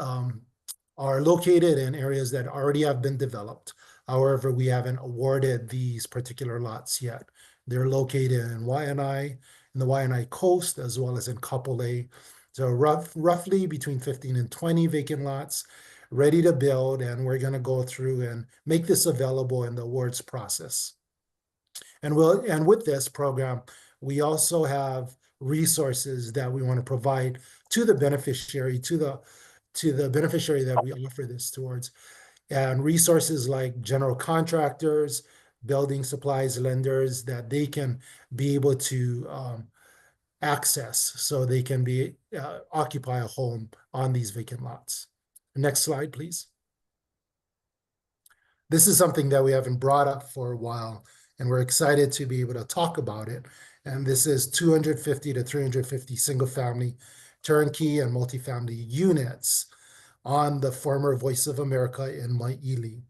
are located in areas that already have been developed. However, we haven't awarded these particular lots yet. They're located in Waianae, in the Waianae coast, as well as in Kapolei. So roughly between 15 and 20 vacant lots ready to build, and we're going to go through and make this available in the awards process. And with this program, we also have resources that we want to provide to the beneficiary, to the beneficiary that we offer this towards. And resources like general contractors, building supplies lenders that they can be able to access so they can occupy a home on these vacant lots. Next slide, please. This is something that we haven't brought up for a while, and we're excited to be able to talk about it. And this is 250 to 350 single-family turnkey and multifamily units on the former Voice of America in Maui.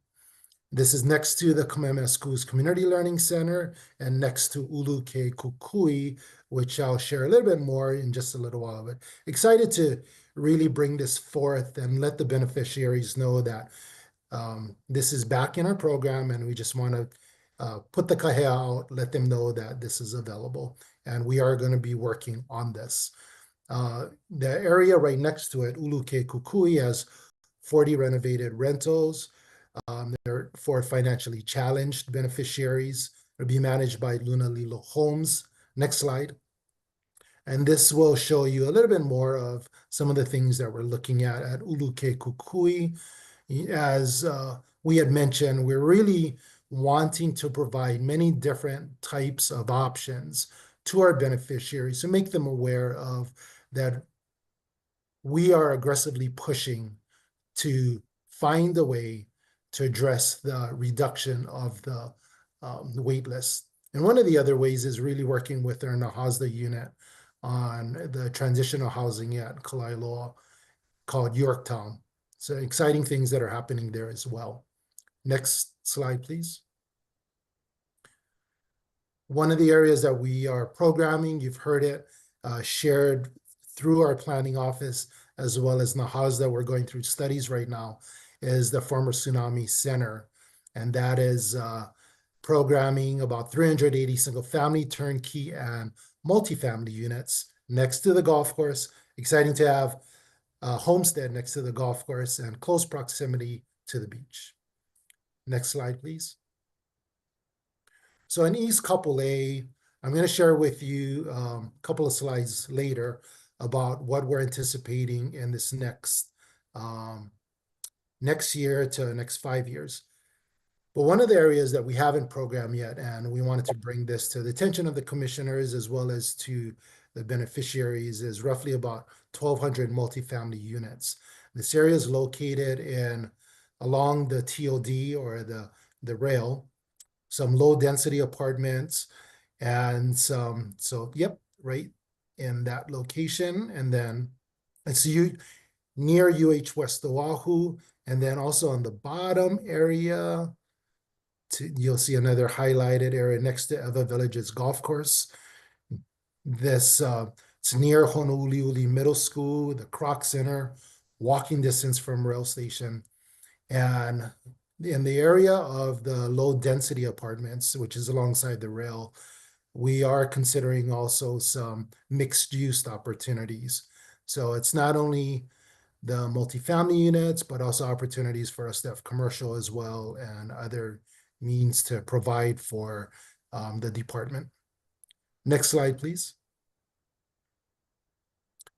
This is next to the Kamehameha Schools Community Learning Center and next to Ulu Ke Kukui, which I'll share a little bit more in just a little while. But excited to really bring this forth and let the beneficiaries know that this is back in our program, and we just want to put the kahea out, let them know that this is available, and we are going to be working on this. The area right next to it, Ulu Ke Kukui, has 40 renovated rentals. They're for financially challenged beneficiaries. It'll be managed by Luna Lilo Homes. Next slide. And this will show you a little bit more of some of the things that we're looking at Ulu Ke Kukui. As we had mentioned, we're really wanting to provide many different types of options to our beneficiaries to make them aware of that we are aggressively pushing to find a way to address the reduction of the wait list. And one of the other ways is really working with our Nahasda unit on the transitional housing at Kalailoa called Yorktown. So exciting things that are happening there as well. Next slide, please. One of the areas that we are programming, you've heard it shared through our planning office, as well as Nahasda, we're going through studies right now, is the former Tsunami Center. And that is programming about 380 single-family, turnkey, and multifamily units next to the golf course. Exciting to have a homestead next to the golf course and close proximity to the beach. Next slide, please. So in East Kapolei, I'm going to share with you a couple of slides later about what we're anticipating in this next year to next 5 years. But one of the areas that we haven't programmed yet, and we wanted to bring this to the attention of the commissioners as well as to the beneficiaries, is roughly about 1,200 multifamily units. This area is located along the TOD or the rail, some low density apartments, and yep, right in that location. And then it's near UH West Oahu, and then also on the bottom area, you'll see another highlighted area next to Eva Village's golf course. It's near Honouliuli Middle School, the Kroc Center, walking distance from rail station. And in the area of the low density apartments, which is alongside the rail, we are considering also some mixed use opportunities. So it's not only the multifamily units, but also opportunities for us to have commercial as well and other means to provide for the department. Next slide, please.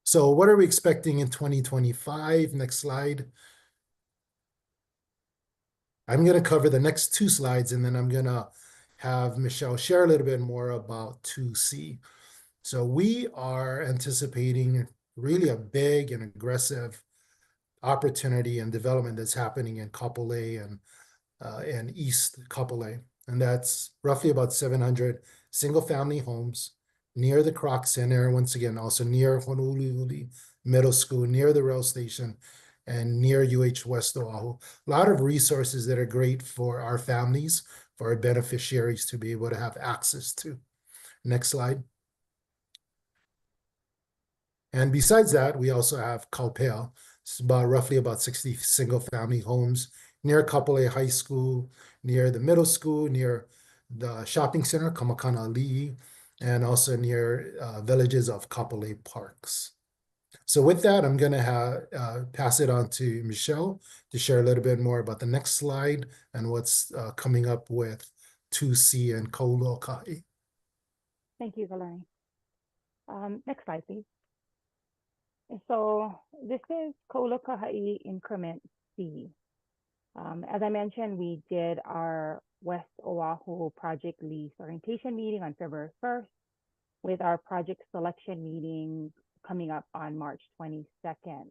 So what are we expecting in 2025? Next slide. I'm going to cover the next two slides, and then I'm going to have Michelle share a little bit more about 2C. So we are anticipating really a big and aggressive opportunity and development that's happening in Kapolei and East Kapolei. And that's roughly about 700 single-family homes near the Kroc Center, once again, also near Honouliuli Middle School, near the rail station, and near UH West Oahu. A lot of resources that are great for our families, for our beneficiaries to be able to have access to. Next slide. And besides that, we also have Kaupea. It's roughly about 60 single-family homes near Kapolei High School, near the middle school, near the shopping center, Kamakana Ali'i, and also near villages of Kapolei Parks. So with that, I'm going to pass it on to Michelle to share a little bit more about the next slide and what's coming up with 2C and Kohala. Thank you, Kalani. Next slide, please. So this is Kohala Increment C. As I mentioned, we did our West Oahu project lease orientation meeting on February 1st, with our project selection meeting coming up on March 22nd.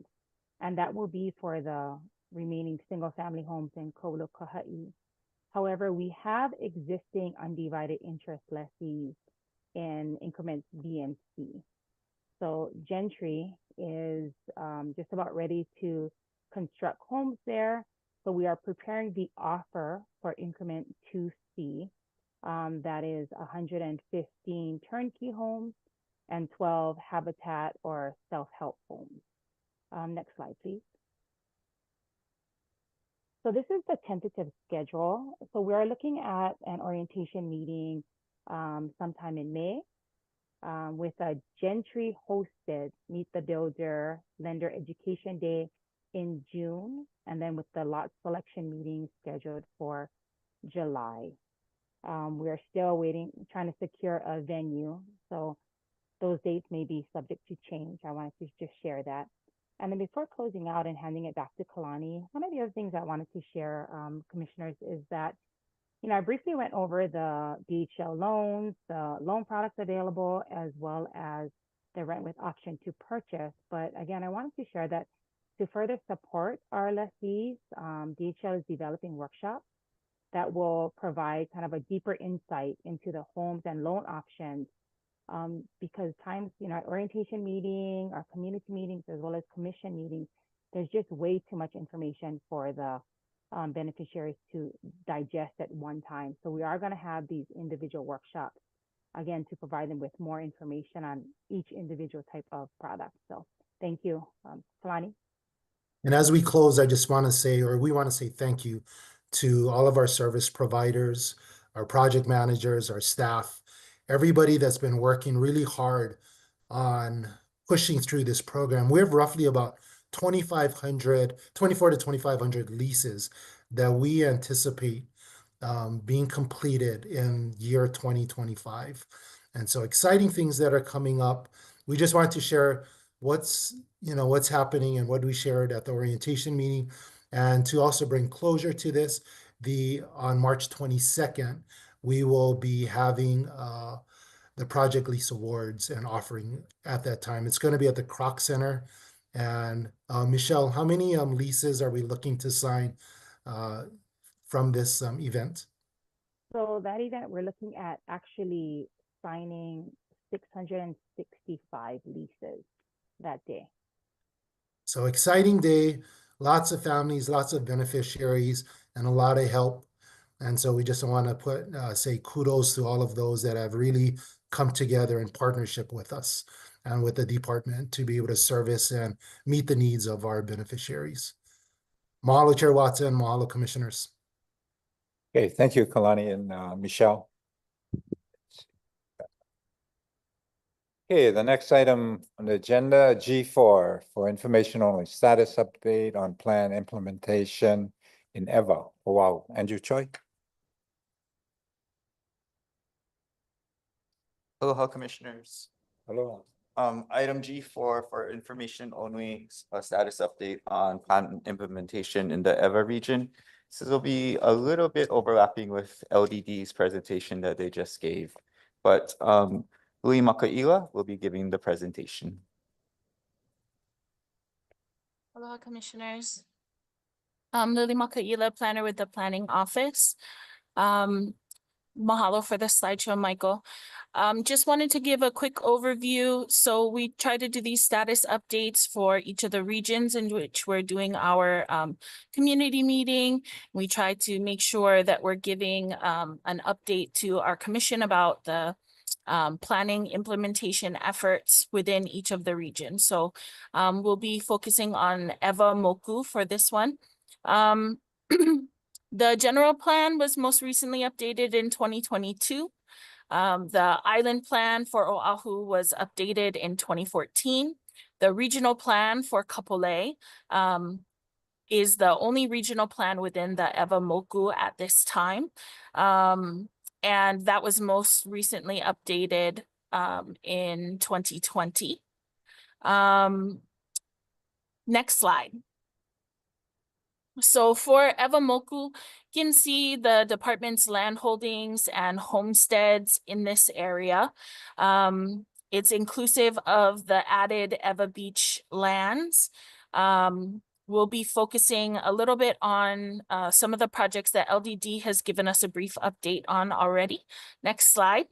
And that will be for the remaining single-family homes in Kohala. However, we have existing undivided interest lessees in increments B and C. So Gentry is just about ready to construct homes there. So we are preparing the offer for increment 2C. That is 115 turnkey homes and 12 habitat or self-help homes. Next slide, please. So this is the tentative schedule. So we are looking at an orientation meeting sometime in May with a Gentry hosted Meet the Builder Lender Education Day in June, and then with the lot selection meeting scheduled for July. We are still waiting, trying to secure a venue. So those dates may be subject to change. I wanted to just share that. And then before closing out and handing it back to Kalani, one of the other things I wanted to share, commissioners, is that, I briefly went over the DHL loans, the loan products available, as well as the rent with option to purchase. But again, I wanted to share that to further support our lessees, DHL is developing workshops that will provide kind of a deeper insight into the homes and loan options. Because times, at orientation meeting, our community meetings, as well as commission meetings, there's just way too much information for the beneficiaries to digest at one time. So we are going to have these individual workshops, again, to provide them with more information on each individual type of product. So thank you. Kalani? And as we close, I just want to say, or we want to say thank you to all of our service providers, our project managers, our staff, everybody that's been working really hard on pushing through this program. We have roughly about 24 to 2,500 leases that we anticipate being completed in year 2025. And so exciting things that are coming up. We just wanted to share what's happening and what we shared at the orientation meeting, and to also bring closure to this. on March 22nd, we will be having the project lease awards and offering at that time. It's going to be at the Kroc Center. And Michelle, how many leases are we looking to sign from this event? So that event, we're looking at actually signing 665 leases that day. So exciting day, lots of families, lots of beneficiaries, and a lot of help. And so we just want to say kudos to all of those that have really come together in partnership with us and with the department to be able to service and meet the needs of our beneficiaries. Mahalo, Chair Watson, mahalo, commissioners. Okay, thank you, Kalani and Michelle. Okay, the next item on the agenda, G4, for information only, status update on plan implementation in EVA. Oh, wow, Andrew Choi. Aloha, commissioners. Hello. Item G4 for information only, a status update on plan implementation in the EVA region. This will be a little bit overlapping with LDD's presentation that they just gave, but Louis Makaila will be giving the presentation. Aloha, commissioners. Lily Makaila, planner with the planning office. Mahalo for the slideshow, Michael. Just wanted to give a quick overview. So we try to do these status updates for each of the regions in which we're doing our community meeting. We try to make sure that we're giving an update to our commission about the planning implementation efforts within each of the regions. So we'll be focusing on EVA Moku for this one. The general plan was most recently updated in 2022. The island plan for Oahu was updated in 2014. The regional plan for Kapolei is the only regional plan within the EVA Moku at this time. And that was most recently updated in 2020. Next slide. So for EVA Moku, you can see the department's land holdings and homesteads in this area. It's inclusive of the added EVA Beach lands. We'll be focusing a little bit on some of the projects that LDD has given us a brief update on already. Next slide.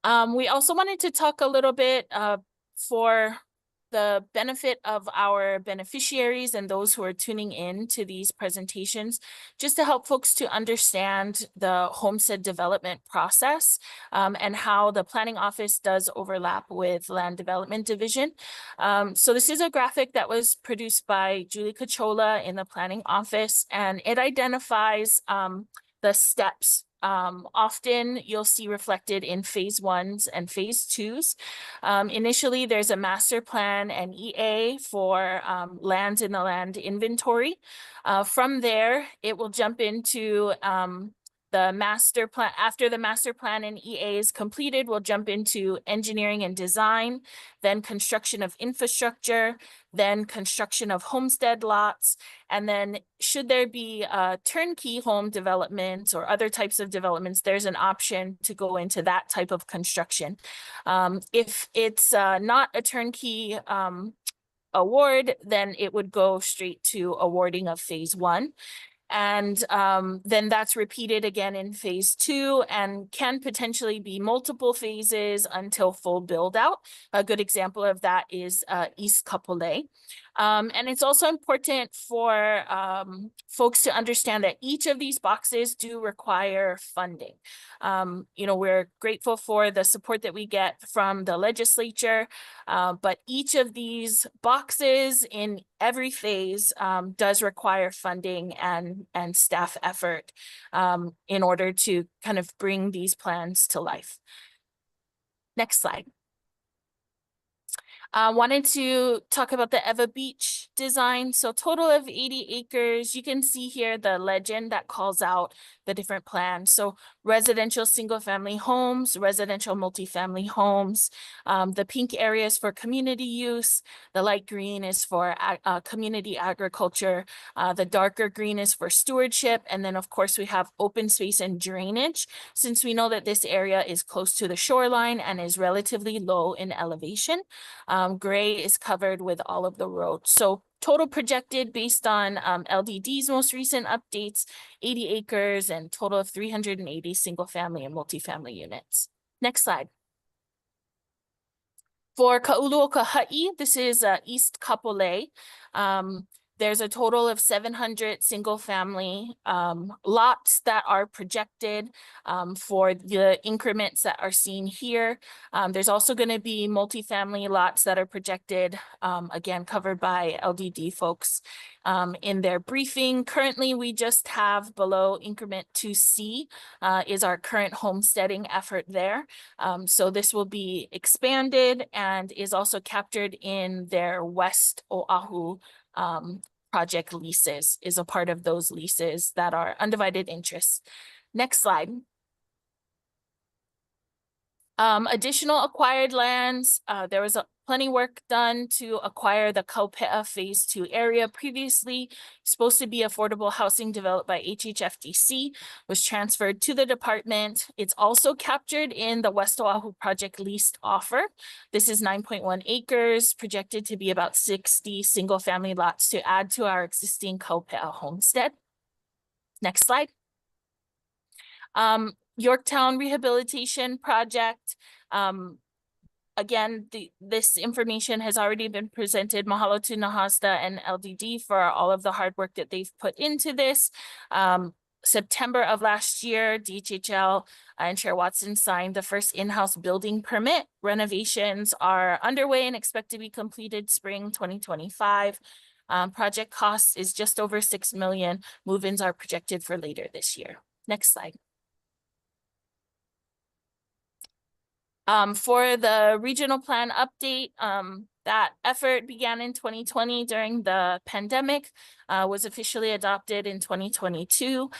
We also wanted to talk a little bit for the benefit of our beneficiaries and those who are tuning in to these presentations, just to help folks to understand the homestead development process and how the planning office does overlap with land development division. So this is a graphic that was produced by Julie Cachola in the planning office, and it identifies the steps. Often you'll see reflected in phase 1s and phase 2s. Initially, there's a master plan and EA for lands in the land inventory. From there, it will jump into the master plan. After the master plan and EA is completed, we'll jump into engineering and design, then construction of infrastructure, then construction of homestead lots, and then should there be turnkey home development or other types of developments, there's an option to go into that type of construction. If it's not a turnkey award, then it would go straight to awarding of phase 1. And then that's repeated again in phase 2 and can potentially be multiple phases until full build out. A good example of that is East Kapolei. And it's also important for folks to understand that each of these boxes do require funding. You know, we're grateful for the support that we get from the legislature, but each of these boxes in every phase does require funding and staff effort in order to kind of bring these plans to life. Next slide. Wanted to talk about the EVA Beach design. So total of 80 acres. You can see here the legend that calls out the different plans. So residential single-family homes, residential multifamily homes. The pink areas for community use. The light green is for community agriculture. The darker green is for stewardship. And then, of course, we have open space and drainage, since we know that this area is close to the shoreline and is relatively low in elevation. Gray is covered with all of the roads. So total projected based on LDD's most recent updates, 80 acres and total of 380 single family and multifamily units. Next slide. For Ka'uluokahai, this is East Kapolei. There's a total of 700 single family lots that are projected for the increments that are seen here. There's also going to be multifamily lots that are projected, again, covered by LDD folks in their briefing. Currently, we just have below increment 2C is our current homesteading effort there. So this will be expanded and is also captured in their West Oahu project leases, is a part of those leases that are undivided interests. Next slide. Additional acquired lands, there was plenty work done to acquire the Kaupe'a Phase 2 area. Previously supposed to be affordable housing developed by HHFDC, was transferred to the department. It's also captured in the West Oahu project leased offer. This is 9.1 acres, projected to be about 60 single family lots to add to our existing Kaupe'a homestead. Next slide. Yorktown Rehabilitation Project. Again, this information has already been presented. Mahalo to Nahasta and LDD for all of the hard work that they've put into this. September of last year, DHHL and Chair Watson signed the first in-house building permit. Renovations are underway and expect to be completed spring 2025. Project cost is just over $6 million. Move-ins are projected for later this year. Next slide. For the regional plan update, that effort began in 2020 during the pandemic, was officially adopted in 2022.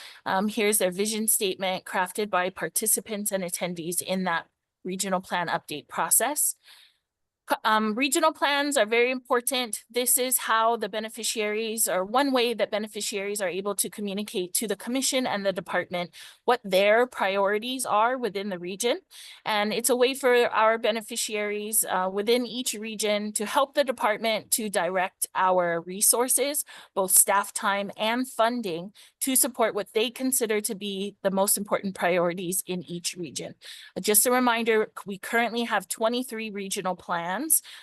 Here's their vision statement crafted by participants and attendees in that regional plan update process. Regional plans are very important. This is how the beneficiaries, or one way that beneficiaries are able to communicate to the commission and the department what their priorities are within the region. And it's a way for our beneficiaries within each region to help the department to direct our resources, both staff time and funding, to support what they consider to be the most important priorities in each region. Just a reminder, we currently have 23 regional plans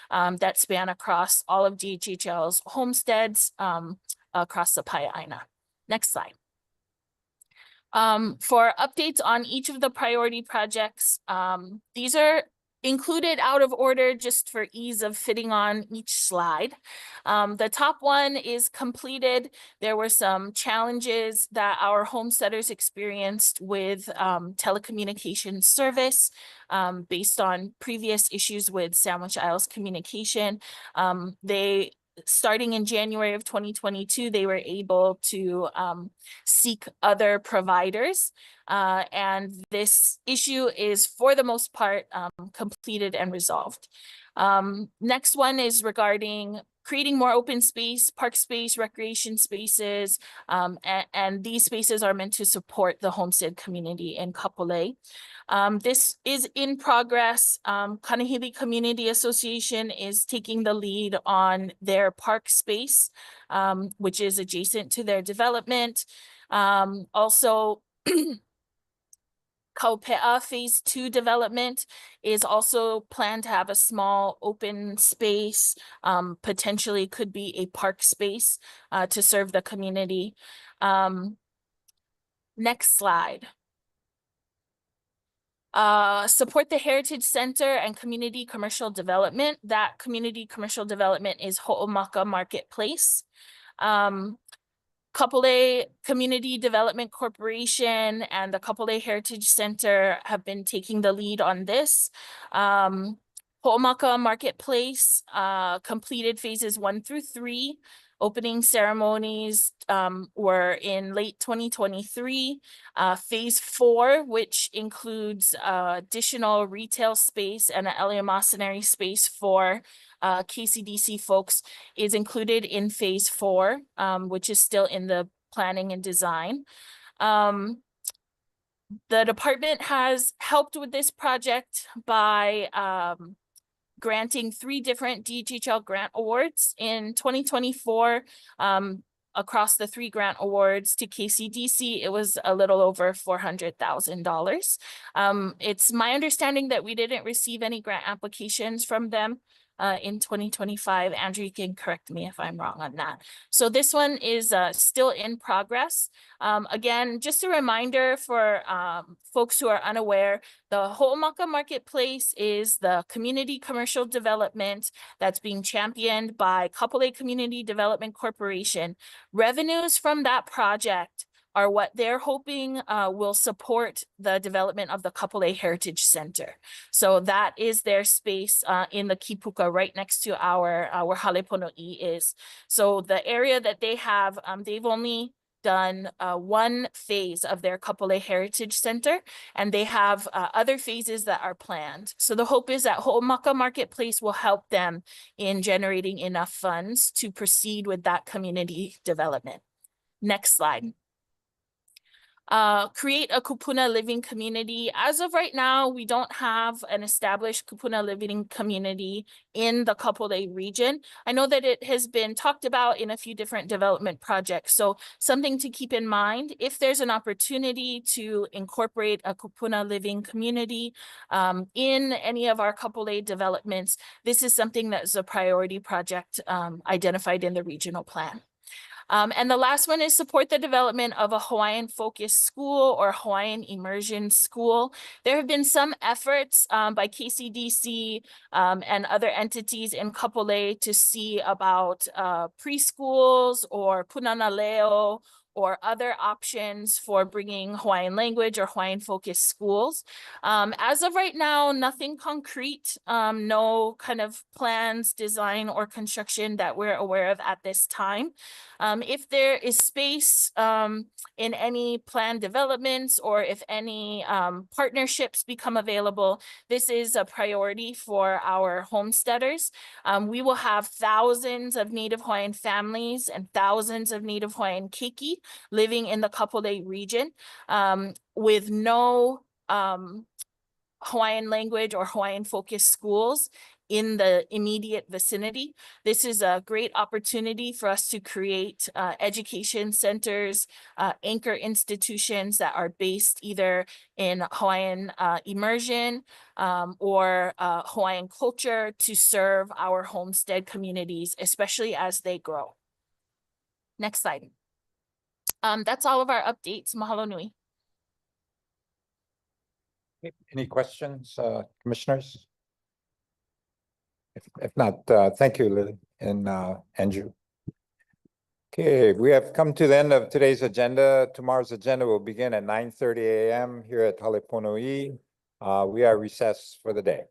that span across all of DHHL's homesteads across the Pai'aina. Next slide. For updates on each of the priority projects, these are included out of order just for ease of fitting on each slide. The top one is completed. There were some challenges that our homesteaders experienced with telecommunications service based on previous issues with Sandwich Isles communication. Starting in January of 2022, they were able to seek other providers. And this issue is, for the most part, completed and resolved. Next one is regarding creating more open space, park space, recreation spaces, and these spaces are meant to support the homestead community in Kapolei. This is in progress. Kanahili Community Association is taking the lead on their park space, which is adjacent to their development. Also, Kaupe'a Phase 2 development is also planned to have a small open space, potentially could be a park space to serve the community. Next slide. Support the Heritage Center and community commercial development. That community commercial development is Ho'omaka Marketplace. Kapolei Community Development Corporation and the Kapolei Heritage Center have been taking the lead on this. Ho'omaka Marketplace completed phases 1 through 3. Opening ceremonies were in late 2023. Phase 4, which includes additional retail space and an eleemosynary space for KCDC folks, is included in phase 4, which is still in the planning and design. The department has helped with this project by granting 3 different DHHL grant awards in 2024. Across the 3 grant awards to KCDC, it was a little over $400,000. It's my understanding that we didn't receive any grant applications from them in 2025. Andrew, you can correct me if I'm wrong on that. So this one is still in progress. Again, just a reminder for folks who are unaware, the Ho'omaka Marketplace is the community commercial development that's being championed by Kapolei Community Development Corporation. Revenues from that project are what they're hoping will support the development of the Kapolei Heritage Center. So that is their space in the Kipuka right next to our Halepono'i is. So the area that they have, they've only done 1 phase of their Kapolei Heritage Center, and they have other phases that are planned. So the hope is that Ho'omaka Marketplace will help them in generating enough funds to proceed with that community development. Next slide. Create a kupuna living community. As of right now, we don't have an established kupuna living community in the Kapolei region. I know that it has been talked about in a few different development projects. So something to keep in mind, if there's an opportunity to incorporate a kupuna living community in any of our Kapolei developments, this is something that is a priority project identified in the regional plan. And the last one is support the development of a Hawaiian focused school or Hawaiian immersion school. There have been some efforts by KCDC and other entities in Kapolei to see about preschools or punana leo or other options for bringing Hawaiian language or Hawaiian focused schools. As of right now, nothing concrete, no kind of plans, design, or construction that we're aware of at this time. If there is space in any planned developments or if any partnerships become available, this is a priority for our homesteaders. We will have thousands of Native Hawaiian families and thousands of Native Hawaiian keiki living in the Kapolei region with no Hawaiian language or Hawaiian focused schools in the immediate vicinity. This is a great opportunity for us to create education centers, anchor institutions that are based either in Hawaiian immersion or Hawaiian culture to serve our homestead communities, especially as they grow. Next slide. That's all of our updates. Mahalo nui. Any questions, commissioners? If not, thank you, Lily and Andrew. Okay, we have come to the end of today's agenda. Tomorrow's agenda will begin at 9:30 a.m. here at Halepono'i. We are recessed for the day.